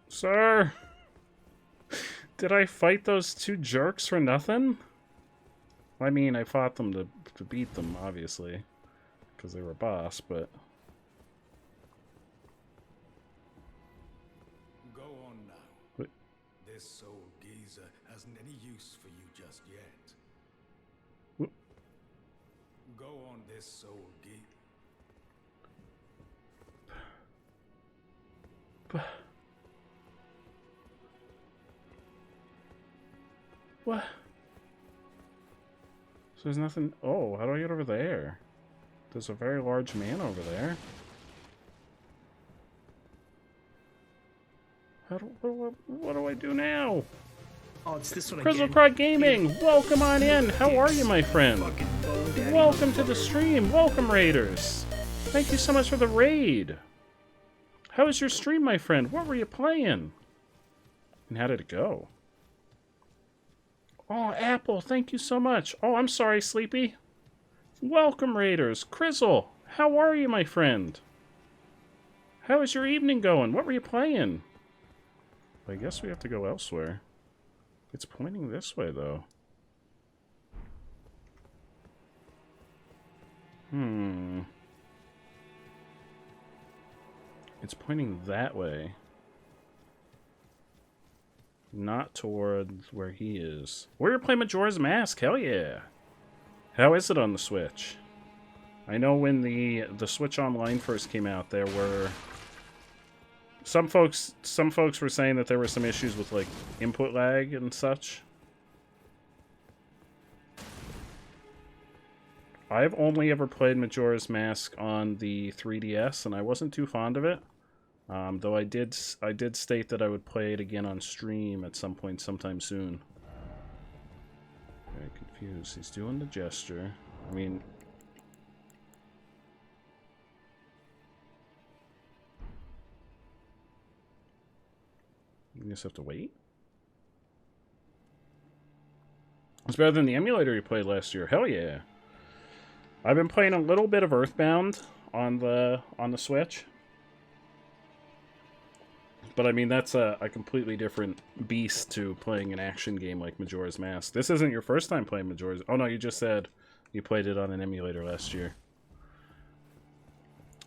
Sir? Did I fight those two jerks for nothing? I mean, I fought them to beat them, obviously. Because they were a boss, but... Go on now. What? This old geezer hasn't any use for you just yet. What? Go on, this old geezer. What? So there's nothing... Oh, how do I get over there? There's a very large man over there. What do I do now? Oh, it's this one Crystal again. Prod Gaming, welcome on in. How are you, my friend? Welcome to the stream. Welcome, Raiders. Thank you so much for the raid. How was your stream, my friend? What were you playing? And how did it go? Oh, Apple, thank you so much. Oh, I'm sorry, Sleepy. Welcome, Raiders. Crizzle, how are you, my friend? How is your evening going? What were you playing? I guess we have to go elsewhere. It's pointing this way, though. It's pointing that way. Not towards where he is. We're gonna play Majora's Mask, hell yeah! How is it on the Switch? I know when the Switch Online first came out, there were... Some folks were saying that there were some issues with, like, input lag and such. I've only ever played Majora's Mask on the 3DS, and I wasn't too fond of it. Though I did state that I would play it again on stream at some point sometime soon. Very confused. He's doing the gesture. I mean... You just have to wait? It's better than the emulator you played last year. Hell yeah. I've been playing a little bit of Earthbound on the Switch. But I mean, that's a completely different beast to playing an action game like Majora's Mask. This isn't your first time playing Majora's... Oh no, you just said you played it on an emulator last year.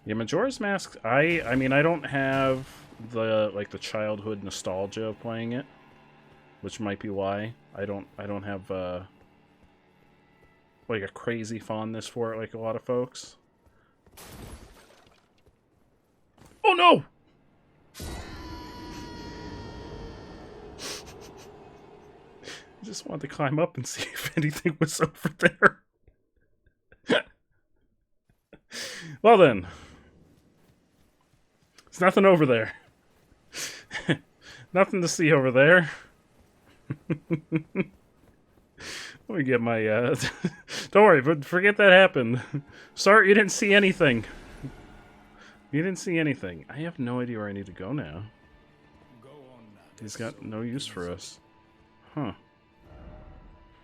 Yeah, Majora's Mask, I mean, I don't have the childhood nostalgia of playing it, which might be why I don't have like a crazy fondness for it, like a lot of folks. Oh no! I just wanted to climb up and see if anything was over there. Well then. There's nothing over there. Nothing to see over there. Let me get my, Don't worry, but forget that happened. Sorry, you didn't see anything. You didn't see anything. I have no idea where I need to go now. He's got no use for us. Huh.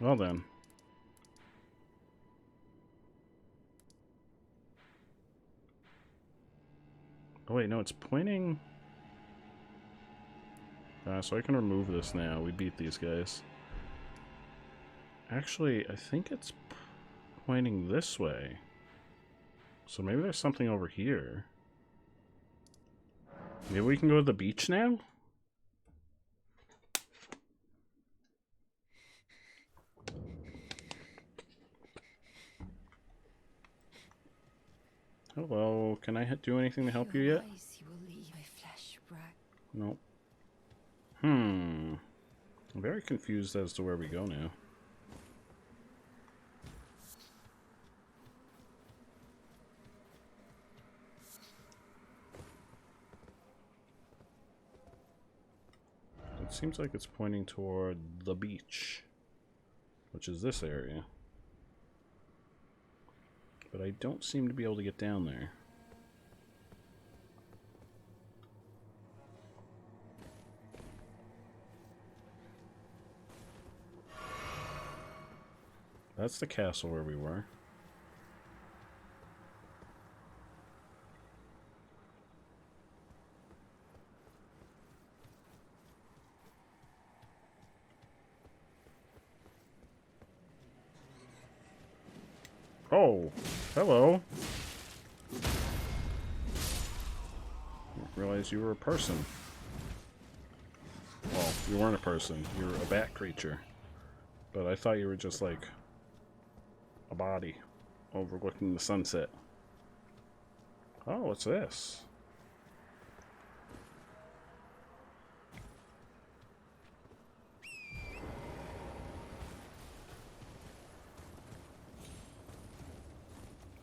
Well then. Oh wait, no, it's pointing... so I can remove this now. We beat these guys. Actually, I think it's pointing this way. So maybe there's something over here. Maybe we can go to the beach now? Hello, can I do anything to help you yet? Nope. I'm very confused as to where we go now. It seems like it's pointing toward the beach, which is this area. But I don't seem to be able to get down there. That's the castle where we were. Oh, hello. Didn't realize you were a person. Well, you weren't a person. You were a bat creature. But I thought you were just like a body overlooking the sunset. Oh, what's this?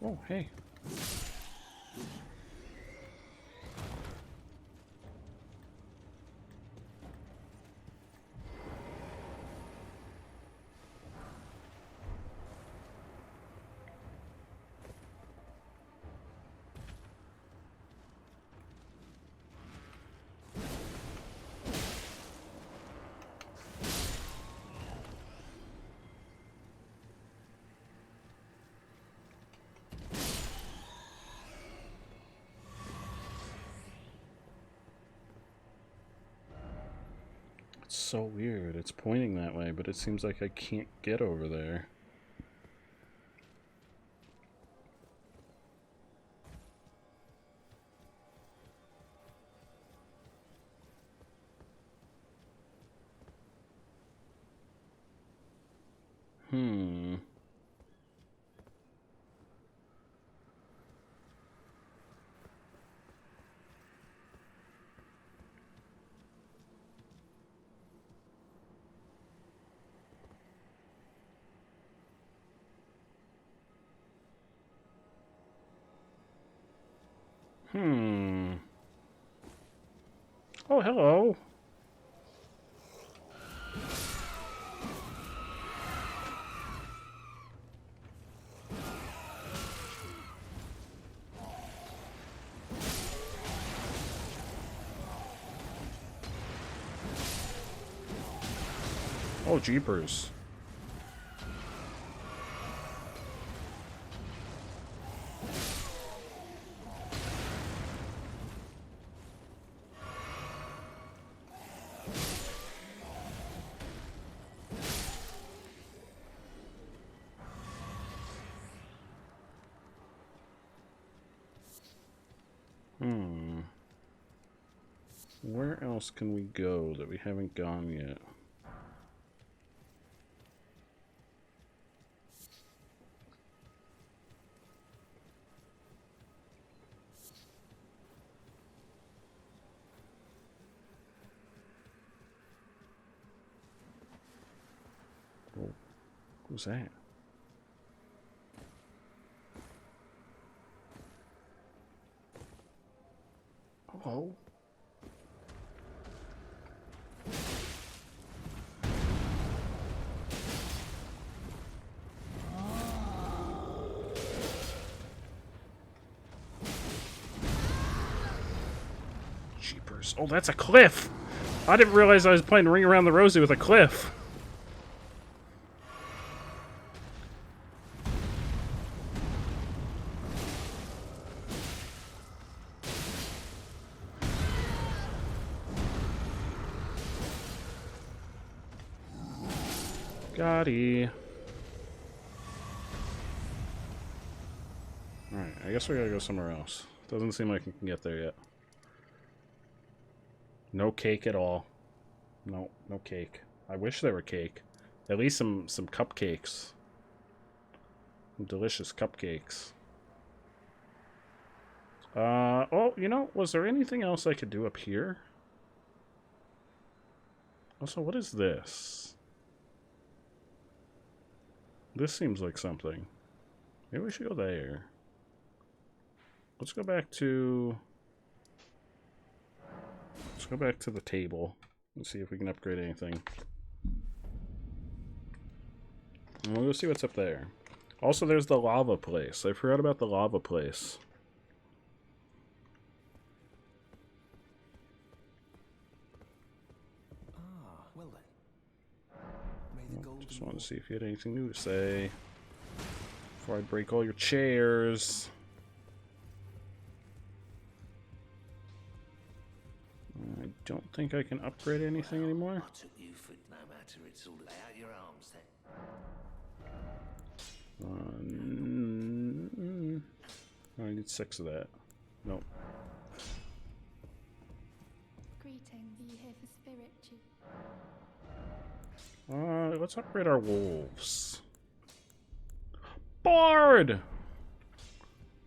Oh, hey. It's so weird. It's pointing that way, but it seems like I can't get over there. Oh, hello. Oh, jeepers. Where else can we go that we haven't gone yet? Who's that? Hello? Jeepers. Oh, that's a cliff! I didn't realize I was playing Ring Around the Rosie with a cliff. Gotti. Alright, I guess we gotta go somewhere else. Doesn't seem like we can get there yet. No cake at all. No, no cake. I wish there were cake. At least some cupcakes. Some delicious cupcakes. Oh, you know, was there anything else I could do up here? Also, what is this? This seems like something. Maybe we should go there. Let's go back to... Let's go back to the table and see if we can upgrade anything. And we'll go see what's up there. Also, there's the lava place. I forgot about the lava place. Ah, well then. Just wanted to see if you had anything new to say before I break all your chairs. I don't think I can upgrade anything anymore. I took you for no matter, it's all lay out your arms then. I need 6 of that. Nope. Greetings, are you here for spiritual? Let's upgrade our wolves. Bard!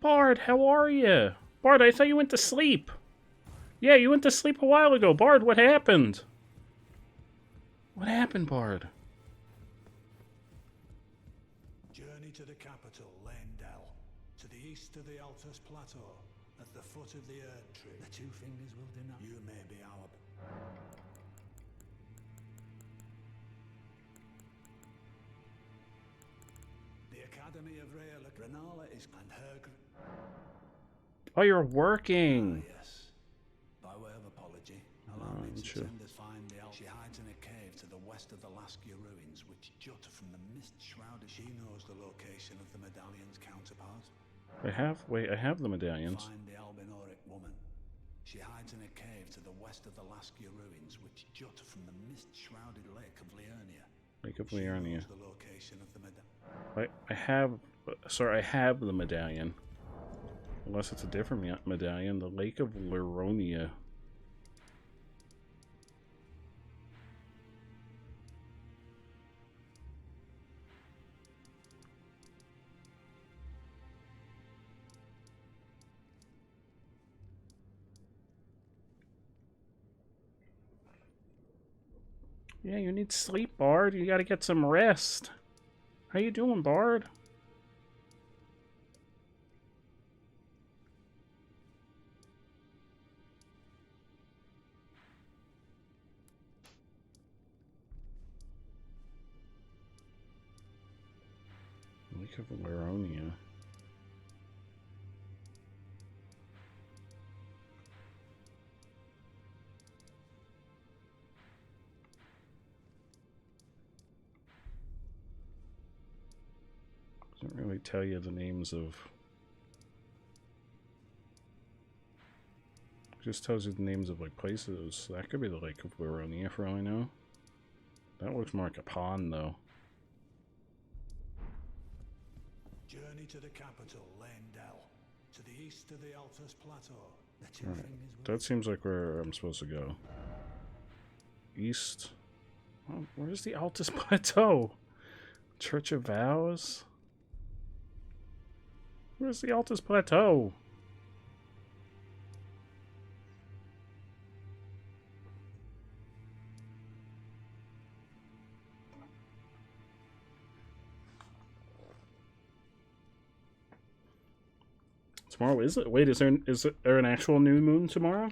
Bard, how are you? Bard, I thought you went to sleep. Yeah, you went to sleep a while ago. Bard, what happened? What happened, Bard? Journey to the capital, Lendell. To the east of the Altus Plateau, at the foot of the Erd Tree. The two fingers will deny. You may be our... The Academy of Rael Granala is... and her... Oh, you're working. Yes. By way of apology, allow me to send us find the She hides in a cave to the west of the Laskia ruins, which jut from the mist-shrouded. She knows the location of the medallion's counterpart. I have the medallions. Find the Albinoric woman. She hides in a cave to the west of the Laskia ruins, which jut from the mist-shrouded lake of Liurnia. Lake of Liurnia. The location of the I have... Sorry, I have the medallion. Unless it's a different medallion. The Lake of Liurnia. Yeah, you need sleep, Bard. You gotta get some rest. How you doing, Bard? Lake of Liurnia. Doesn't really tell you the names of... Just tells you the names of like places. That could be the Lake of Liurnia for all I know. That looks more like a pond though. Journey to the capital, Lendell. To the east of the Altus Plateau. Alright, that seems like where I'm supposed to go. East. Oh, where's the Altus Plateau? Church of Vows? Where's the Altus Plateau? Tomorrow is it? Wait, is there an actual new moon tomorrow?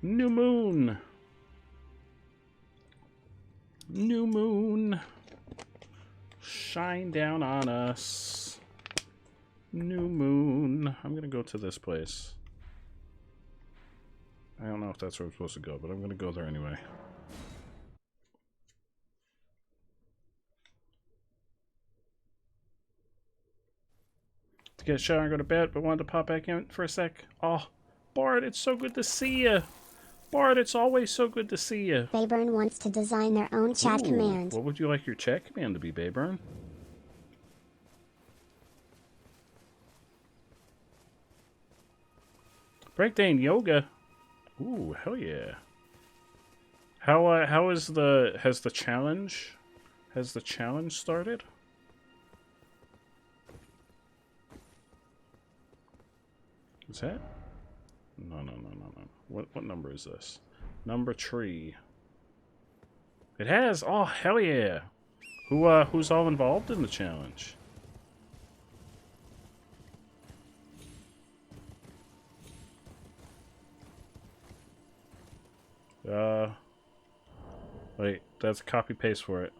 New moon. New moon. Shine down on us. New moon. I'm gonna go to this place. I don't know if that's where I'm supposed to go, but I'm gonna go there anyway. To get a shower and go to bed, but wanted to pop back in for a sec. Oh, Bard, it's so good to see you. Bard, it's always so good to see you. Bayburn wants to design their own chat command. What would you like your chat command to be, Bayburn? Breakdown yoga. Ooh, hell yeah. How is has the challenge started? Is that? No. What number is this? Number 3. It has. Oh, hell yeah. Who's all involved in the challenge? Wait, that's copy paste for it.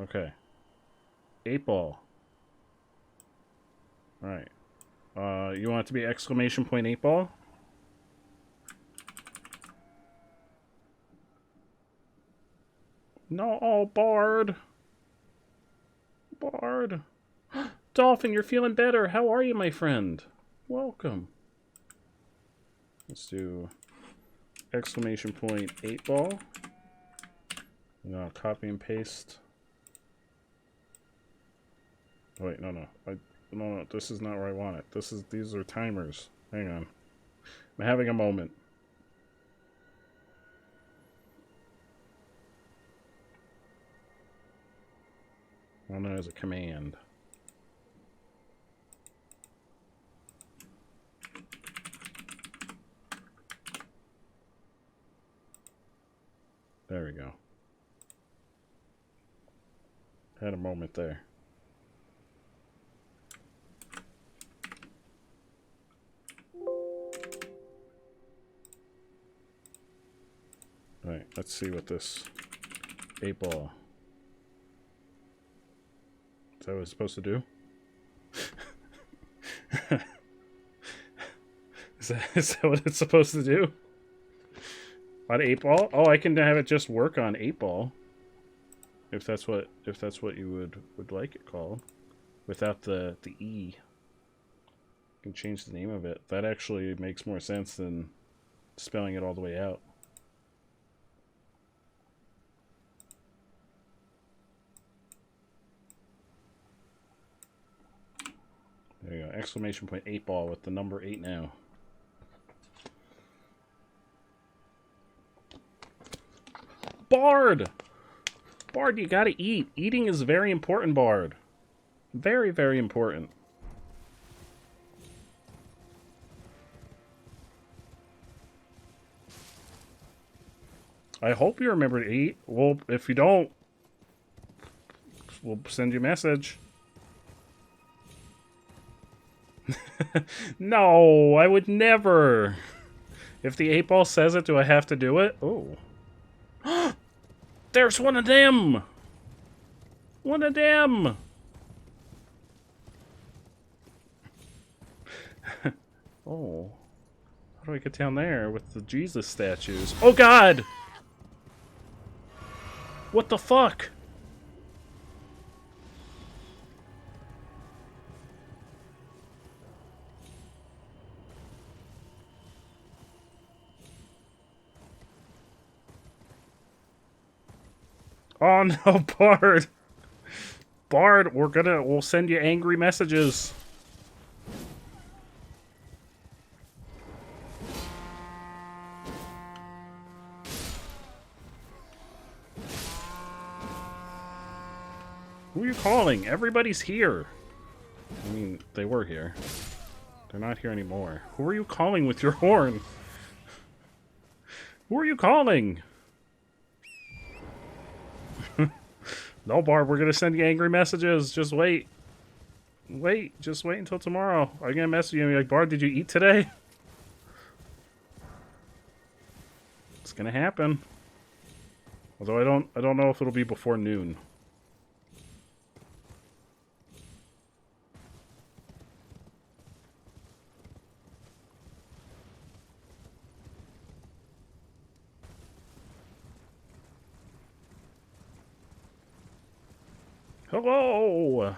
Okay. 8-ball. Alright. You want it to be exclamation point 8-ball? No, oh, Bard. Bard. Dolphin, you're feeling better. How are you, my friend? Welcome. Let's do exclamation point 8-ball. No, copy and paste. Oh, wait, no. No, this is not where I want it. These are timers. Hang on. I'm having a moment. I want it as a command. There we go. Had a moment there. Alright, let's see what this 8-ball. Is that what it's supposed to do? Is that what it's supposed to do? On 8-ball? Oh, I can have it just work on 8-ball. If that's what you would like it called. Without the E. You can change the name of it. That actually makes more sense than spelling it all the way out. There you go. Exclamation point 8-ball with the number 8 now. Bard! Bard, you gotta eat. Eating is very important, Bard. Very, very important. I hope you remember to eat. Well, if you don't, we'll send you a message. No, I would never. If the 8-ball says it, do I have to do it? Oh. There's one of them! One of them! Oh. How do I get down there with the Jesus statues? Oh God! What the fuck? Oh no, Bard! Bard, we'll send you angry messages. Who are you calling? Everybody's here. I mean, they were here. They're not here anymore. Who are you calling with your horn? Who are you calling? No, Barb, we're gonna send you angry messages. Just wait. Wait, just wait until tomorrow. I'm gonna message you and be like, Bard, did you eat today? It's gonna happen. Although I don't know if it'll be before noon. Hello!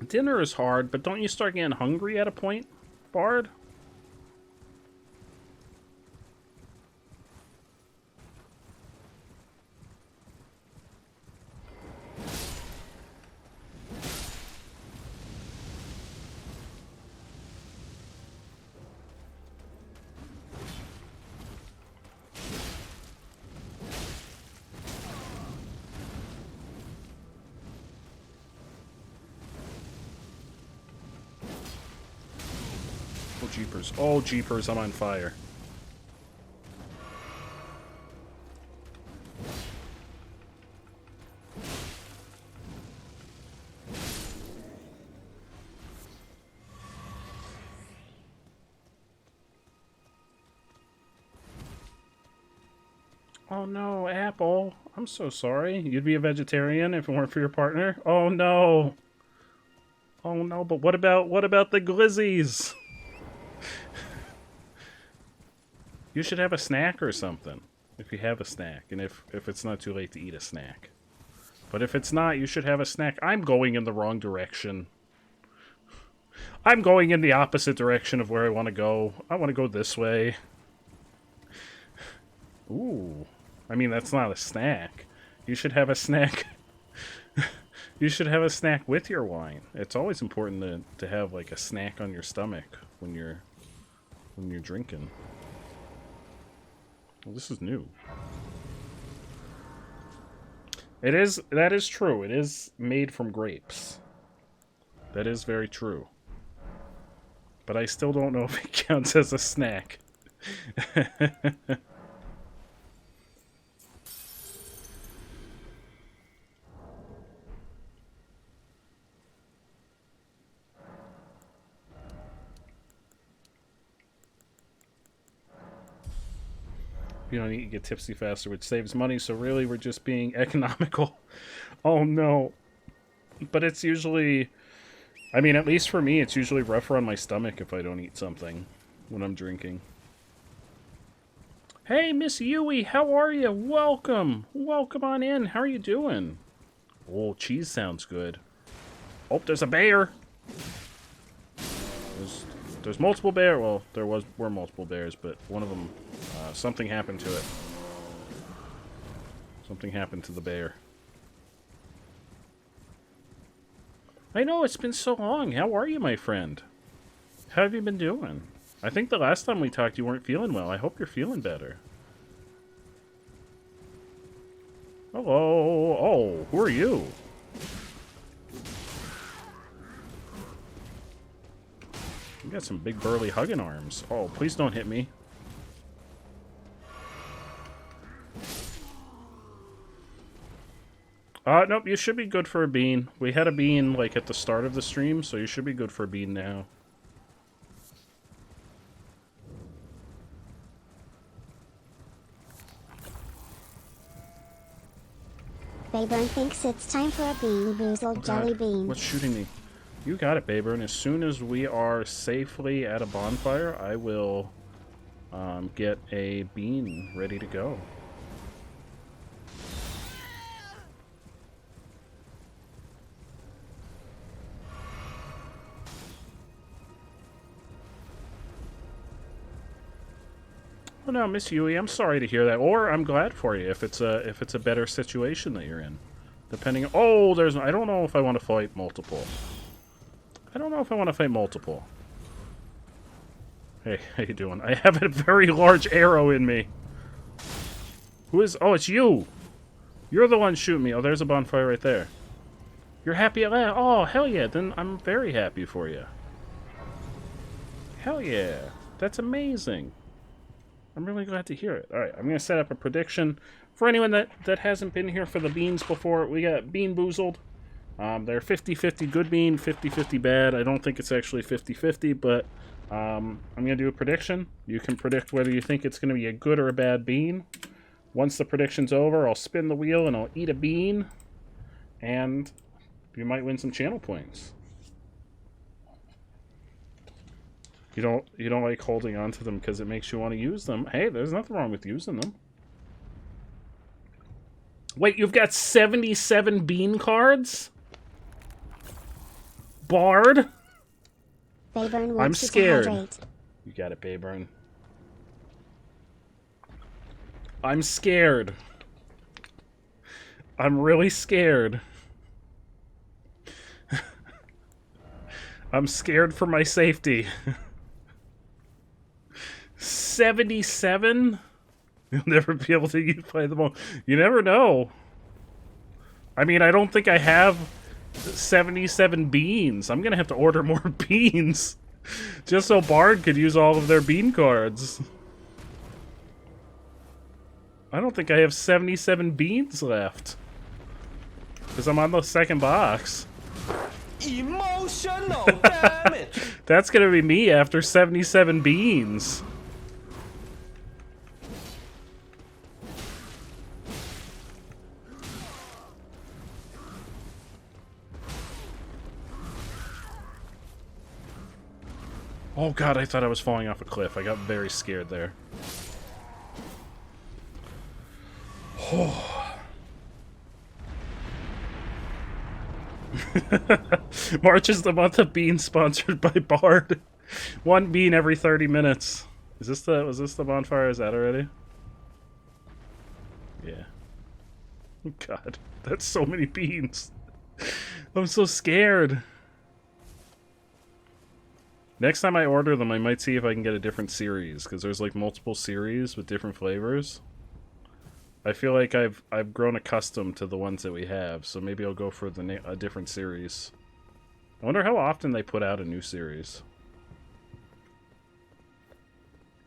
Dinner is hard, but don't you start getting hungry at a point, Bard? Oh, jeepers. Oh, jeepers, I'm on fire. Oh no, Apple. I'm so sorry. You'd be a vegetarian if it weren't for your partner? Oh no. Oh no, but what about the glizzies? You should have a snack or something. If you have a snack, and if it's not too late to eat a snack. But if it's not, you should have a snack. I'm going in the wrong direction. I'm going in the opposite direction of where I want to go. I want to go this way. Ooh. I mean, that's not a snack. You should have a snack. You should have a snack with your wine. It's always important to have like a snack on your stomach when you're drinking. Well, this is new. That is true. It is made from grapes. That is very true. But I still don't know if it counts as a snack. You don't eat, you get tipsy faster, which saves money, so really we're just being economical. Oh no. But it's usually... I mean, at least for me, it's usually rougher on my stomach if I don't eat something when I'm drinking. Hey, Miss Yui, how are you? Welcome! Welcome on in. How are you doing? Oh, cheese sounds good. Oh, there's a bear! There's multiple bears. Well, were multiple bears, but one of them, something happened to it. Something happened to the bear. I know, it's been so long. How are you, my friend? How have you been doing? I think the last time we talked you weren't feeling well. I hope you're feeling better. Hello. Oh, who are you? You got some big burly hugging arms. Oh, please don't hit me. Nope, you should be good for a bean. We had a bean, like, at the start of the stream, so you should be good for a bean now. Bayburn thinks it's time for a bean boozled jelly bean. What's shooting me? You got it, Bayburn. As soon as we are safely at a bonfire, I will get a bean ready to go. Oh no, Miss Yui, I'm sorry to hear that. Or I'm glad for you if it's a better situation that you're in. Depending. Oh, I don't know if I want to fight multiple. I don't know if I want to fight multiple. Hey, how you doing? I have a very large arrow in me. Who is? Oh, it's you. You're the one shooting me. Oh, there's a bonfire right there. You're happy at last. Oh, hell yeah. Then I'm very happy for you. Hell yeah. That's amazing. I'm really glad to hear it. Alright, I'm going to set up a prediction. For anyone that hasn't been here for the beans before, we got Bean Boozled. They're 50-50 good bean, 50-50 bad. I don't think it's actually 50-50, but I'm going to do a prediction. You can predict whether you think it's going to be a good or a bad bean. Once the prediction's over, I'll spin the wheel and I'll eat a bean. And you might win some channel points. You don't like holding on to them because it makes you want to use them. Hey, there's nothing wrong with using them. Wait, you've got 77 bean cards? Bard? Bayburn I'm wants you to scared. hydrate. You got it, Bayburn. I'm scared. I'm really scared. I'm scared for my safety. 77? You'll never be able to play them all. You never know. I mean, I don't think I have 77 beans. I'm gonna have to order more beans. Just so Bard could use all of their bean cards. I don't think I have 77 beans left. Because I'm on the second box. Emotional damage. That's gonna be me after 77 beans. Oh god, I thought I was falling off a cliff. I got very scared there. March is the month of beans sponsored by Bard. One bean every 30 minutes. Was this the bonfire? Is that already? Yeah. God, that's so many beans. I'm so scared. Next time I order them, I might see if I can get a different series, because there's like multiple series with different flavors. I feel like I've grown accustomed to the ones that we have, so maybe I'll go for a different series. I wonder how often they put out a new series.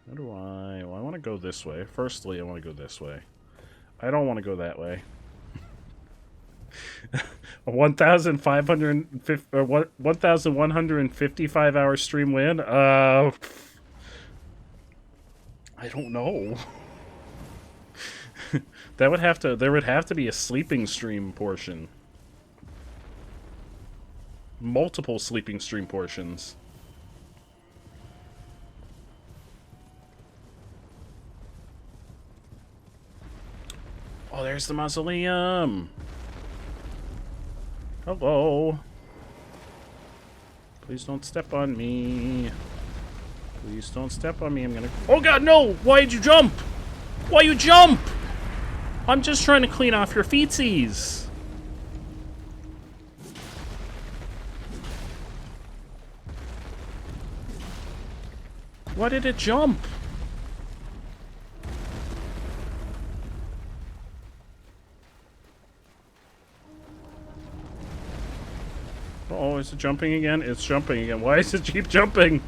How do I... Well, I want to go this way. Firstly, I want to go this way. I don't want to go that way. A 1,155 hour stream win? I don't know. There would have to be a sleeping stream portion. Multiple sleeping stream portions. Oh, there's the mausoleum. Hello. Please don't step on me. Please don't step on me. I'm gonna... Oh god, no! Why did you jump? Why you jump? I'm just trying to clean off your feetsies. Why did it jump? Oh, is it jumping again? It's jumping again. Why does it keep jumping?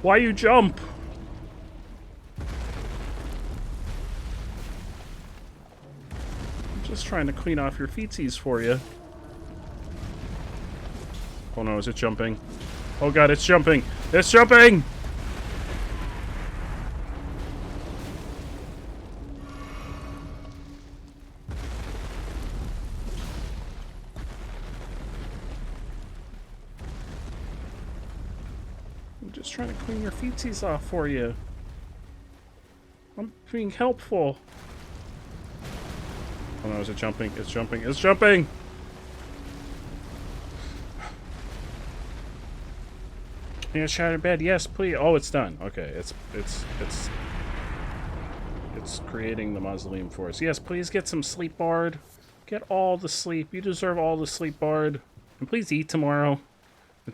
Why you jump? I'm just trying to clean off your feetsies for you. Oh no, is it jumping? Oh god, it's jumping! It's jumping! Trying to clean your feetsies off for you. I'm being helpful. Oh no, is it jumping? It's jumping. It's jumping! Yeah, shattered bed. Yes, please. Oh, it's done. Okay, it's creating the mausoleum for us. Yes, please get some sleep, Bard. Get all the sleep. You deserve all the sleep, Bard. And please eat tomorrow.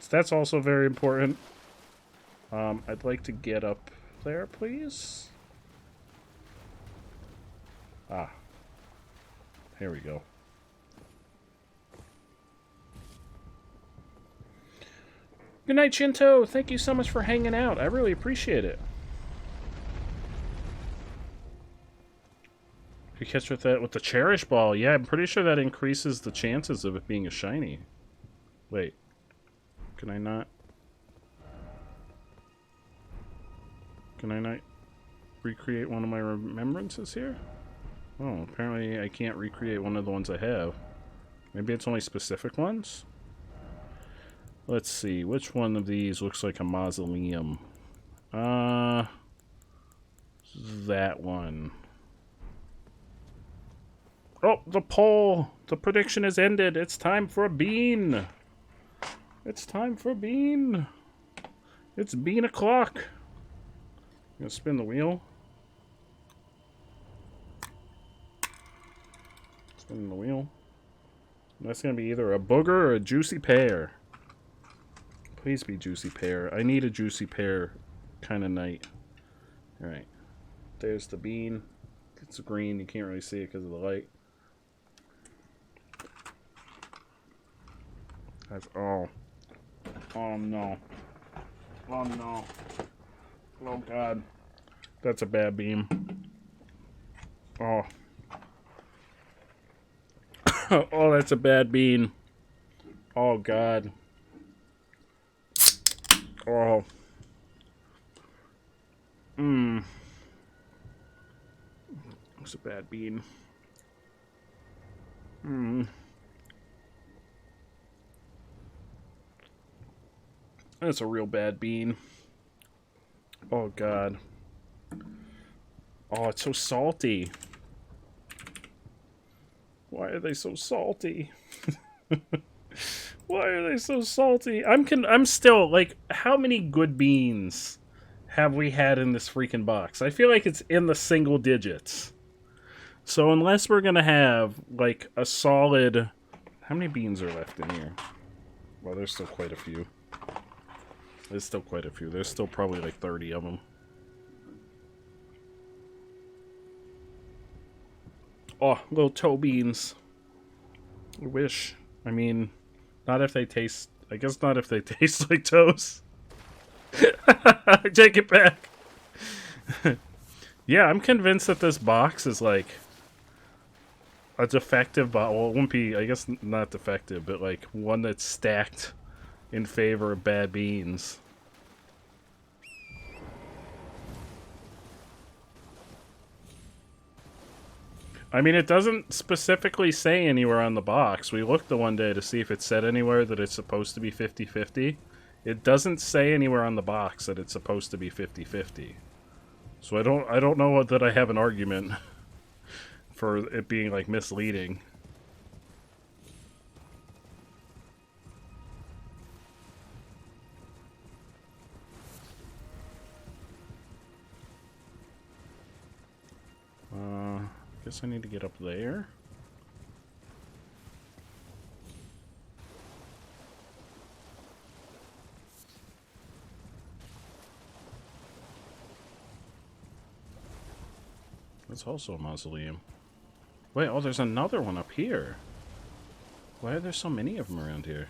That's also very important. I'd like to get up there, please. Ah. Here we go. Good night, Shinto. Thank you so much for hanging out. I really appreciate it. You catch with that with the Cherish Ball. Yeah, I'm pretty sure that increases the chances of it being a shiny. Wait. Can I not? Can I not recreate one of my remembrances here? Oh, apparently I can't recreate one of the ones I have. Maybe it's only specific ones? Let's see, which one of these looks like a mausoleum? That one. Oh, the poll! The prediction has ended. It's time for a bean! It's time for a bean! It's bean o'clock! Gonna spin the wheel. Spinning the wheel. That's gonna be either a booger or a juicy pear. Please be juicy pear. I need a juicy pear kind of night. Alright. There's the bean. It's green. You can't really see it because of the light. That's oh. Oh no. Oh no. Oh god. That's a bad beam. Oh. Oh, that's a bad bean. Oh god. Oh. That's a bad bean. That's a real bad bean. Oh god. Oh, it's so salty. Why are they so salty? Why are they so salty? I'm still like, how many good beans have we had in this freaking box? I feel like it's in the single digits. So unless we're gonna have like a solid, how many beans are left in here? Well, there's still quite a few. There's still quite a few. There's still probably like 30 of them. Oh, little toe beans. I wish. I mean, not if they taste... I guess not if they taste like toes. I take it back. Yeah, I'm convinced that this box is like a defective box. Well, it wouldn't be... I guess not defective, but like one that's stacked in favor of bad beans. I mean, it doesn't specifically say anywhere on the box. We looked the one day to see if it said anywhere that it's supposed to be 50-50. It doesn't say anywhere on the box that it's supposed to be 50-50. So I don't know that I have an argument for it being like misleading. Guess I need to get up there. That's also a mausoleum. Wait, oh, there's another one up here. Why are there so many of them around here?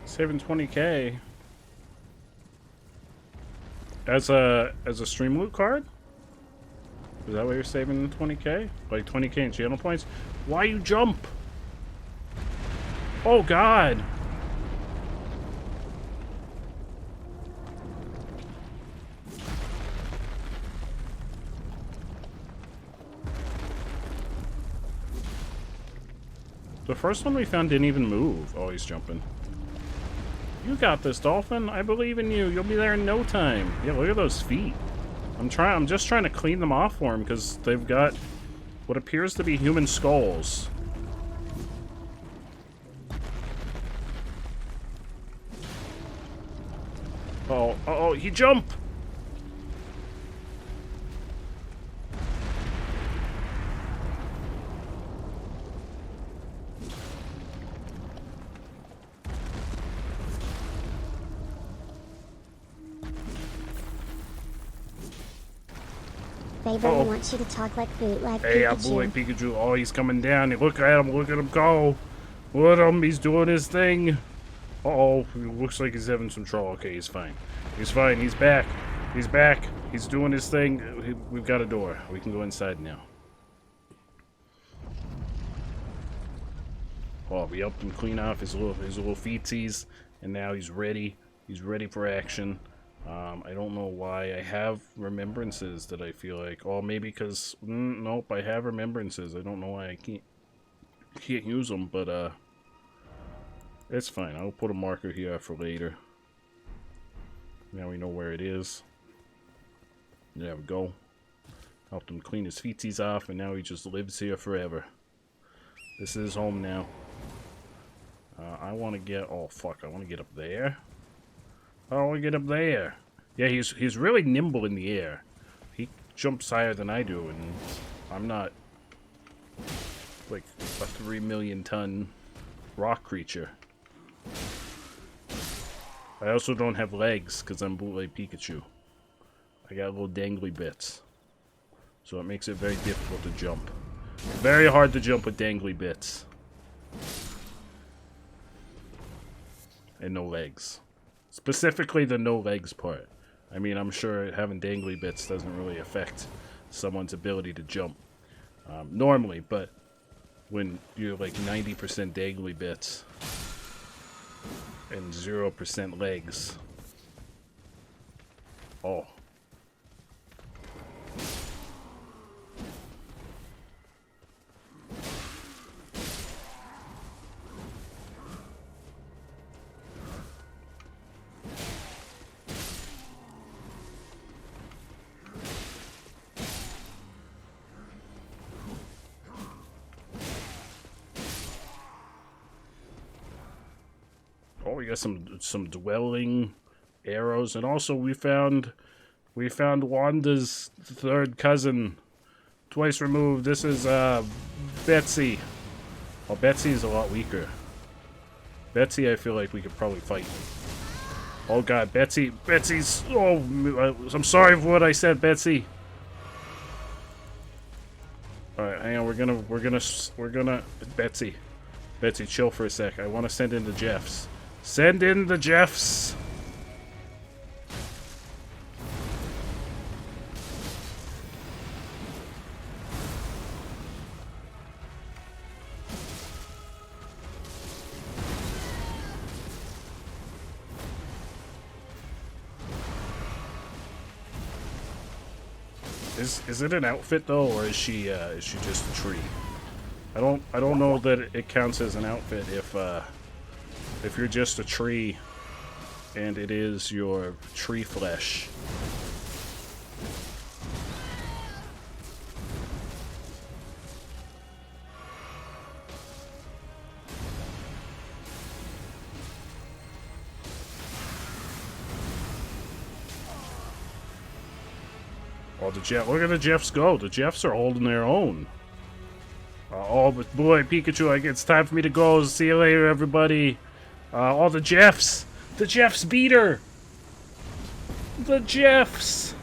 Saving 20k as a stream loot card? Is that why you're saving 20k? Like 20k in channel points? Why you jump? Oh god. The first one we found didn't even move. Oh, he's jumping. You got this, Dolphin. I believe in you. You'll be there in no time. Yeah, look at those feet. I'm just trying to clean them off for him because they've got what appears to be human skulls. Oh, he jumped! Faber wants you to talk like bootleg Hey, Pikachu. I'm bootleg Pikachu. Oh, he's coming down. Look at him go. Look at him, he's doing his thing. Uh-oh, he looks like he's having some trouble. Okay, he's fine. He's fine, he's back. He's back. He's doing his thing. We've got a door. We can go inside now. Oh, we helped him clean off his little feetsies, and now he's ready. He's ready for action. I don't know why I have remembrances that I feel like. Oh, maybe because nope, I have remembrances. I don't know why I can't use them, but it's fine. I'll put a marker here for later. Now we know where it is. There we go. Helped him clean his feetsies off, and now he just lives here forever. This is home now. I want to get... Oh, fuck. I want to get up there. I want to get up there. Yeah, he's really nimble in the air. He jumps higher than I do, and I'm not like a 3 million ton rock creature. I also don't have legs because I'm bootleg Pikachu. I got little dangly bits. So it makes it very difficult to jump. Very hard to jump with dangly bits. And no legs. Specifically the no legs part. I mean, I'm sure having dangly bits doesn't really affect someone's ability to jump. Normally, but when you're like 90% dangly bits and 0% legs. Oh. Oh, we got some dwelling arrows, and also we found Wanda's third cousin, twice removed. This is Betsy. Oh, Betsy's a lot weaker. Betsy, I feel like we could probably fight. Oh God, Betsy's. Oh, I'm sorry for what I said, Betsy. All right, hang on. We're gonna. Betsy, chill for a sec. I want to send in the Jeffs. Send in the Jeffs! Is it an outfit though, or is she just a tree? I don't know that it counts as an outfit if you're just a tree and it is your tree flesh. Oh, look at the Jeffs go. The Jeffs are holding their own. Oh, but boy, Pikachu, it's time for me to go. See you later, everybody. All the Jeffs! The Jeffs beat her! The Jeffs!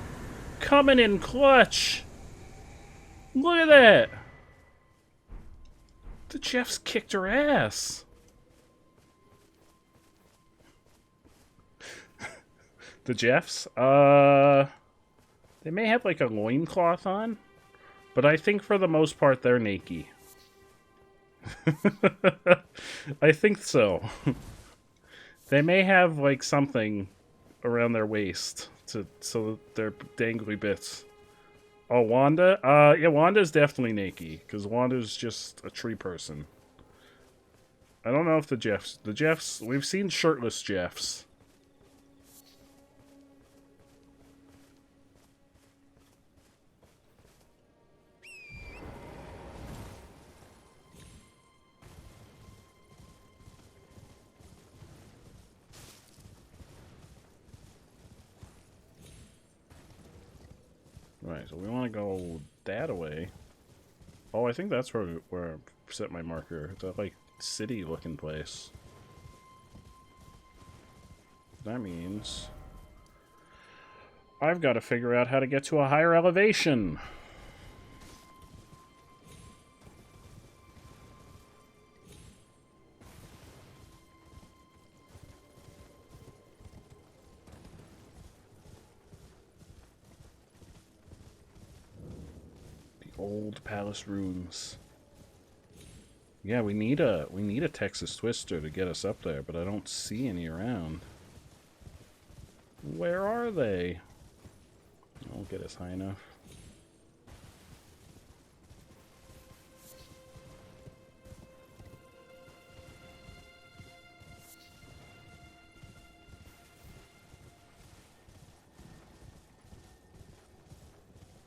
Coming in clutch! Look at that! The Jeffs kicked her ass! The Jeffs? They may have like a loincloth on, but I think for the most part they're naked. I think so. They may have like something around their waist so that they're dangly bits. Oh, Wanda? Yeah, Wanda's definitely naked because Wanda's just a tree person. I don't know if the Jeffs, we've seen shirtless Jeffs. Right, so we want to go that away. Oh, I think that's where I set my marker. That, like, city-looking place. That means I've got to figure out how to get to a higher elevation. Old palace ruins. Yeah, we need a Texas Twister to get us up there, but I don't see any around. Where are they? I won't get us high enough.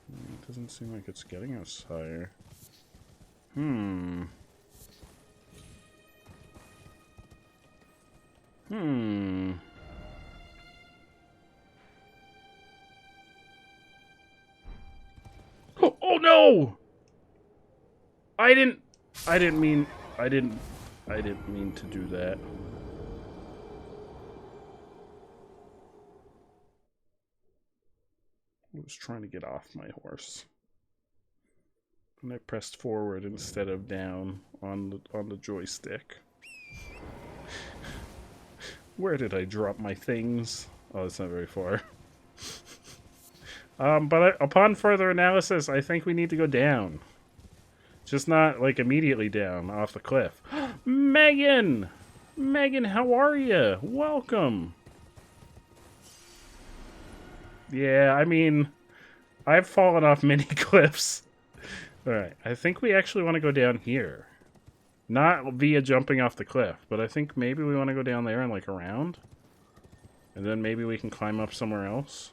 It doesn't seem like it's getting us higher. Oh no! I didn't mean to do that. I was trying to get off my horse. And I pressed forward instead of down on the joystick. Where did I drop my things? Oh, it's not very far. But upon further analysis, I think we need to go down. Just not, like, immediately down off the cliff. Megan! Megan, how are you? Welcome! Yeah, I mean, I've fallen off many cliffs. Alright, I think we actually want to go down here. Not via jumping off the cliff, but I think maybe we want to go down there and, like, around. And then maybe we can climb up somewhere else.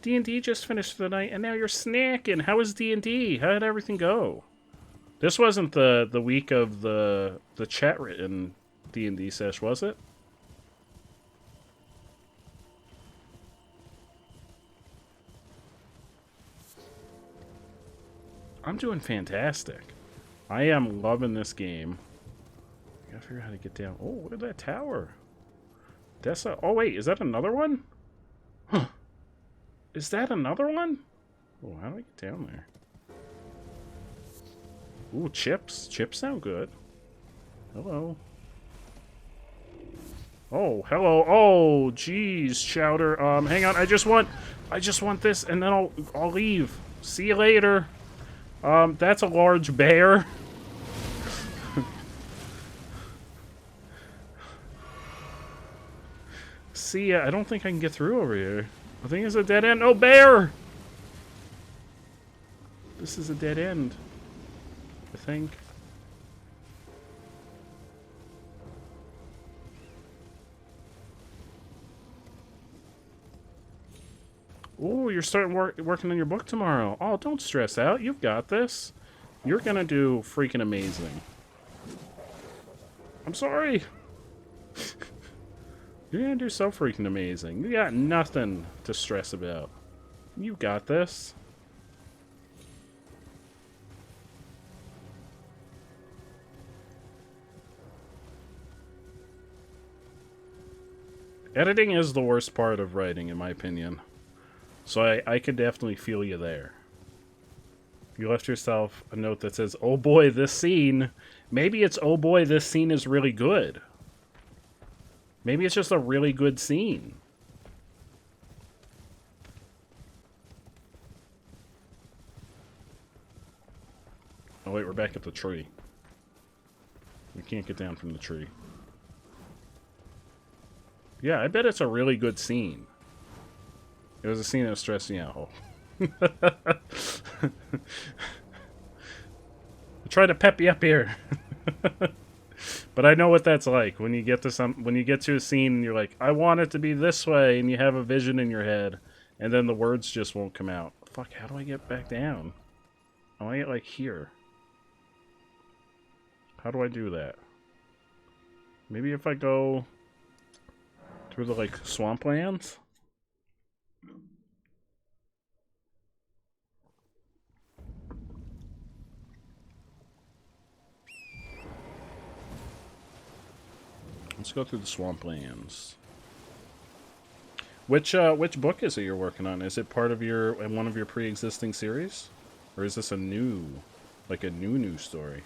D&D just finished for the night, and now you're snacking. How was D&D? How did everything go? This wasn't the week of the chat written D&D sesh, was it? I'm doing fantastic. I am loving this game. I gotta figure out how to get down. Oh, look at that tower. Dessa. Oh, wait, is that another one? Huh. Is that another one? Oh, how do I get down there? Ooh, chips. Chips sound good. Hello. Oh, hello. Oh, geez, Chowder. Hang on. I just want this, and then I'll leave. See you later. That's a large bear. See ya. I don't think I can get through over here. I think it's a dead end. Oh, bear! This is a dead end. I think. Oh, you're starting working on your book tomorrow. Oh, don't stress out. You've got this. You're gonna do freaking amazing. I'm sorry. You're gonna do so freaking amazing. You got nothing to stress about. You got this. Editing is the worst part of writing, in my opinion. So I could definitely feel you there. You left yourself a note that says, oh boy, this scene. Maybe it's, oh boy, this scene is really good. Maybe it's just a really good scene. Oh wait, we're back at the tree. We can't get down from the tree. Yeah, I bet it's a really good scene. It was a scene that was stressing me out. I tried to pep you up here. But I know what that's like when you get to a scene and you're like, I want it to be this way, and you have a vision in your head, and then the words just won't come out. Fuck, how do I get back down? I want to get like here. How do I do that? Maybe if I go through the like swamplands? Let's go through the swamplands. Which book is it you're working on? Is it part of one of your pre-existing series, or is this a new story?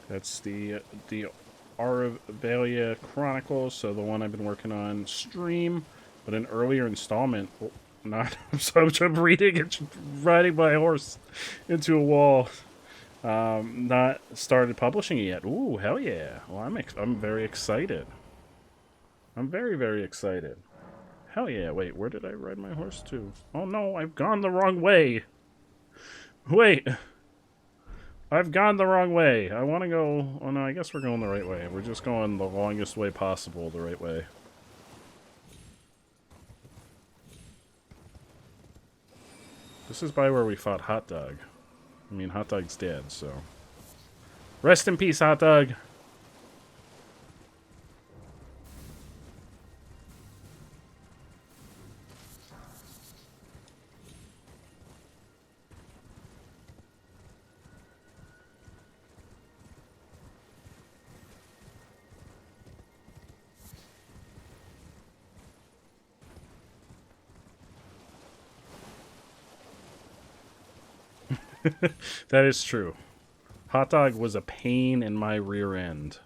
That's the Aravalia Chronicles, so the one I've been working on stream, but an earlier installment. Well, not so I'm reading and riding my horse into a wall. Not started publishing it yet. Ooh, hell yeah! Well, I'm very excited. I'm very, very excited. Hell yeah! Wait, where did I ride my horse to? Oh no, I've gone the wrong way. Wait. I've gone the wrong way. I want to go... Oh, no, I guess we're going the right way. We're just going the longest way possible the right way. This is by where we fought Hot Dog. I mean, Hot Dog's dead, so... Rest in peace, Hot Dog! That is true. Hot Dog was a pain in my rear end.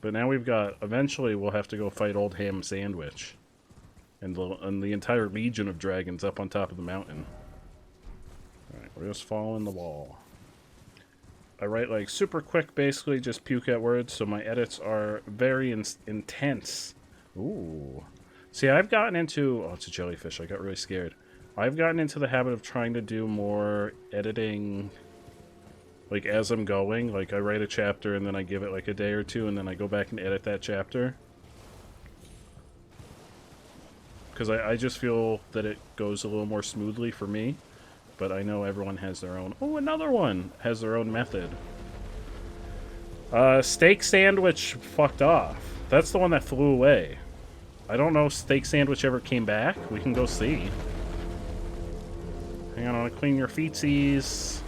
But now we've got... Eventually we'll have to go fight Old Ham Sandwich. And the entire legion of dragons up on top of the mountain. Alright, we're just following the wall. I write like super quick, basically just puke at words, so my edits are very intense. Ooh. See, I've gotten into... Oh, it's a jellyfish. I got really scared. I've gotten into the habit of trying to do more editing, like, as I'm going. Like, I write a chapter, and then I give it, like, a day or two, and then I go back and edit that chapter. Because I just feel that it goes a little more smoothly for me. But I know everyone has their own... Oh, another one has their own method. Steak Sandwich fucked off. That's the one that flew away. I don't know if Steak Sandwich ever came back. We can go see. Hang on, I want to clean your feetsies.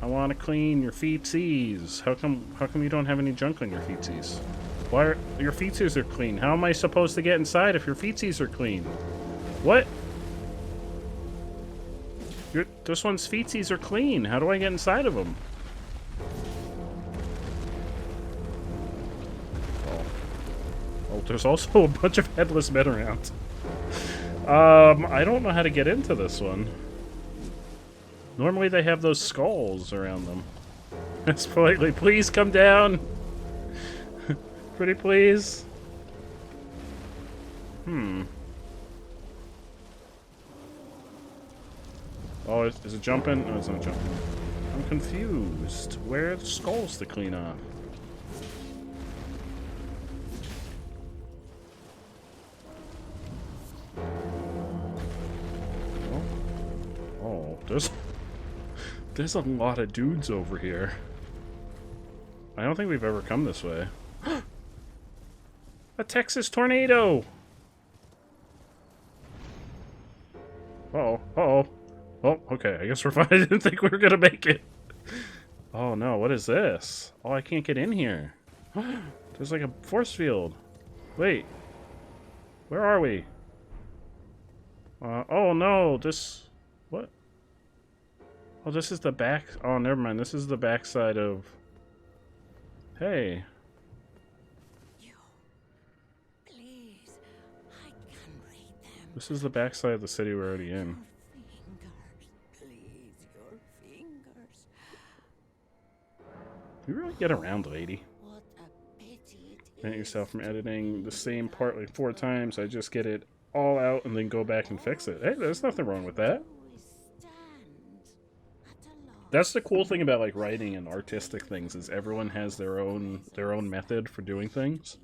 I want to clean your feetsies. How come you don't have any junk on your feetsies? Why are your feetsies are clean? How am I supposed to get inside if your feetsies are clean? What? This one's feetsies are clean. How do I get inside of them? Oh, there's also a bunch of headless men around. I don't know how to get into this one. Normally they have those skulls around them. That's politely, please come down. Pretty please. Oh, is it jumping? No, it's not jumping. I'm confused. Where are the skulls to clean off? Oh, there's a lot of dudes over here. I don't think we've ever come this way. A Texas tornado! Uh-oh, uh-oh. Oh, okay, I guess we're fine. I didn't think we were gonna make it. Oh no, what is this? Oh, I can't get in here. There's like a force field. Wait. Where are we? Oh no, this... What? Oh, this is the back... Oh, never mind. This is the backside of... Hey. Please, I can read them. This is the backside of the city we're already in. Please, your fingers. You really get around, lady. What a pity it Prevent yourself from editing the same part like 4 times. I just get it all out and then go back and fix it. Hey, there's nothing wrong with that. That's the cool thing about like writing and artistic things is everyone has their own method for doing things.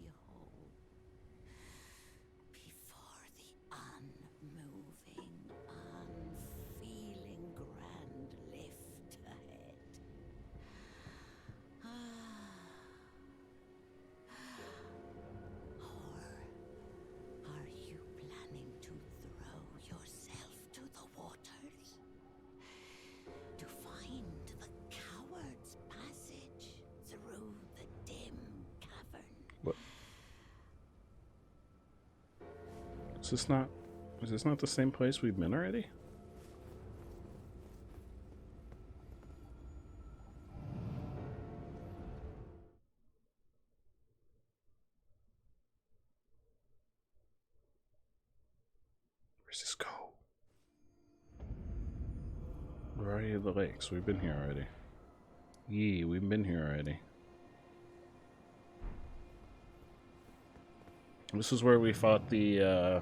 Before the unmoving, unfeeling grand lift ahead. Or are you planning to throw yourself to the waters? To find the coward's passage through the dim cavern? What? Is this not the same place we've been already? Where's this go? Where are you the lakes? We've been here already. Yee, we've been here already. This is where we fought the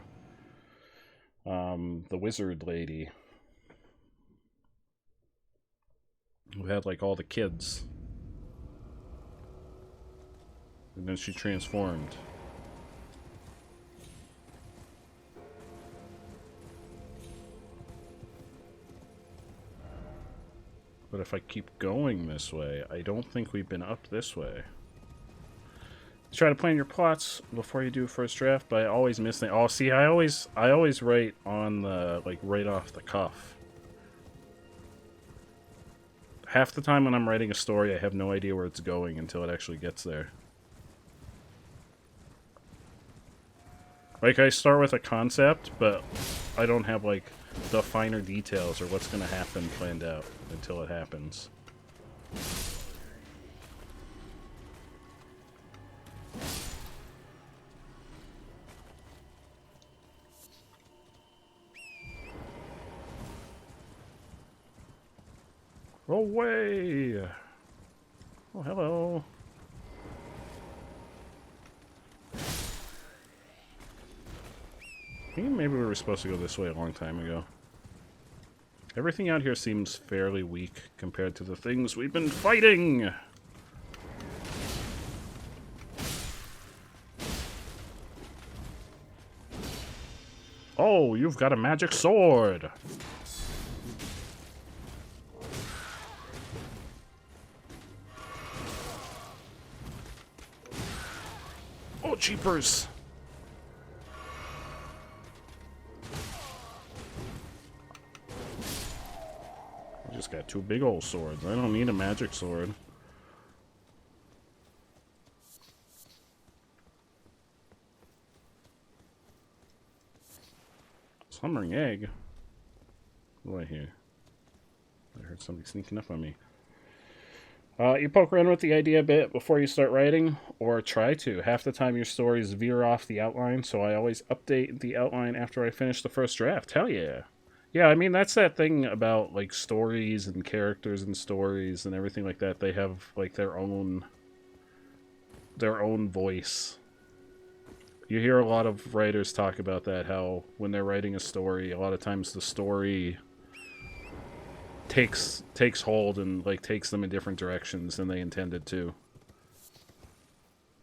wizard lady. Who had like all the kids. And then she transformed. But if I keep going this way, I don't think we've been up this way. Try to plan your plots before you do first draft, but I always miss things. Oh, see, I always write on the, like, right off the cuff. Half the time when I'm writing a story, I have no idea where it's going until it actually gets there. Like, I start with a concept, but I don't have, like, the finer details or what's going to happen planned out until it happens. Away! Oh, hello. I think maybe we were supposed to go this way a long time ago. Everything out here seems fairly weak compared to the things we've been fighting! Oh, you've got a magic sword! Oh, jeepers! I just got 2 big old swords. I don't need a magic sword. Slumbering egg? What do I hear? I heard somebody sneaking up on me. You poke around with the idea a bit before you start writing, or try to. Half the time your stories veer off the outline, so I always update the outline after I finish the first draft. Hell yeah. Yeah, I mean, that's that thing about, like, stories and characters and stories and everything like that. They have, like, their own voice. You hear a lot of writers talk about that, how when they're writing a story, a lot of times the story takes hold and, like, takes them in different directions than they intended to.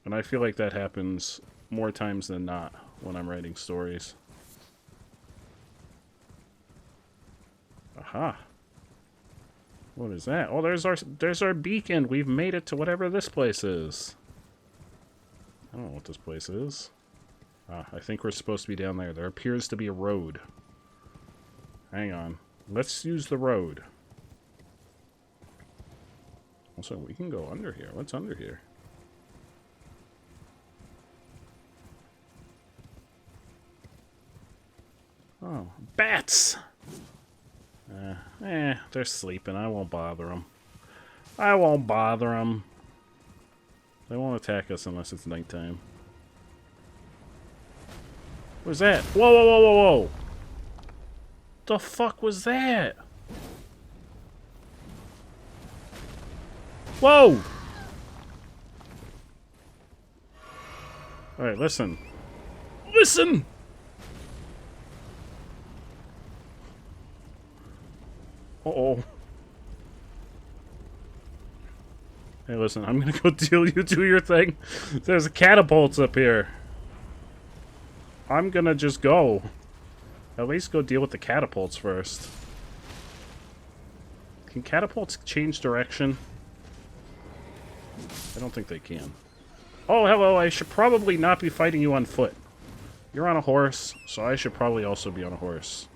And I feel like that happens more times than not when I'm writing stories. Aha. What is that? Oh, there's our beacon. We've made it to whatever this place is. I don't know what this place is. I think we're supposed to be down there. There appears to be a road. Hang on. Let's use the road. Also, we can go under here. What's under here? Oh, bats! They're sleeping. I won't bother them. I won't bother them. They won't attack us unless it's nighttime. What's that? Whoa, whoa, whoa, whoa, whoa! The fuck was that? Whoa! Alright, listen. Listen! Uh-oh. Hey, listen, I'm gonna go deal. You do your thing. There's catapults up here. I'm gonna just go. At least go deal with the catapults first. Can catapults change direction? I don't think they can. Oh, hello, I should probably not be fighting you on foot. You're on a horse, so I should probably also be on a horse.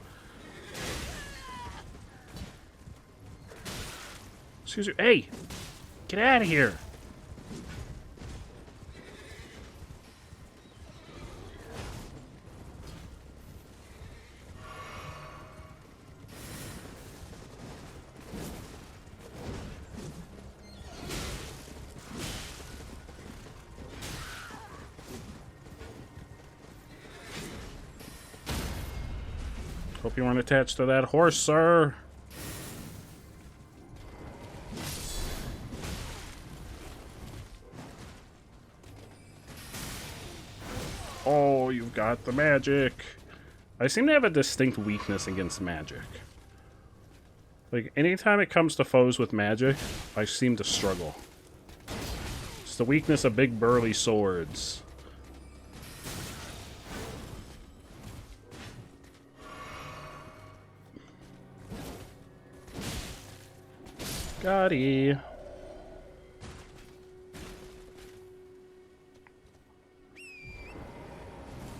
Excuse me. Hey! Get out of here! Hope you weren't attached to that horse, sir. Oh, you've got the magic. I seem to have a distinct weakness against magic. Like, anytime it comes to foes with magic, I seem to struggle. It's the weakness of big burly swords. Got-y.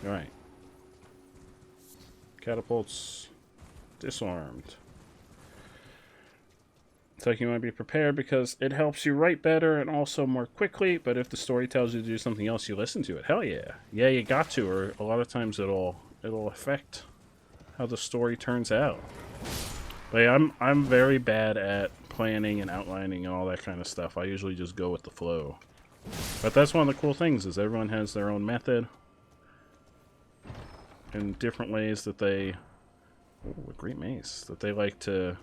Alright. Catapults disarmed. It's like you want to be prepared because it helps you write better and also more quickly, but if the story tells you to do something else, you listen to it. Hell yeah. Yeah, you got to, or a lot of times it'll affect how the story turns out. But yeah, I'm very bad at planning and outlining and all that kind of stuff. I usually just go with the flow. But that's one of the cool things, is everyone has their own method and different ways that they... Oh, a great mace. That they like to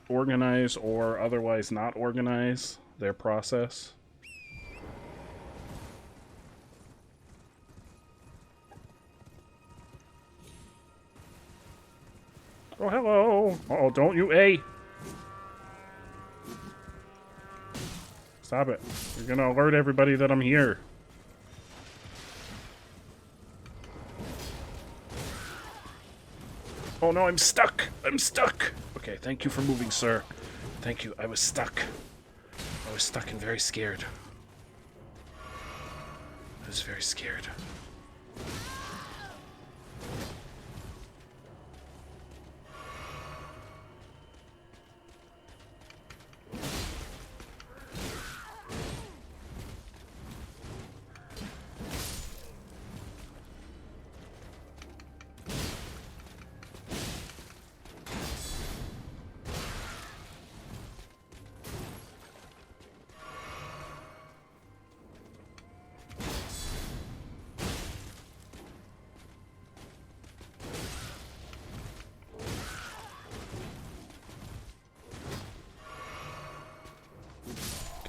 organize or otherwise not organize their process. Oh, hello! Oh, don't you, hey! Stop it. You're gonna alert everybody that I'm here. Oh no, I'm stuck! I'm stuck! Okay, thank you for moving, sir. Thank you, I was stuck. I was stuck and very scared. I was very scared.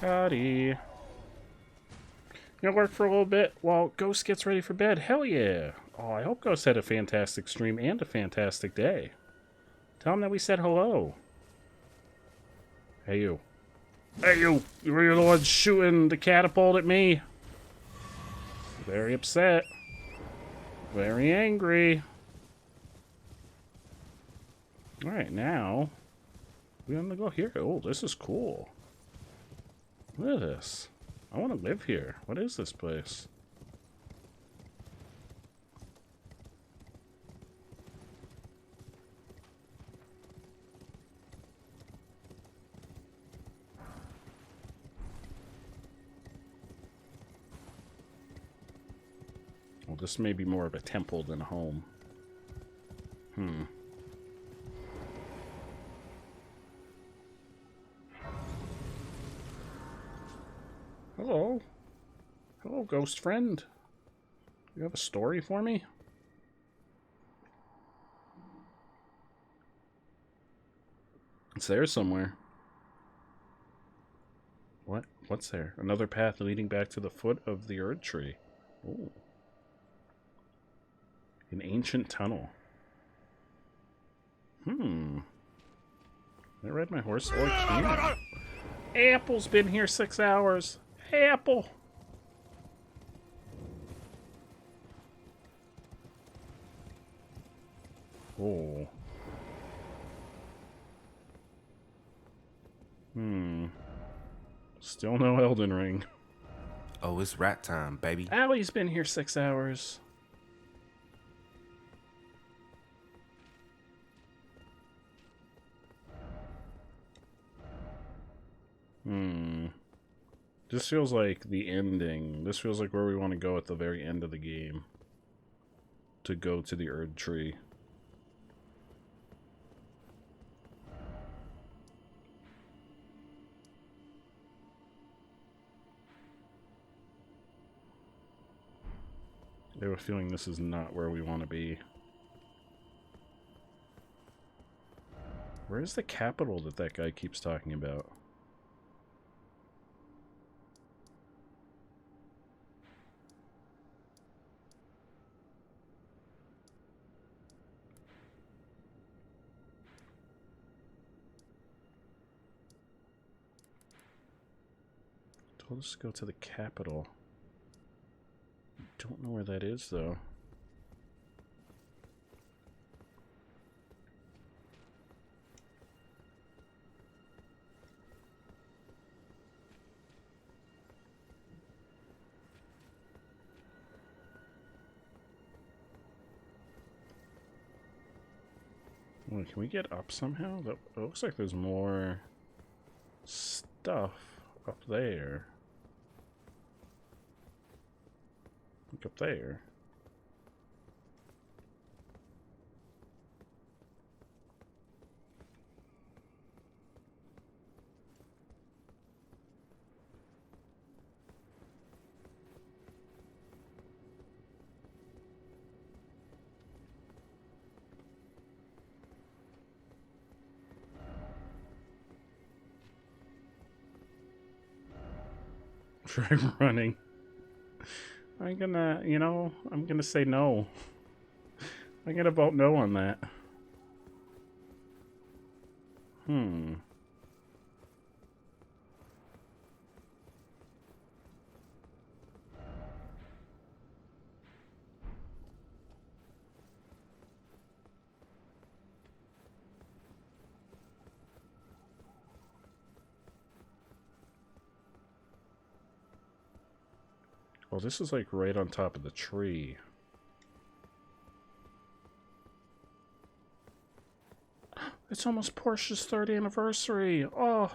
Gotti. Gonna work for a little bit while Ghost gets ready for bed. Hell yeah. Oh, I hope Ghost had a fantastic stream and a fantastic day. Tell him that we said hello. Hey, you. Hey, you. You were the one shooting the catapult at me. Very upset. Very angry. Alright, now we're gonna go here. Oh, this is cool. Look at this. I want to live here. What is this place? Well, this may be more of a temple than a home. Hello. Hello, ghost friend. You have a story for me? It's there somewhere. What? What's there? Another path leading back to the foot of the Erd Tree. Ooh. An ancient tunnel. I ride my horse or can. Apple's been here 6 hours. Apple. Oh. Still no Elden Ring. Oh, it's rat time, baby. Allie's been here 6 hours. This feels like the ending. This feels like where we want to go at the very end of the game. To go to the Erd Tree. I have a feeling this is not where we want to be. Where is the capital that guy keeps talking about? Told us to go to the capital. Don't know where that is, though. Wait, can we get up somehow? That looks like there's more stuff up there. Look up there. Try running. I'm gonna, I'm gonna say no. I'm gonna vote no on that. Well, this is like right on top of the tree. It's almost Portia's 3rd anniversary. Oh,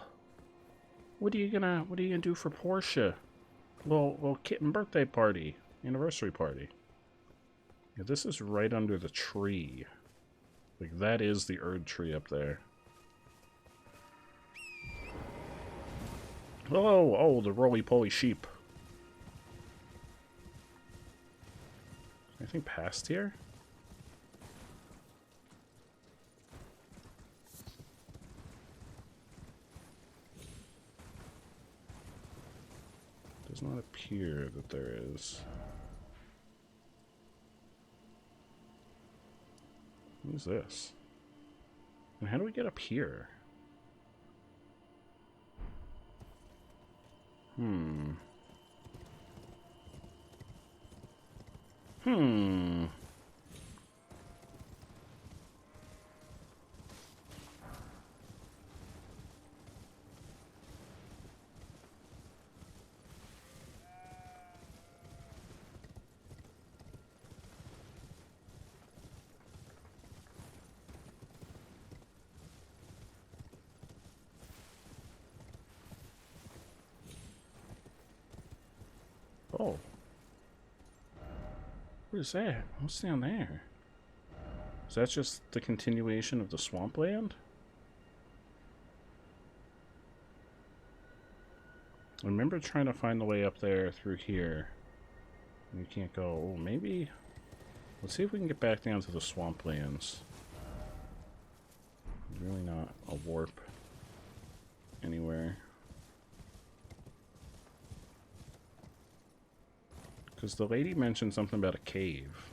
what are you gonna do for Portia? Little kitten birthday party, anniversary party. Yeah, this is right under the tree. Like that is the Erd Tree up there. Oh, the roly-poly sheep. Anything past here? Does not appear that there is. What is this? And how do we get up here? Oh. What is that? What's down there? Is that just the continuation of the swampland? I remember trying to find the way up there through here. You can't go. Oh, maybe. Let's see if we can get back down to the swamplands. Really not a warp anywhere. Because the lady mentioned something about a cave.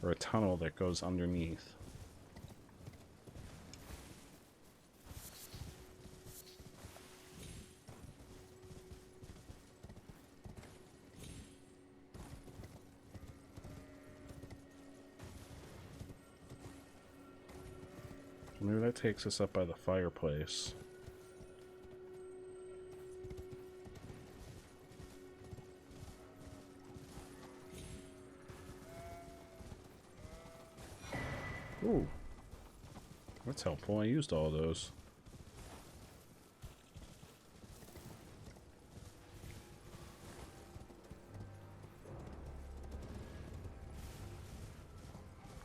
Or a tunnel that goes underneath. Maybe that takes us up by the fireplace. Ooh. That's helpful. I used all those.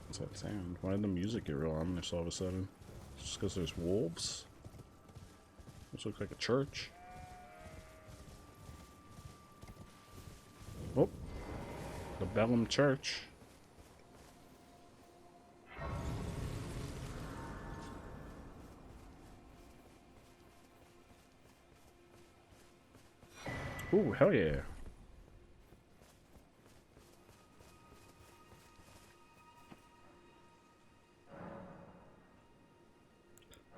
What's that sound? Why did the music get real ominous all of a sudden? Just because there's wolves? This looks like a church. Oh. The Bellum Church. Ooh, hell yeah.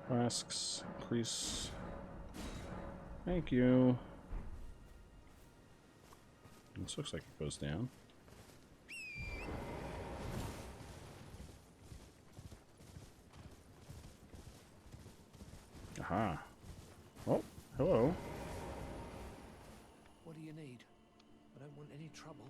Flasks, increase. Thank you. This looks like it goes down. Aha. Oh, hello. What do you need? I don't want any trouble.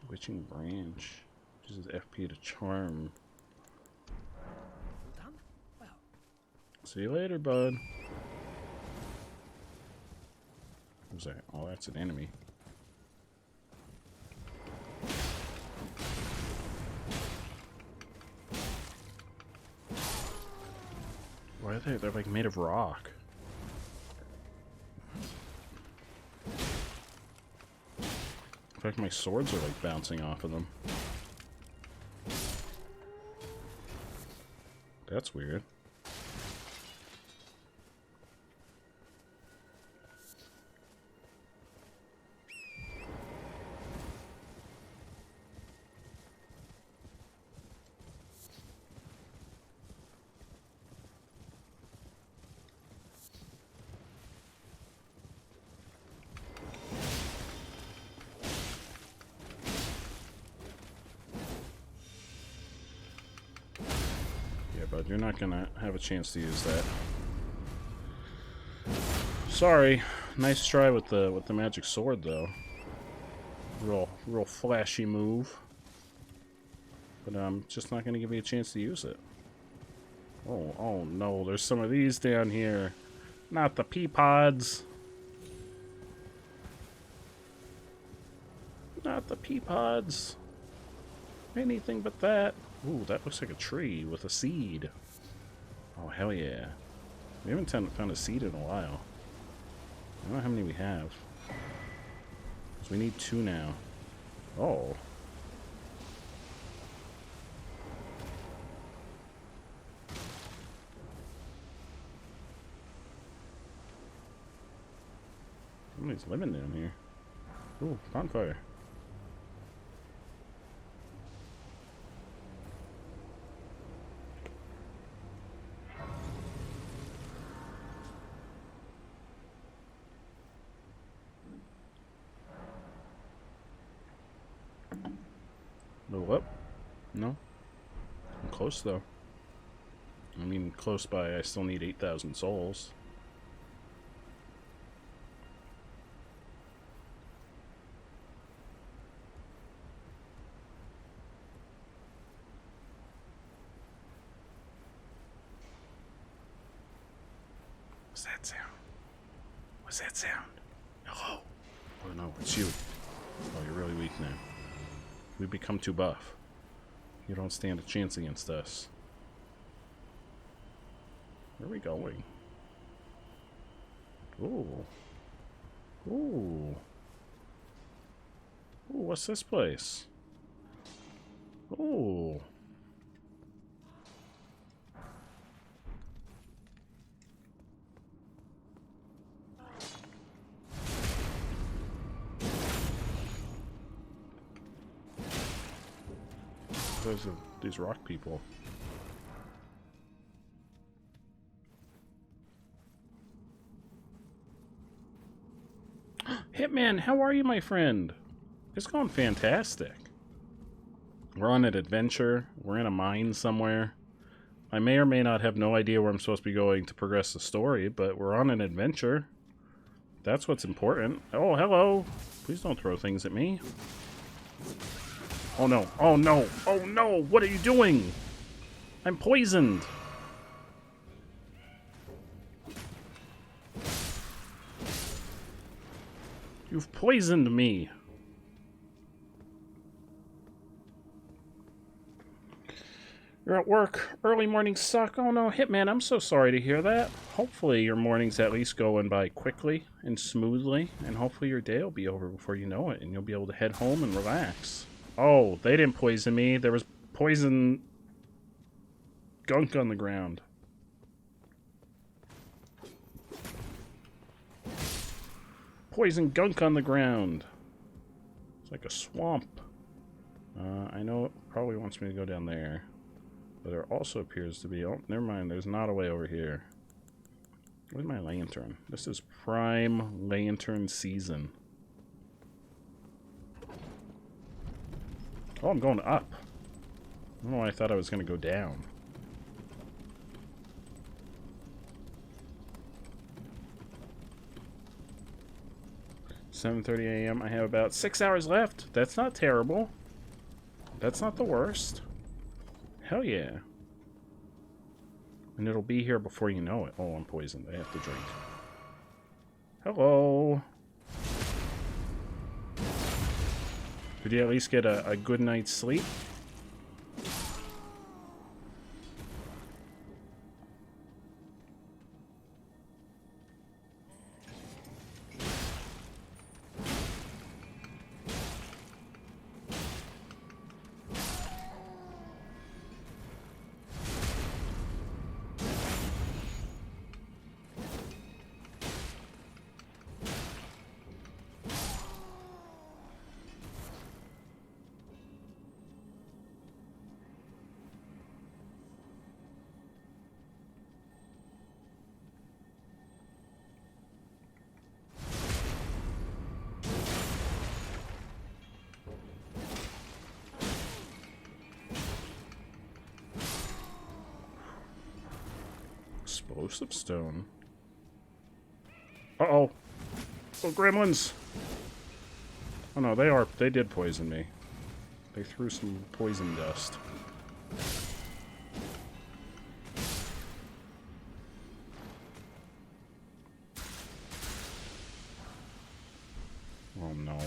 Witching Branch. Uses FP to charm. All done? Well. See you later, bud. Who's that? Oh, that's an enemy. Why are they? They're like made of rock. In fact, my swords are like bouncing off of them. That's weird. But you're not gonna have a chance to use that. Sorry. Nice try with the magic sword though. Real flashy move. But I'm just not gonna give you a chance to use it. Oh no, there's some of these down here. Not the pea pods. Not the pea pods. Anything but that. Ooh, that looks like a tree with a seed. Oh, hell yeah. We haven't found a seed in a while. I don't know how many we have. So we need 2 now. Oh. Somebody's living down here. Ooh, bonfire. Little up? No? I'm close though. I mean, close by, I still need 8,000 souls. What's that sound? What's that sound? Hello? Oh no, it's you. Oh, you're really weak now. We become too buff. You don't stand a chance against us. Where are we going? Ooh. Ooh. Ooh, what's this place? Ooh. Those are these rock people. Hitman, how are you, my friend? It's going fantastic. We're on an adventure. We're in a mine somewhere. I may or may not have no idea where I'm supposed to be going to progress the story, but we're on an adventure. That's what's important. Oh, hello. Please don't throw things at me. Oh no, oh no, oh no, what are you doing? I'm poisoned. You've poisoned me. You're at work. Early mornings suck. Oh no, Hitman, I'm so sorry to hear that. Hopefully your morning's at least going by quickly and smoothly, and hopefully your day will be over before you know it, and you'll be able to head home and relax. Oh, they didn't poison me. There was poison gunk on the ground. Poison gunk on the ground. It's like a swamp. I know it probably wants me to go down there. But there also appears to be... Oh, never mind. There's not a way over here. Where's my lantern? This is prime lantern season. Oh, I'm going up. I don't know why I thought I was going to go down. $7:30 a.m. I have about 6 hours left. That's not terrible. That's not the worst. Hell yeah. And it'll be here before you know it. Oh, I'm poisoned. I have to drink. Hello. Did you at least get a good night's sleep? Explosive stone. Uh-oh. Oh, gremlins! Oh no, they did poison me. They threw some poison dust. Oh no.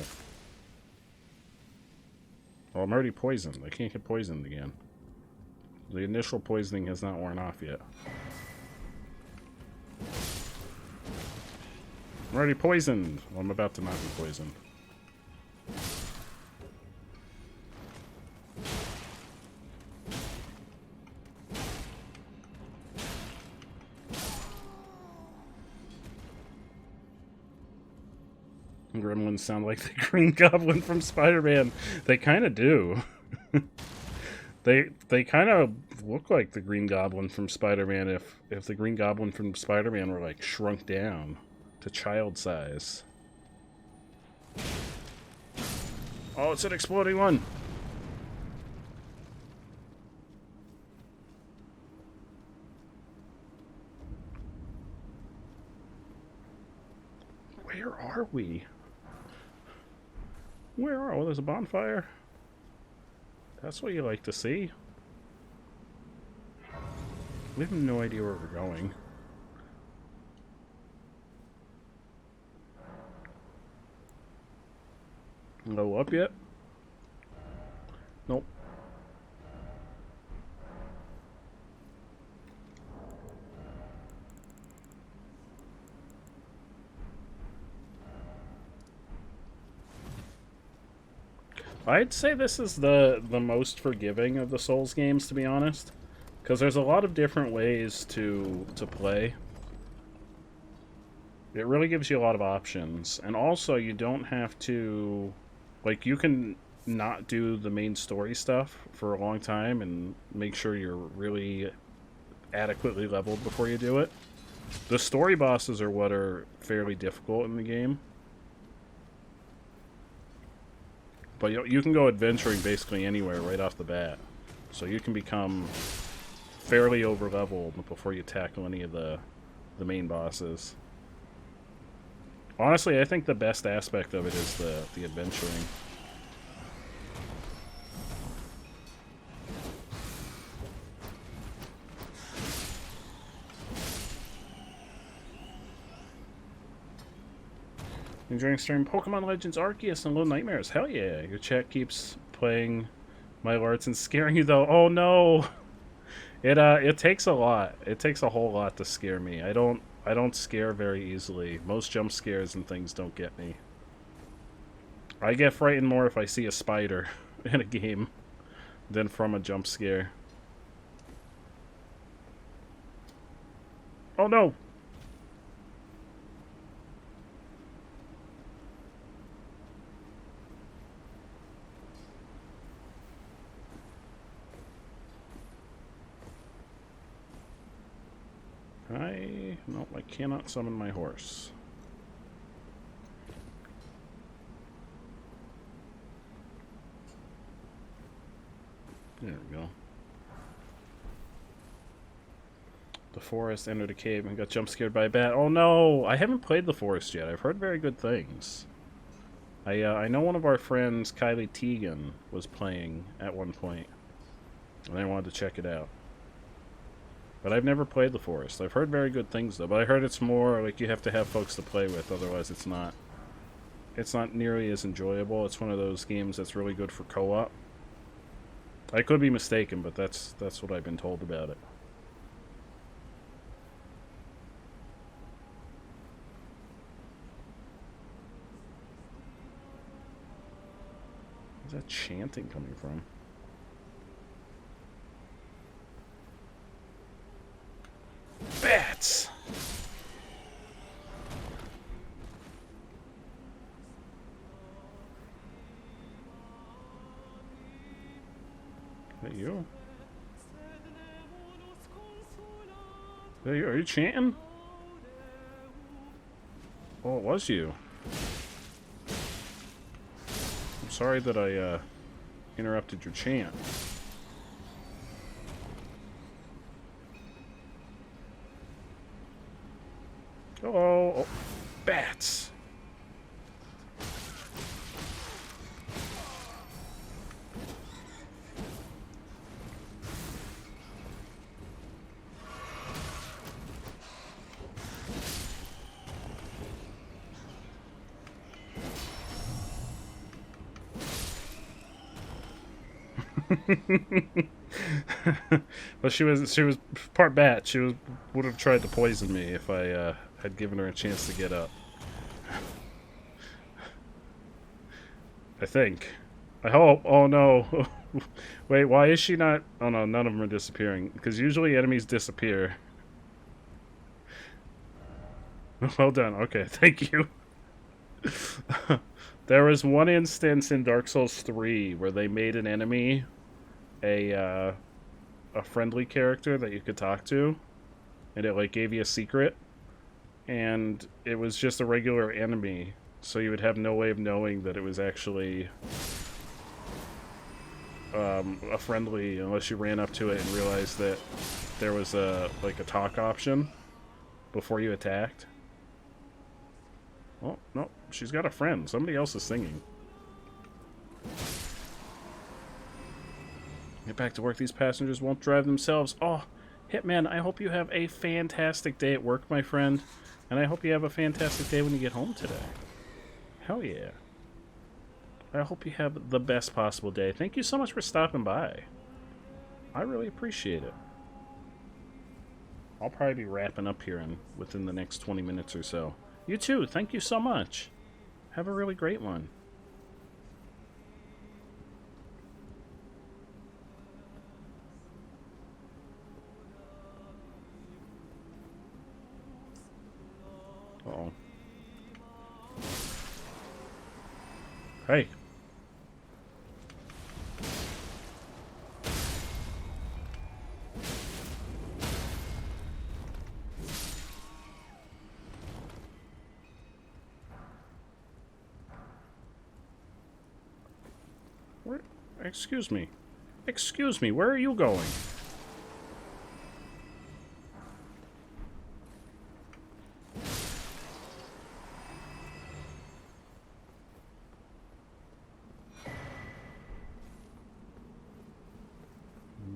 Well, I'm already poisoned. I can't get poisoned again. The initial poisoning has not worn off yet. I'm already poisoned. Well, I'm about to not be poisoned. Gremlins sound like the Green Goblin from Spider-Man. They kind of do. They kind of look like the Green Goblin from Spider-Man if the Green Goblin from Spider-Man were like shrunk down to child size. Oh, it's an exploding one. Where are we? Where are we? Oh, there's a bonfire. That's what you like to see. We have no idea where we're going. Go up yet? Nope. I'd say this is the most forgiving of the Souls games, to be honest, because there's a lot of different ways to play. It really gives you a lot of options, and also you don't have to, like, you can not do the main story stuff for a long time and make sure you're really adequately leveled before you do it. The story bosses are what are fairly difficult in the game. But you can go adventuring basically anywhere right off the bat. So you can become fairly over-leveled before you tackle any of the main bosses. Honestly, I think the best aspect of it is the adventuring. Enjoying stream Pokemon Legends Arceus and Little Nightmares. Hell yeah. Your chat keeps playing my arts and scaring you though. Oh no. It takes a lot. It takes a whole lot to scare me. I don't scare very easily. Most jump scares and things don't get me. I get frightened more if I see a spider in a game than from a jump scare. Oh no. Nope, I cannot summon my horse. There we go. The forest, entered a cave and got jump scared by a bat. Oh no! I haven't played the forest yet. I've heard very good things. I know one of our friends, Kylie Teagan, was playing at one point, and I wanted to check it out. But I've never played the forest. I've heard very good things though. But I heard it's more like you have to have folks to play with, otherwise it's not nearly as enjoyable. It's one of those games that's really good for co-op. I could be mistaken, but that's what I've been told about it. Where's that chanting coming from? Bats! Is that you? Are you chanting? Oh, it was you. I'm sorry that I interrupted your chant. Hello. Oh, bats. Well, she was part bat. She would have tried to poison me if I had given her a chance to get up. I think. I hope. Oh no. Wait, why is she not? Oh no, none of them are disappearing. Because usually enemies disappear. Well done. Okay, thank you. There was one instance in Dark Souls 3 where they made an enemy a friendly character that you could talk to, and it like gave you a secret, and it was just a regular enemy, so you would have no way of knowing that it was actually a friendly unless you ran up to it and realized that there was a talk option before you attacked. Oh no, she's got a friend. Somebody else is singing. Get back to work. These passengers won't drive themselves. Oh, Hitman, I hope you have a fantastic day at work, my friend. And I hope you have a fantastic day when you get home today. Hell yeah. I hope you have the best possible day. Thank you so much for stopping by. I really appreciate it. I'll probably be wrapping up here within the next 20 minutes or so. You too. Thank you so much. Have a really great one. Uh-oh. Hey. Where? Excuse me. Excuse me, where are you going?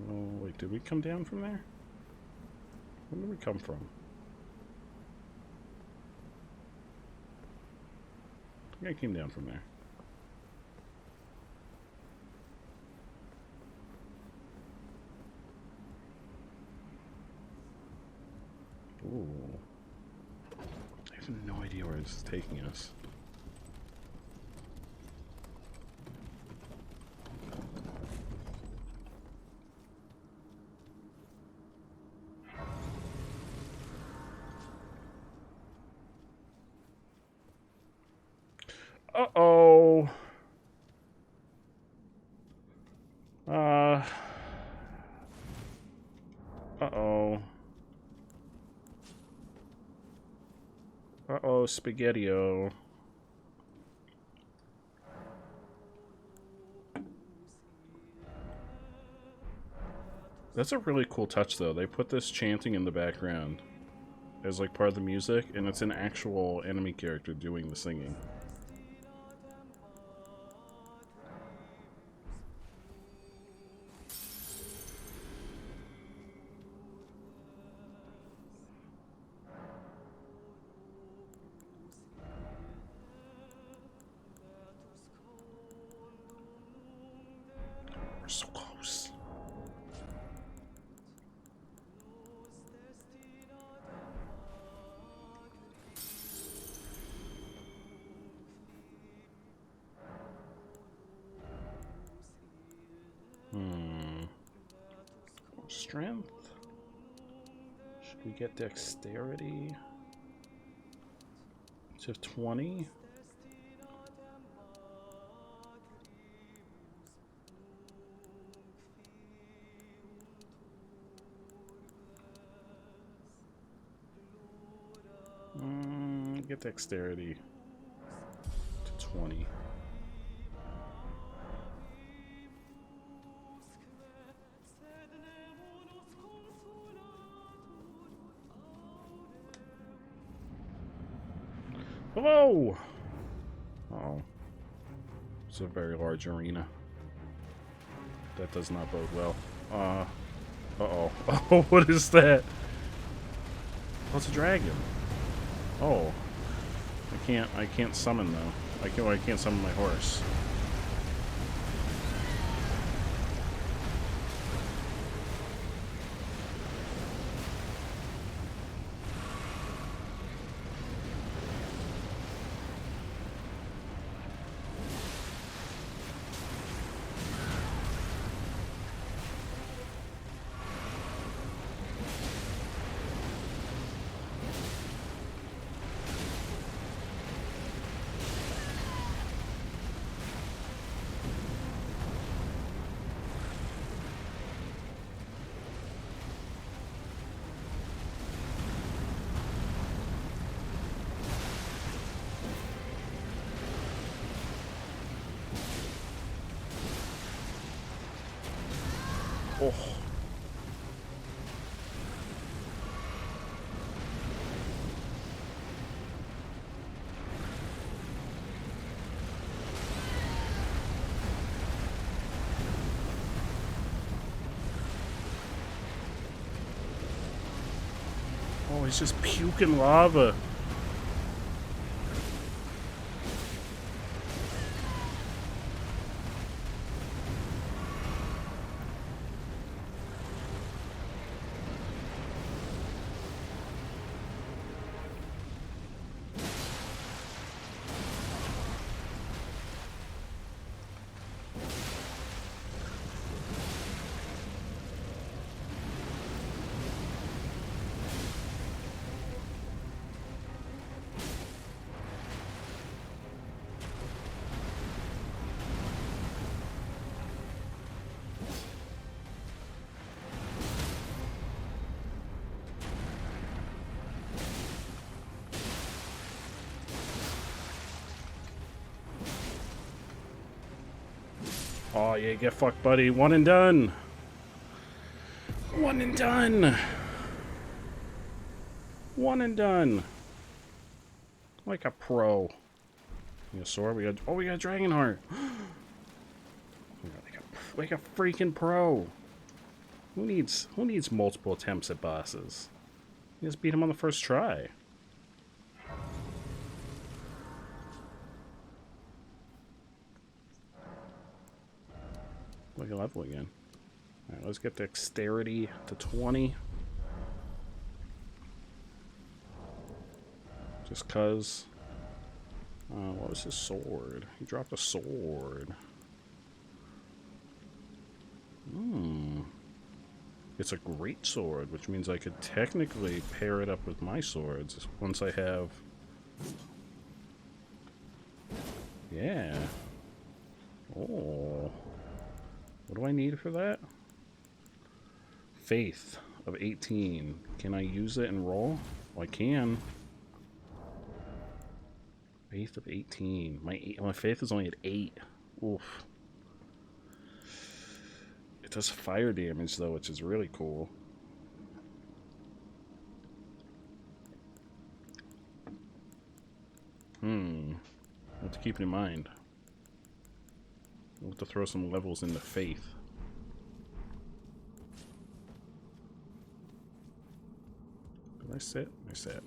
Oh, wait, did we come down from there? Where did we come from? I think I came down from there. Ooh. I have no idea where this is taking us. Uh-oh. Uh-oh. Uh-oh, Spaghetti-O. That's a really cool touch, though. They put this chanting in the background as, like, part of the music, and it's an actual enemy character doing the singing. We're so close. Strength? Should we get dexterity to 20? Get dexterity to 20. Hello! Uh-oh. It's a very large arena. That does not bode well. Uh-oh. Oh, what is that? Oh, it's a dragon. Oh. I can't summon though. I can't summon my horse. Oh. Oh, he's just puking lava. Oh, yeah, get fucked, buddy. One and done. One and done. One and done. Like a pro. Yeah, sword. We got. Oh, we got Dragon Heart. Like a freaking pro. Who needs multiple attempts at bosses? You just beat him on the first try. Like a level again. Alright, let's get dexterity to 20. Just cuz. What was his sword? He dropped a sword. It's a great sword, which means I could technically pair it up with my swords once I have... Yeah. Oh. What do I need for that? Faith of 18. Can I use it and roll? Well, I can. Faith of 18. My faith is only at 8. Oof. It does fire damage, though, which is really cool. What to keep in mind. We'll have to throw some levels into faith. Did I sit? I sat.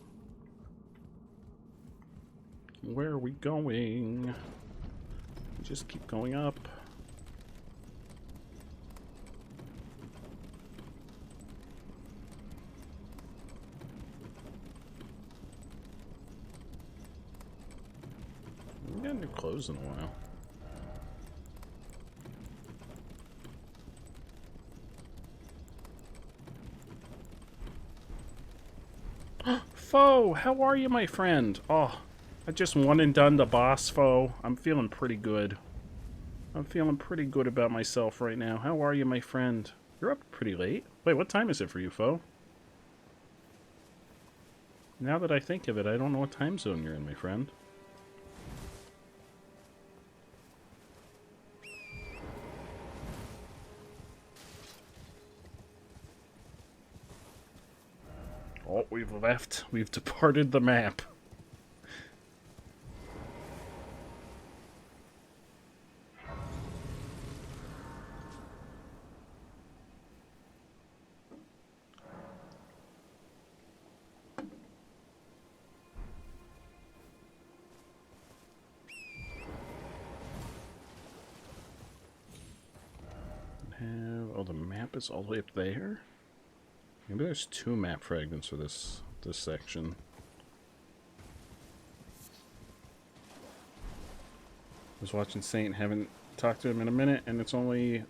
Where are we going? Just keep going up. We got new clothes in a while. Foe, how are you, my friend? Oh, I just one and done the boss, Foe. I'm feeling pretty good. I'm feeling pretty good about myself right now. How are you, my friend? You're up pretty late. Wait, what time is it for you, Foe? Now that I think of it, I don't know what time zone you're in, my friend. Oh, we've left. We've departed the map. Oh, the map is all the way up there? Maybe there's 2 map fragments for this section. I was watching Saint, haven't talked to him in a minute, and it's only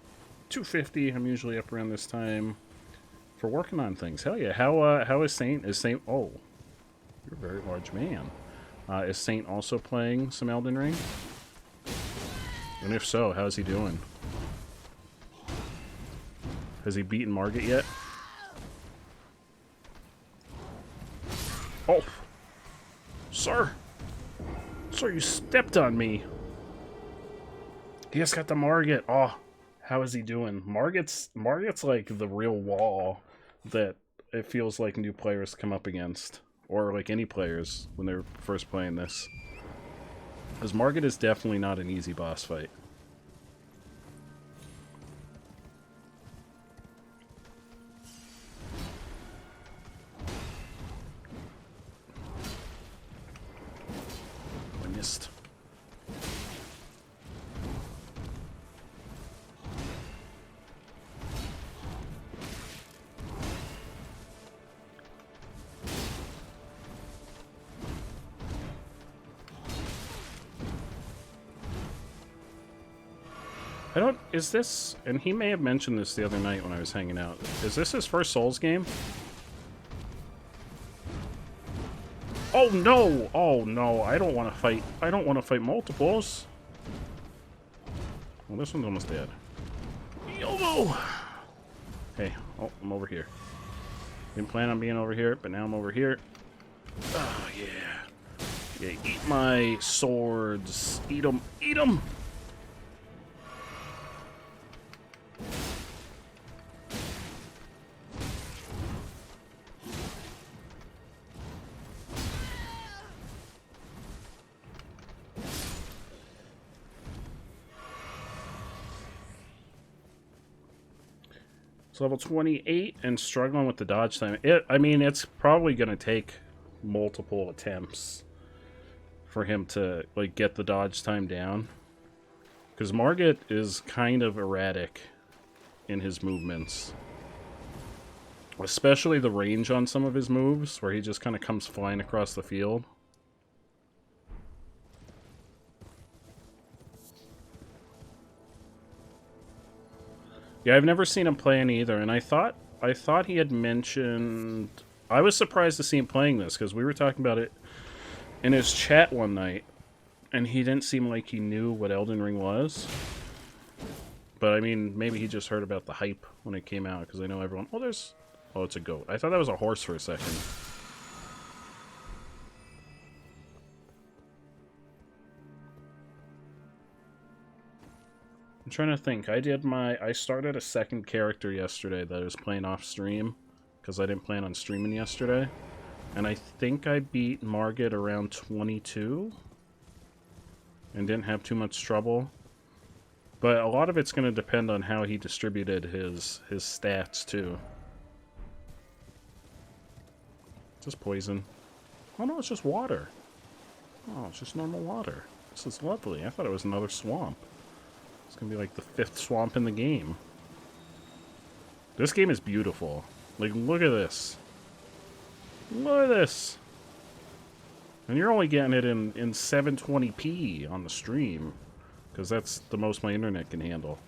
2:50. I'm usually up around this time for working on things. Hell yeah! How is Saint? Is Saint? Oh, you're a very large man. Is Saint also playing some Elden Ring? And if so, how's he doing? Has he beaten Margit yet? Oh! Sir! Sir, you stepped on me! He just got the Margit. Oh, how is he doing? Margit's like the real wall that it feels like new players come up against. Or like any players when they're first playing this. Because Margit is definitely not an easy boss fight. I don't... Is this... And he may have mentioned this the other night when I was hanging out. Is this his first Souls game? Oh no! Oh no, I don't want to fight... I don't want to fight multiples. Well, this one's almost dead. YOLO! Hey, oh, I'm over here. Didn't plan on being over here, but now I'm over here. Oh, yeah. Yeah, eat my swords. Eat them. Eat them! It's level 28 and struggling with the dodge time. I mean, it's probably going to take multiple attempts for him to like get the dodge time down. Because Margit is kind of erratic in his movements. Especially the range on some of his moves, where he just kind of comes flying across the field. Yeah, I've never seen him play any either, and I thought he had mentioned... I was surprised to see him playing this, because we were talking about it in his chat one night, and he didn't seem like he knew what Elden Ring was. But, I mean, maybe he just heard about the hype when it came out, because I know everyone... Oh, there's... Oh, it's a goat. I thought that was a horse for a second. I'm trying to think. I started a second character yesterday that I was playing off stream, because I didn't plan on streaming yesterday. And I think I beat Margit around 22. And didn't have too much trouble. But a lot of it's going to depend on how he distributed his stats, too. Just poison. Oh no, it's just water. Oh, it's just normal water. This is lovely. I thought it was another swamp. It's gonna be like the 5th swamp in the game. This game is beautiful. Like, look at this. Look at this. And you're only getting it in 720p on the stream, because that's the most my internet can handle.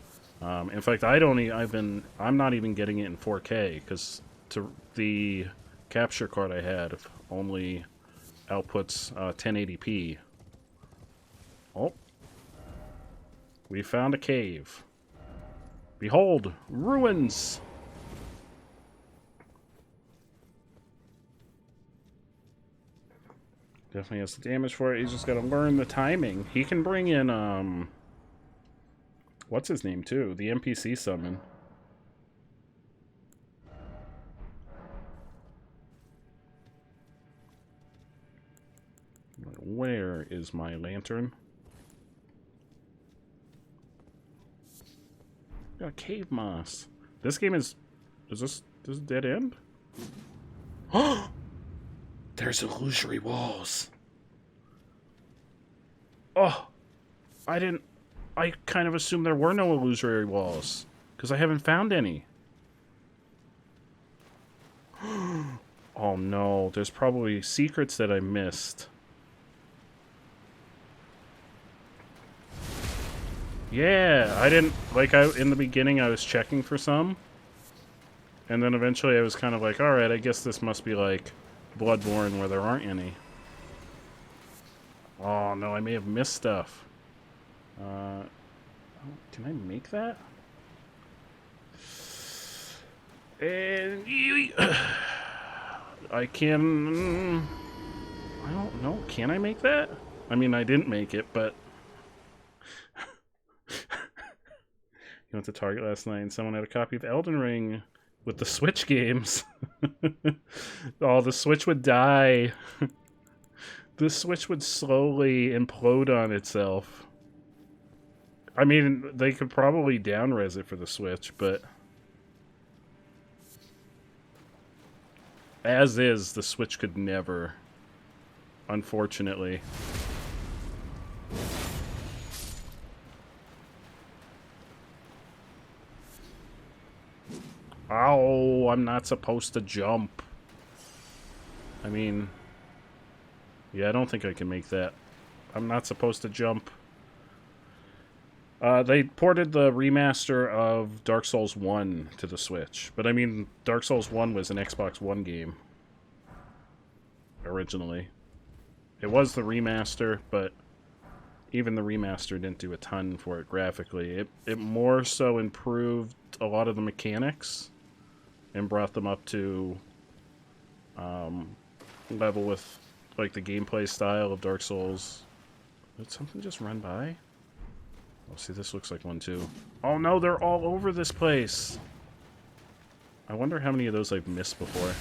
In fact, I'm not even getting it in 4K, because the capture card I had only outputs 1080p. Oh. We found a cave. Behold, ruins! Definitely has the damage for it. He's just gotta learn the timing. He can bring in, what's his name, too? The NPC summon. Where is my lantern? Got a cave moss. This game is this dead end? Oh! There's illusory walls. Oh! I kind of assumed there were no illusory walls, because I haven't found any. Oh no, there's probably secrets that I missed. Yeah, I didn't, like, in the beginning I was checking for some, and then eventually I was kind of like, alright, I guess this must be like Bloodborne where there aren't any. Oh no, I may have missed stuff. Can I make that? And I can... I don't know, can I make that? I mean, I didn't make it, but... You went to Target last night and someone had a copy of Elden Ring with the Switch games. Oh, the Switch would die. The Switch would slowly implode on itself. I mean, they could probably down-res it for the Switch, but... As is, the Switch could never. Unfortunately. Ow, I'm not supposed to jump. I mean... Yeah, I don't think I can make that. I'm not supposed to jump. They ported the remaster of Dark Souls 1 to the Switch. But I mean, Dark Souls 1 was an Xbox One game. Originally. It was the remaster, but even the remaster didn't do a ton for it graphically. It more so improved a lot of the mechanics and brought them up to level with like the gameplay style of Dark Souls. Did something just run by? Oh, see, this looks like one too. Oh no, they're all over this place. I wonder how many of those I've missed before.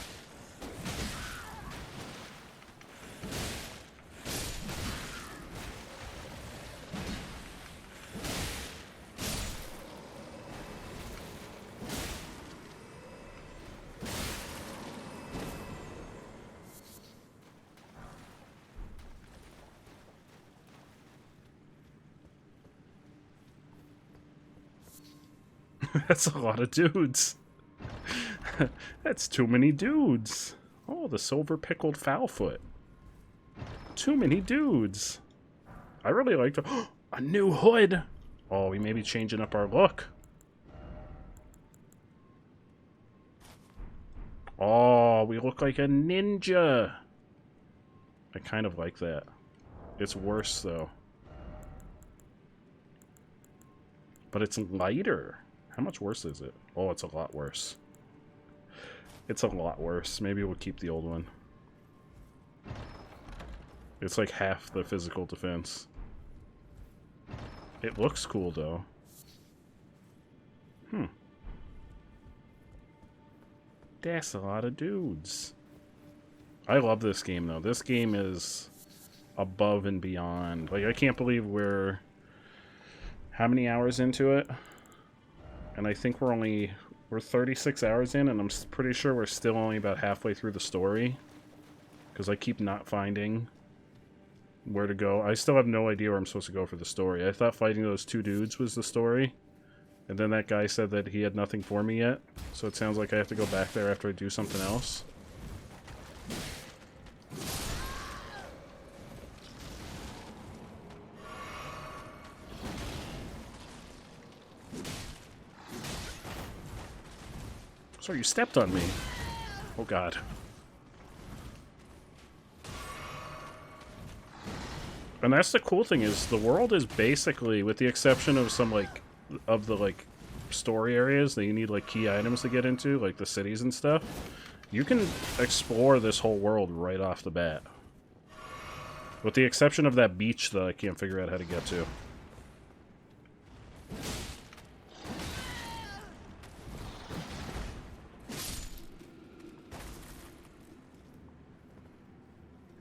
That's a lot of dudes. That's too many dudes. Oh, the silver pickled foulfoot. Too many dudes. I really like the... a new hood! Oh, we may be changing up our look. Oh, we look like a ninja. I kind of like that. It's worse, though. But it's lighter. How much worse is it? Oh, it's a lot worse. It's a lot worse. Maybe we'll keep the old one. It's like half the physical defense. It looks cool, though. That's a lot of dudes. I love this game, though. This game is above and beyond. Like, I can't believe we're... how many hours into it? And I think we're 36 hours in, and I'm pretty sure we're still only about halfway through the story. Because I keep not finding where to go. I still have no idea where I'm supposed to go for the story. I thought fighting those two dudes was the story. And then that guy said that he had nothing for me yet. So it sounds like I have to go back there after I do something else. Sorry, you stepped on me. Oh, God. And that's the cool thing is the world is basically, with the exception of some, like, of the, like, story areas that you need, like, key items to get into, like the cities and stuff, you can explore this whole world right off the bat. With the exception of that beach that I can't figure out how to get to.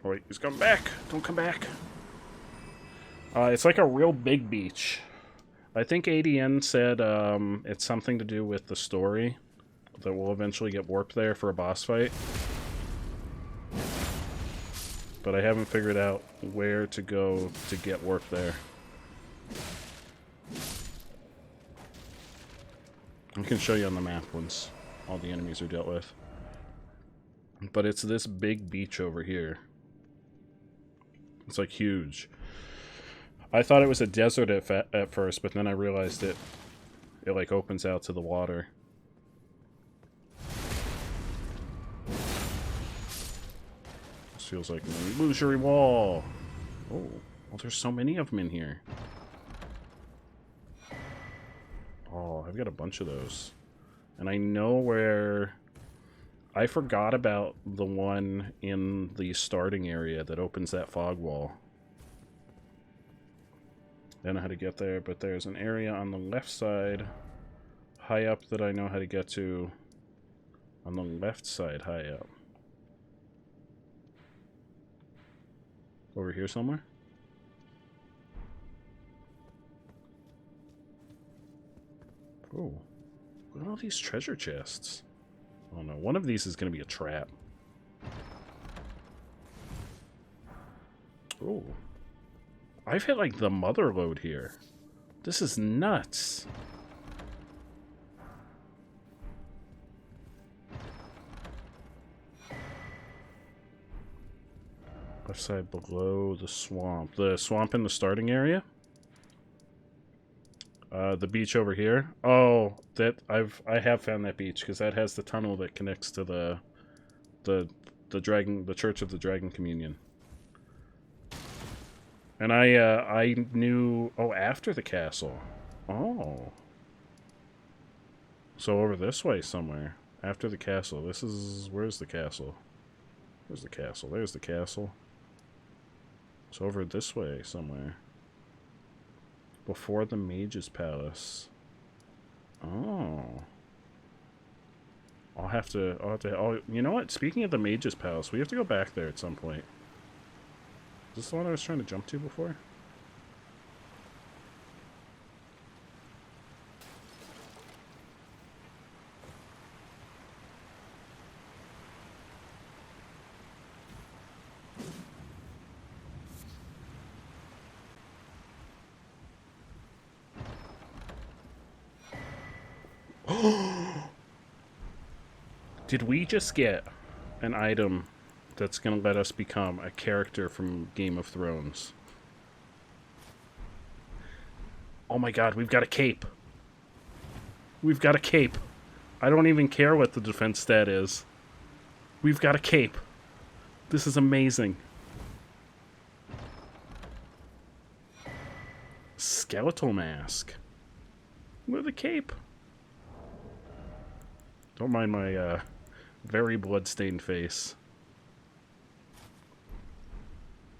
Oh, wait, he's coming back. Don't come back. It's like a real big beach. I think ADN said it's something to do with the story. That we'll eventually get warped there for a boss fight. But I haven't figured out where to go to get warped there. I can show you on the map once all the enemies are dealt with. But it's this big beach over here. It's like huge. I thought it was a desert at first, but then I realized it like opens out to the water. This feels like an illusory wall. Oh, well, there's so many of them in here. Oh, I've got a bunch of those. And I know where... I forgot about the one in the starting area that opens that fog wall. I don't know how to get there, but there's an area on the left side, high up, that I know how to get to. On the left side, high up. Over here somewhere? Oh, look at all these treasure chests. Oh no, one of these is going to be a trap. Oh. I've hit, like, the mother load here. This is nuts. Left side below the swamp. The swamp in the starting area? The beach over here. Oh, I have found that beach, because that has the tunnel that connects to the Church of the Dragon Communion. And I knew... Oh, after the castle. Oh. So over this way somewhere. After the castle. This is... Where's the castle? Where's the castle? There's the castle. It's over this way somewhere. Before the Mage's Palace. Oh. I'll have to... Oh, you know what? Speaking of the Mage's Palace, we have to go back there at some point. Is this the one I was trying to jump to before? Did we just get an item that's gonna let us become a character from Game of Thrones? Oh my god, we've got a cape. We've got a cape. I don't even care what the defense stat is. We've got a cape. This is amazing. Skeletal mask. With a cape. Don't mind my very bloodstained face.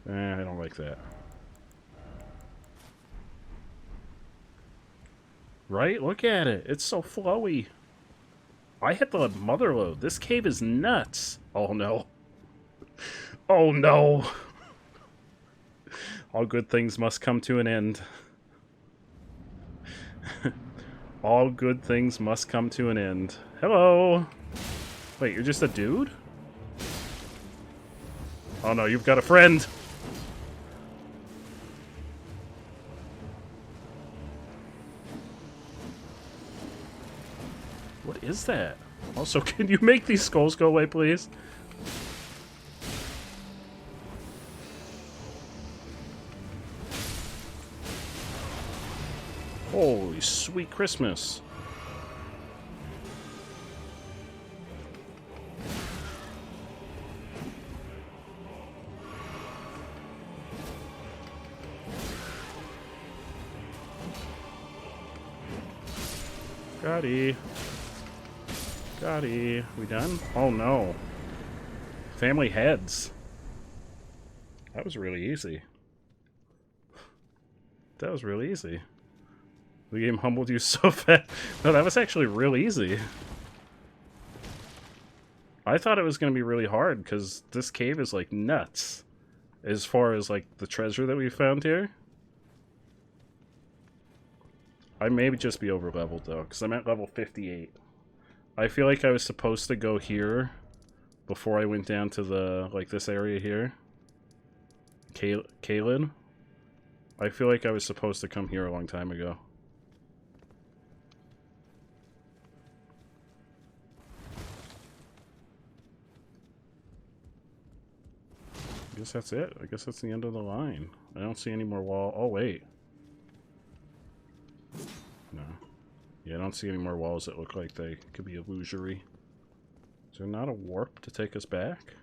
I don't like that. Right? Look at it. It's so flowy. I hit the mother load. This cave is nuts. Oh no. Oh no. All good things must come to an end. All good things must come to an end. Hello. Wait, you're just a dude? Oh no, you've got a friend. What is that? Also, can you make these skulls go away, please? Holy sweet Christmas. Gotti. Gotti. We done? Oh no. Family heads. That was really easy. That was really easy. The game humbled you so fast. No, that was actually real easy. I thought it was going to be really hard because this cave is like nuts. As far as like the treasure that we found here. I may just be over leveled though, because I'm at level 58. I feel like I was supposed to go here before I went down to the, like this area here. Kalin. I feel like I was supposed to come here a long time ago. I guess that's it. I guess that's the end of the line. I don't see any more wall. Oh, wait. No. Yeah, I don't see any more walls that look like they could be illusory. Is there not a warp to take us back?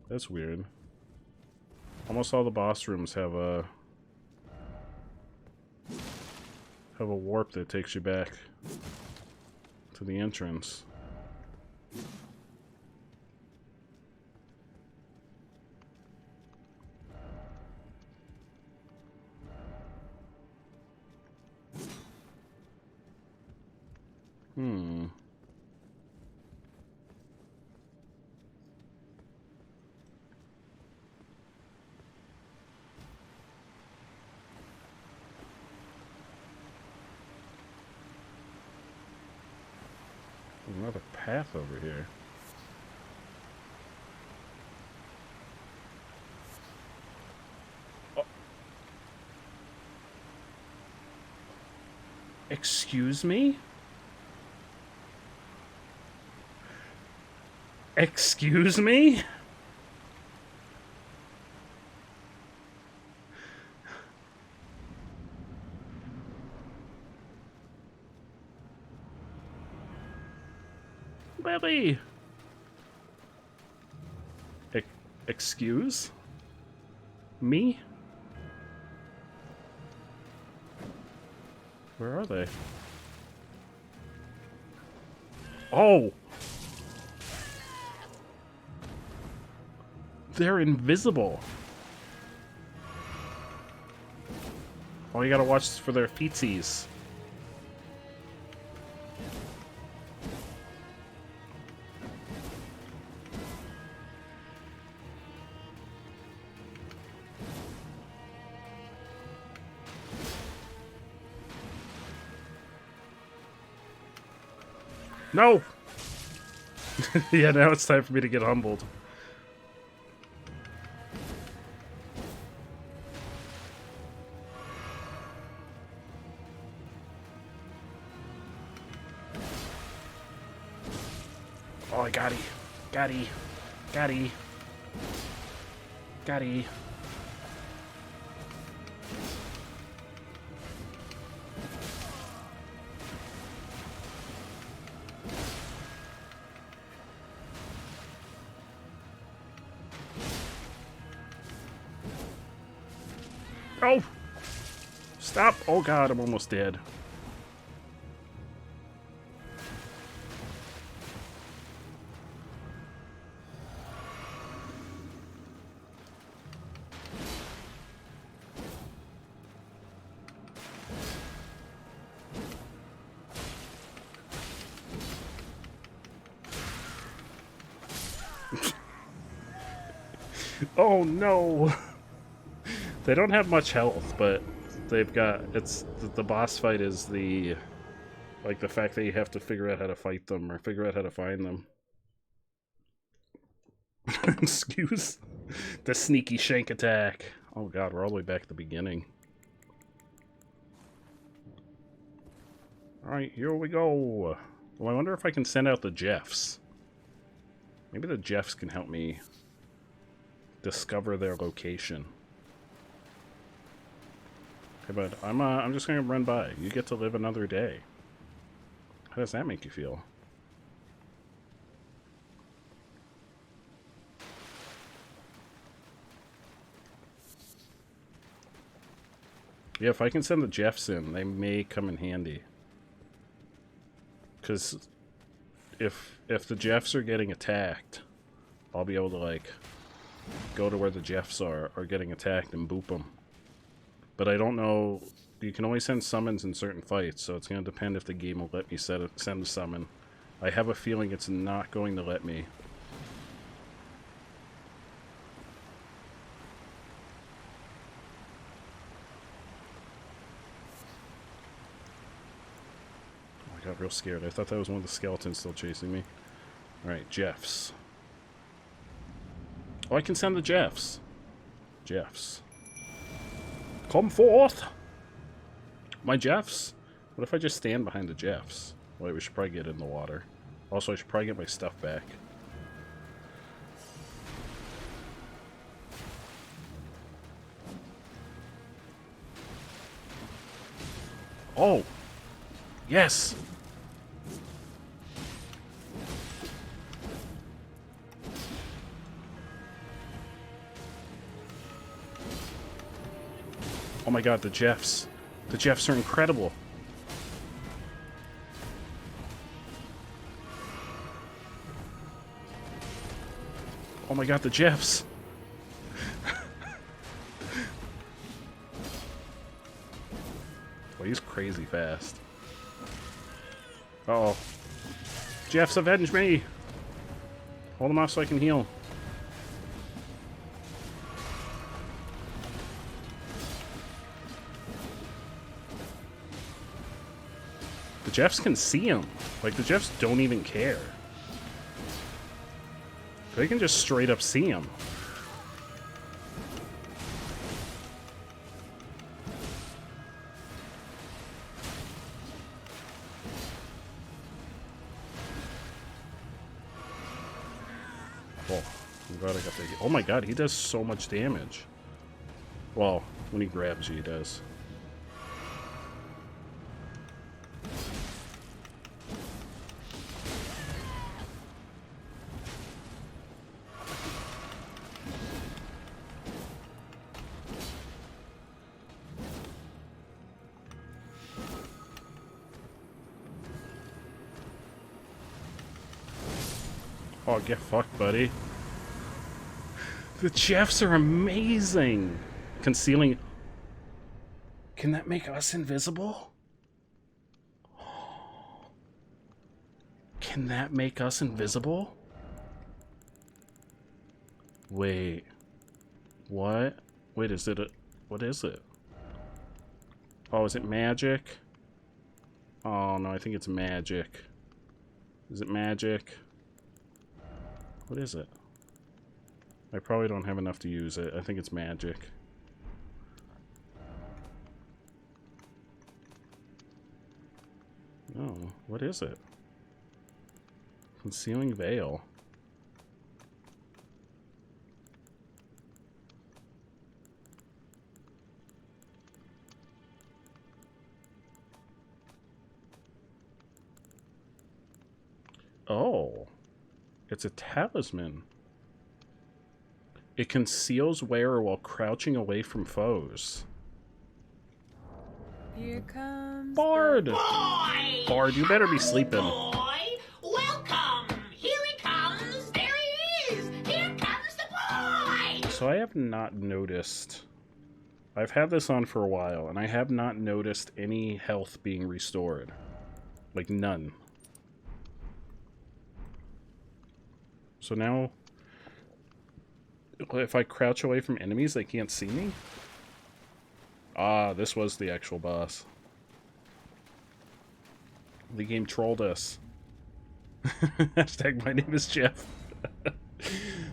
That's weird. Almost all the boss rooms have a warp that takes you back to the entrance. Another path over here. Oh. Excuse me? Excuse me? Lily! Excuse? Me? Where are they? Oh! They're invisible. Oh, you gotta watch for their feetsies. No! Yeah, now it's time for me to get humbled. Got-y. Got-y. Got-y. Oh! Stop! Oh god, I'm almost dead. Oh no! They don't have much health, but they've got, it's, the boss fight is the, like, the fact that you have to figure out how to fight them, or figure out how to find them. Excuse the sneaky shank attack. Oh god, we're all the way back at the beginning. Alright, here we go. Well, I wonder if I can send out the Jeffs. Maybe the Jeffs can help me discover their location. Okay, but I'm just gonna run by. You get to live another day. How does that make you feel? Yeah, if I can send the Jeffs in, they may come in handy. Because if the Jeffs are getting attacked, I'll be able to, like, go to where the Jeffs are getting attacked and boop them. But I don't know, you can only send summons in certain fights, so it's going to depend if the game will let me send a summon. I have a feeling it's not going to let me. Oh, I got real scared. I thought that was one of the skeletons still chasing me. Alright, Jeffs. Oh, I can send the Jeffs. Jeffs. Come forth! My Jeffs? What if I just stand behind the Jeffs? Wait, we should probably get in the water. Also, I should probably get my stuff back. Oh! Yes! Oh my god, the Jeffs. The Jeffs are incredible. Oh my god, the Jeffs. Well, he's crazy fast. Uh-oh. Jeffs, avenge me! Hold him off so I can heal. The Jeffs can see him. Like, the Jeffs don't even care. They can just straight up see him. Oh, I'm glad I got the... Oh my god, he does so much damage. Well, when he grabs you, he does. Oh, get fucked, buddy. The Jeffs are amazing! Concealing... Can that make us invisible? Can that make us invisible? Wait. What? Wait, is it a... What is it? Oh, is it magic? Oh, no, I think it's magic. Is it magic? What is it? I probably don't have enough to use it. I think it's magic. No, what is it? Concealing veil. Oh. It's a talisman. It conceals wearer while crouching away from foes. Here comes Bard! Boy! Bard, you better be sleeping. Boy! Welcome! Here he comes! There he is! Here comes the boy! So I have not noticed... I've had this on for a while, and I have not noticed any health being restored. Like, none. So now... if I crouch away from enemies, they can't see me? Ah, this was the actual boss. The game trolled us. Hashtag my name is Jeff.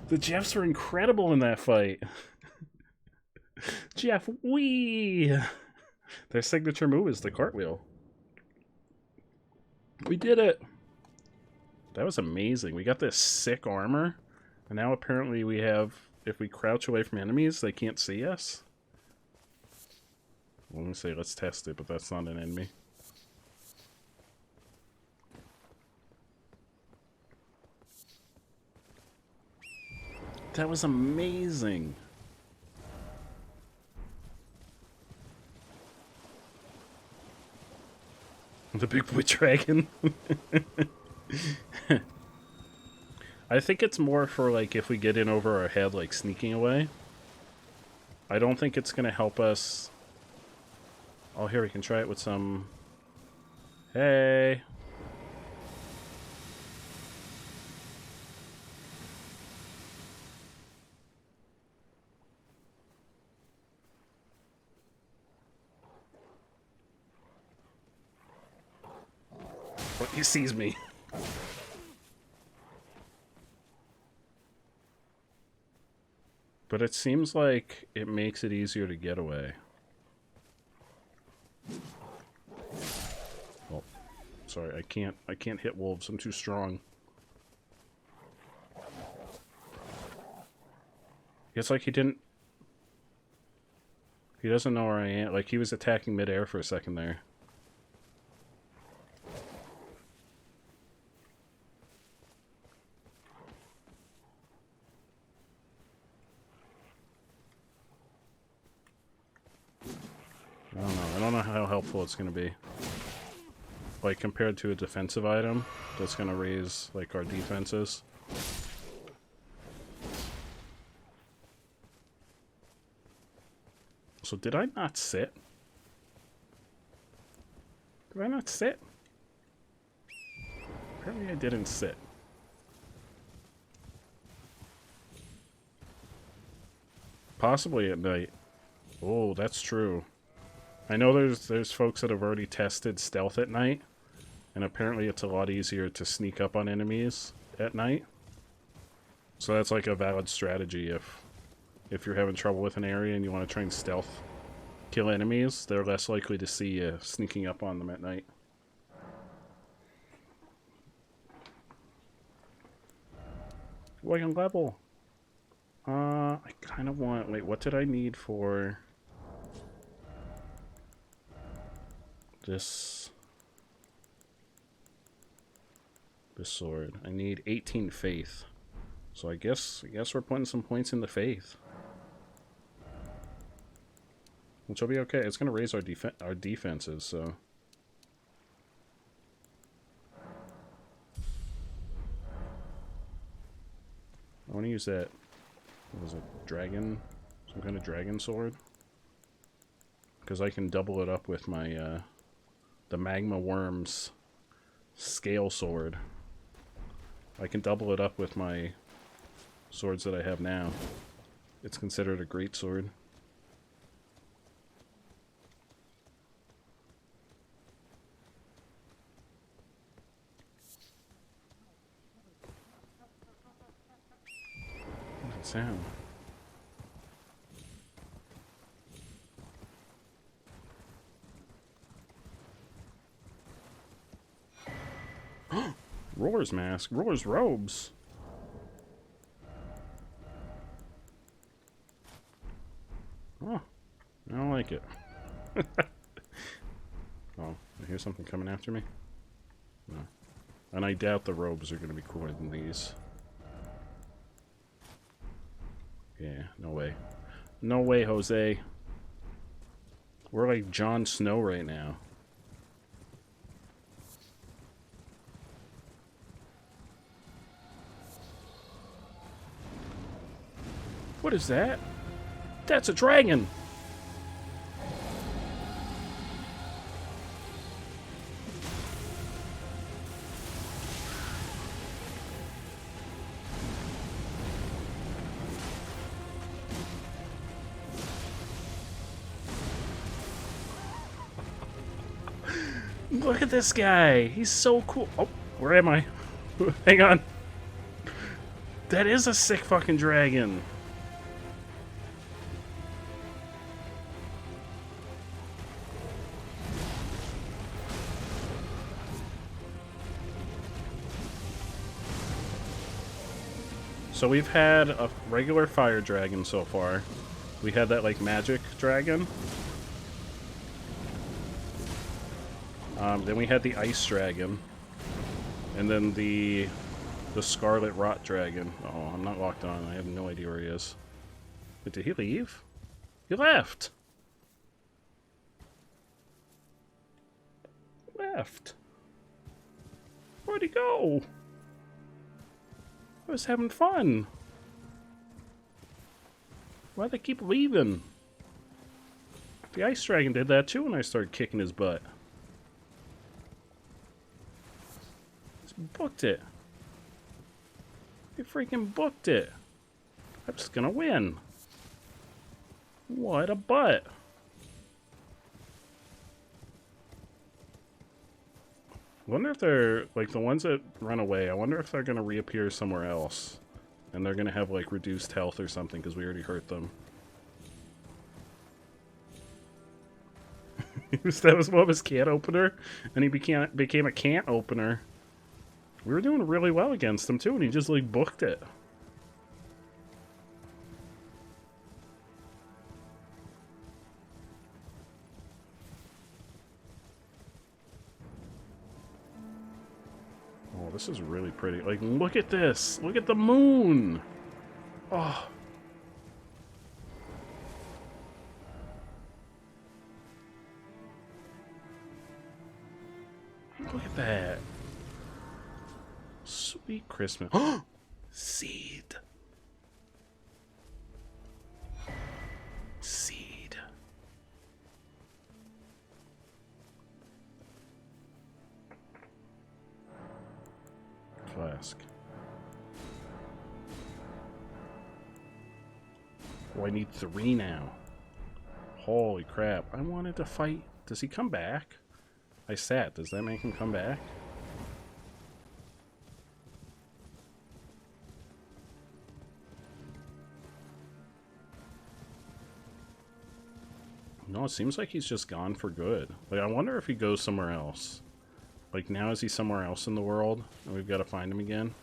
The Jeffs were incredible in that fight. Jeff, wee! Their signature move is the cartwheel. We did it! That was amazing. We got this sick armor, and now apparently we have, if we crouch away from enemies, they can't see us. Well, let me say, let's test it, but that's not an enemy. That was amazing. The big boy dragon. I think it's more for, like, if we get in over our head, like, sneaking away. I don't think it's going to help us... Oh, here, we can try it with some... Hey! But he sees me. But it seems like it makes it easier to get away. Oh, sorry, I can't hit wolves. I'm too strong. It's like he doesn't know where I am. Like, he was attacking midair for a second there. I don't know how helpful it's going to be. Like, compared to a defensive item that's going to raise, like, our defenses. So did I not sit? Did I not sit? Apparently I didn't sit. Possibly at night. Oh, that's true. I know there's folks that have already tested stealth at night, and apparently it's a lot easier to sneak up on enemies at night. So that's like a valid strategy if you're having trouble with an area and you want to try and stealth kill enemies, they're less likely to see you sneaking up on them at night. Like a level. I kind of want... Wait, what did I need for... This sword. I need 18 faith. So I guess we're putting some points in the faith. Which will be okay. It's gonna raise our defenses, so. I wanna use that. What was it? Dragon? Some kind of dragon sword? Because I can double it up with my the Magma Worms scale sword. I can double it up with my swords that I have now. It's considered a great sword. What's that sound? Roar's mask. Roar's robes. Oh, I don't like it. Oh, I hear something coming after me? No. And I doubt the robes are going to be cooler than these. Yeah, no way. No way, Jose. We're like Jon Snow right now. What is that? That's a dragon! Look at this guy! He's so cool! Oh, where am I? Hang on. That is a sick fucking dragon! So we've had a regular fire dragon so far. We had that, like, magic dragon. Then we had the ice dragon. And then the scarlet rot dragon. Oh, I'm not locked on. I have no idea where he is. But did he leave? He left! Left. Where'd he go? I was having fun. Why'd they keep leaving? The ice dragon did that too when I started kicking his butt. Just booked it. He freaking booked it. I'm just gonna win. What a butt. I wonder if they're, like, the ones that run away, I wonder if they're going to reappear somewhere else. And they're going to have, like, reduced health or something, because we already hurt them. That was Moba's can opener, and he became a can't opener. We were doing really well against him, too, and he just, like, booked it. Oh, this is really pretty. Like, look at this! Look at the moon! Oh. Look at that. Sweet Christmas. Oh! Seed. Seed. Flask. Oh, I need 3 now. Holy crap. I wanted to fight. Does he come back? I sat. Does that make him come back? No, it seems like he's just gone for good. Like, I wonder if he goes somewhere else. Like, now is he somewhere else in the world? And we've got to find him again?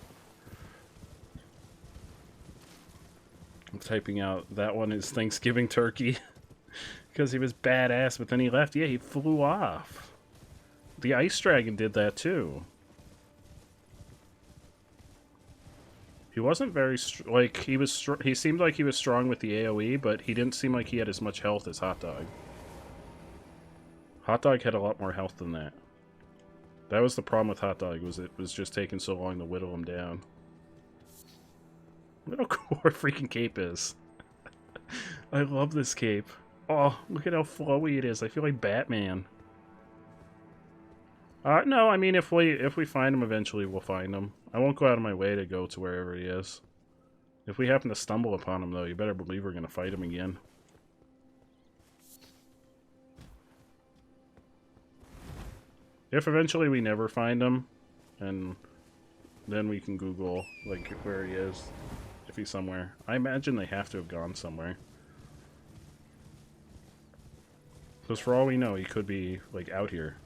I'm typing out, that one is Thanksgiving turkey. Because he was badass, but then he left. Yeah, he flew off. The ice dragon did that too. He wasn't very like he seemed like he was strong with the AoE, but he didn't seem like he had as much health as Hot Dog. Hot Dog had a lot more health than that. That was the problem with Hot Dog, was it was just taking so long to whittle him down. Look how cool our freaking cape is. I love this cape. Oh, look at how flowy it is. I feel like Batman. No, I mean, if we find him eventually, we'll find him. I won't go out of my way to go to wherever he is. If we happen to stumble upon him, though, you better believe we're going to fight him again. If eventually we never find him, and then we can Google, like, where he is, if he's somewhere. I imagine they have to have gone somewhere. Because for all we know, he could be, like, out here.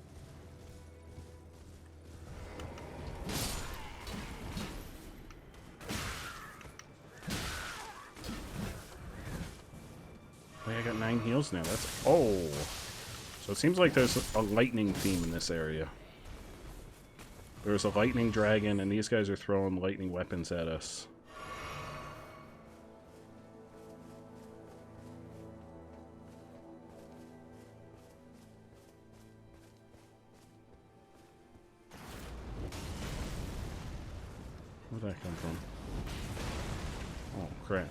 Wait, I got 9 heals now. That's... Oh! So it seems like there's a lightning theme in this area. There's a lightning dragon, and these guys are throwing lightning weapons at us. Where'd that come from? Oh, crap.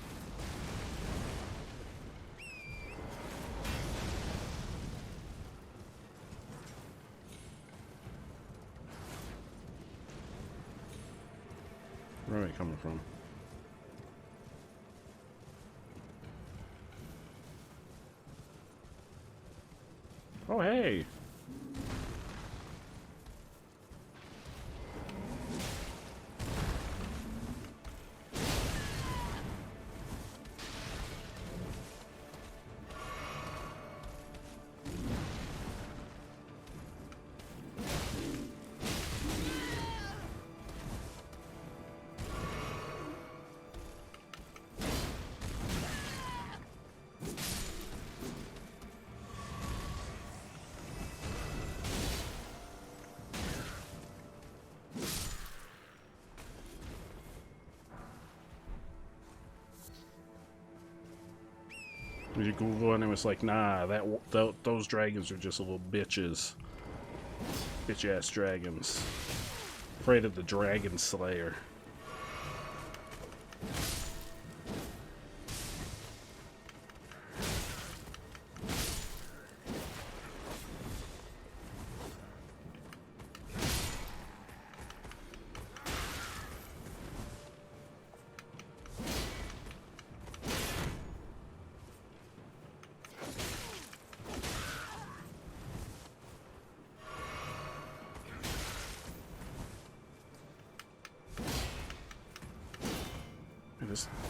Where are they coming from? Oh, hey! You Google and it was like, nah, those dragons are just little bitches. Bitch-ass dragons. Afraid of the Dragon Slayer.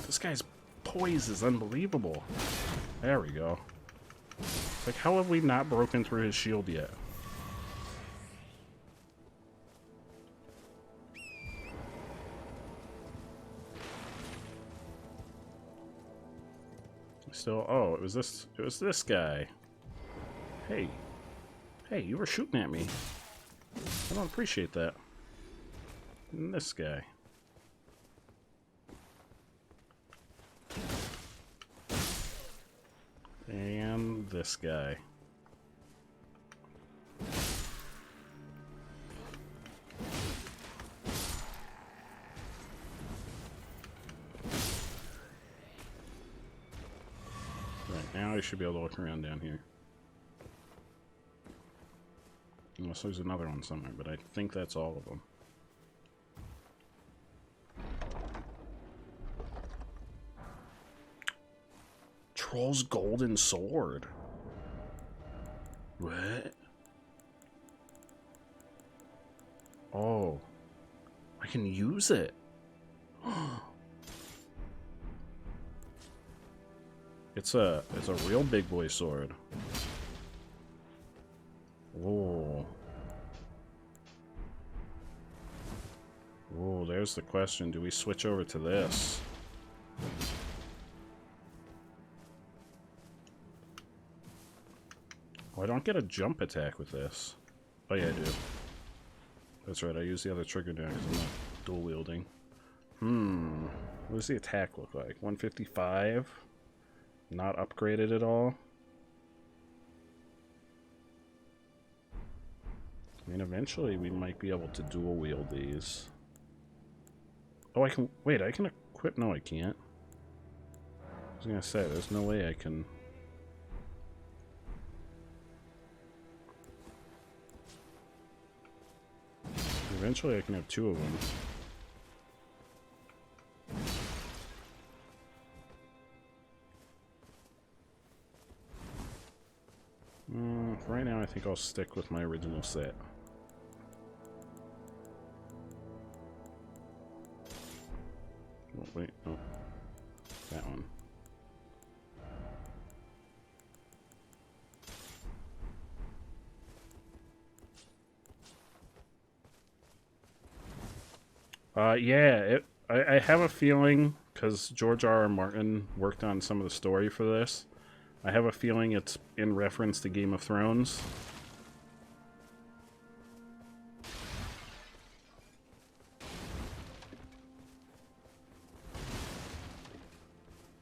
This guy's poise is unbelievable. There we go. It's like, how have we not broken through his shield yet? Still, oh, it was this guy. Hey, you were shooting at me. I don't appreciate that. And this guy. And this guy. Right, now I should be able to look around down here. Unless there's another one somewhere, but I think that's all of them. Troll's golden sword. What? Oh, I can use it. It's a real big boy sword. Whoa. Whoa, there's the question. Do we switch over to this? Oh, I don't get a jump attack with this. Oh yeah, I do. That's right, I use the other trigger now because I'm not dual wielding. What does the attack look like? 155? Not upgraded at all? I mean, eventually we might be able to dual wield these. Oh, I can... Wait, I can equip... No, I can't. I was gonna say, there's no way I can... Eventually I can have two of them. For right now I think I'll stick with my original set. Oh, wait, oh. That one. Yeah, I have a feeling, because George R.R. Martin worked on some of the story for this, I have a feeling it's in reference to Game of Thrones.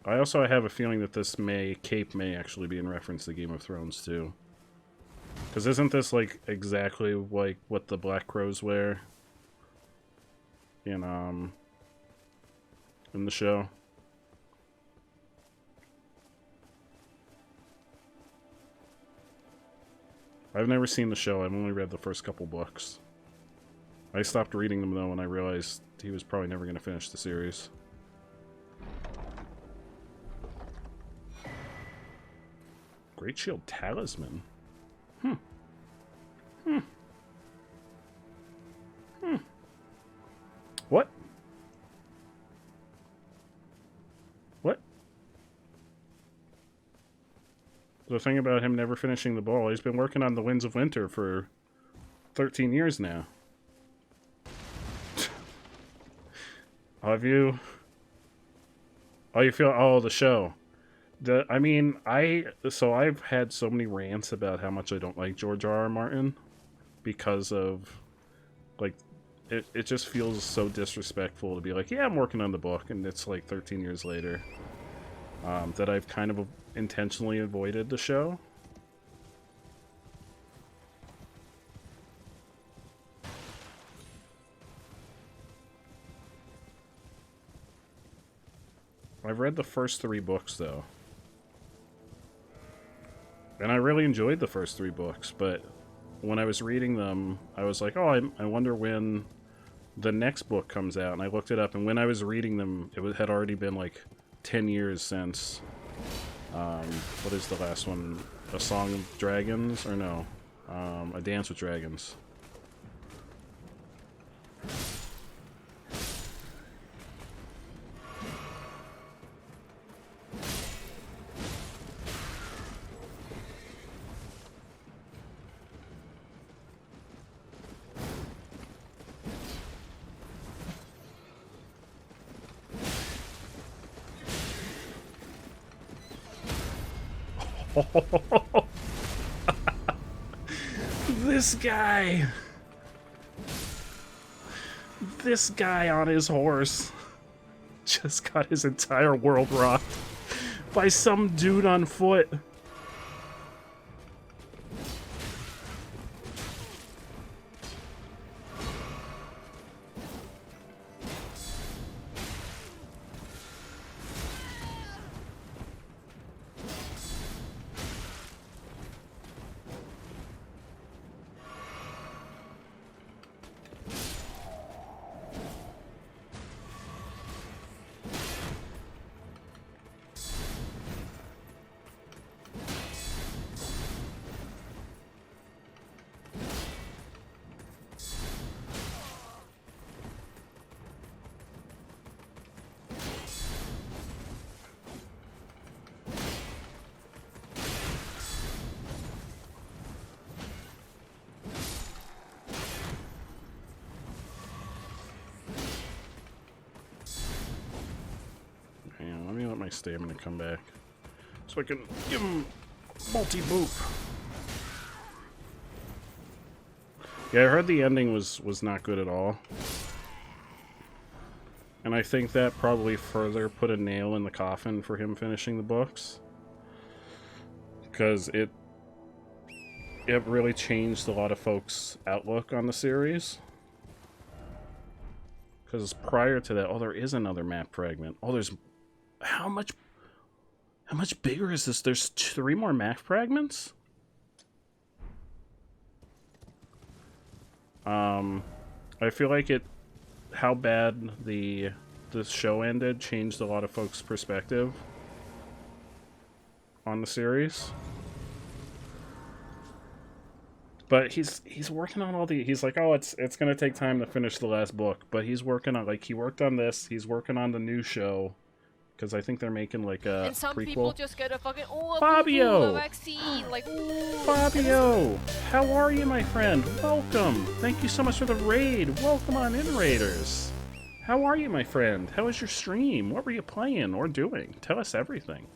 I also have a feeling that this cape may actually be in reference to Game of Thrones too. Because isn't this like exactly like what the Black Crows wear in the show? I've never seen the show. I've only read the first couple books. I stopped reading them though when I realized he was probably never going to finish the series. Great Shield Talisman. What? What? The thing about him never finishing the ball, he's been working on the Winds of Winter for 13 years now. Have you? Oh, you feel? Oh, the show. I mean, I've had so many rants about how much I don't like George R.R. Martin because of, like, it just feels so disrespectful to be like, yeah, I'm working on the book, and it's like 13 years later, that I've kind of intentionally avoided the show. I've read the first 3 books, though. And I really enjoyed the first 3 books, but when I was reading them, I was like, oh, I wonder when the next book comes out. And I looked it up, and when I was reading them, it had already been like 10 years since, what is the last one? A Song of Dragons? Or no, A Dance with Dragons. This guy on his horse just got his entire world rocked by some dude on foot. Stamina come back so I can give him multi-boop. Yeah, I heard the ending was not good at all, and I think that probably further put a nail in the coffin for him finishing the books, because it really changed a lot of folks' outlook on the series. Because prior to that, oh, there is another map fragment. Oh, there's how much bigger is this? There's 3 more map fragments? I feel like how bad the show ended changed a lot of folks' perspective on the series. But he's working on all he's like, oh, it's gonna take time to finish the last book, but he's working on, like, he worked on this, he's working on the new show. Because I think they're making, like, a and some prequel. people just get a fucking, Fabio! a vaccine, like, Fabio! How are you, my friend? Welcome! Thank you so much for the raid! Welcome on in, Raiders! How are you, my friend? How was your stream? What were you playing or doing? Tell us everything.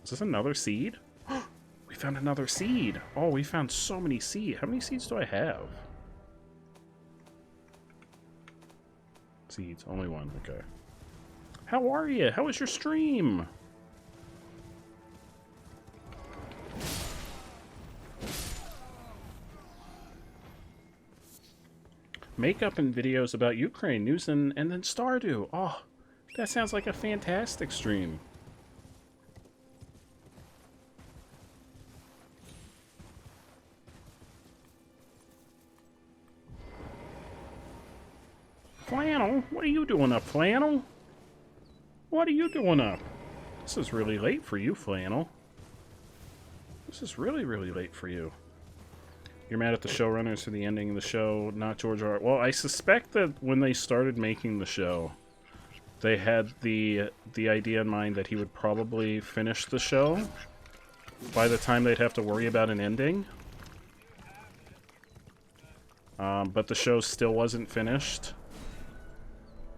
Is this another seed? We found another seed! Oh, we found so many seeds. How many seeds do I have? Seeds. Only 1. Okay. How are you? How was your stream? Makeup and videos about Ukraine news and then Stardew. Oh, that sounds like a fantastic stream. Flannel? What are you doing up, Flannel? What are you doing up? This is really late for you, Flannel. This is really, really late for you. You're mad at the showrunners for the ending of the show, not George R. Well, I suspect that when they started making the show, they had the idea in mind that he would probably finish the show by the time they'd have to worry about an ending. But the show still wasn't finished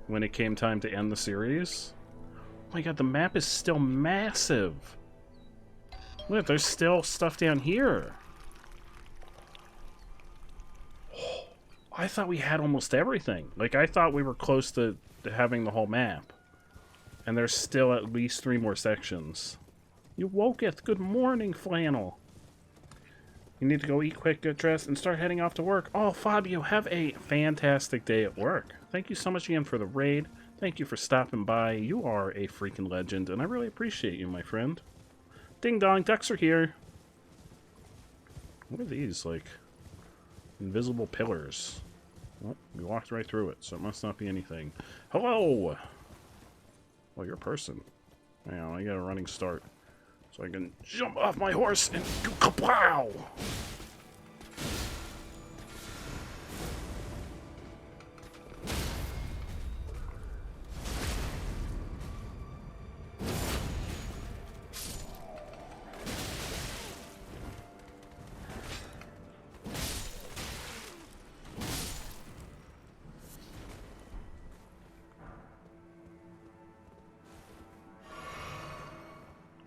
when it came time to end the series. Oh my god, the map is still massive. Look, there's still stuff down here. I thought we had almost everything. Like, I thought we were close to having the whole map. And there's still at least 3 more sections. You woketh. Good morning, Flannel. You need to go eat quick, get dressed, and start heading off to work. Oh, Fabio, have a fantastic day at work. Thank you so much again for the raid. Thank you for stopping by. You are a freaking legend, and I really appreciate you, my friend. Ding dong, ducks are here. What are these, like, invisible pillars? Well, we walked right through it, so it must not be anything. Hello! Oh, you're a person. Hang on, I got a running start. So I can jump off my horse and do kapow!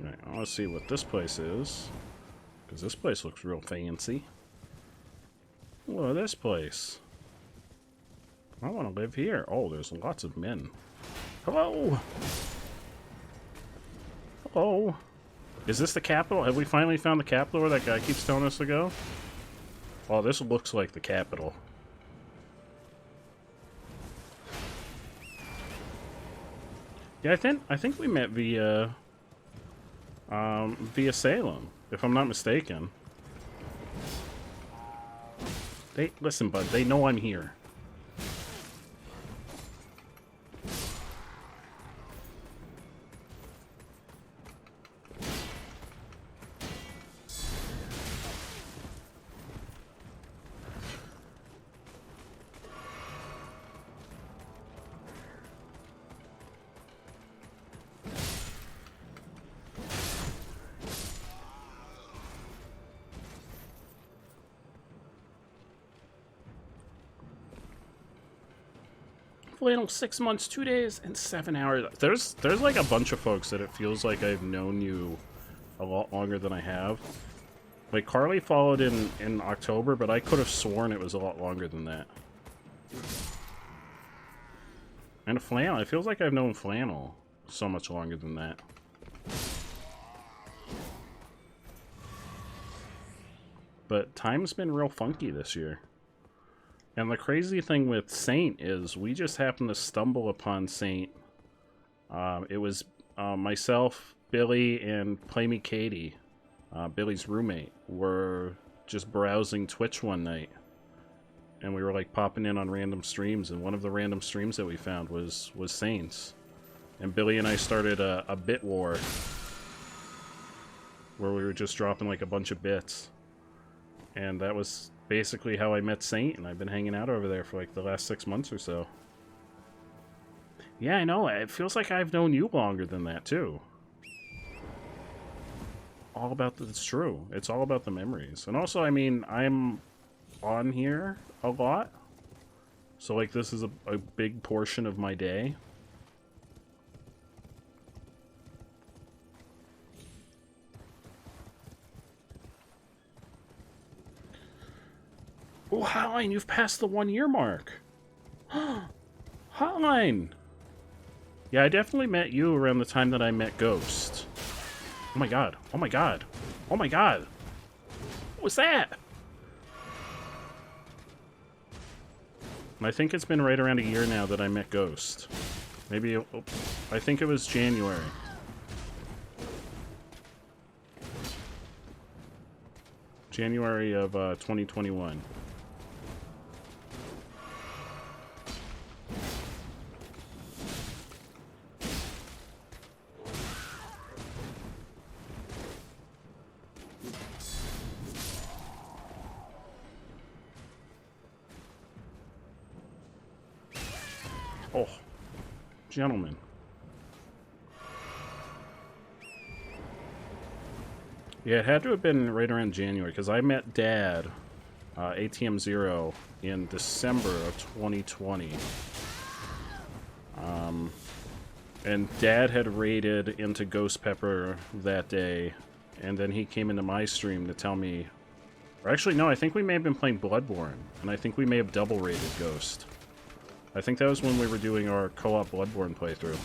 Alright, I want to see what this place is. Because this place looks real fancy. Look at this place. I want to live here. Oh, there's lots of men. Hello! Hello! Is this the capital? Have we finally found the capital where that guy keeps telling us to go? Oh, this looks like the capital. Yeah, I think we met via Salem, if I'm not mistaken. Listen, bud, they know I'm here. Flannel, 6 months, 2 days, and 7 hours. There's like a bunch of folks that it feels like I've known you a lot longer than I have. Like, Carly followed in October, but I could have sworn it was a lot longer than that. And Flannel, it feels like I've known Flannel so much longer than that. But time's been real funky this year. And the crazy thing with Saint is we just happened to stumble upon Saint. It was myself, Billy, and Play Me Katie, Billy's roommate, were just browsing Twitch one night. And we were like popping in on random streams, and one of the random streams that we found was Saints. And Billy and I started a bit war where we were just dropping like a bunch of bits. And that was basically how I met Saint, and I've been hanging out over there for like the last 6 months or so. Yeah, I know. It feels like I've known you longer than that, too. All about it's true. It's all about the memories. And also, I mean, I'm on here a lot. So, like, this is a big portion of my day. Oh, Hotline, you've passed the 1 year mark. Hotline! Yeah, I definitely met you around the time that I met Ghost. Oh my god. Oh my god. Oh my god. What was that? And I think it's been right around a year now that I met Ghost. Maybe, I think it was January. January of 2021. Oh, gentlemen. Yeah, it had to have been right around January, because I met Dad, ATM Zero, in December of 2020. And Dad had raided into Ghost Pepper that day, and then he came into my stream to tell me... Or actually, no, I think we may have been playing Bloodborne, and I think we may have double raided Ghost. I think that was when we were doing our co-op Bloodborne playthrough.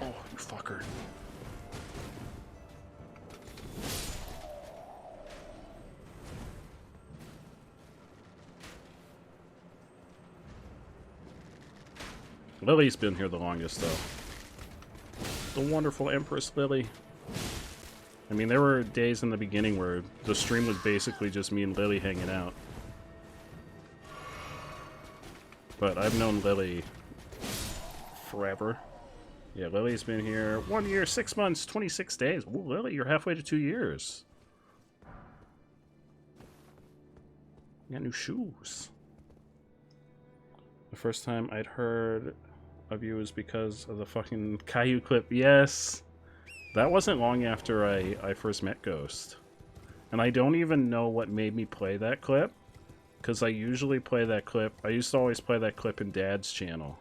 Oh, you fucker. Lily's been here the longest, though. The wonderful Empress Lily. I mean, there were days in the beginning where the stream was basically just me and Lily hanging out. But I've known Lily forever. Yeah, Lily's been here 1 year, 6 months, 26 days. Ooh, Lily, you're halfway to 2 years. You got new shoes. The first time I'd heard of you was because of the fucking Caillou clip. Yes! That wasn't long after I first met Ghost. And I don't even know what made me play that clip. Because I usually play that clip. I used to always play that clip in Dad's channel.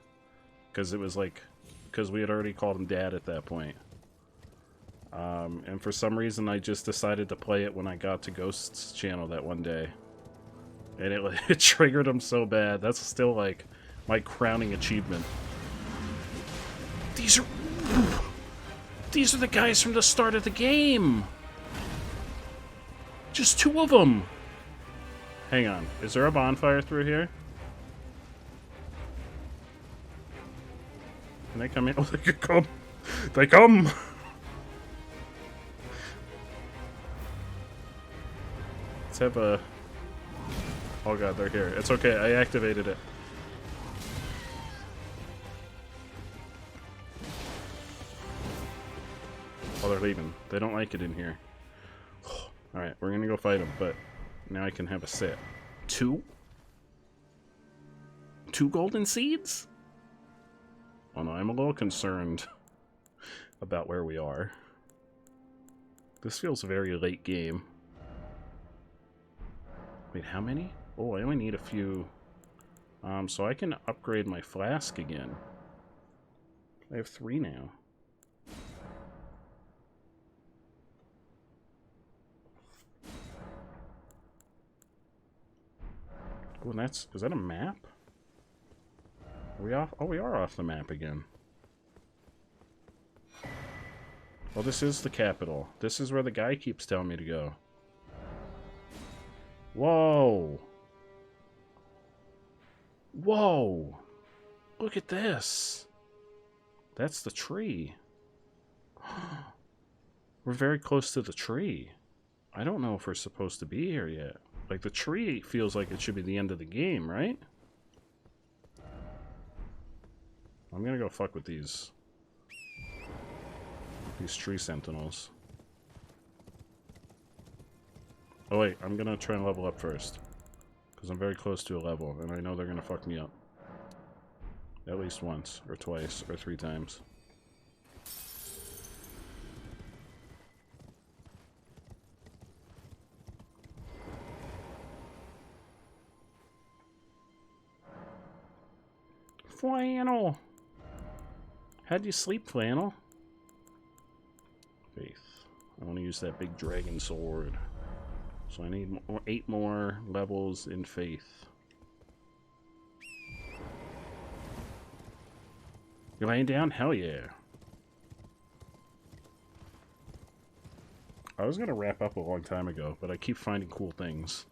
Because it was like... Because we had already called him Dad at that point. And for some reason I just decided to play it when I got to Ghost's channel that one day. And it triggered him so bad. That's still like my crowning achievement. These are the guys from the start of the game. Just 2 of them. Hang on. Is there a bonfire through here? Can they come in? Oh, they can come. They come. Let's have a... Oh god, they're here. It's okay. I activated it. Oh, they're leaving. They don't like it in here. Alright, we're gonna go fight them, but now I can have a sit. 2? 2 golden seeds? Oh no, I'm a little concerned about where we are. This feels very late game. Wait, how many? Oh, I only need a few. So I can upgrade my flask again. I have 3 now. Oh, and that's... Is that a map? Are we off? Oh, we are off the map again. Well, this is the capital. This is where the guy keeps telling me to go. Whoa! Whoa! Look at this! That's the tree. We're very close to the tree. I don't know if we're supposed to be here yet. Like, the tree feels like it should be the end of the game, right? I'm gonna go fuck with these tree sentinels. Oh wait, I'm gonna try and level up first. Because I'm very close to a level, and I know they're gonna fuck me up. At least once, or twice, or 3 times. Flannel! How'd you sleep, Flannel? Faith. use that big dragon sword. So I need 8 more levels in faith. You laying down? Hell yeah. I was gonna wrap up a long time ago, but I keep finding cool things.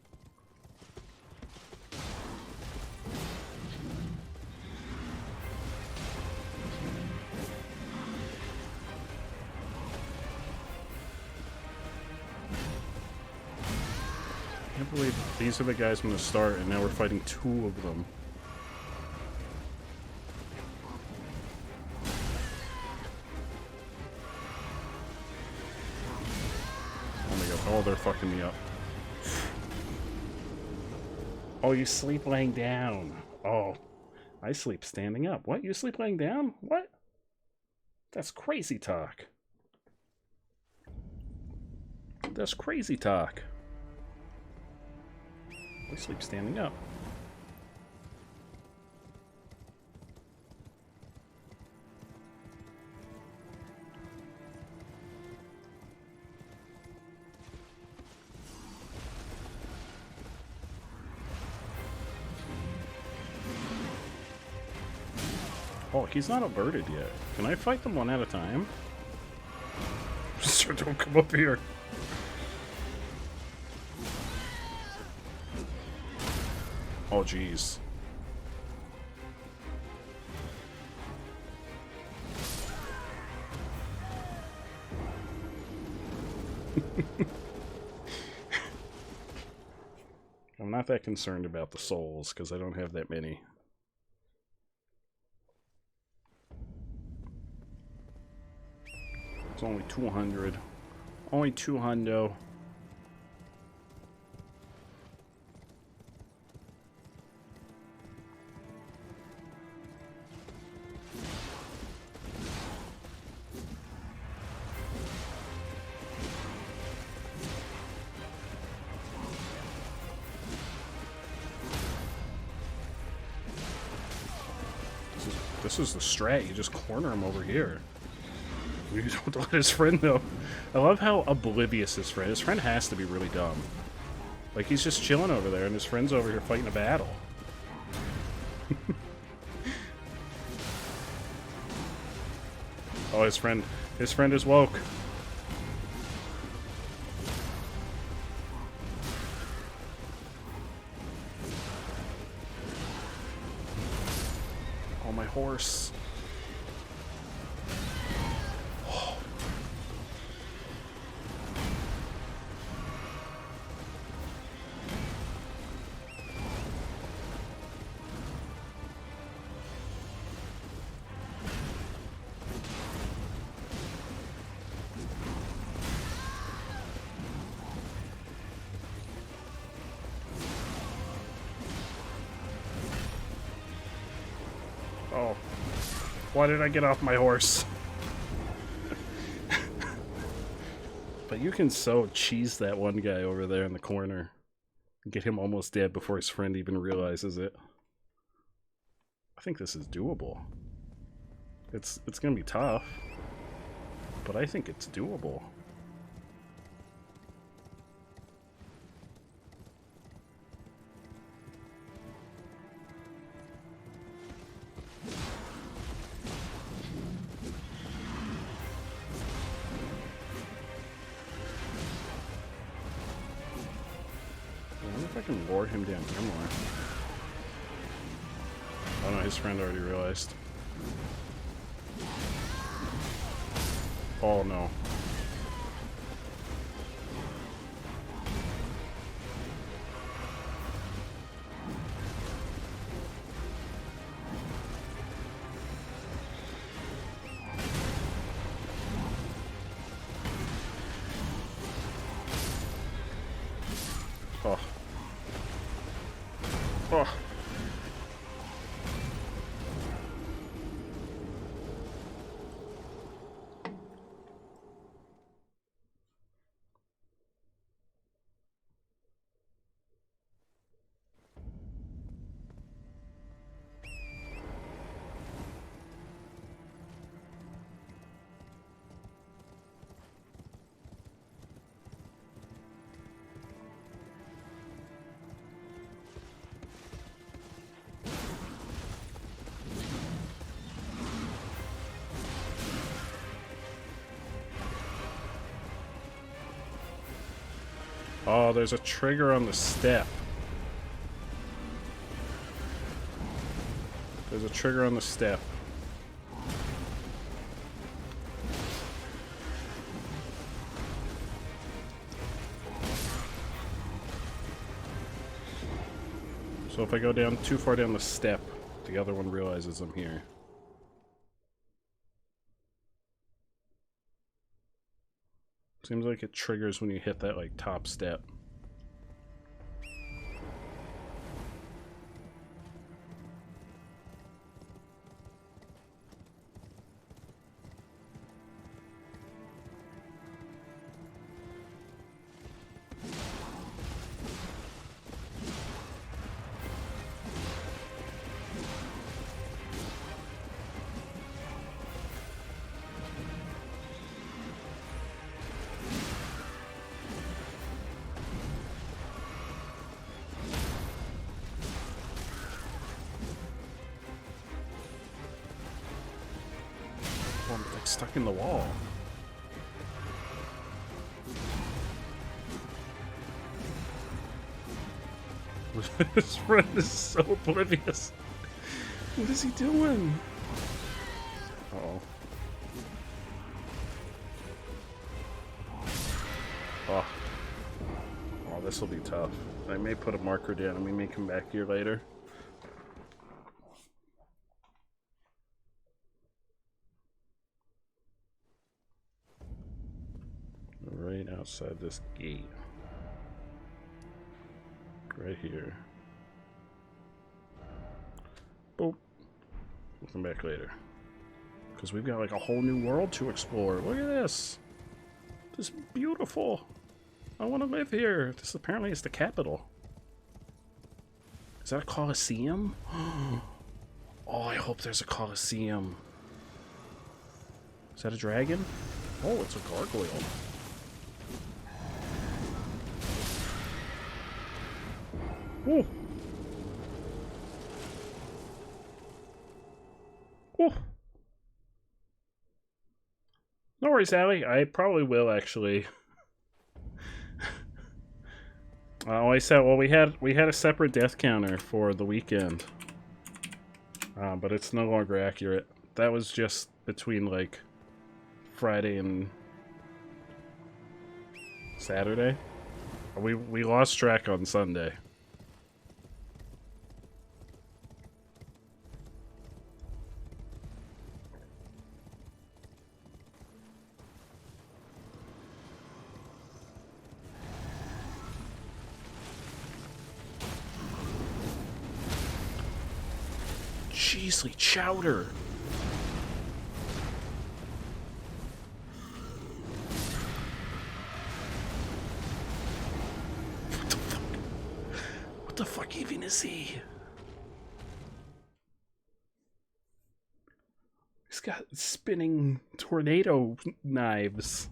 I can't believe these are the guys from the start, and now we're fighting 2 of them. Oh my god, oh, they're fucking me up. Oh, you sleep laying down. Oh, I sleep standing up. What? You sleep laying down? What? That's crazy talk. That's crazy talk. I sleep standing up. Oh, he's not alerted yet. Can I fight them one at a time? Sir, don't come up here. Oh, jeez. I'm not that concerned about the souls, because I don't have that many. It's only 200. Only 200. This is the strat. You just corner him over here. You don't let his friend know. I love how oblivious his friend is. His friend has to be really dumb. Like, he's just chilling over there, and his friend's over here fighting a battle. Oh, his friend is woke. Oh, my horse. Oh. Why did I get off my horse? But you can so cheese that one guy over there in the corner. Get him almost dead before his friend even realizes it. I think this is doable. It's gonna be tough. But I think it's doable. I wonder if I can lure him down here more. Oh no, his friend already realized. Oh no. Oh. Oh. Oh, there's a trigger on the step. There's a trigger on the step. So if I go down too far down the step, the other one realizes I'm here. Seems like it triggers when you hit that like top step. I'm like stuck in the wall. This friend is so oblivious. What is he doing? Uh-oh. Oh. Oh, this will be tough. I may put a marker down and we may come back here later. Right outside this gate. Right here. Boop. We'll come back later. Because we've got like a whole new world to explore. Look at this. This is beautiful. I want to live here. This apparently is the capital. Is that a Colosseum? Oh, I hope there's a Colosseum. Is that a dragon? Oh, it's a gargoyle. Ooh. Ooh. No worries, Allie. I probably will actually. I said, well, we had a separate death counter for the weekend, but it's no longer accurate. That was just between like Friday and Saturday. We lost track on Sunday. Jeezly chowder. What the fuck? What the fuck even is he? He's got spinning tornado knives.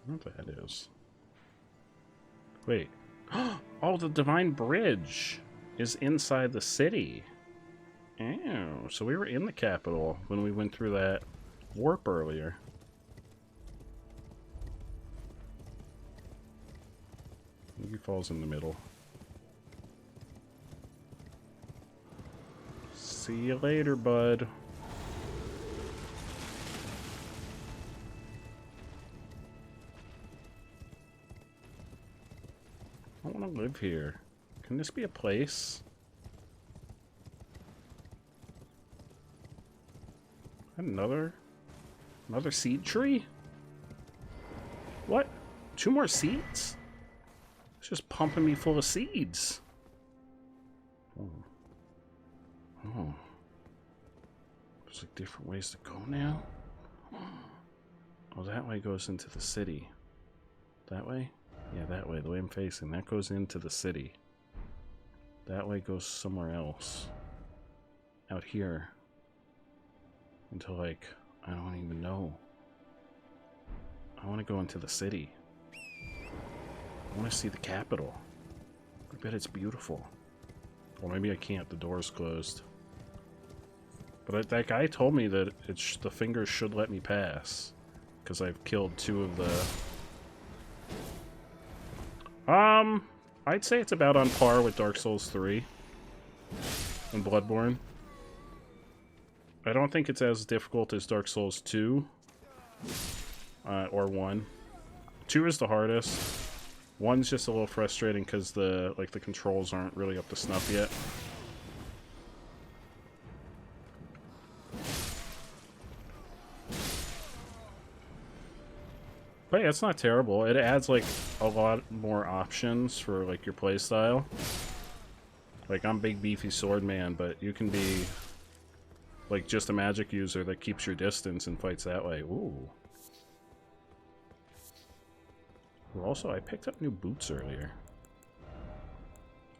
I don't know what that is. Wait. Oh, the Divine Bridge is inside the city. Oh, so we were in the capital when we went through that warp earlier. He falls in the middle. See you later, bud. I want to live here. Can this be a place? Another seed tree? What? 2 more seeds? It's just pumping me full of seeds. Oh. Oh. There's like different ways to go now? Oh, that way goes into the city. That way? Yeah, that way. The way I'm facing. That goes into the city. That way goes somewhere else. Out here. Into like, I don't even know. I want to go into the city. I want to see the capital. I bet it's beautiful. Or maybe I can't. The door's closed. But that guy told me that the fingers should let me pass. Because I've killed 2 of the... I'd say it's about on par with Dark Souls 3 and Bloodborne. I don't think it's as difficult as Dark Souls 2 or 1. 2 is the hardest. 1's just a little frustrating because the controls aren't really up to snuff yet. But yeah, it's not terrible. It adds like a lot more options for like your playstyle. Like I'm big beefy sword man, but you can be like just a magic user that keeps your distance and fights that way. Ooh. Also, I picked up new boots earlier.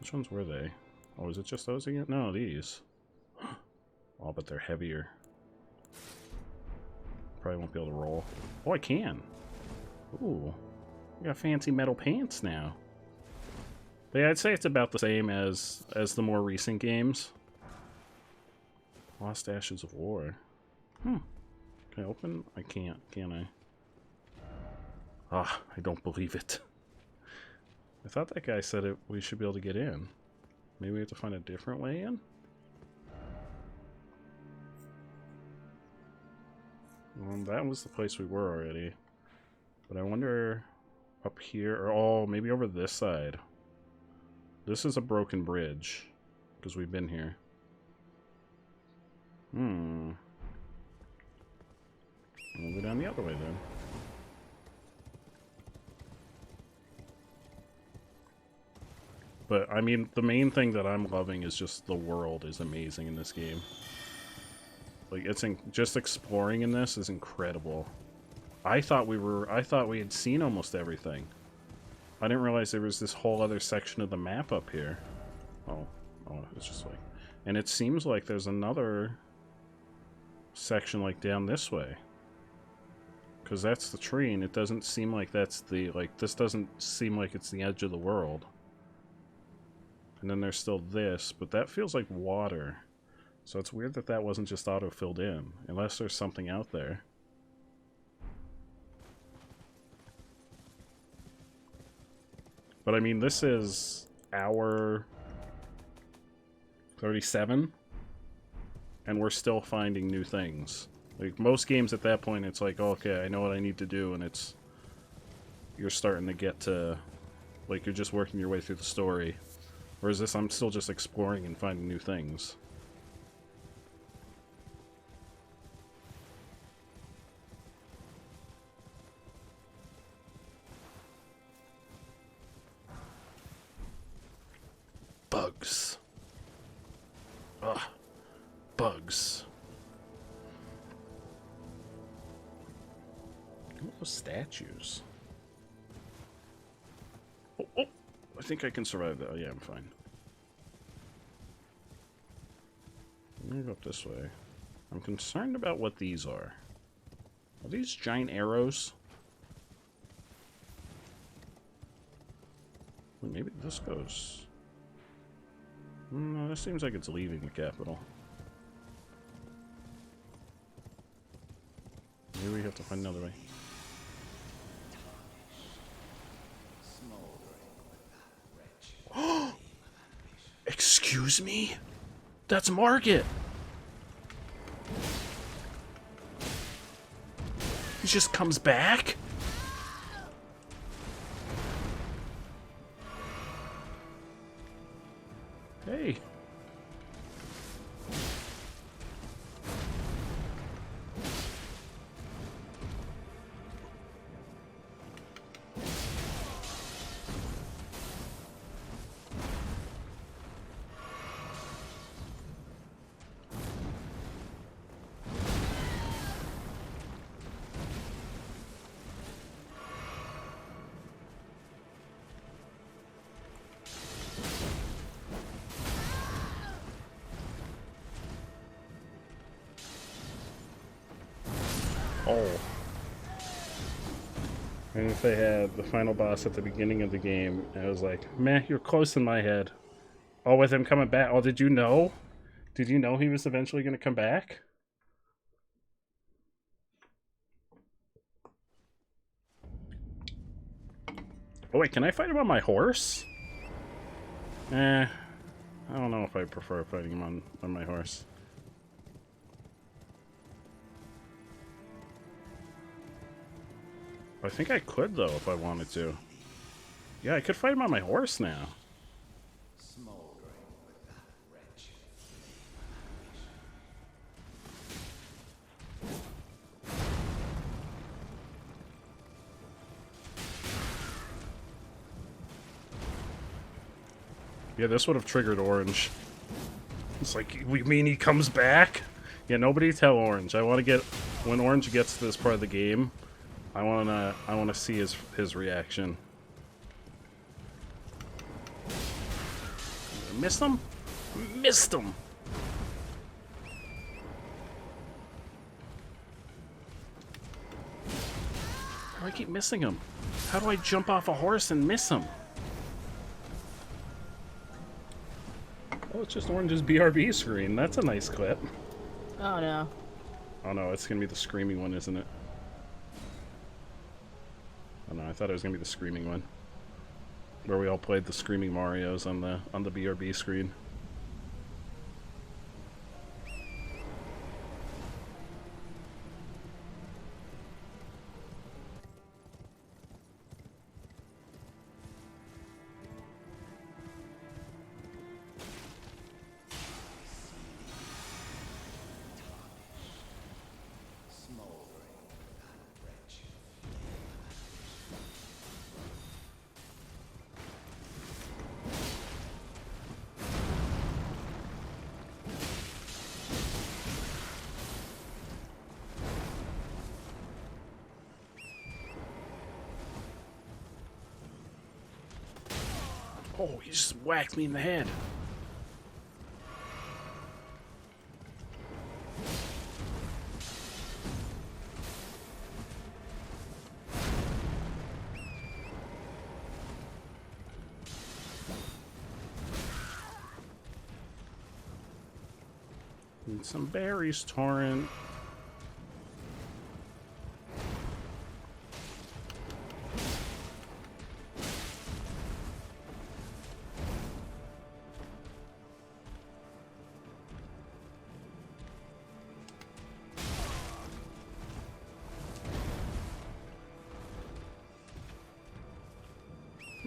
Which ones were they? Oh, is it just those again? No, these. Oh, but they're heavier. Probably won't be able to roll. Oh, I can. Ooh. We got fancy metal pants now. But yeah, I'd say it's about the same as the more recent games. Lost Ashes of War. Can I open? I can't, can I? Ah, I don't believe it. I thought that guy said we should be able to get in. Maybe we have to find a different way in? Well, that was the place we were already. But I wonder up here, or oh, maybe over this side. This is a broken bridge, because we've been here. We'll go down the other way then. But, I mean, the main thing that I'm loving is just the world is amazing in this game. Like, just exploring in this is incredible. I thought we had seen almost everything. I didn't realize there was this whole other section of the map up here. Oh, it's just like... And it seems like there's another section, like, down this way. Because that's the tree, and it doesn't seem like that's the... Like, this doesn't seem like it's the edge of the world. And then there's still this, but that feels like water. So it's weird that that wasn't just auto-filled in, unless there's something out there. But I mean, this is hour 37, and we're still finding new things. Like, most games at that point, it's like, oh, okay, I know what I need to do, and you're starting to get to, like, you're just working your way through the story. Whereas this, I'm still just exploring and finding new things. Bugs. Ugh. Bugs. What are those statues? Oh, I think I can survive that. Oh, yeah, I'm fine. Let me go up this way. I'm concerned about what these are. Are these giant arrows? Well, maybe this goes... No, this seems like it's leaving the capital. Maybe we have to find another way. Excuse me? That's Margit! He just comes back? Hey. Oh. And if they had the final boss at the beginning of the game, I was like, meh, you're close in my head. Oh, with him coming back. Oh, did you know? Did you know he was eventually going to come back? Oh wait, can I fight him on my horse? I don't know if I prefer fighting him on my horse. I think I could, though, if I wanted to. Yeah, I could fight him on my horse now. Yeah, this would have triggered Orange. It's like, we mean he comes back? Yeah, nobody tell Orange. I want to get... When Orange gets to this part of the game, I wanna see his reaction. Missed him? Missed him! How do I keep missing him? How do I jump off a horse and miss him? Oh, it's just Orange's BRB screen. That's a nice clip. Oh no. Oh no, it's gonna be the screaming one, isn't it? Oh no, I thought it was gonna be the screaming one. Where we all played the screaming Marios on the BRB screen. Oh, he just whacked me in the head. Need some berries, Torrent.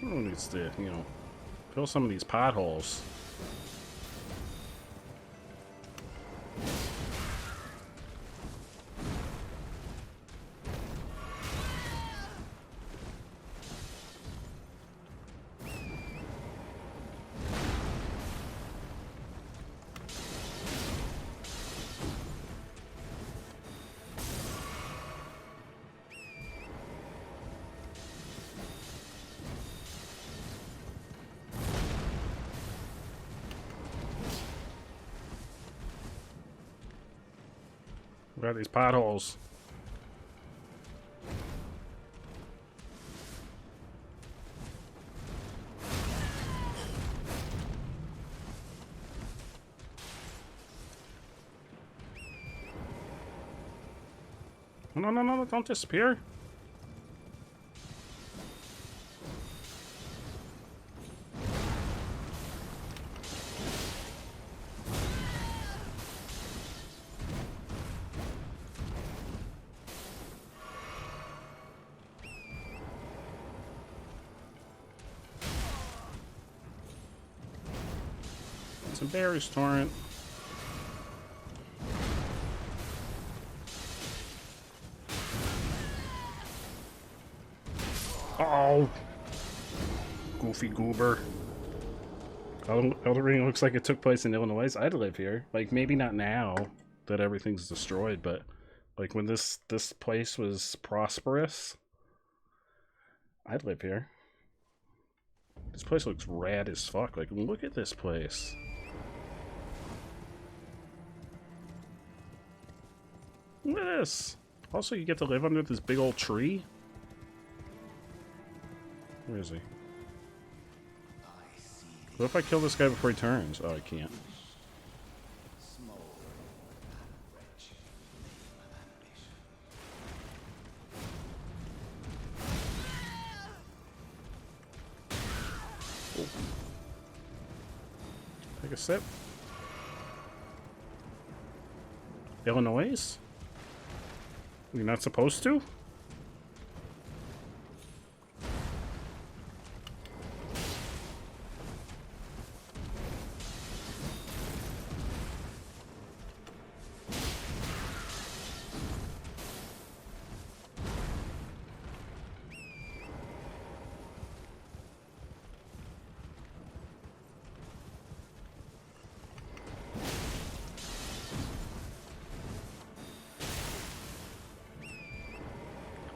Who needs to, you know, fill some of these potholes? What are these potholes? No, no, no, no, don't disappear. Some berries, Torrent. Oh, goofy goober. Elden Ring looks like it took place in Illinois. I'd live here. Like, maybe not now that everything's destroyed, but like when this place was prosperous, I'd live here. This place looks rad as fuck. Like, look at this place. Look at this. Also, you get to live under this big old tree. Where is he? What if I kill this guy before he turns? Oh, I can't. Take a sip. Illinois? You're not supposed to?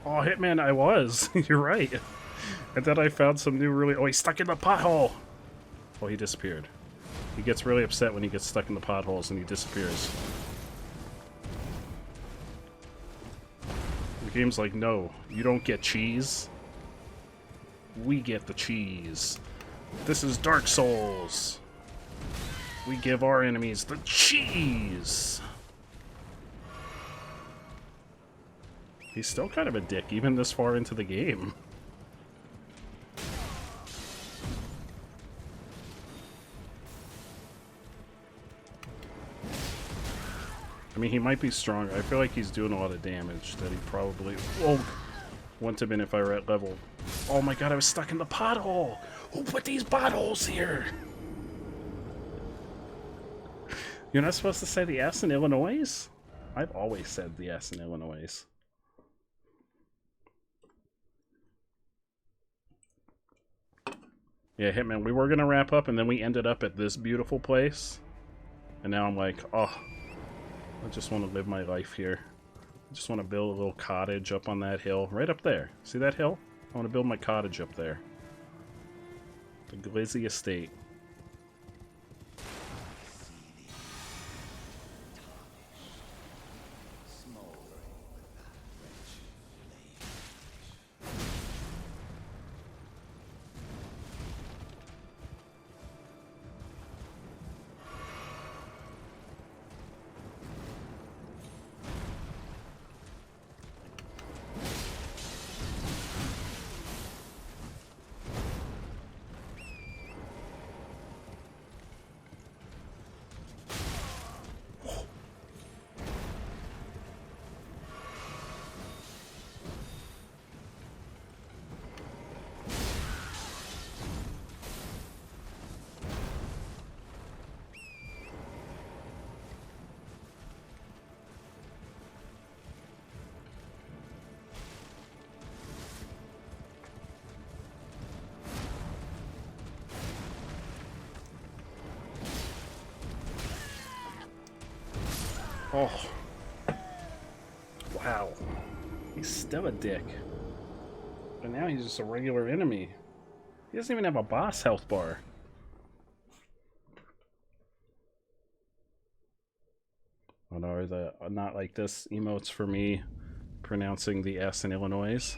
Oh, Hitman, I was. You're right. And then I found some new really... Oh, he's stuck in the pothole! Oh, he disappeared. He gets really upset when he gets stuck in the potholes and he disappears. The game's like, no, you don't get cheese. We get the cheese. This is Dark Souls. We give our enemies the cheese. He's still kind of a dick, even this far into the game. I mean, he might be strong. I feel like he's doing a lot of damage that he probably wouldn't have been if I were at level. Oh my god, I was stuck in the pothole! Who put these potholes here? You're not supposed to say the S in Illinois? I've always said the S in Illinois. Yeah, Hitman, we were gonna wrap up and then we ended up at this beautiful place. And now I'm like, oh, I just want to live my life here. I just want to build a little cottage up on that hill. Right up there. See that hill? I want to build my cottage up there. The Glizzy Estate. Oh. Wow. He's still a dick. But now he's just a regular enemy. He doesn't even have a boss health bar. Oh no, are the not like this emotes for me pronouncing the S in Illinois?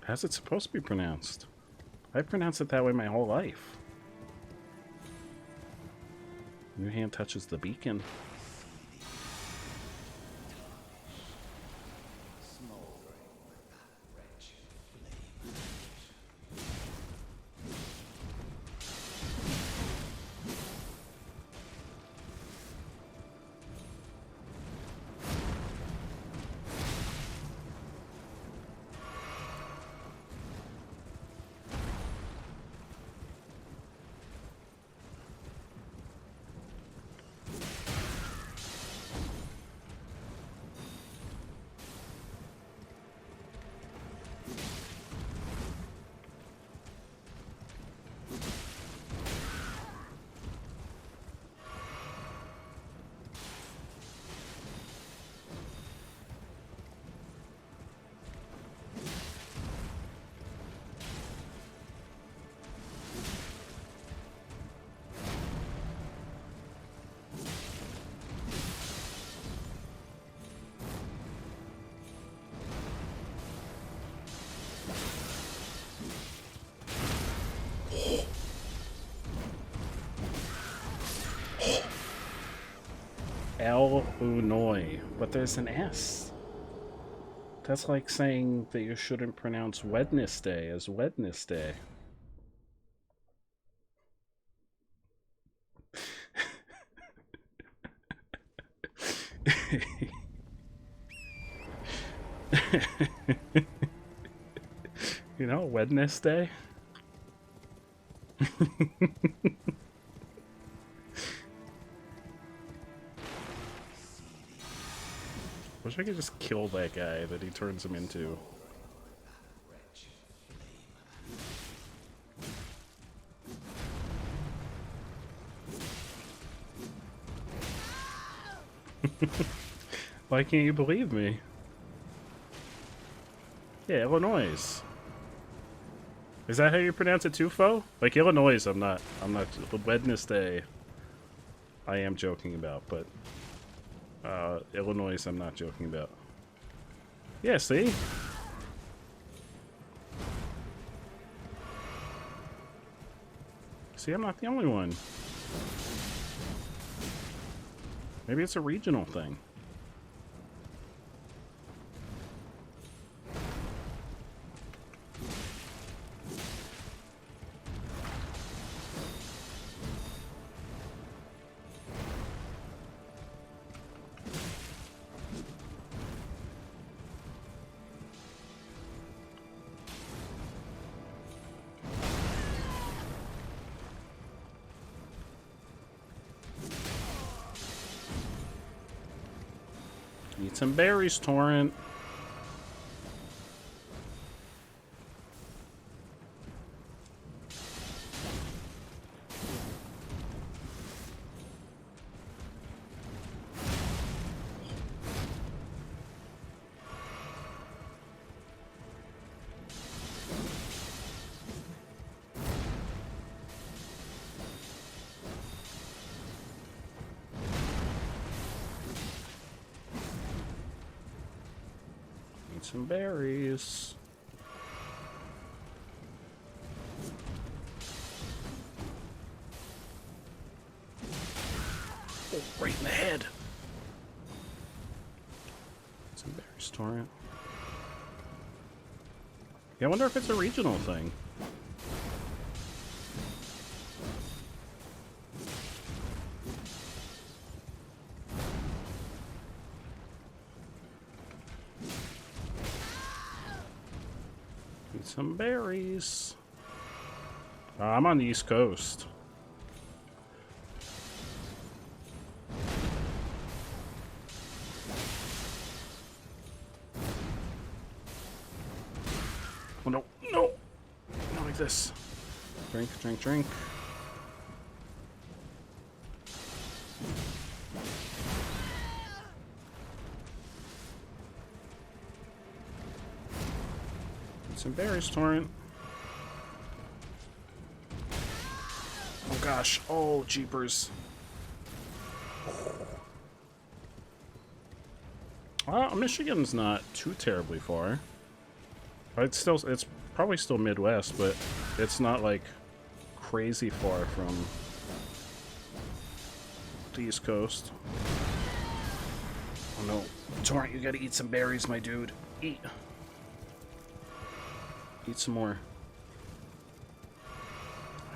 How's it supposed to be pronounced? I've pronounced it that way my whole life. Your hand touches the beacon. Illinois, but there's an S. That's like saying that you shouldn't pronounce Wednesday as Wednesday. You know, Wednesday. Wish I could just kill that guy that he turns him into. Why can't you believe me? Yeah, Illinois. Is that how you pronounce it too, Fo? Like Illinois, I'm not Wednesday. I am joking about, but Illinois, I'm not joking about. Yeah, see? See, I'm not the only one. Maybe it's a regional thing. Eat some berries, Torrent. Some berries. Oh, right in the head. Some berries, Torrent. Yeah, I wonder if it's a regional thing. Some berries. I'm on the East Coast. Oh no, no! Not like this. Drink, drink, drink. Some berries, Torrent. Oh gosh. Oh, jeepers. Well, Michigan's not too terribly far. It's probably still Midwest, but it's not like crazy far from the East Coast. Oh no. Torrent, you gotta eat some berries, my dude. Eat. Eat some more.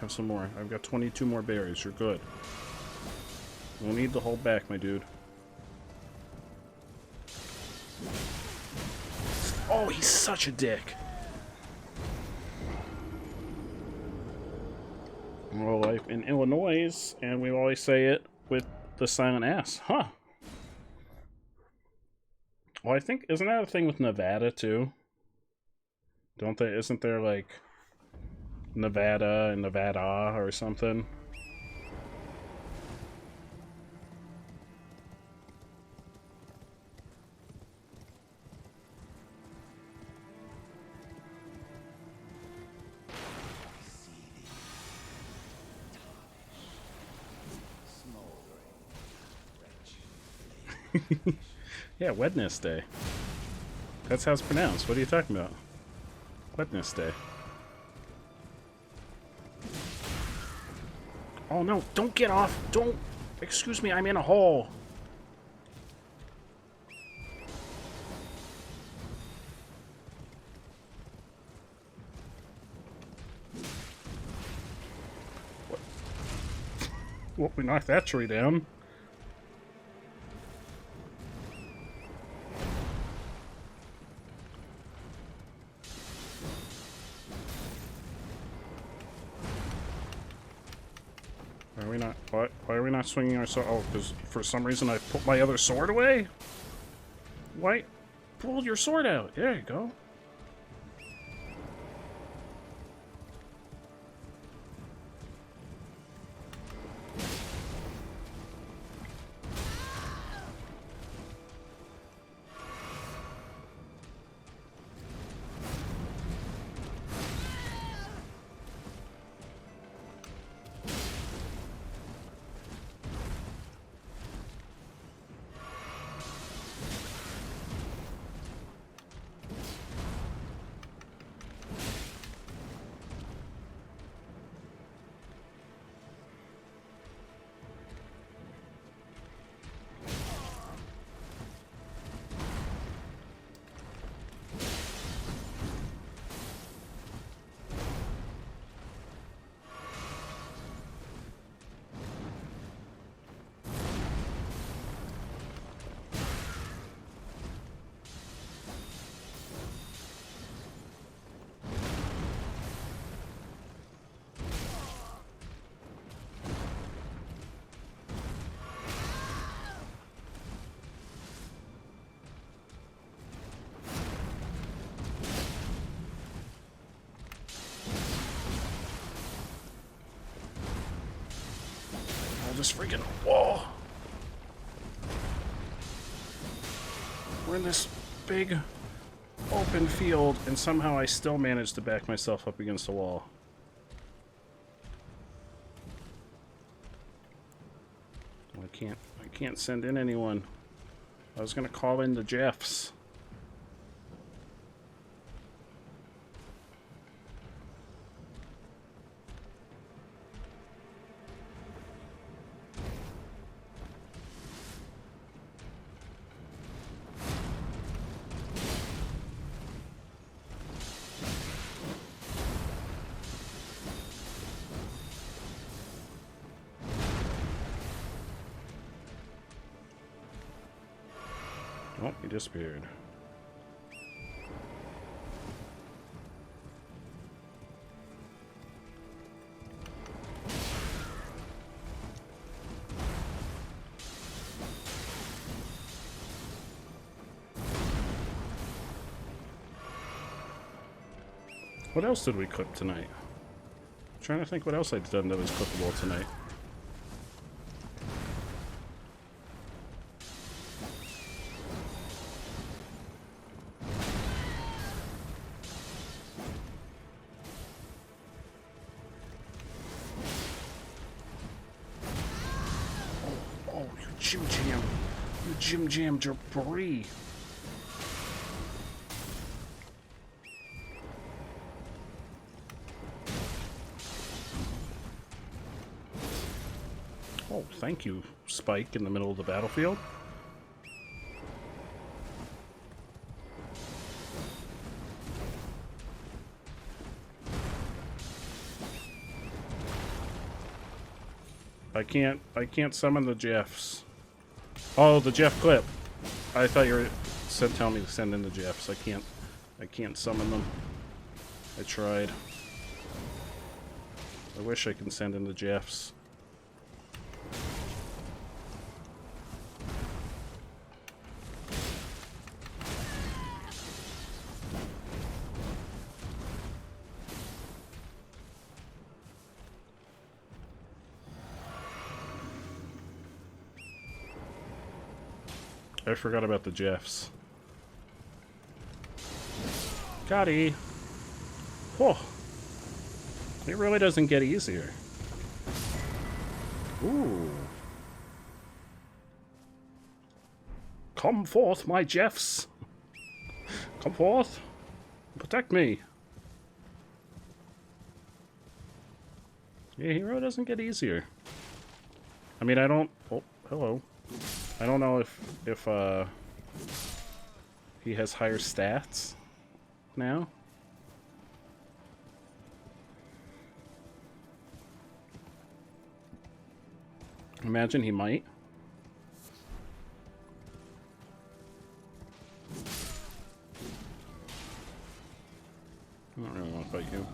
Have some more. I've got 22 more berries. You're good. You don't need to hold back, my dude. Oh, he's such a dick. We're like in Illinois, and we always say it with the silent S. Huh. Well, I think, isn't that a thing with Nevada, too? Don't they? Isn't there like Nevada and Nevada or something? Yeah, Wednesday. That's how it's pronounced. What are you talking about? Wednesday. Oh no, don't get off. Don't. Excuse me, I'm in a hole. Well, we knocked that tree down. Why are we not? Why are we not swinging our sword? Oh, because for some reason I put my other sword away. Why? Pull your sword out. There you go. This freaking wall. We're in this big open field, and somehow I still managed to back myself up against the wall. I can't send in anyone. I was gonna call in the Jeffs. Oh, he disappeared. What else did we cook tonight? I'm trying to think what else I'd done that was cookable tonight. Jim Jam Jabri. Oh, thank you, Spike, in the middle of the battlefield. I can't summon the Jeffs. Oh, the Jeff clip. I thought you were telling me to send in the Jeffs. I can't summon them. I tried. I wish I could send in the Jeffs. I forgot about the Jeffs. Gotti. Whoa. It really doesn't get easier. Ooh. Come forth, my Jeffs. Come forth. Protect me. Yeah, hero doesn't get easier. I mean, I don't... Oh, hello. I don't know if he has higher stats now. Imagine he might. I don't really want to fight you.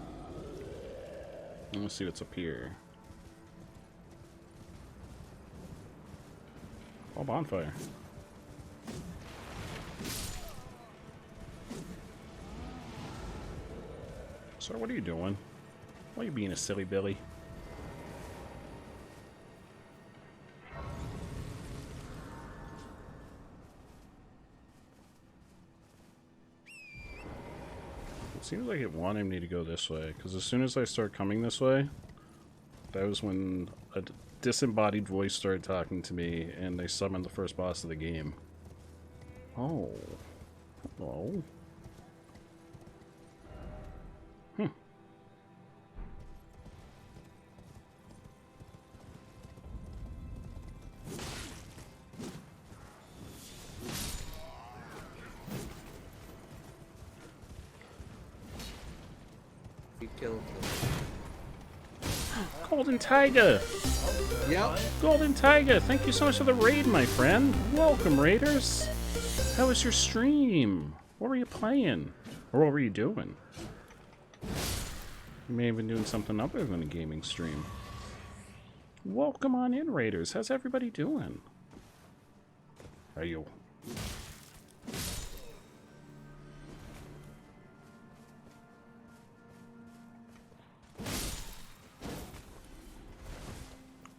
Let's see what's up here. Oh, bonfire. Sir, what are you doing? Why are you being a silly Billy? It seems like it wanted me to go this way, because as soon as I start coming this way, that was when a disembodied voice started talking to me, and they summoned the first boss of the game. Oh. Hello. You killed Golden Tiger! Yep. Golden Tiger, thank you so much for the raid, my friend. Welcome, raiders. How was your stream? What were you playing? Or what were you doing? You may have been doing something other than a gaming stream. Welcome on in, raiders. How's everybody doing? Are you...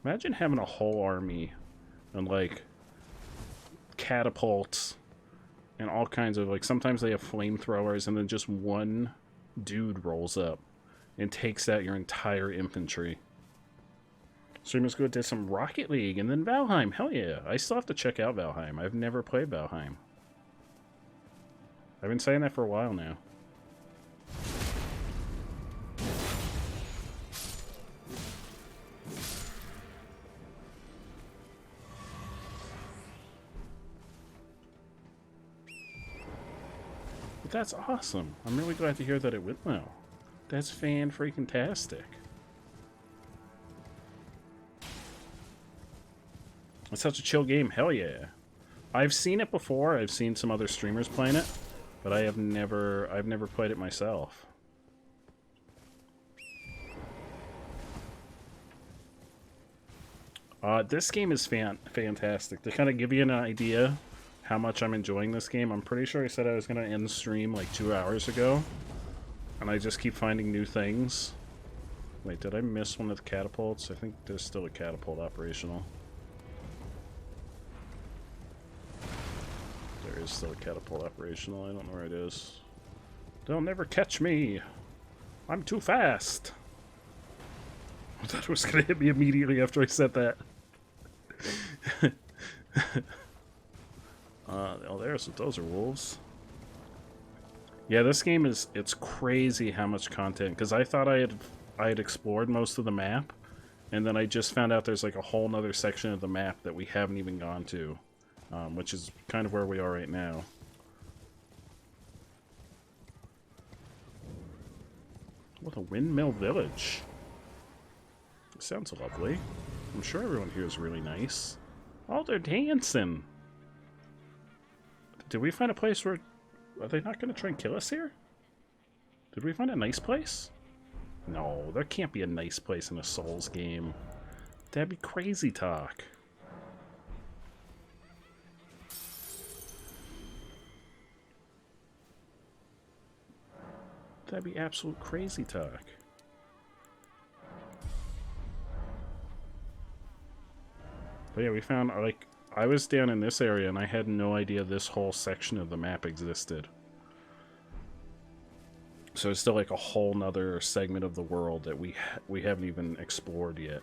Imagine having a whole army and, like, catapults and all kinds of, like, sometimes they have flamethrowers and then just one dude rolls up and takes out your entire infantry. Streamers go to some Rocket League and then Valheim. Hell yeah. I still have to check out Valheim. I've never played Valheim. I've been saying that for a while now. That's awesome. I'm really glad to hear that it went well. That's fan-freaking-tastic. It's such a chill game. Hell yeah. I've seen it before. I've seen some other streamers playing it, but I've never played it myself. This game is fantastic. To kind of give you an idea how much I'm enjoying this game, I'm pretty sure I said I was going to end the stream like 2 hours ago, and I just keep finding new things. Wait, did I miss one of the catapults? I think there's still a catapult operational. There is still a catapult operational. I don't know where it is. They'll never catch me. I'm too fast. I thought it was going to hit me immediately after I said that. Oh, those are wolves. Yeah, this game it's crazy how much content, because I thought I had explored most of the map, and then I just found out there's like a whole nother section of the map that we haven't even gone to, which is kind of where we are right now. What a windmill village. Sounds lovely. I'm sure everyone here is really nice. Oh, they're dancing. Did we find a place where... Are they not going to try and kill us here? Did we find a nice place? No, there can't be a nice place in a Souls game. That'd be crazy talk. That'd be absolute crazy talk. But yeah, we found, like, I was down in this area and I had no idea this whole section of the map existed. So it's still like a whole nother segment of the world that we haven't even explored yet.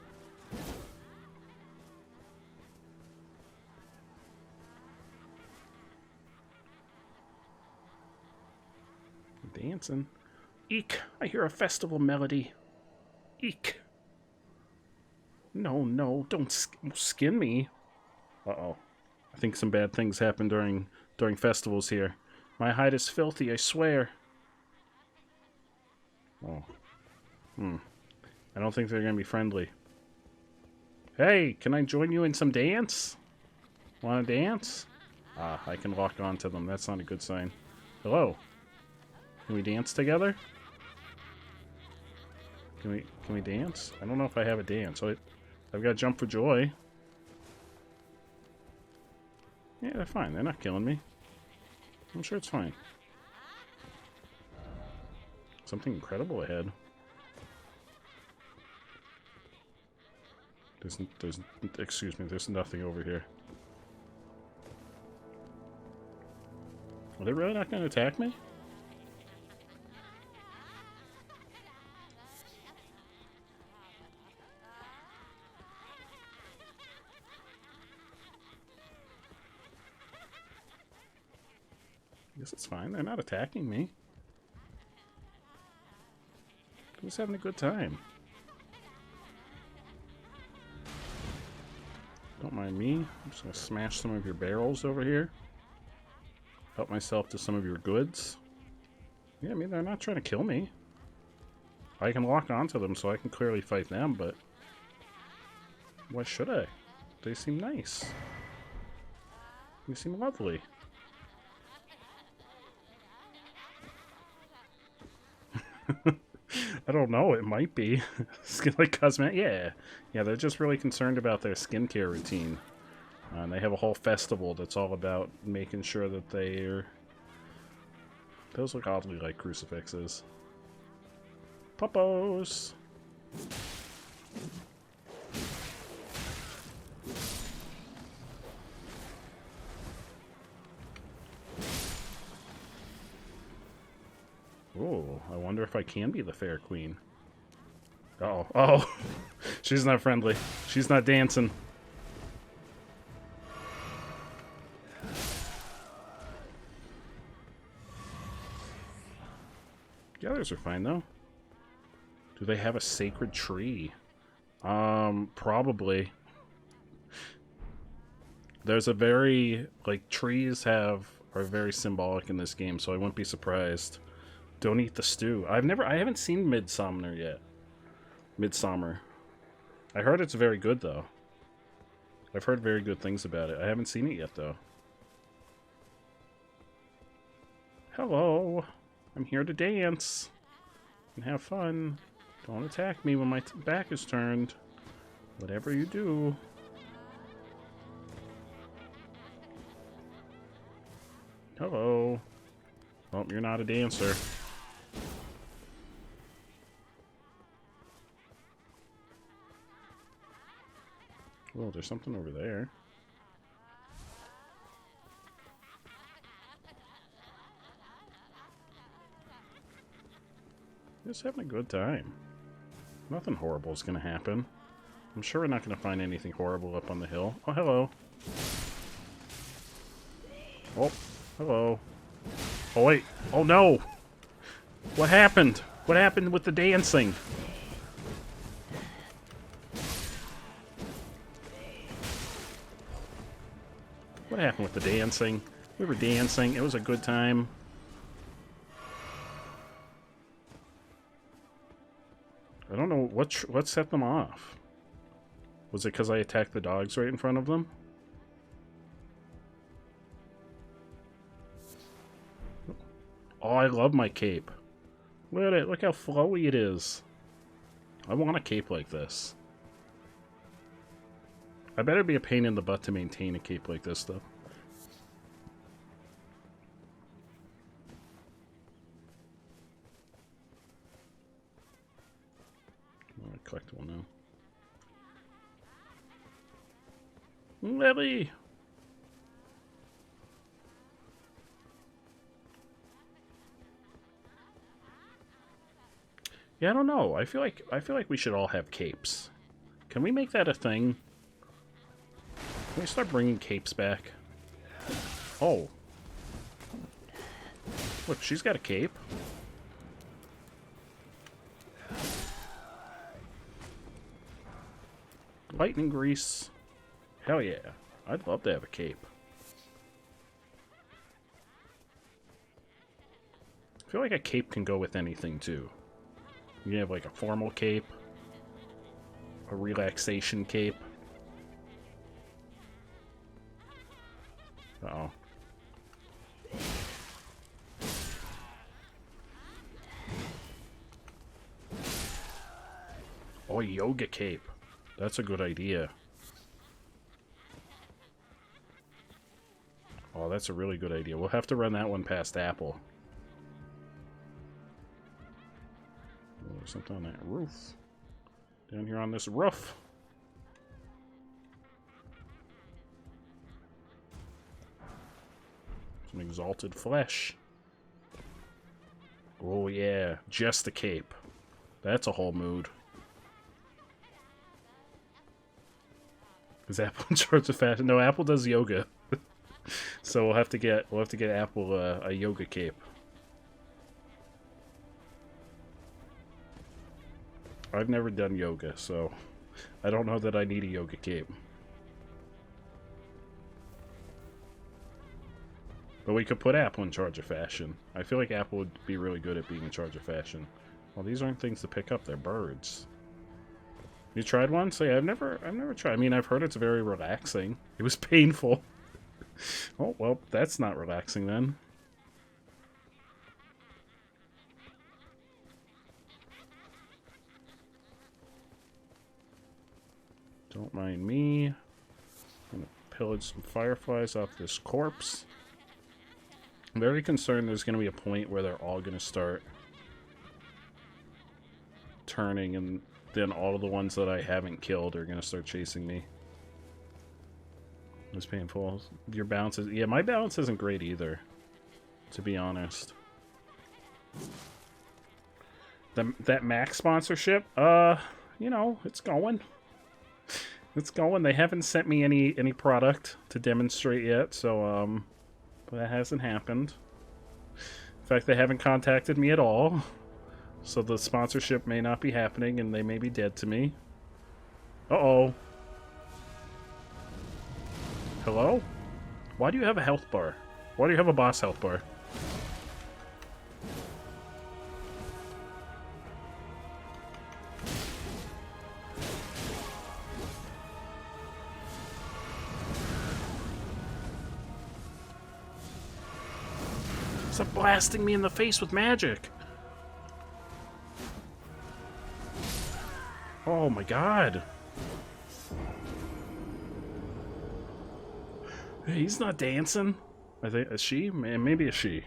Dancing. Eek! I hear a festival melody. Eek! No, no, don't skin me. Uh-oh. I think some bad things happen during festivals here. My hide is filthy, I swear. Oh. I don't think they're gonna be friendly. Hey, can I join you in some dance? Wanna dance? Ah, I can lock on to them. That's not a good sign. Hello? Can we dance together? Can we dance? I don't know if I have a dance. I've got Jump for Joy. Yeah, they're fine. They're not killing me. I'm sure it's fine. Something incredible ahead. Excuse me, there's nothing over here. Are they really not going to attack me? I guess it's fine. They're not attacking me. I'm just having a good time. Don't mind me. I'm just going to smash some of your barrels over here. Help myself to some of your goods. Yeah, I mean, they're not trying to kill me. I can lock onto them so I can clearly fight them, but... why should I? They seem nice. They seem lovely. I don't know, it might be. Skin like cosmetic, yeah. Yeah, they're just really concerned about their skincare routine. And they have a whole festival that's all about making sure that they're... those look oddly like crucifixes. Puppos! Oh, I wonder if I can be the fair queen. Uh-oh. Oh! She's not friendly. She's not dancing. The others are fine, though. Do they have a sacred tree? Probably. There's a very... like, trees are very symbolic in this game, so I wouldn't be surprised. Don't eat the stew. I haven't seen Midsummer yet. Midsummer. I heard it's very good, though. I've heard very good things about it. I haven't seen it yet, though. Hello. I'm here to dance. And have fun. Don't attack me when my back is turned. Whatever you do. Hello. Oh, you're not a dancer. Oh, there's something over there. Just having a good time. Nothing horrible is going to happen. I'm sure we're not going to find anything horrible up on the hill. Oh, hello. Oh, hello. Oh, wait. Oh, no. What happened? What happened with the dancing? What happened with the dancing? We were dancing. It was a good time. I don't know what set them off. Was it because I attacked the dogs right in front of them? Oh, I love my cape. Look at it. Look how flowy it is. I want a cape like this. I better be a pain in the butt to maintain a cape like this, though. Oh, collectible now. Lily! Yeah, I don't know. I feel like we should all have capes. Can we make that a thing? Can we start bringing capes back? Oh. Look, she's got a cape. Lightning grease. Hell yeah. I'd love to have a cape. I feel like a cape can go with anything, too. You can have, like, a formal cape. A relaxation cape. Uh-oh. Oh, yoga cape. That's a good idea. Oh, that's a really good idea. We'll have to run that one past Apple. Oh, there's something on that roof. Down here on this roof. Some exalted flesh. Oh yeah, just the cape. That's a whole mood. Is Apple in charge of fashion? No, Apple does yoga. So we'll have to get Apple a yoga cape. I've never done yoga, so I don't know that I need a yoga cape. But we could put Apple in charge of fashion. I feel like Apple would be really good at being in charge of fashion. Well, these aren't things to pick up, they're birds. You tried one? So yeah, I've never tried. I mean, I've heard it's very relaxing. It was painful. Oh, well, that's not relaxing then. Don't mind me. I'm gonna pillage some fireflies off this corpse. I'm very concerned there's gonna be a point where they're all gonna start turning, and then all of the ones that I haven't killed are gonna start chasing me. It's painful. Your balance is... Yeah, my balance isn't great either, to be honest. That Mac sponsorship, you know, it's going. It's going. They haven't sent me any product to demonstrate yet, so, but that hasn't happened. In fact, they haven't contacted me at all. So the sponsorship may not be happening, and they may be dead to me. Uh-oh. Hello? Why do you have a health bar? Why do you have a boss health bar? Stop blasting me in the face with magic! Oh my god! He's not dancing. I think a she, maybe a she.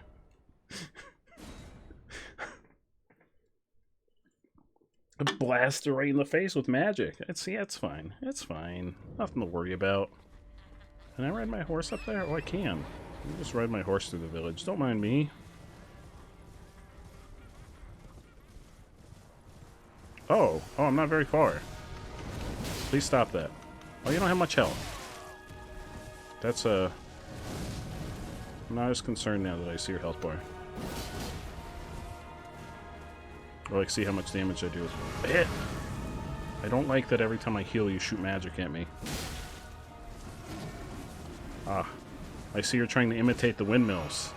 Blast her right in the face with magic. It's fine. It's fine. Nothing to worry about. Can I ride my horse up there? Oh, I can. Let me just ride my horse through the village. Don't mind me. Oh, I'm not very far. Please stop that. Oh, you don't have much health. That's I'm not as concerned now that I see your health bar. Or like see how much damage I do. Hit! I don't like that every time I heal you shoot magic at me. Ah. I see you're trying to imitate the windmills.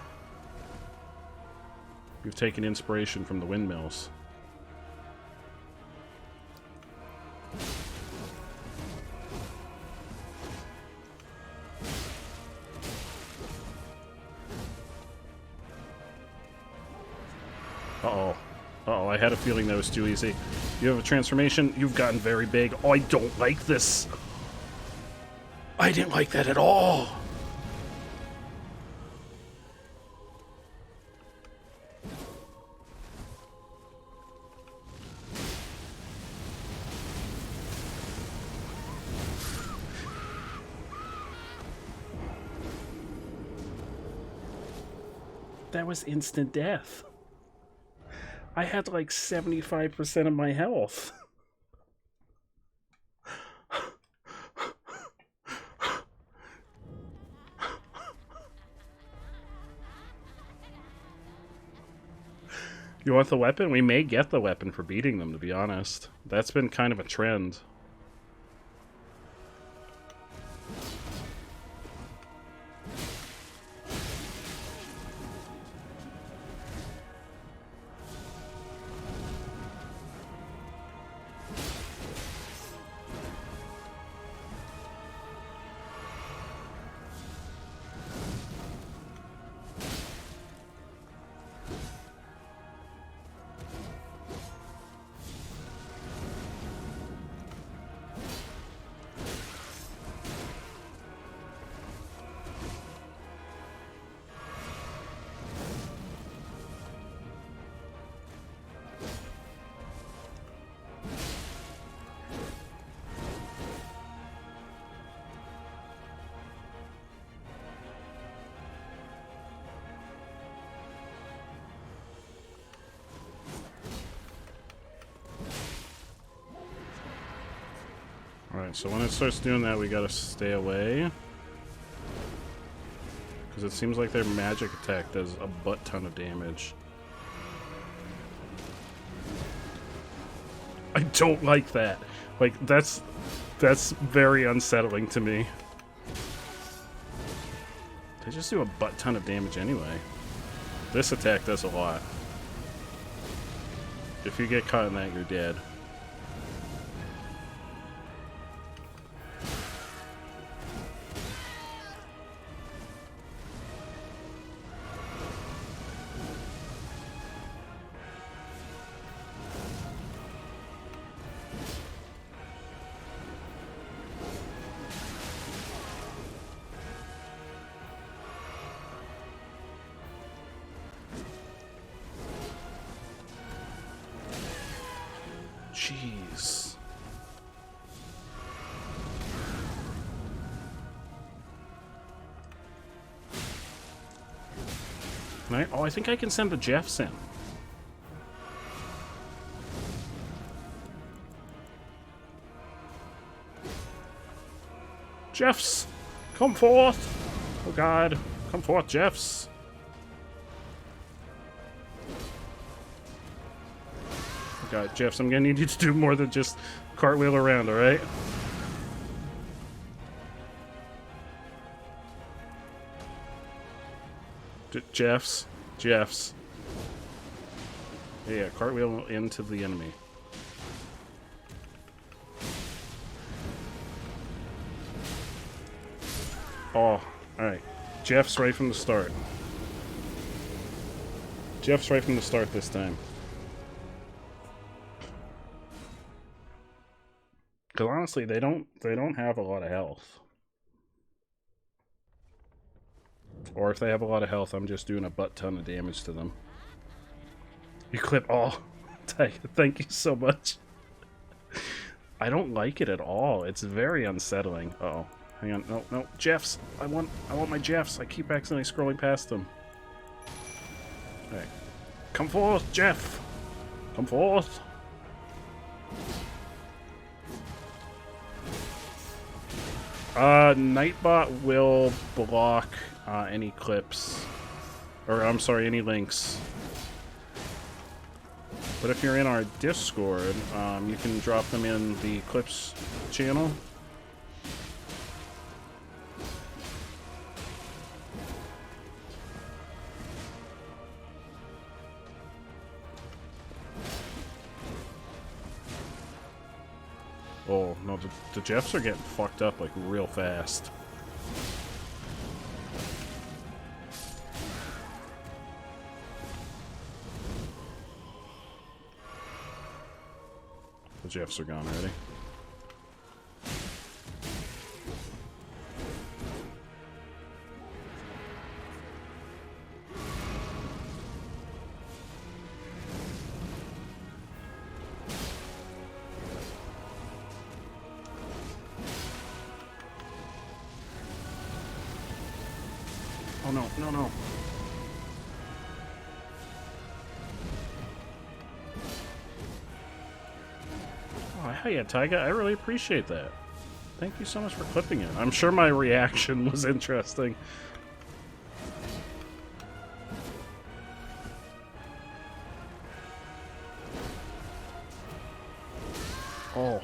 You've taken inspiration from the windmills. Uh-oh. Uh-oh, I had a feeling that was too easy. You have a transformation. You've gotten very big. Oh, I don't like this. I didn't like that at all. That was instant death. I had like 75% of my health. You want the weapon? We may get the weapon for beating them, to be honest. That's been kind of a trend. so when it starts doing that, we gotta stay away. Because it seems like their magic attack does a butt ton of damage. I don't like that. Like, that's very unsettling to me. They just do a butt ton of damage anyway. This attack does a lot. If you get caught in that, you're dead. Jeez. Right? Oh, I think I can send the Jeffs in. Jeffs! Come forth! Oh god. Come forth, Jeffs! Oh god, Jeffs, I'm gonna need you to do more than just cartwheel around, alright? Jeffs. Jeffs. Yeah, cartwheel into the enemy. Oh, alright. Jeffs right from the start. Jeffs right from the start this time. Because honestly, they don't have a lot of health. Or if they have a lot of health, I'm just doing a butt ton of damage to them. You clip all. Thank you so much. I don't like it at all. It's very unsettling. Uh-oh. Hang on. No, no. Jeffs. I want my Jeffs. I keep accidentally scrolling past them. Alright. Come forth, Jeff. Come forth. Nightbot will block any clips. Or, I'm sorry, any links. But if you're in our Discord, you can drop them in the clips channel. Oh, no, the Jeffs are getting fucked up, like, real fast. The Jeffs are gone already. Oh no, no, no. Oh, hell yeah, Taiga. I really appreciate that. Thank you so much for clipping it. I'm sure my reaction was interesting. Oh.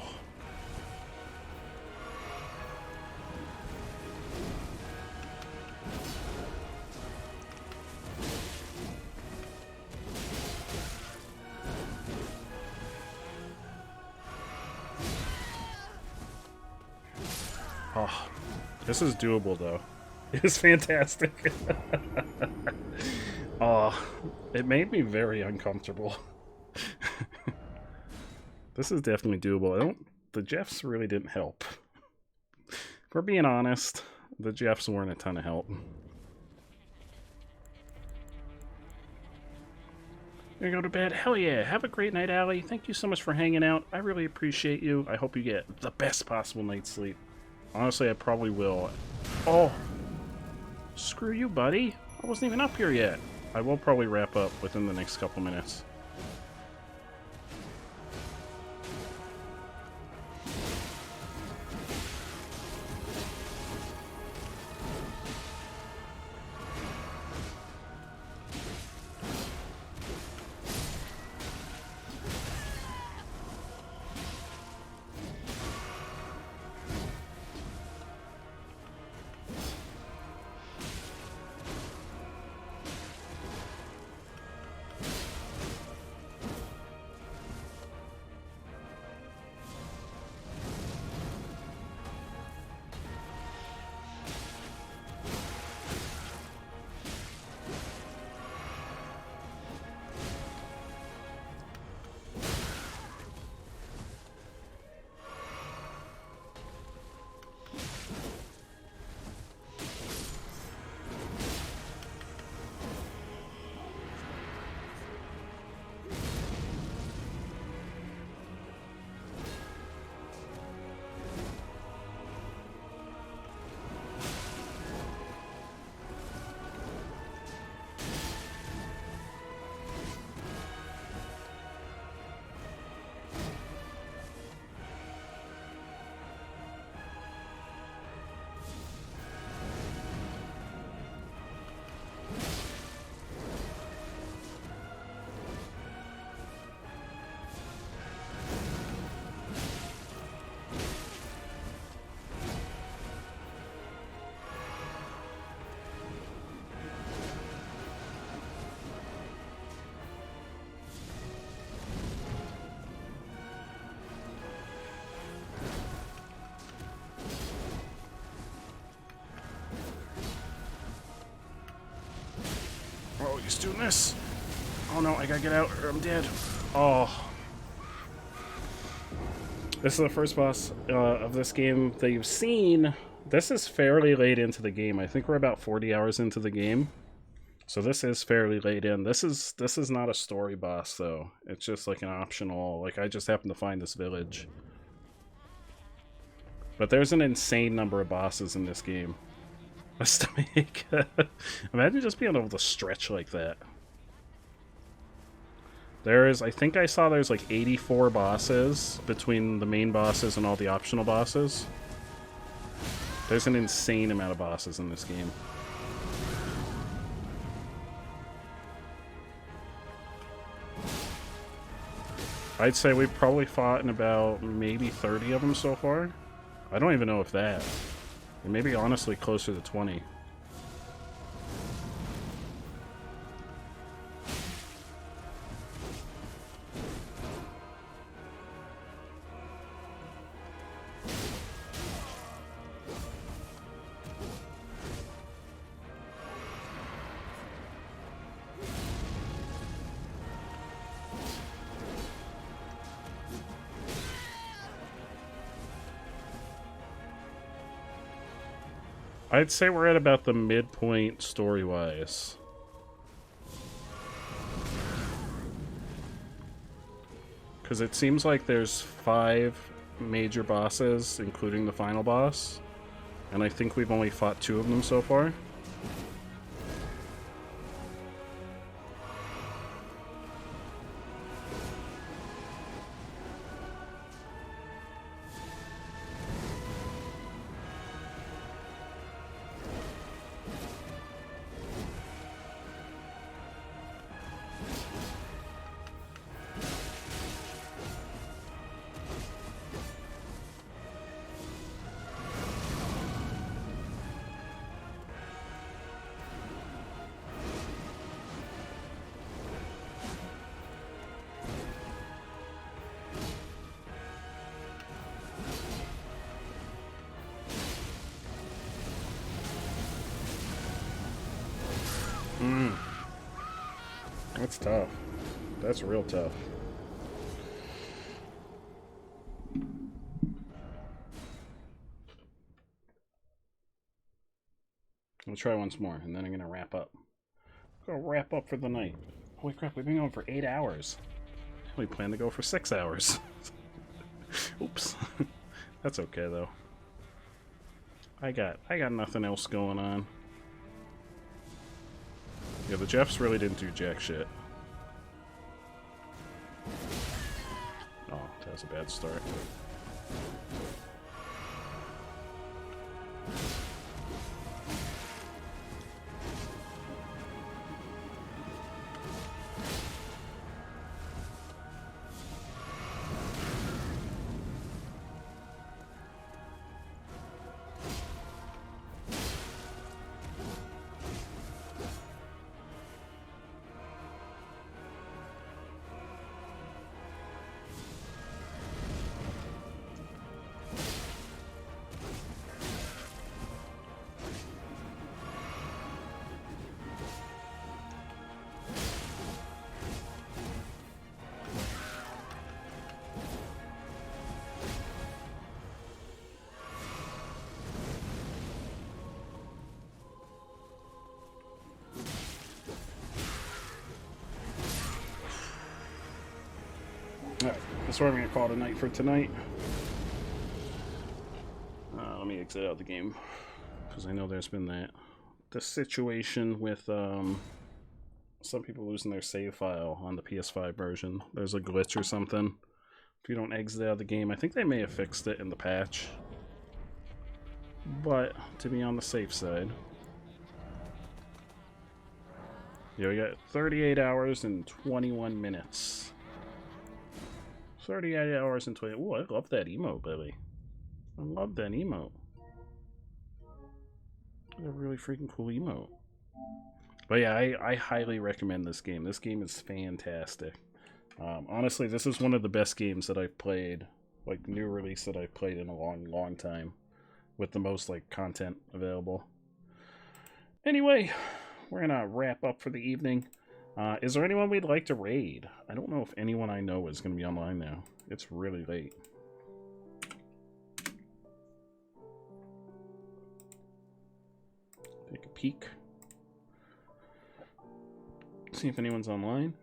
Oh, this is doable, though. It is fantastic. Oh, it made me very uncomfortable. This is definitely doable. The Jeffs really didn't help. If we're being honest, the Jeffs weren't a ton of help. You're gonna go to bed? Hell yeah. Have a great night, Allie. Thank you so much for hanging out. I really appreciate you. I hope you get the best possible night's sleep. Honestly, I probably will. Oh! Screw you, buddy. I wasn't even up here yet. I will probably wrap up within the next couple minutes. he's doing this. Oh no, I gotta get out or I'm dead. Oh. This is the first boss of this game that you've seen. This is fairly late into the game. I think we're about 40 hours into the game. So this is fairly late in. This is not a story boss though. It's just like an optional, like I just happened to find this village. But there's an insane number of bosses in this game. My stomach. Imagine just being able to stretch like that. I think I saw there's like 84 bosses between the main bosses and all the optional bosses. There's an insane amount of bosses in this game. I'd say we've probably fought in about maybe 30 of them so far. I don't even know if that. Maybe honestly closer to 20. I'd say we're at about the midpoint story-wise. Because it seems like there's 5 major bosses, including the final boss. And I think we've only fought 2 of them so far. That's tough. That's real tough. I'll try once more, and then I'm gonna wrap up. I'm gonna wrap up for the night. Holy crap, we've been going for 8 hours. We plan to go for 6 hours. Oops. That's okay though. I got nothing else going on. Yeah, the Jeffs really didn't do jack shit. Oh, that was a bad start. Alright, that's where I'm going to call it a night for tonight. Let me exit out the game, because I know there's been the situation with some people losing their save file on the PS5 version. There's a glitch or something. If you don't exit out of the game, I think they may have fixed it in the patch. But, to be on the safe side. Yeah, we got 38 hours and 21 minutes. 38 hours and 20. Ooh, I love that emote, Billy. I love that emote. What a really freaking cool emote. But yeah, I highly recommend this game. This game is fantastic. Honestly, this is one of the best games that I've played, like new release that I've played in a long time, with the most like content available. Anyway, we're gonna wrap up for the evening. Is there anyone we'd like to raid? I don't know if anyone I know is gonna be online now. It's really late. Take a peek. See if anyone's online.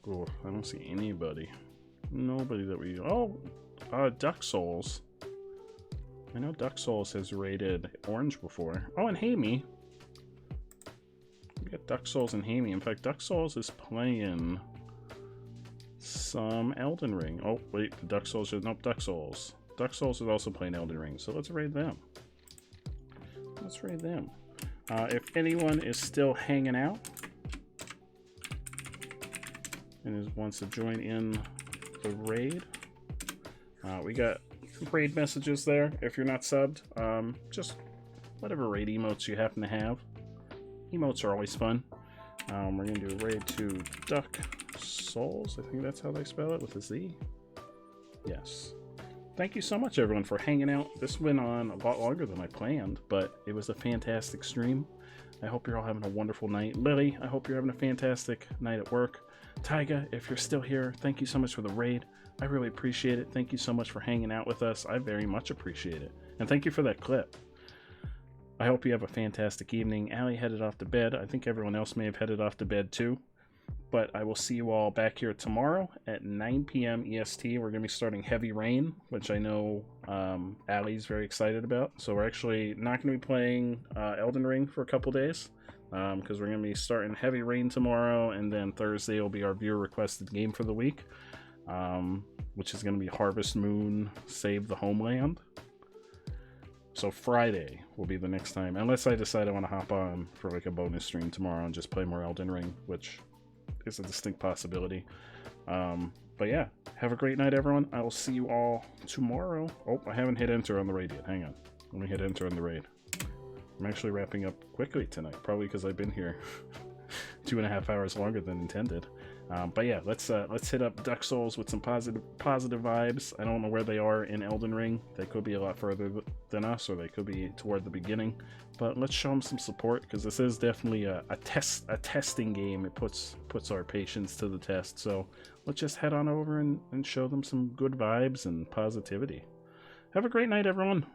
Oh, I don't see anybody. Nobody that we... Oh! Duck Souls. I know Duck Souls has raided Orange before. Oh, and Hamey. We got Duck Souls and Hamey. In fact, Duck Souls is playing some Elden Ring. Oh, wait. The Duck Souls... Nope, Duck Souls. Duck Souls is also playing Elden Ring, so let's raid them. Let's raid them. If anyone is still hanging out and wants to join in the raid, we got raid messages there. If you're not subbed, just whatever raid emotes you happen to have. Emotes are always fun. We're gonna do a raid to Duck Souls. I think that's how they spell it, with a Z. Yes. Thank you so much, everyone, for hanging out. This went on a lot longer than I planned, but it was a fantastic stream. I hope you're all having a wonderful night. Lily, I hope you're having a fantastic night at work. Taiga, if you're still here, thank you so much for the raid. I really appreciate it. Thank you so much for hanging out with us. I very much appreciate it. And thank you for that clip. I hope you have a fantastic evening. Allie headed off to bed. I think everyone else may have headed off to bed too. But I will see you all back here tomorrow at 9 p.m. EST. We're going to be starting Heavy Rain, which I know Allie's very excited about. So we're actually not going to be playing Elden Ring for a couple days, because we're going to be starting Heavy Rain tomorrow, and then Thursday will be our viewer requested game for the week, which is going to be Harvest Moon Save the Homeland. So Friday will be the next time, unless I decide I want to hop on for like a bonus stream tomorrow and just play more Elden Ring, which is a distinct possibility. But yeah, have a great night, everyone. I will see you all tomorrow. Oh, I haven't hit enter on the raid yet. Hang on. Let me hit enter on the raid. I'm actually wrapping up quickly tonight, probably because I've been here 2.5 hours longer than intended. But yeah, let's hit up Duck Souls with some positive vibes. I don't know where they are in Elden Ring. They could be a lot further than us, or they could be toward the beginning. But let's show them some support, because this is definitely a testing game. It puts our patience to the test. So let's just head on over and show them some good vibes and positivity. Have a great night, everyone.